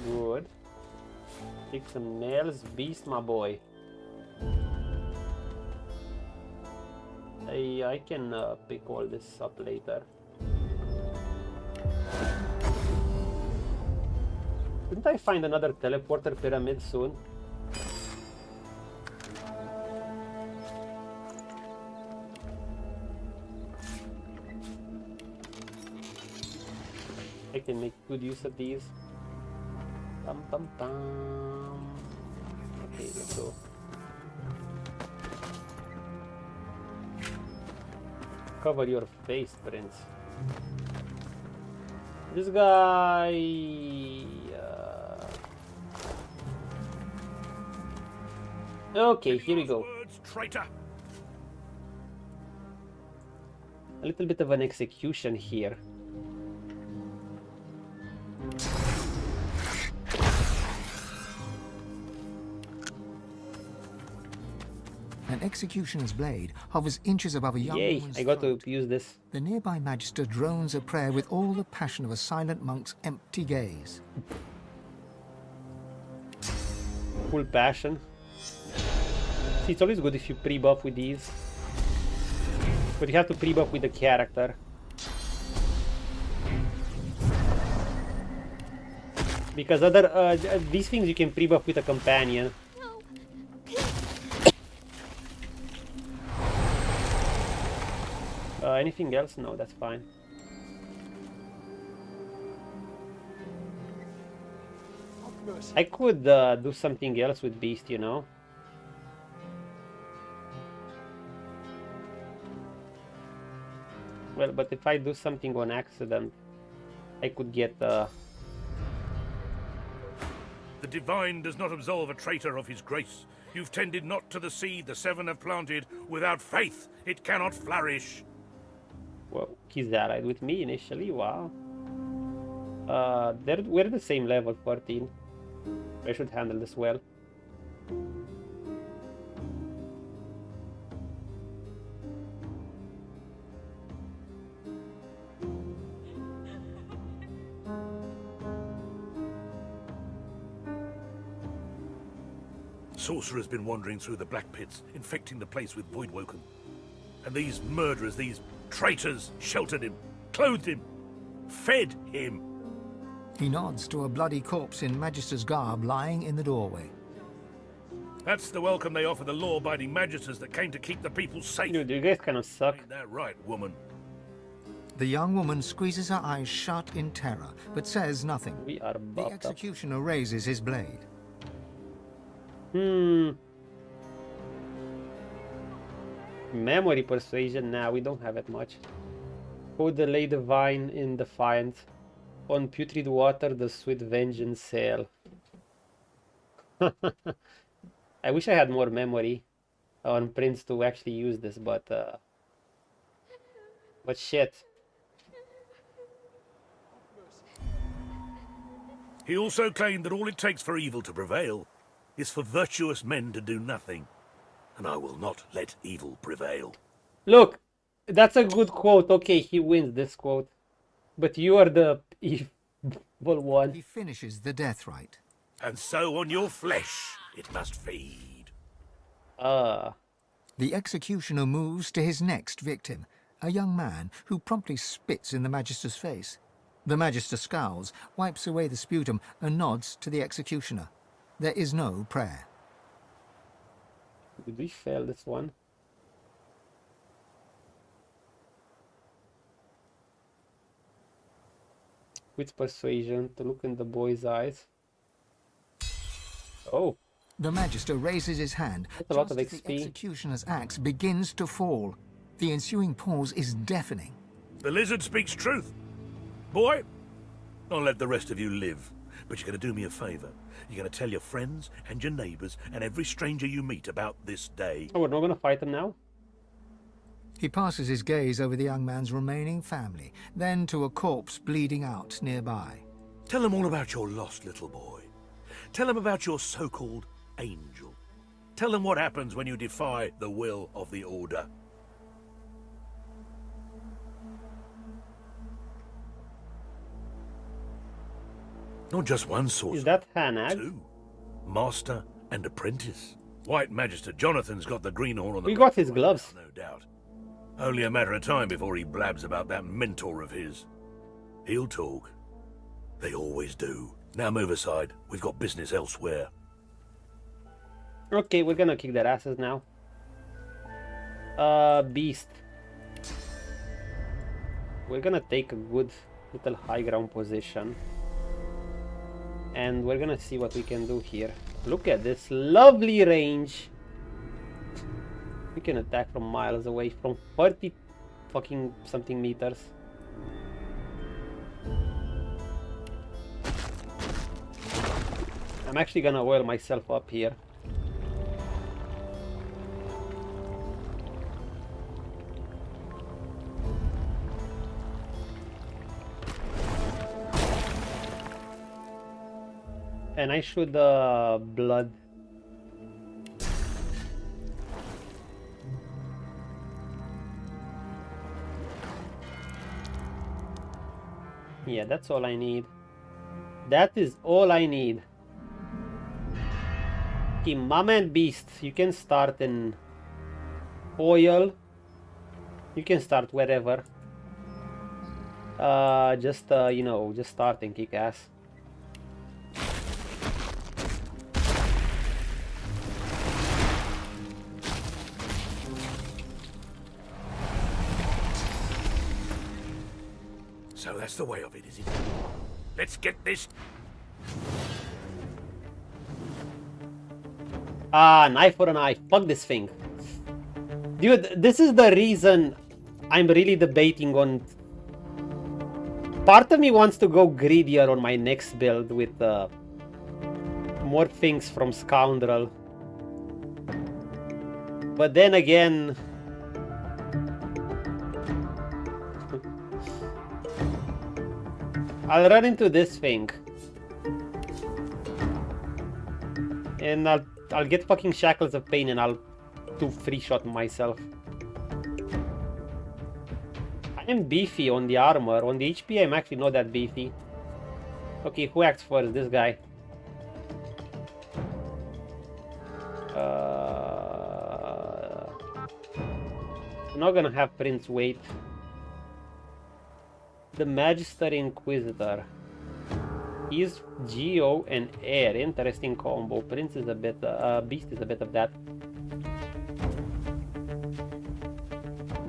Good. Pick some nails, beast, my boy. I can pick all this up later. Didn't I find another teleporter pyramid soon? I can make good use of these. Bum, bum, bum. Okay, let's go. Cover your face, Prince. This guy... Okay, here we go. Traitor. A little bit of an execution here. An executioner's blade hovers inches above a young woman's I got throat. to use this. The nearby Magister drones a prayer with all the passion of a silent monk's empty gaze. Full passion. See, it's always good if you pre-buff with these. But you have to pre-buff with the character. Because other these things you can pre-buff with a companion. Anything else? No, that's fine. I could do something else with Beast, you know. Well, but if I do something on accident, I could get The divine does not absolve a traitor of his grace. You've tended not to the seed the seven have planted. Without faith, it cannot flourish. Well, he's allied with me initially, wow. We're the same level, 14. I should handle this well. Sorcerer's been wandering through the black pits, infecting the place with Voidwoken. And these murderers, these traitors, sheltered him, clothed him, fed him. He nods to a bloody corpse in Magister's garb lying in the doorway. That's the welcome they offer the law-abiding Magisters that came to keep the people safe. Dude, you guys kind of suck. Ain't that right, woman? The young woman squeezes her eyes shut in terror, but says nothing. We are the executioner raises his blade. Memory persuasion? Nah, we don't have it much. Hold the lay divine in defiant. On putrid water, the sweet vengeance sail. I wish I had more memory on Prince to actually use this, but shit. He also claimed that all it takes for evil to prevail is for virtuous men to do nothing. And I will not let evil prevail. Look, that's a good quote. Okay, he wins this quote. But you are the evil one. He finishes the death rite. And so on your flesh it must feed. The executioner moves to his next victim, a young man who promptly spits in the Magister's face. The Magister scowls, wipes away the sputum, and nods to the executioner. There is no prayer. Did we fail this one? With persuasion to look in the boy's eyes. Oh. The Magister raises his hand That's a lot of just as the XP. executioner's axe begins to fall. The ensuing pause is deafening. The lizard speaks truth. Boy, I'll let the rest of you live. But you're going to do me a favour. You're going to tell your friends and your neighbours and every stranger you meet about this day. Oh, we're not going to fight him now? He passes his gaze over the young man's remaining family, then to a corpse bleeding out nearby. Tell them all about your lost little boy. Tell them about your so-called angel. Tell them what happens when you defy the will of the Order. Not just one sorcerer. Is that Hanag? Two. Master and apprentice. White Magister Jonathan's got the greenhorn on the... We got his gloves. No doubt. Only a matter of time before he blabs about that mentor of his. He'll talk. They always do. Now move aside. We've got business elsewhere. Okay, we're gonna kick their asses now. Beast. We're gonna take a good little high ground position. And we're gonna see what we can do here. Look at this lovely range. We can attack from miles away, from 40 fucking something meters. I'm actually gonna oil myself up here. And I should blood. Yeah, that's all I need. That is all I need. Okay, Mama and Beast, you can start in oil. You can start wherever. You know, just start and kick ass. So that's the way of it, is it? Let's get this... Knife for an eye. Fuck this thing. Dude, this is the reason I'm really debating on... Part of me wants to go greedier on my next build with more things from Scoundrel. But then again... I'll run into this thing. And I'll get fucking Shackles of Pain and I'll do free shot myself. I am beefy on the armor. On the HP I'm actually not that beefy. Okay, who acts first? This guy. I'm not gonna have Prince wait. The Magister Inquisitor. He's Geo and Air. Interesting combo. Prince is a bit... Beast is a bit of that.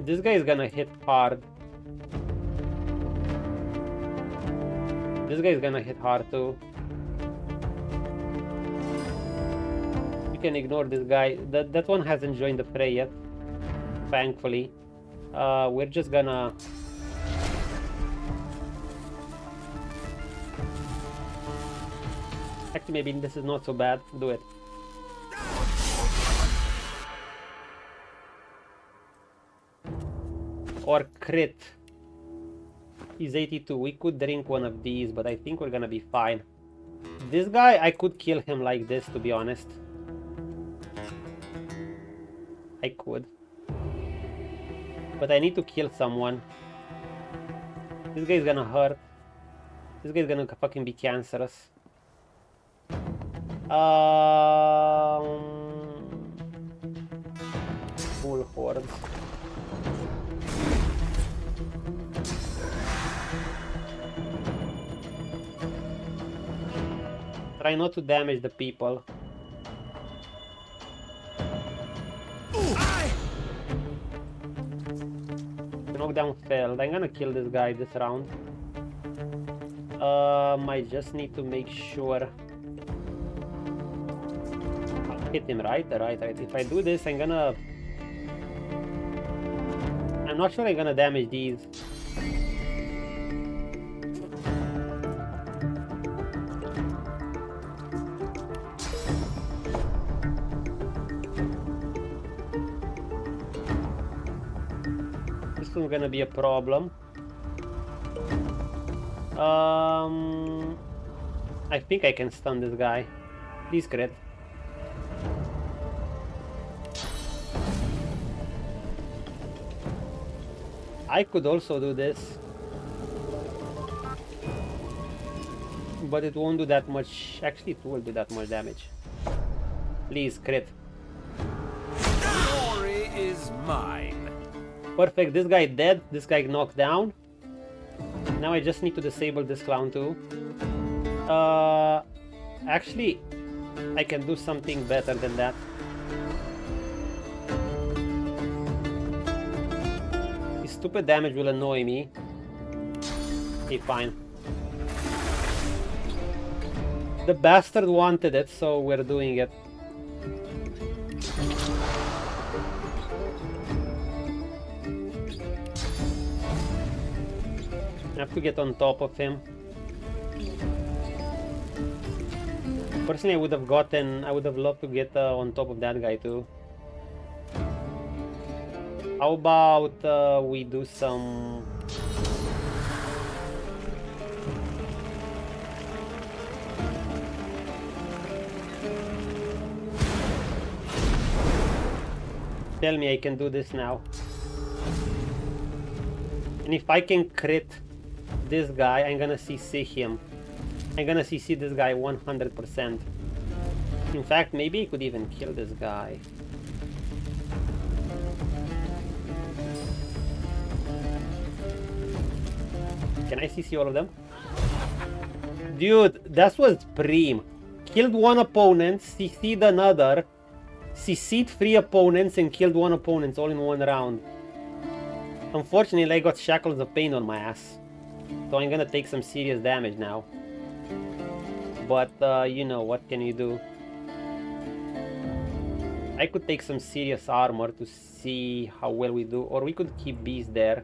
This guy is gonna hit hard. This guy is gonna hit hard too. You can ignore this guy. That one hasn't joined the fray yet. Thankfully. We're just gonna... Actually, maybe this is not so bad. Do it. Or crit. He's 82. We could drink one of these, but I think we're gonna be fine. This guy, I could kill him like this, to be honest. I could. But I need to kill someone. This guy's gonna hurt. This guy's gonna fucking be cancerous. Full hordes. Try not to damage the people. The knockdown failed. I'm gonna kill this guy this round. I just need to make sure hit him, right? Right. If I do this, I'm not sure I'm gonna damage these. This one's gonna be a problem. I think I can stun this guy. Please crit. I could also do this, but it won't do that much. Actually, it will do that much damage. Please crit. Glory is mine. Perfect. This guy dead. This guy knocked down. Now I just need to disable this clown too. Actually, I can do something better than that. His stupid damage will annoy me. Okay, fine. The bastard wanted it, so we're doing it. I have to get on top of him. Personally, I would have loved to get on top of that guy too. How about we do some... Tell me I can do this now. And if I can crit this guy, I'm gonna CC him. I'm gonna CC this guy 100%. In fact, maybe I could even kill this guy. Can I CC all of them? Dude, that was Preem. Killed one opponent, CC'd another, CC'd 3 opponents and killed 1 opponent all in 1 round. Unfortunately, I got Shackles of Pain on my ass. So I'm gonna take some serious damage now. But, you know, what can you do? I could take some serious armor to see how well we do, or we could keep Beast there.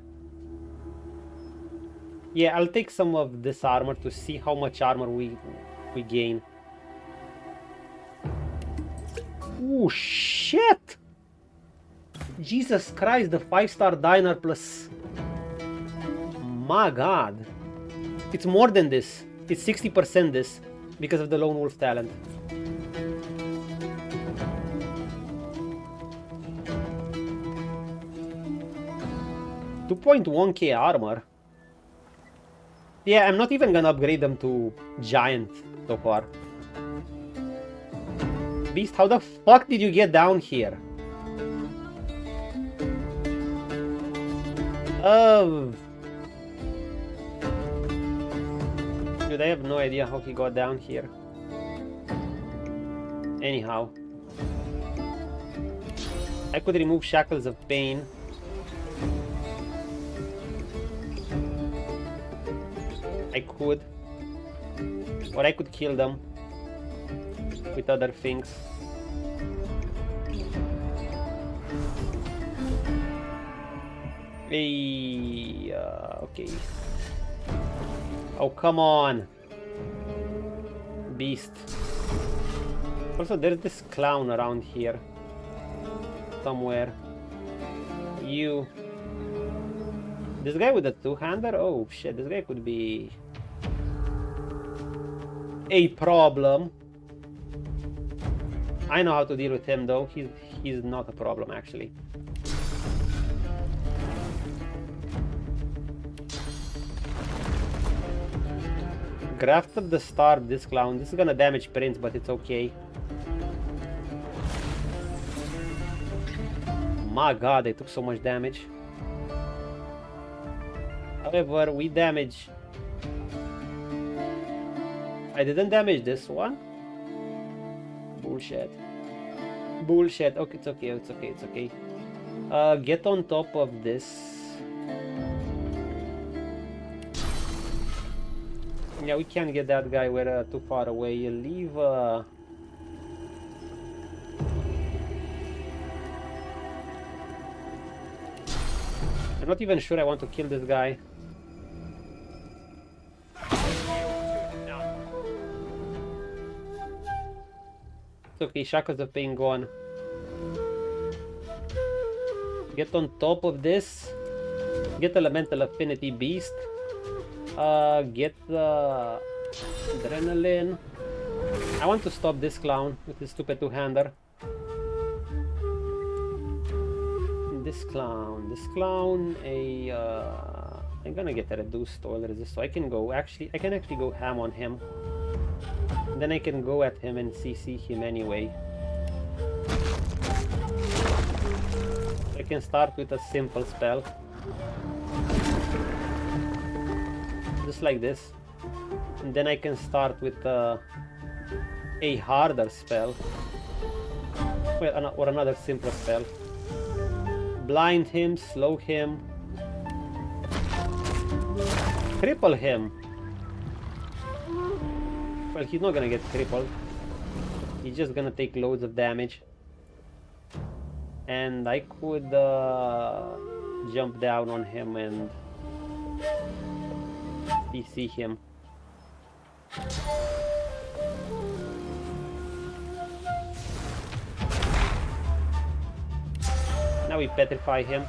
Yeah, I'll take some of this armor to see how much armor we gain. Oh shit! Jesus Christ, the 5-star diner plus... My god. It's more than this. It's 60% this, because of the Lone Wolf talent. 2.1k armor. Yeah, I'm not even gonna upgrade them to Giant so far. Beast, how the fuck did you get down here? Dude, I have no idea how he got down here. Anyhow. I could remove Shackles of Pain. I could. Or I could kill them with other things. Hey, okay. Oh, come on. Beast. Also, there's this clown around here. Somewhere. You. This guy with a two-hander? Oh shit, this guy could be a problem. I know how to deal with him though. He's not a problem actually. Grafted the Starve, this clown. This is gonna damage Prince, but it's okay. My god, I took so much damage. However, we damage... I didn't damage this one. Bullshit. Bullshit. Okay, it's okay, it's okay, it's okay. Get on top of this. Yeah, we can't get that guy. We're too far away. Leave... I'm not even sure I want to kill this guy. It's okay, Shackles of Pain gone. Get on top of this. Get Elemental Affinity Beast. Get the Adrenaline. I want to stop this clown with his stupid two-hander. This clown, I'm gonna get a reduced oil resist, so I can go, I can actually go ham on him. Then I can go at him and CC him anyway. I can start with a simple spell. Just like this. And then I can start with a harder spell. Well, or another simpler spell. Blind him, slow him. Cripple him. Well, he's not gonna get crippled. He's just gonna take loads of damage. And I could jump down on him and CC him. Now we petrify him.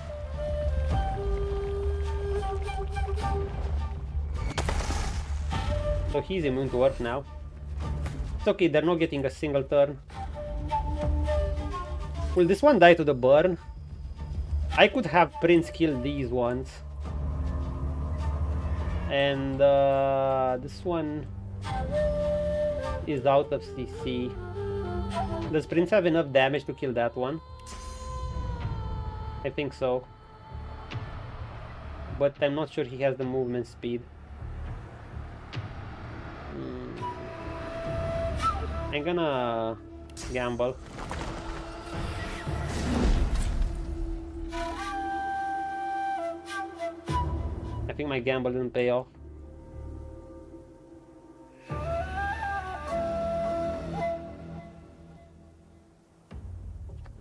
So he's immune to Earth now. It's okay, they're not getting a single turn. Will this one die to the burn? I could have Prince kill these ones. And this one is out of CC. Does Prince have enough damage to kill that one? I think so. But I'm not sure he has the movement speed. I'm gonna gamble. I think my gamble didn't pay off.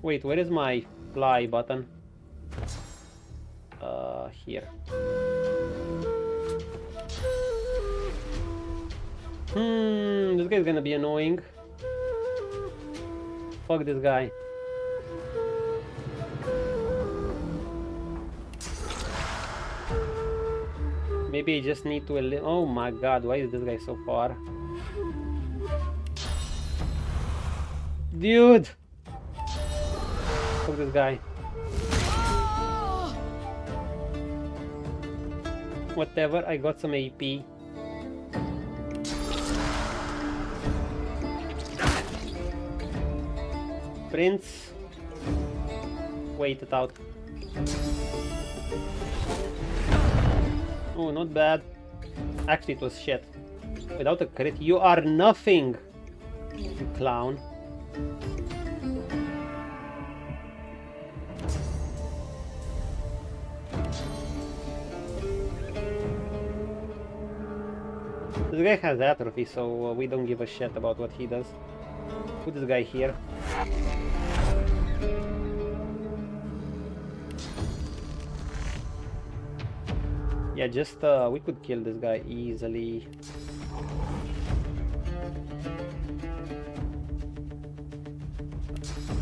Wait, where is my fly button? Here. This guy's gonna be annoying. Fuck this guy. Maybe I just need to oh my god, why is this guy so far? Dude! Fuck this guy. Whatever, I got some AP. Prince. Wait it out. Oh, not bad. Actually, it was shit. Without a crit, you are nothing, you clown. This guy has atrophy, so we don't give a shit about what he does. Put this guy here. Yeah, just we could kill this guy easily.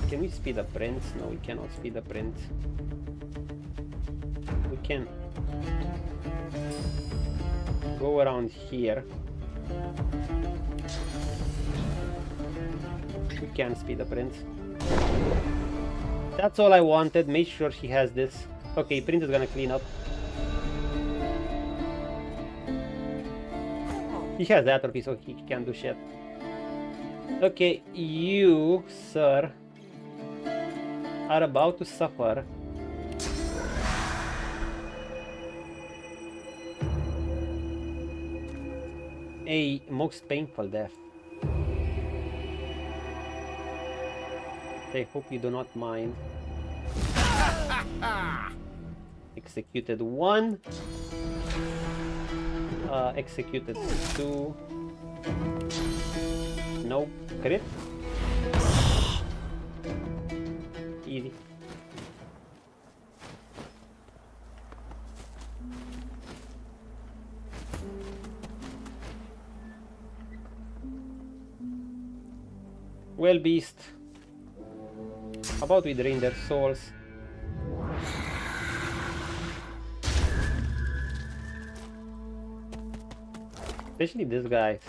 Can we speed up Prince? No, we cannot speed up Prince. We can go around here. We can speed up Prince. That's all I wanted. Make sure he has this. Okay, Prince is gonna clean up. He has atrophy, so he can't do shit. Okay, you, sir, are about to suffer a most painful death. I hope you do not mind. Executed 1. Executed 2. Nope. Crit. Easy. Well, Beast. How about we drain their souls? Especially this guy.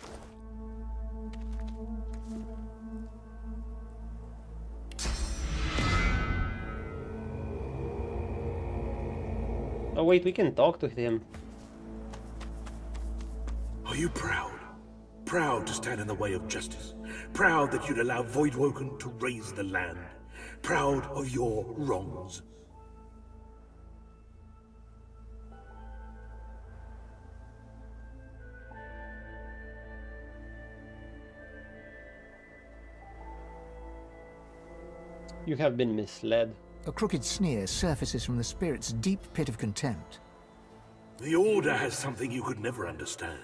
Oh wait, we can talk to him. Are you proud? Proud to stand in the way of justice? Proud that you'd allow Voidwoken to raise the land? Proud of your wrongs? You have been misled. A crooked sneer surfaces from the spirit's deep pit of contempt. The Order has something you could never understand.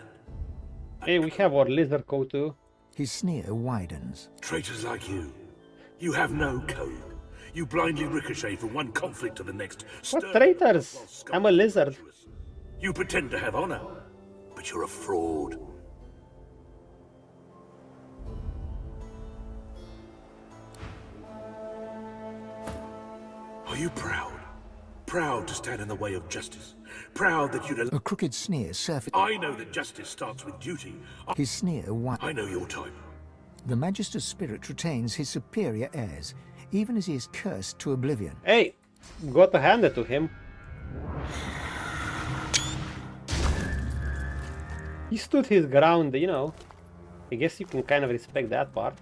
Hey, we have our lizard coat too. His sneer widens. Traitors like you. You have no code. You blindly ricochet from one conflict to the next. What traitors? I'm a lizard. You pretend to have honor, but you're a fraud. Are you proud? Proud to stand in the way of justice? Proud that you'd allow... A crooked sneer surfaces. I know that justice starts with duty. His sneer widens. I know your type. The Magister's spirit retains his superior airs, even as he is cursed to oblivion. Hey, got to hand it to him. He stood his ground, you know. I guess you can kind of respect that part.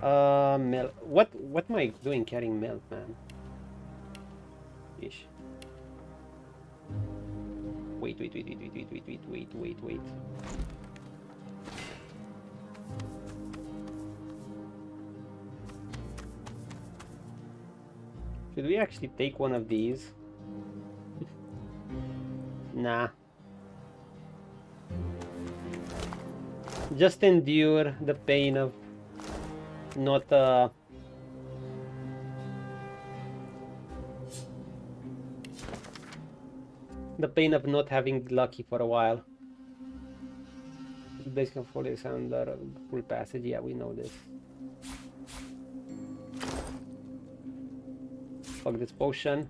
What am I doing carrying milk, man? Ish. Wait. Should we actually take one of these? Nah. Just endure the pain of not the pain of not having lucky for a while. Base can fall is under full passage. Yeah, we know this. Fuck this potion.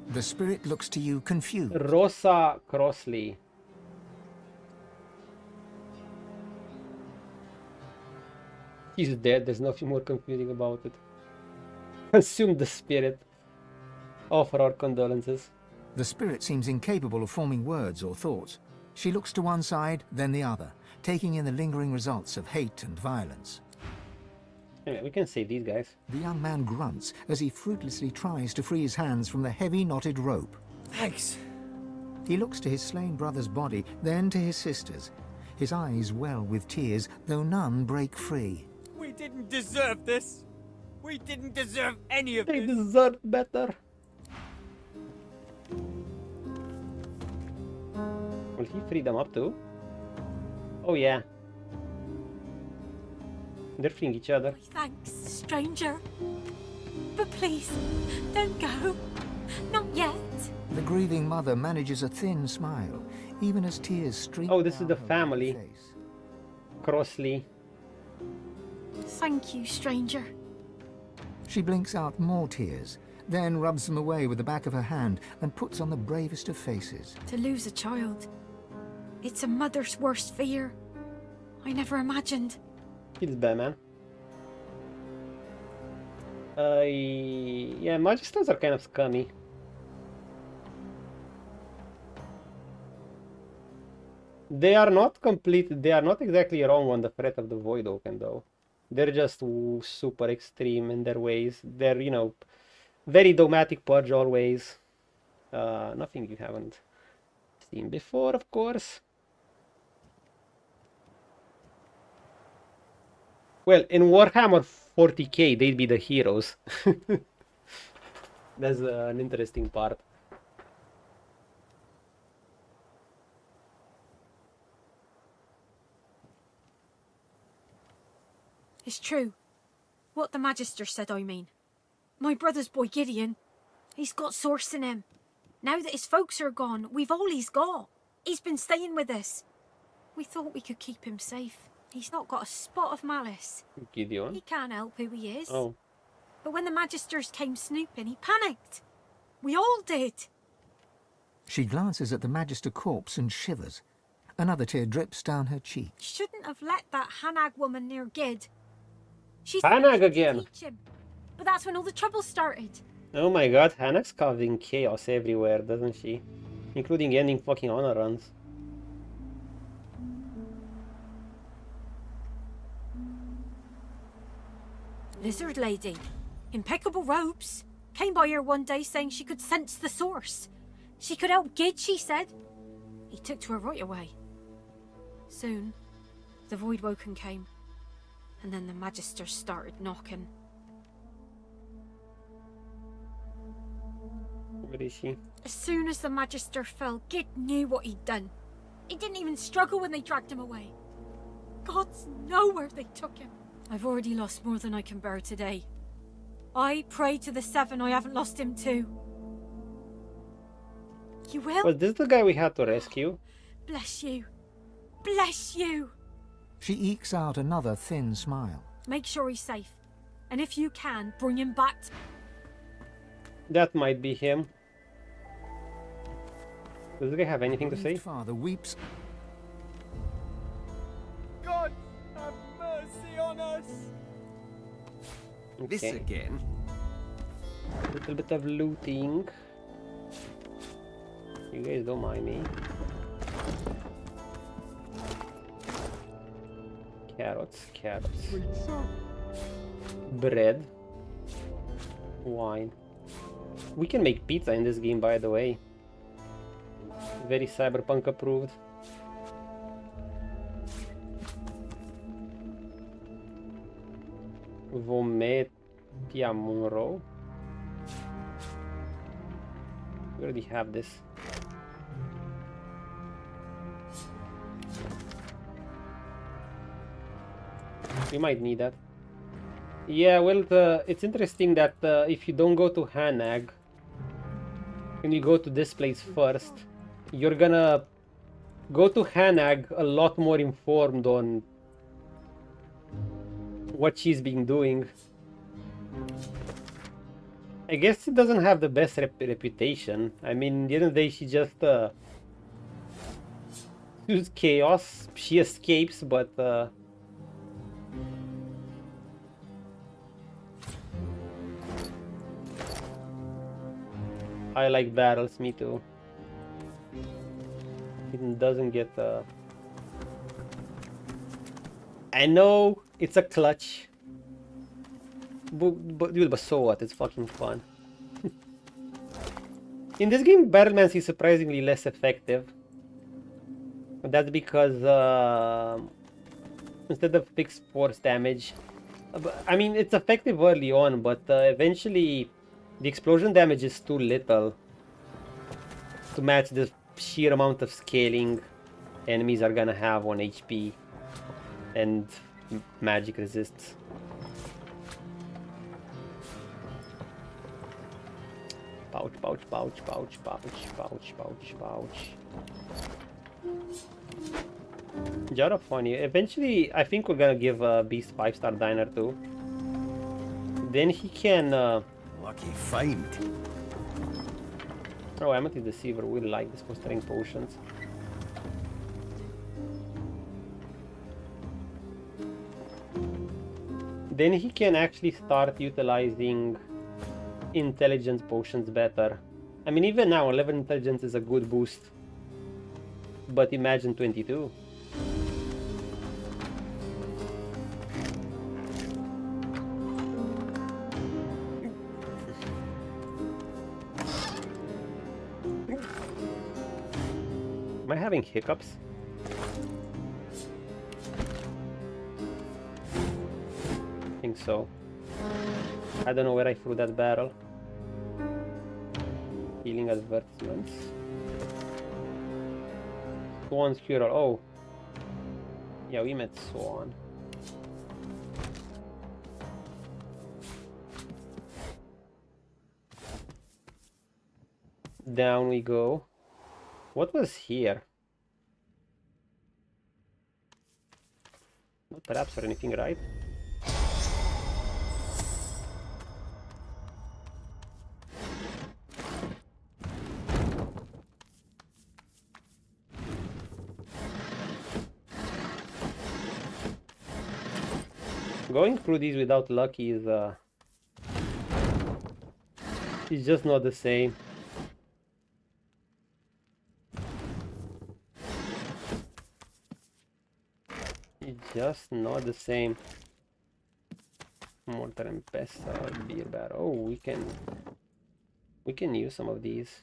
The spirit looks to you confused. Rosa Crossley. He's dead, there's nothing more confusing about it. Assume the spirit. Offer our condolences. The spirit seems incapable of forming words or thoughts. She looks to one side, then the other, taking in the lingering results of hate and violence. Anyway, we can save these guys. The young man grunts as he fruitlessly tries to free his hands from the heavy knotted rope. Thanks. He looks to his slain brother's body, then to his sister's. His eyes well with tears, though none break free. We didn't deserve this. We didn't deserve any of this. They deserve better. Will he free them up too? Oh yeah. They're freeing each other. Thanks, stranger. But please, don't go. Not yet. The grieving mother manages a thin smile, even as tears stream. Oh, this is the family. Crossley. Thank you, stranger. She blinks out more tears, then rubs them away with the back of her hand and puts on the bravest of faces. To lose a child, it's a mother's worst fear. I never imagined. It's bad, man. Yeah, Magisters are kind of scummy. They are not exactly wrong on the threat of the Voidwoken, though. They're just super extreme in their ways. They're, you know, very dogmatic purge always. Nothing you haven't seen before, of course. Well, in Warhammer 40k, they'd be the heroes. That's an interesting part. It's true. What the Magister said, I mean. My brother's boy Gideon, he's got source in him. Now that his folks are gone, we've all he's got. He's been staying with us. We thought we could keep him safe. He's not got a spot of malice. Gideon? He can't help who he is. Oh. But when the Magisters came snooping, he panicked. We all did. She glances at the Magister corpse and shivers. Another tear drips down her cheek. Shouldn't have let that Hanag woman near Gid. She's Hanag again. teach him. But that's when all the trouble started. Oh my god, Hanag's causing chaos everywhere, doesn't she? Including ending fucking honor runs. Lizard lady. Impeccable robes. Came by here one day saying she could sense the source. She could help Gid, she said. He took to her right away. Soon, the Voidwoken came. And then the Magister started knocking. Where is she? As soon as the Magister fell, Gid knew what he'd done. He didn't even struggle when they dragged him away. Gods know where they took him. I've already lost more than I can bear today. I pray to the Seven I haven't lost him too. You will? Was this the guy we had to rescue? Bless you. Bless you. She ekes out another thin smile. Make sure he's safe. And if you can, bring him back. That might be him. Does this guy have anything to say? Father weeps. God, have mercy on us. Okay. This again. A little bit of looting. You guys don't mind me. Carrots, carrots. Bread. Wine. We can make pizza in this game, by the way. Very cyberpunk approved. Vometia Monroe. We already have this. We might need that. Yeah, well, it's interesting that if you don't go to Hanag, and you go to this place first, you're gonna go to Hanag a lot more informed on what she's been doing. I guess it doesn't have the best reputation. I mean, at the end of the day, she just chooses chaos. She escapes, but I like battles, me too. It doesn't get I know it's a clutch, but so what? It's fucking fun. In this game, Battlemancy is surprisingly less effective. But that's because instead of fixed force damage, I mean it's effective early on, but eventually the explosion damage is too little to match the sheer amount of scaling enemies are gonna have on HP and magic resists. Pouch, pouch, pouch, pouch, pouch, pouch, pouch, pouch. Jar of Honey. Eventually, I think we're gonna give Beast 5-star Diner too. Then he can... Lucky find. Oh, Amity Deceiver will like this for strength potions. Then he can actually start utilizing intelligence potions better. I mean, even now 11 intelligence is a good boost, but imagine 22. Am I having hiccups? I think so. I don't know where I threw that barrel. Healing advertisements. Swann's Cure. Oh. Yeah, we met Swann. Down we go. What was here? No traps or anything, right? Going through these without luck is just not the same. It's just not the same. Mortar and pestle, beer barrel. Oh, we can use some of these.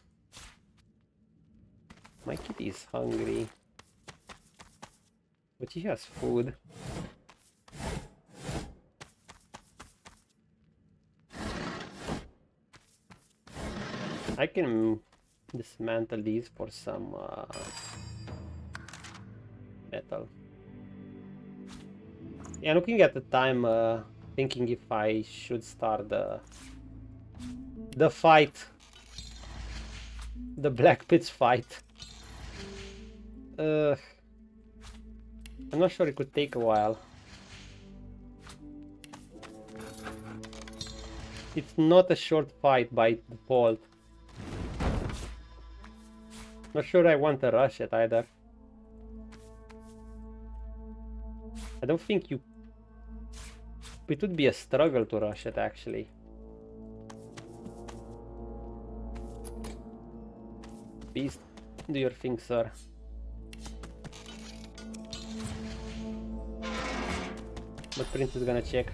My kitty is hungry, but he has food. I can dismantle these for some metal. Yeah, looking at the time, thinking if I should start the fight, the Black Pits fight. I'm not sure, it could take a while. It's not a short fight by default. Not sure I want to rush it either. I don't think you... It would be a struggle to rush it, actually. Beast, do your thing, sir. But Prince is gonna check.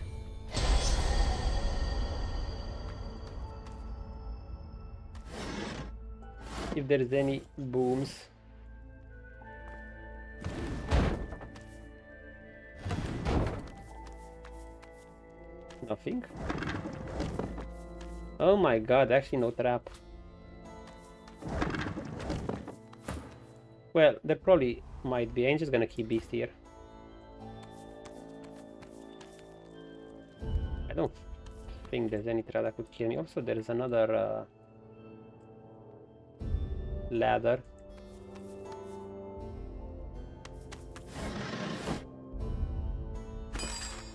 If there's any booms. Nothing. Oh my god, actually no trap. Well, there probably might be. I'm just gonna keep Beast here. I don't think there's any trap that could kill me. Also, there's another ladder.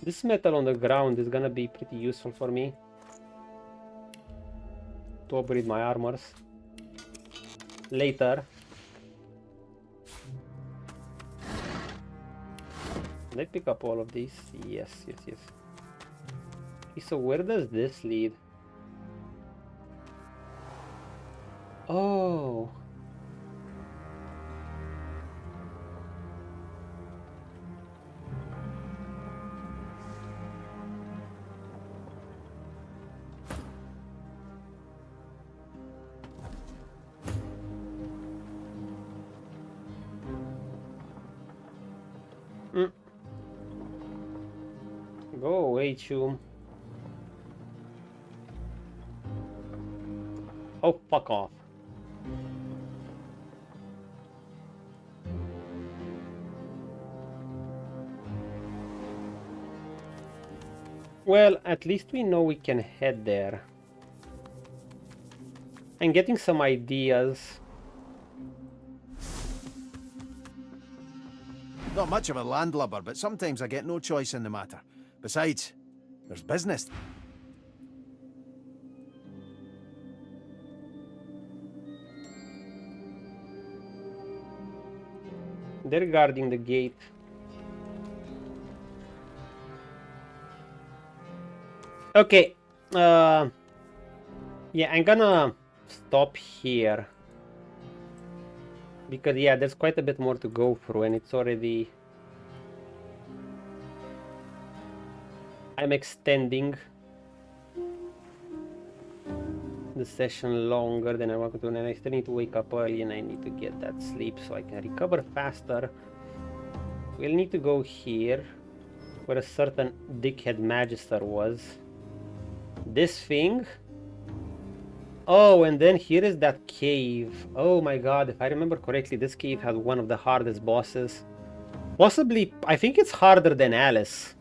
This metal on the ground is gonna be pretty useful for me to upgrade my armors later. Can I pick up all of these? Yes, yes, yes. Okay, so where does this lead? Oh. Go away, Chum. Oh, fuck off. Well, at least we know we can head there. I'm getting some ideas. Not much of a landlubber, but sometimes I get no choice in the matter. Besides, there's business. They're guarding the gate. Okay. Yeah, I'm gonna stop here. Because, yeah, there's quite a bit more to go through, and it's already... I'm extending the session longer than I want to, and I still need to wake up early, and I need to get that sleep so I can recover faster. We'll need to go here, where a certain dickhead Magister was. This thing. Oh, and then here is that cave. Oh my god, if I remember correctly, this cave had one of the hardest bosses. Possibly, I think it's harder than Alice.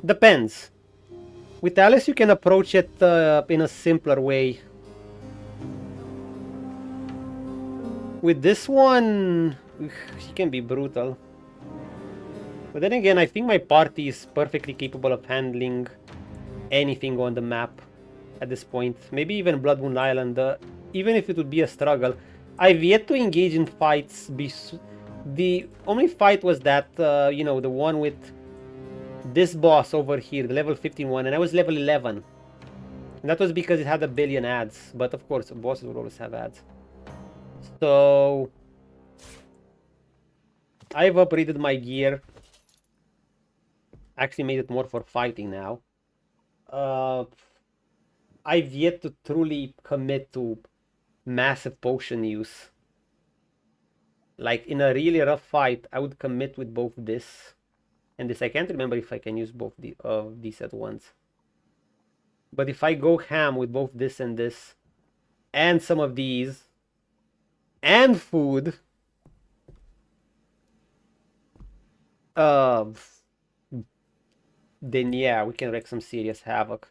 Depends. With Alice, you can approach it in a simpler way. With this one, she can be brutal. But then again, I think my party is perfectly capable of handling anything on the map at this point. Maybe even Bloodmoon Island, even if it would be a struggle. I've yet to engage in fights. The only fight was that, you know, the one with this boss over here, the level 15 one, and I was level 11. And that was because it had a billion ads. But of course, bosses will always have ads. So I've upgraded my gear. Actually made it more for fighting now. I've yet to truly commit to massive potion use. Like in a really rough fight, I would commit with both this and this. I can't remember if I can use both these at once. But if I go ham with both this and some of these and food, then yeah, we can wreak some serious havoc.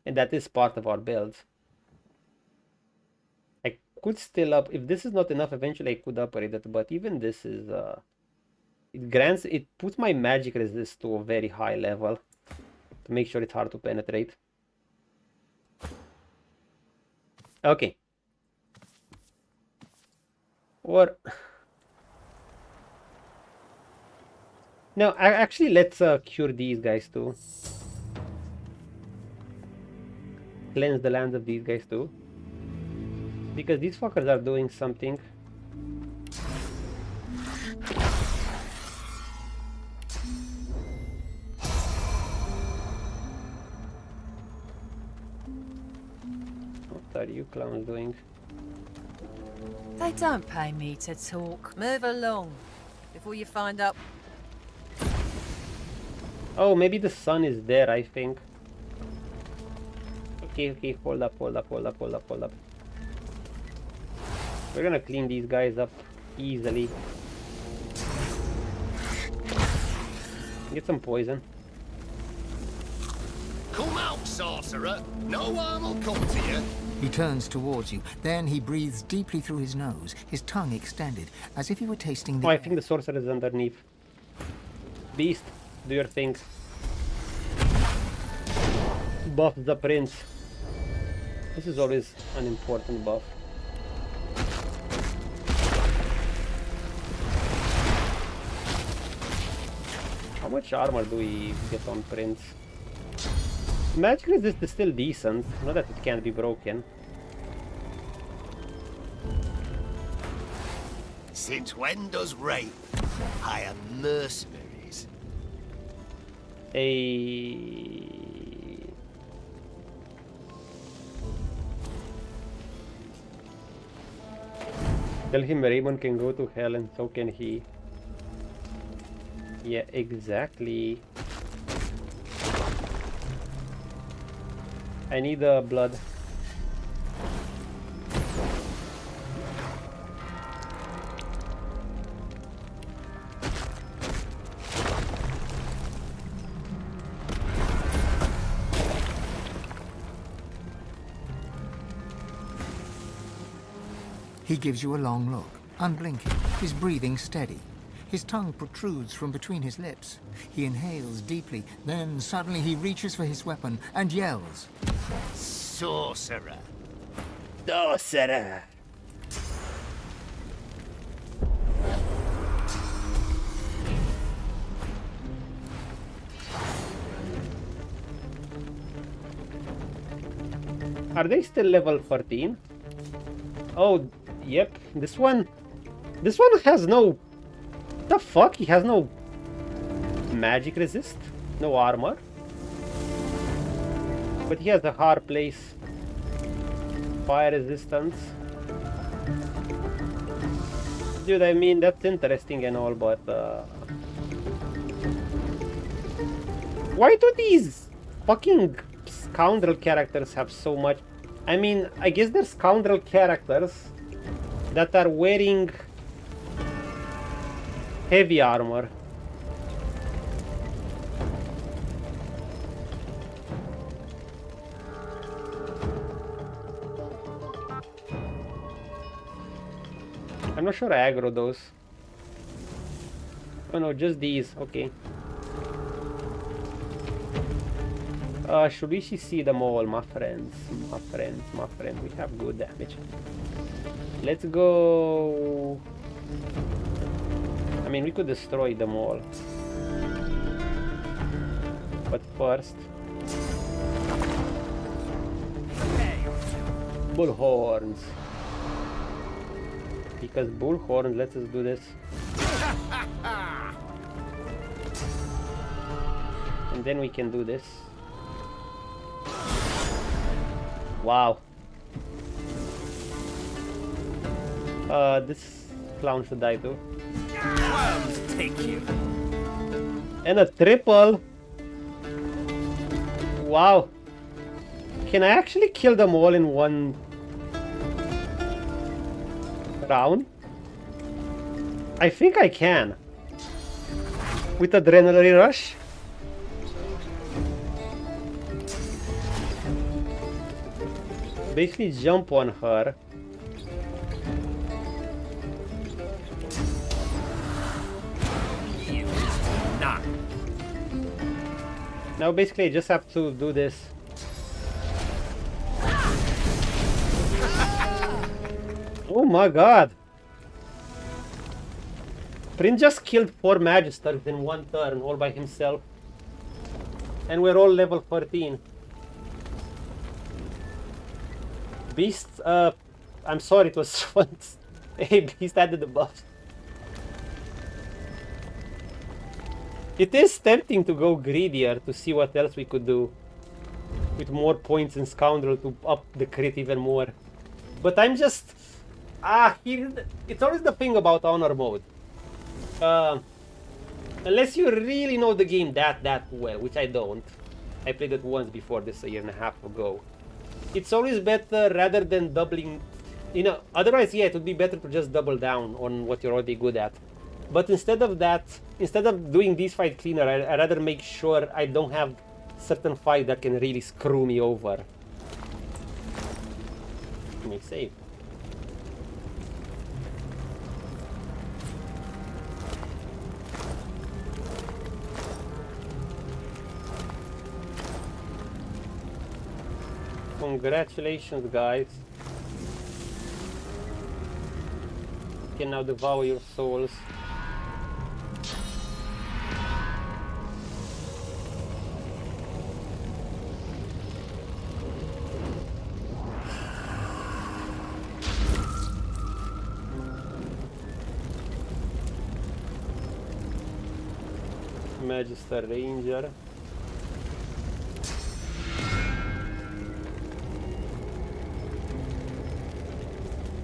And that is part of our build. I could still if this is not enough, eventually I could upgrade it, but even this is it puts my magic resist to a very high level to make sure it's hard to penetrate. Okay. Or no, actually let's cure these guys too. Cleanse the lands of these guys too, because these fuckers are doing something. What are you clowns doing? They don't pay me to talk. Move along before you find out. Oh, maybe the sun is there, I think. Okay, hold up. We're gonna clean these guys up easily. Get some poison. Come out, sorcerer. No harm will come to you. He turns towards you. Then he breathes deeply through his nose, his tongue extended, as if he were tasting the I think the sorcerer is underneath. Beast, do your thing. Buff the prince. This is always an important buff. How much armor do we get on prince? Magic resist is still decent, not that it can't be broken. Since when does rape hire mercenaries? Tell him Raymond can go to hell and so can he. Yeah, exactly. I need blood. He gives you a long look, unblinking, his breathing steady. His tongue protrudes from between his lips. He inhales deeply, then suddenly he reaches for his weapon and yells. Sorcerer. Sorcerer. Are they still level 13? Oh, yep. This one has no... The fuck? He has no magic resist, no armor, but he has a hard place, fire resistance. Dude, I mean, that's interesting and all, but why do these fucking scoundrel characters have so much? I mean, I guess they're scoundrel characters that are wearing heavy armor. I'm not sure I aggro those. Oh no, just these. Okay. Should we see them all, my friends? My friends. We have good damage. Let's go. I mean, we could destroy them all. But first... Bullhorns. Because bullhorns lets us do this. And then we can do this. Wow. This clown should die too. Worms take you. And a triple. Wow. Can I actually kill them all in one round? I think I can. With Adrenaline Rush. Basically jump on her. Now basically I just have to do this. Oh my god! Prince just killed 4 Magisters in one turn all by himself. And we're all level 13. Beast, I'm sorry, it was fun. Hey, Beast added the buffs. It is tempting to go greedier to see what else we could do. With more points in Scoundrel to up the crit even more. But I'm just... it's always the thing about Honor mode. Unless you really know the game that well, which I don't. I played it once before this a year and a half ago. It's always better rather than doubling, you know, otherwise yeah, it would be better to just double down on what you're already good at. But instead of that, instead of doing this fight cleaner, I'd rather make sure I don't have certain fight that can really screw me over. Make save. Congratulations, guys. You can now devour your souls. Magister Ranger.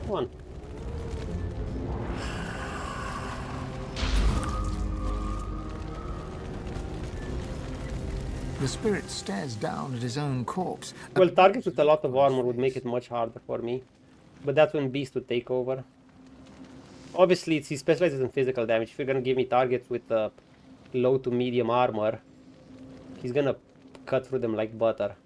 One. The spirit stares down at his own corpse. Well, targets with a lot of armor would make it much harder for me. But that's when Beast would take over. Obviously, he specializes in physical damage. If you're gonna give me targets with low to medium armor, he's gonna cut through them like butter.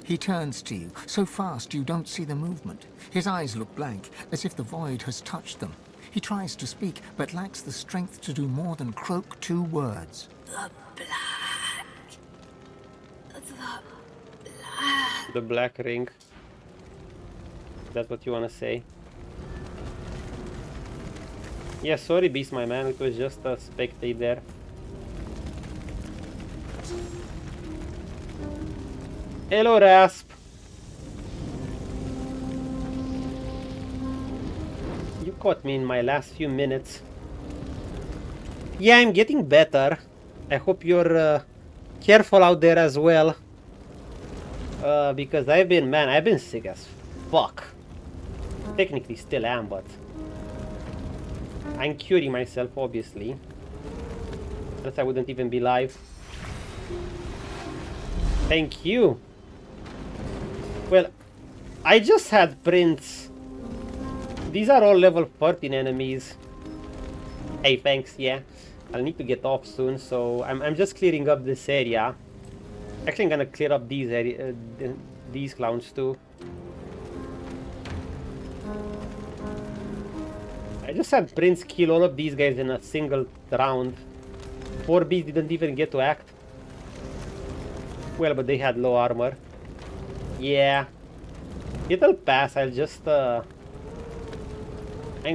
He turns to you, so fast you don't see the movement. His eyes look blank, as if the void has touched them. He tries to speak, but lacks the strength to do more than croak 2 words. The black. The black ring. That's what you wanna say? Yeah, sorry Beast, my man, it was just a spectate there. Hello, Rasp. You caught me in my last few minutes. Yeah, I'm getting better. I hope you're careful out there as well. Because I've been sick as fuck. Technically still am, but I'm curing myself, obviously. Else I wouldn't even be live. Thank you. Well, I just had Prince. These are all level 13 enemies. Hey, thanks, yeah. I'll need to get off soon, so I'm just clearing up this area. Actually, I'm gonna clear up these clowns too. I just had Prince kill all of these guys in a single round. 4 beasts didn't even get to act. Well, but they had low armor. Yeah. It'll pass, I'll just... I'm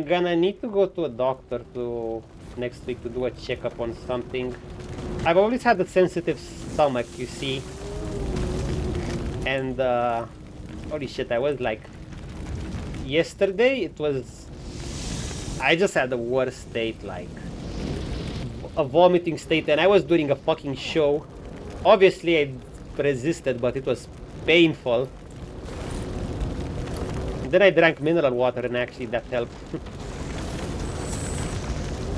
gonna need to go to a doctor next week to do a checkup on something. I've always had a sensitive stomach, you see. And, holy shit, I was like... Yesterday, it was... I just had the worst state, like... a vomiting state, and I was doing a fucking show. Obviously, I resisted, but it was painful. Then I drank mineral water, and actually that helped.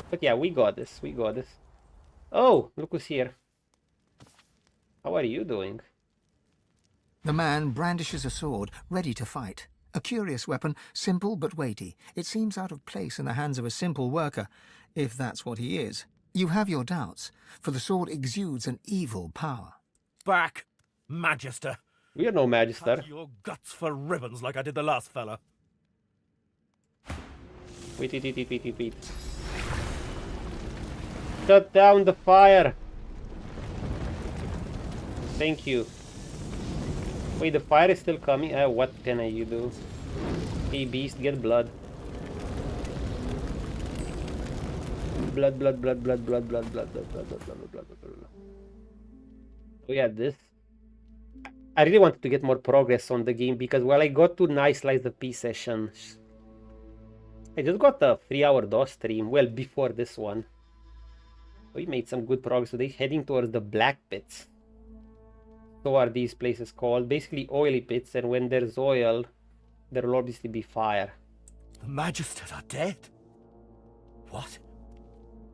But yeah, we got this. We got this. Oh, look who's here. How are you doing? The man brandishes a sword, ready to fight. A curious weapon, simple but weighty. It seems out of place in the hands of a simple worker, if that's what he is. You have your doubts, for the sword exudes an evil power. Back, Magister. We are no Magister. Cut your guts for ribbons like I did the last fella. Wait. Shut down the fire. Thank you. Wait, the fire is still coming? What can I do? Hey, beast, get blood. Blood. Oh yeah, this. I really wanted to get more progress on the game because while I got 2 nice Slice of P sessions, I just got a 3-hour DOS stream, well, before this one. We made some good progress today, heading towards the Black Pits. So are these places called, basically oily pits, and when there's oil, there will obviously be fire. The Magisters are dead? What?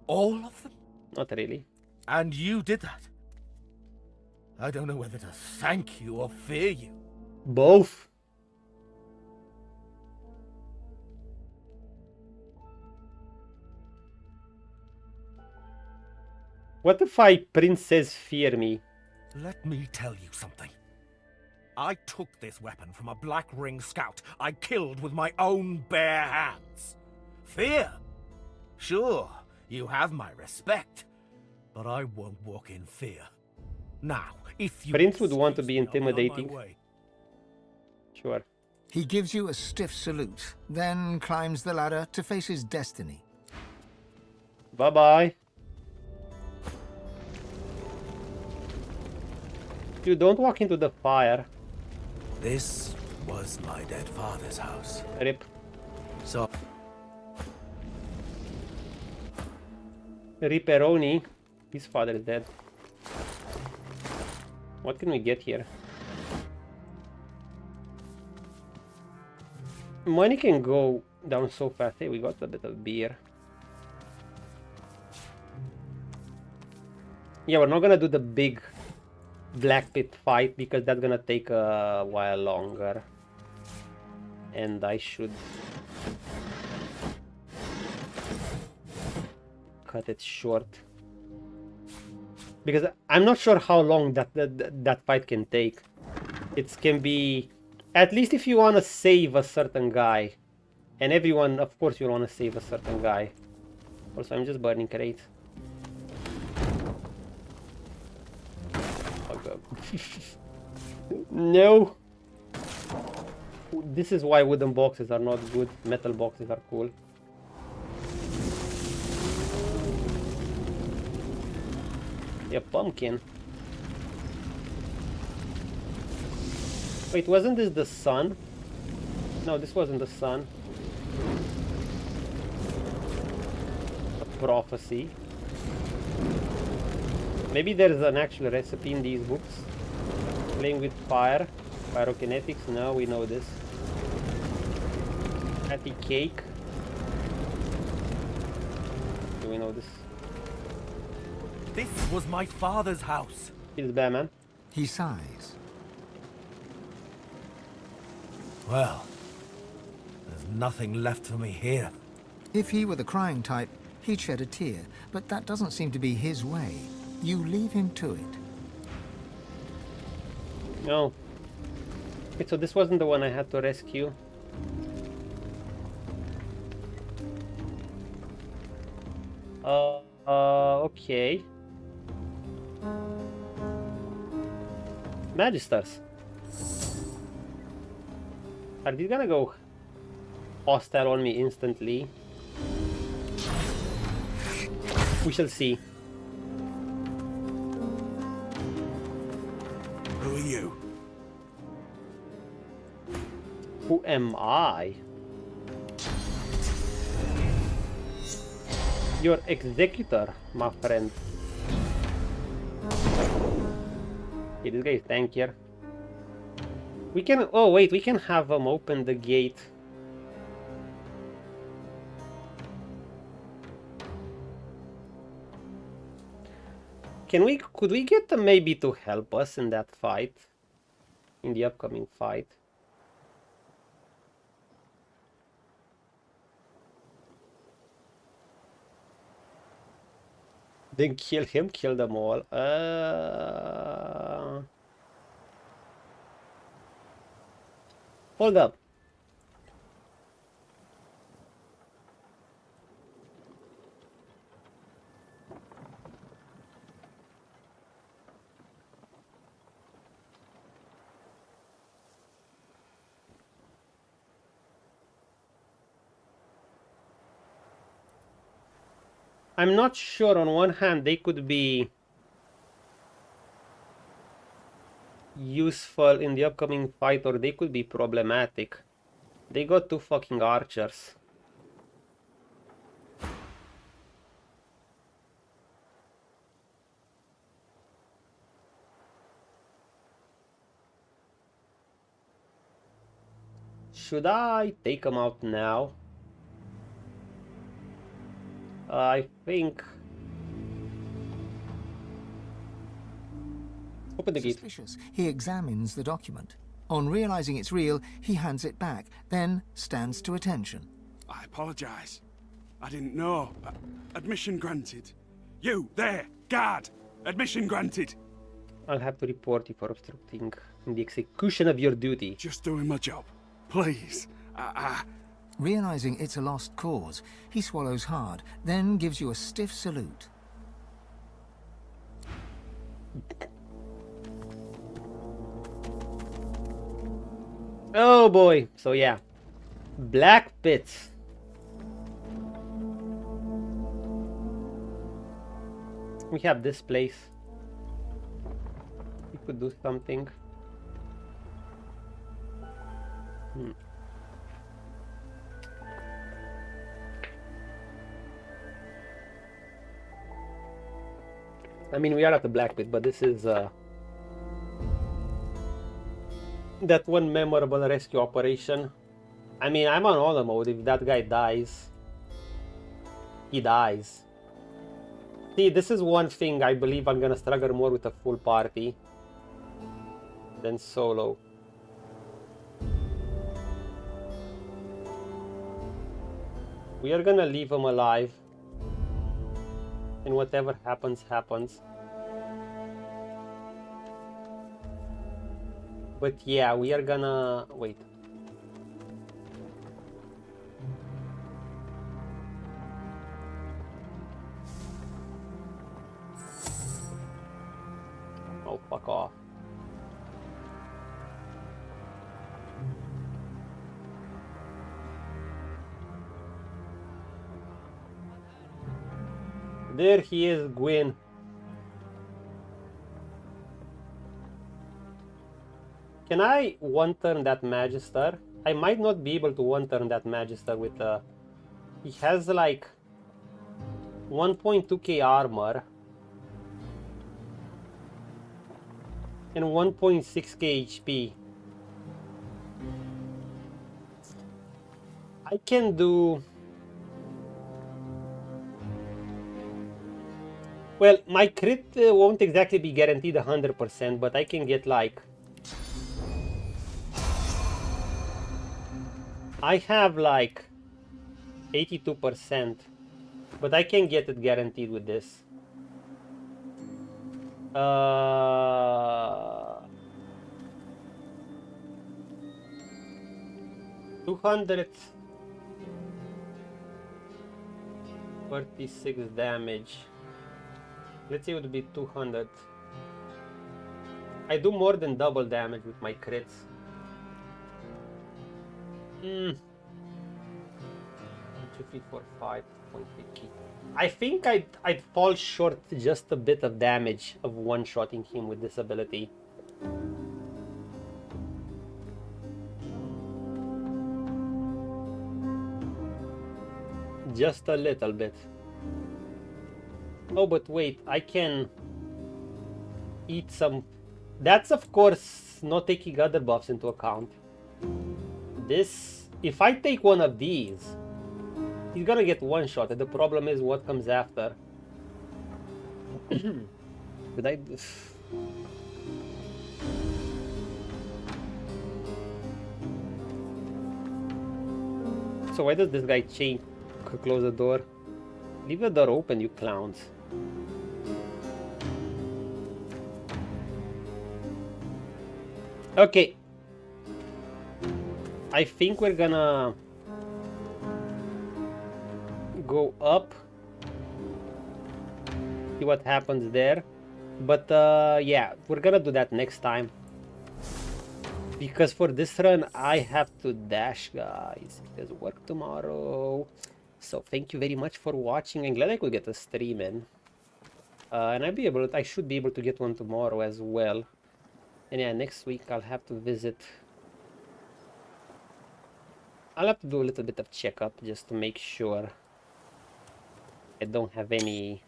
All of them? Not really. And you did that? I don't know whether to thank you or fear you. Both. What if Princess fear me? Let me tell you something. I took this weapon from a Black Ring scout I killed with my own bare hands. Fear? Sure, you have my respect, but I won't walk in fear. Now, if you... Prince would want to be intimidating. Sure. He gives you a stiff salute, then climbs the ladder to face his destiny. Bye-bye. You don't walk into the fire. This was my dead father's house. Rip. So... Ripperoni. His father is dead. What can we get here? Money can go down so fast. Hey, we got a bit of beer. Yeah, we're not gonna do the big Black Pit fight because that's gonna take a while longer. And I should cut it short. Because I'm not sure how long that fight can take. It can be... At least if you want to save a certain guy. And everyone, of course, you want to save a certain guy. Also, I'm just burning crates. Oh god. No! This is why wooden boxes are not good. Metal boxes are cool. Yeah, pumpkin. Wait, wasn't this the sun? No, this wasn't the sun. A prophecy. Maybe there's an actual recipe in these books. Playing with fire. Pyrokinetics. No, we know this. Patty cake. Do we know this? This was my father's house. It's Batman. He sighs. Well, there's nothing left for me here. If he were the crying type, he'd shed a tear, but that doesn't seem to be his way. You leave him to it. No. Wait, so this wasn't the one I had to rescue? Okay. Magisters. Are these gonna go hostile on me instantly? We shall see. Who are you? Who am I? Your executor, my friend. Okay, this guy is tankier. We can... Oh, wait, we can have him open the gate. Could we get them maybe to help us in that fight? In the upcoming fight? Then kill him, kill them all. Hold up. I'm not sure. On one hand, they could be useful in the upcoming fight, or they could be problematic. They got 2 fucking archers. Should I take them out now? I think... Open the gate. Suspicious. He examines the document. On realizing it's real, he hands it back, then stands to attention. I apologize. I didn't know. Admission granted. You, there, guard! Admission granted! I'll have to report you for obstructing in the execution of your duty. Just doing my job. Please. Realizing it's a lost cause, he swallows hard, then gives you a stiff salute. Oh boy, so yeah. Black pits. We have this place. We could do something. I mean, we are at the Black Pit, but this is that one memorable rescue operation. I mean, I'm on auto mode. If that guy dies, he dies. See, this is one thing I believe I'm gonna struggle more with a full party than solo. We are gonna leave him alive. And whatever happens, happens. But yeah, we are gonna... Wait. Oh, fuck off. There he is, Gwyn. Can I one-turn that Magister? I might not be able to one-turn that Magister with he has like 1.2k armor and 1.6k HP. I can do... Well, my crit won't exactly be guaranteed 100%, but I can get like... I have like 82%, but I can get it guaranteed with this. 200... 46 damage. Let's say it would be 200. I do more than double damage with my crits. 2, 3, 4, 5, 150. I think I'd fall short just a bit of damage of one-shotting him with this ability. Just a little bit. Oh, but wait, I can eat some... That's of course not taking other buffs into account. This... If I take one of these, he's gonna get one shot, and the problem is what comes after. But I... So why does this guy close the door? Leave the door open, you clowns. Okay. I think we're gonna go up. See what happens there. But yeah, we're gonna do that next time. Because for this run, I have to dash, guys. Because work tomorrow. So thank you very much for watching. I'm glad I could get a stream in. And I should be able to get one tomorrow as well. And yeah, next week I'll have to visit. I'll have to do a little bit of checkup just to make sure I don't have any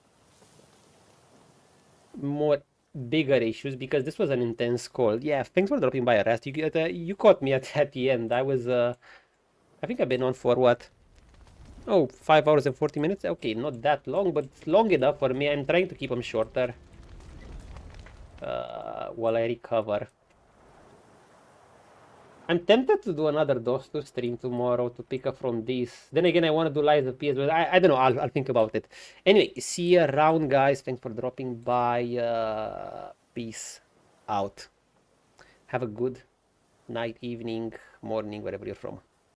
more bigger issues, because this was an intense call. Yeah, thanks for dropping by, Rest. You caught me at the end. I was I think I've been on for what? Oh, 5 hours and 40 minutes? Okay, not that long, but long enough for me. I'm trying to keep them shorter while I recover. I'm tempted to do another DOS 2 stream tomorrow to pick up from these. Then again, I want to do Lies of PS, but I don't know. I'll think about it. Anyway, see you around, guys. Thanks for dropping by. Peace out. Have a good night, evening, morning, wherever you're from.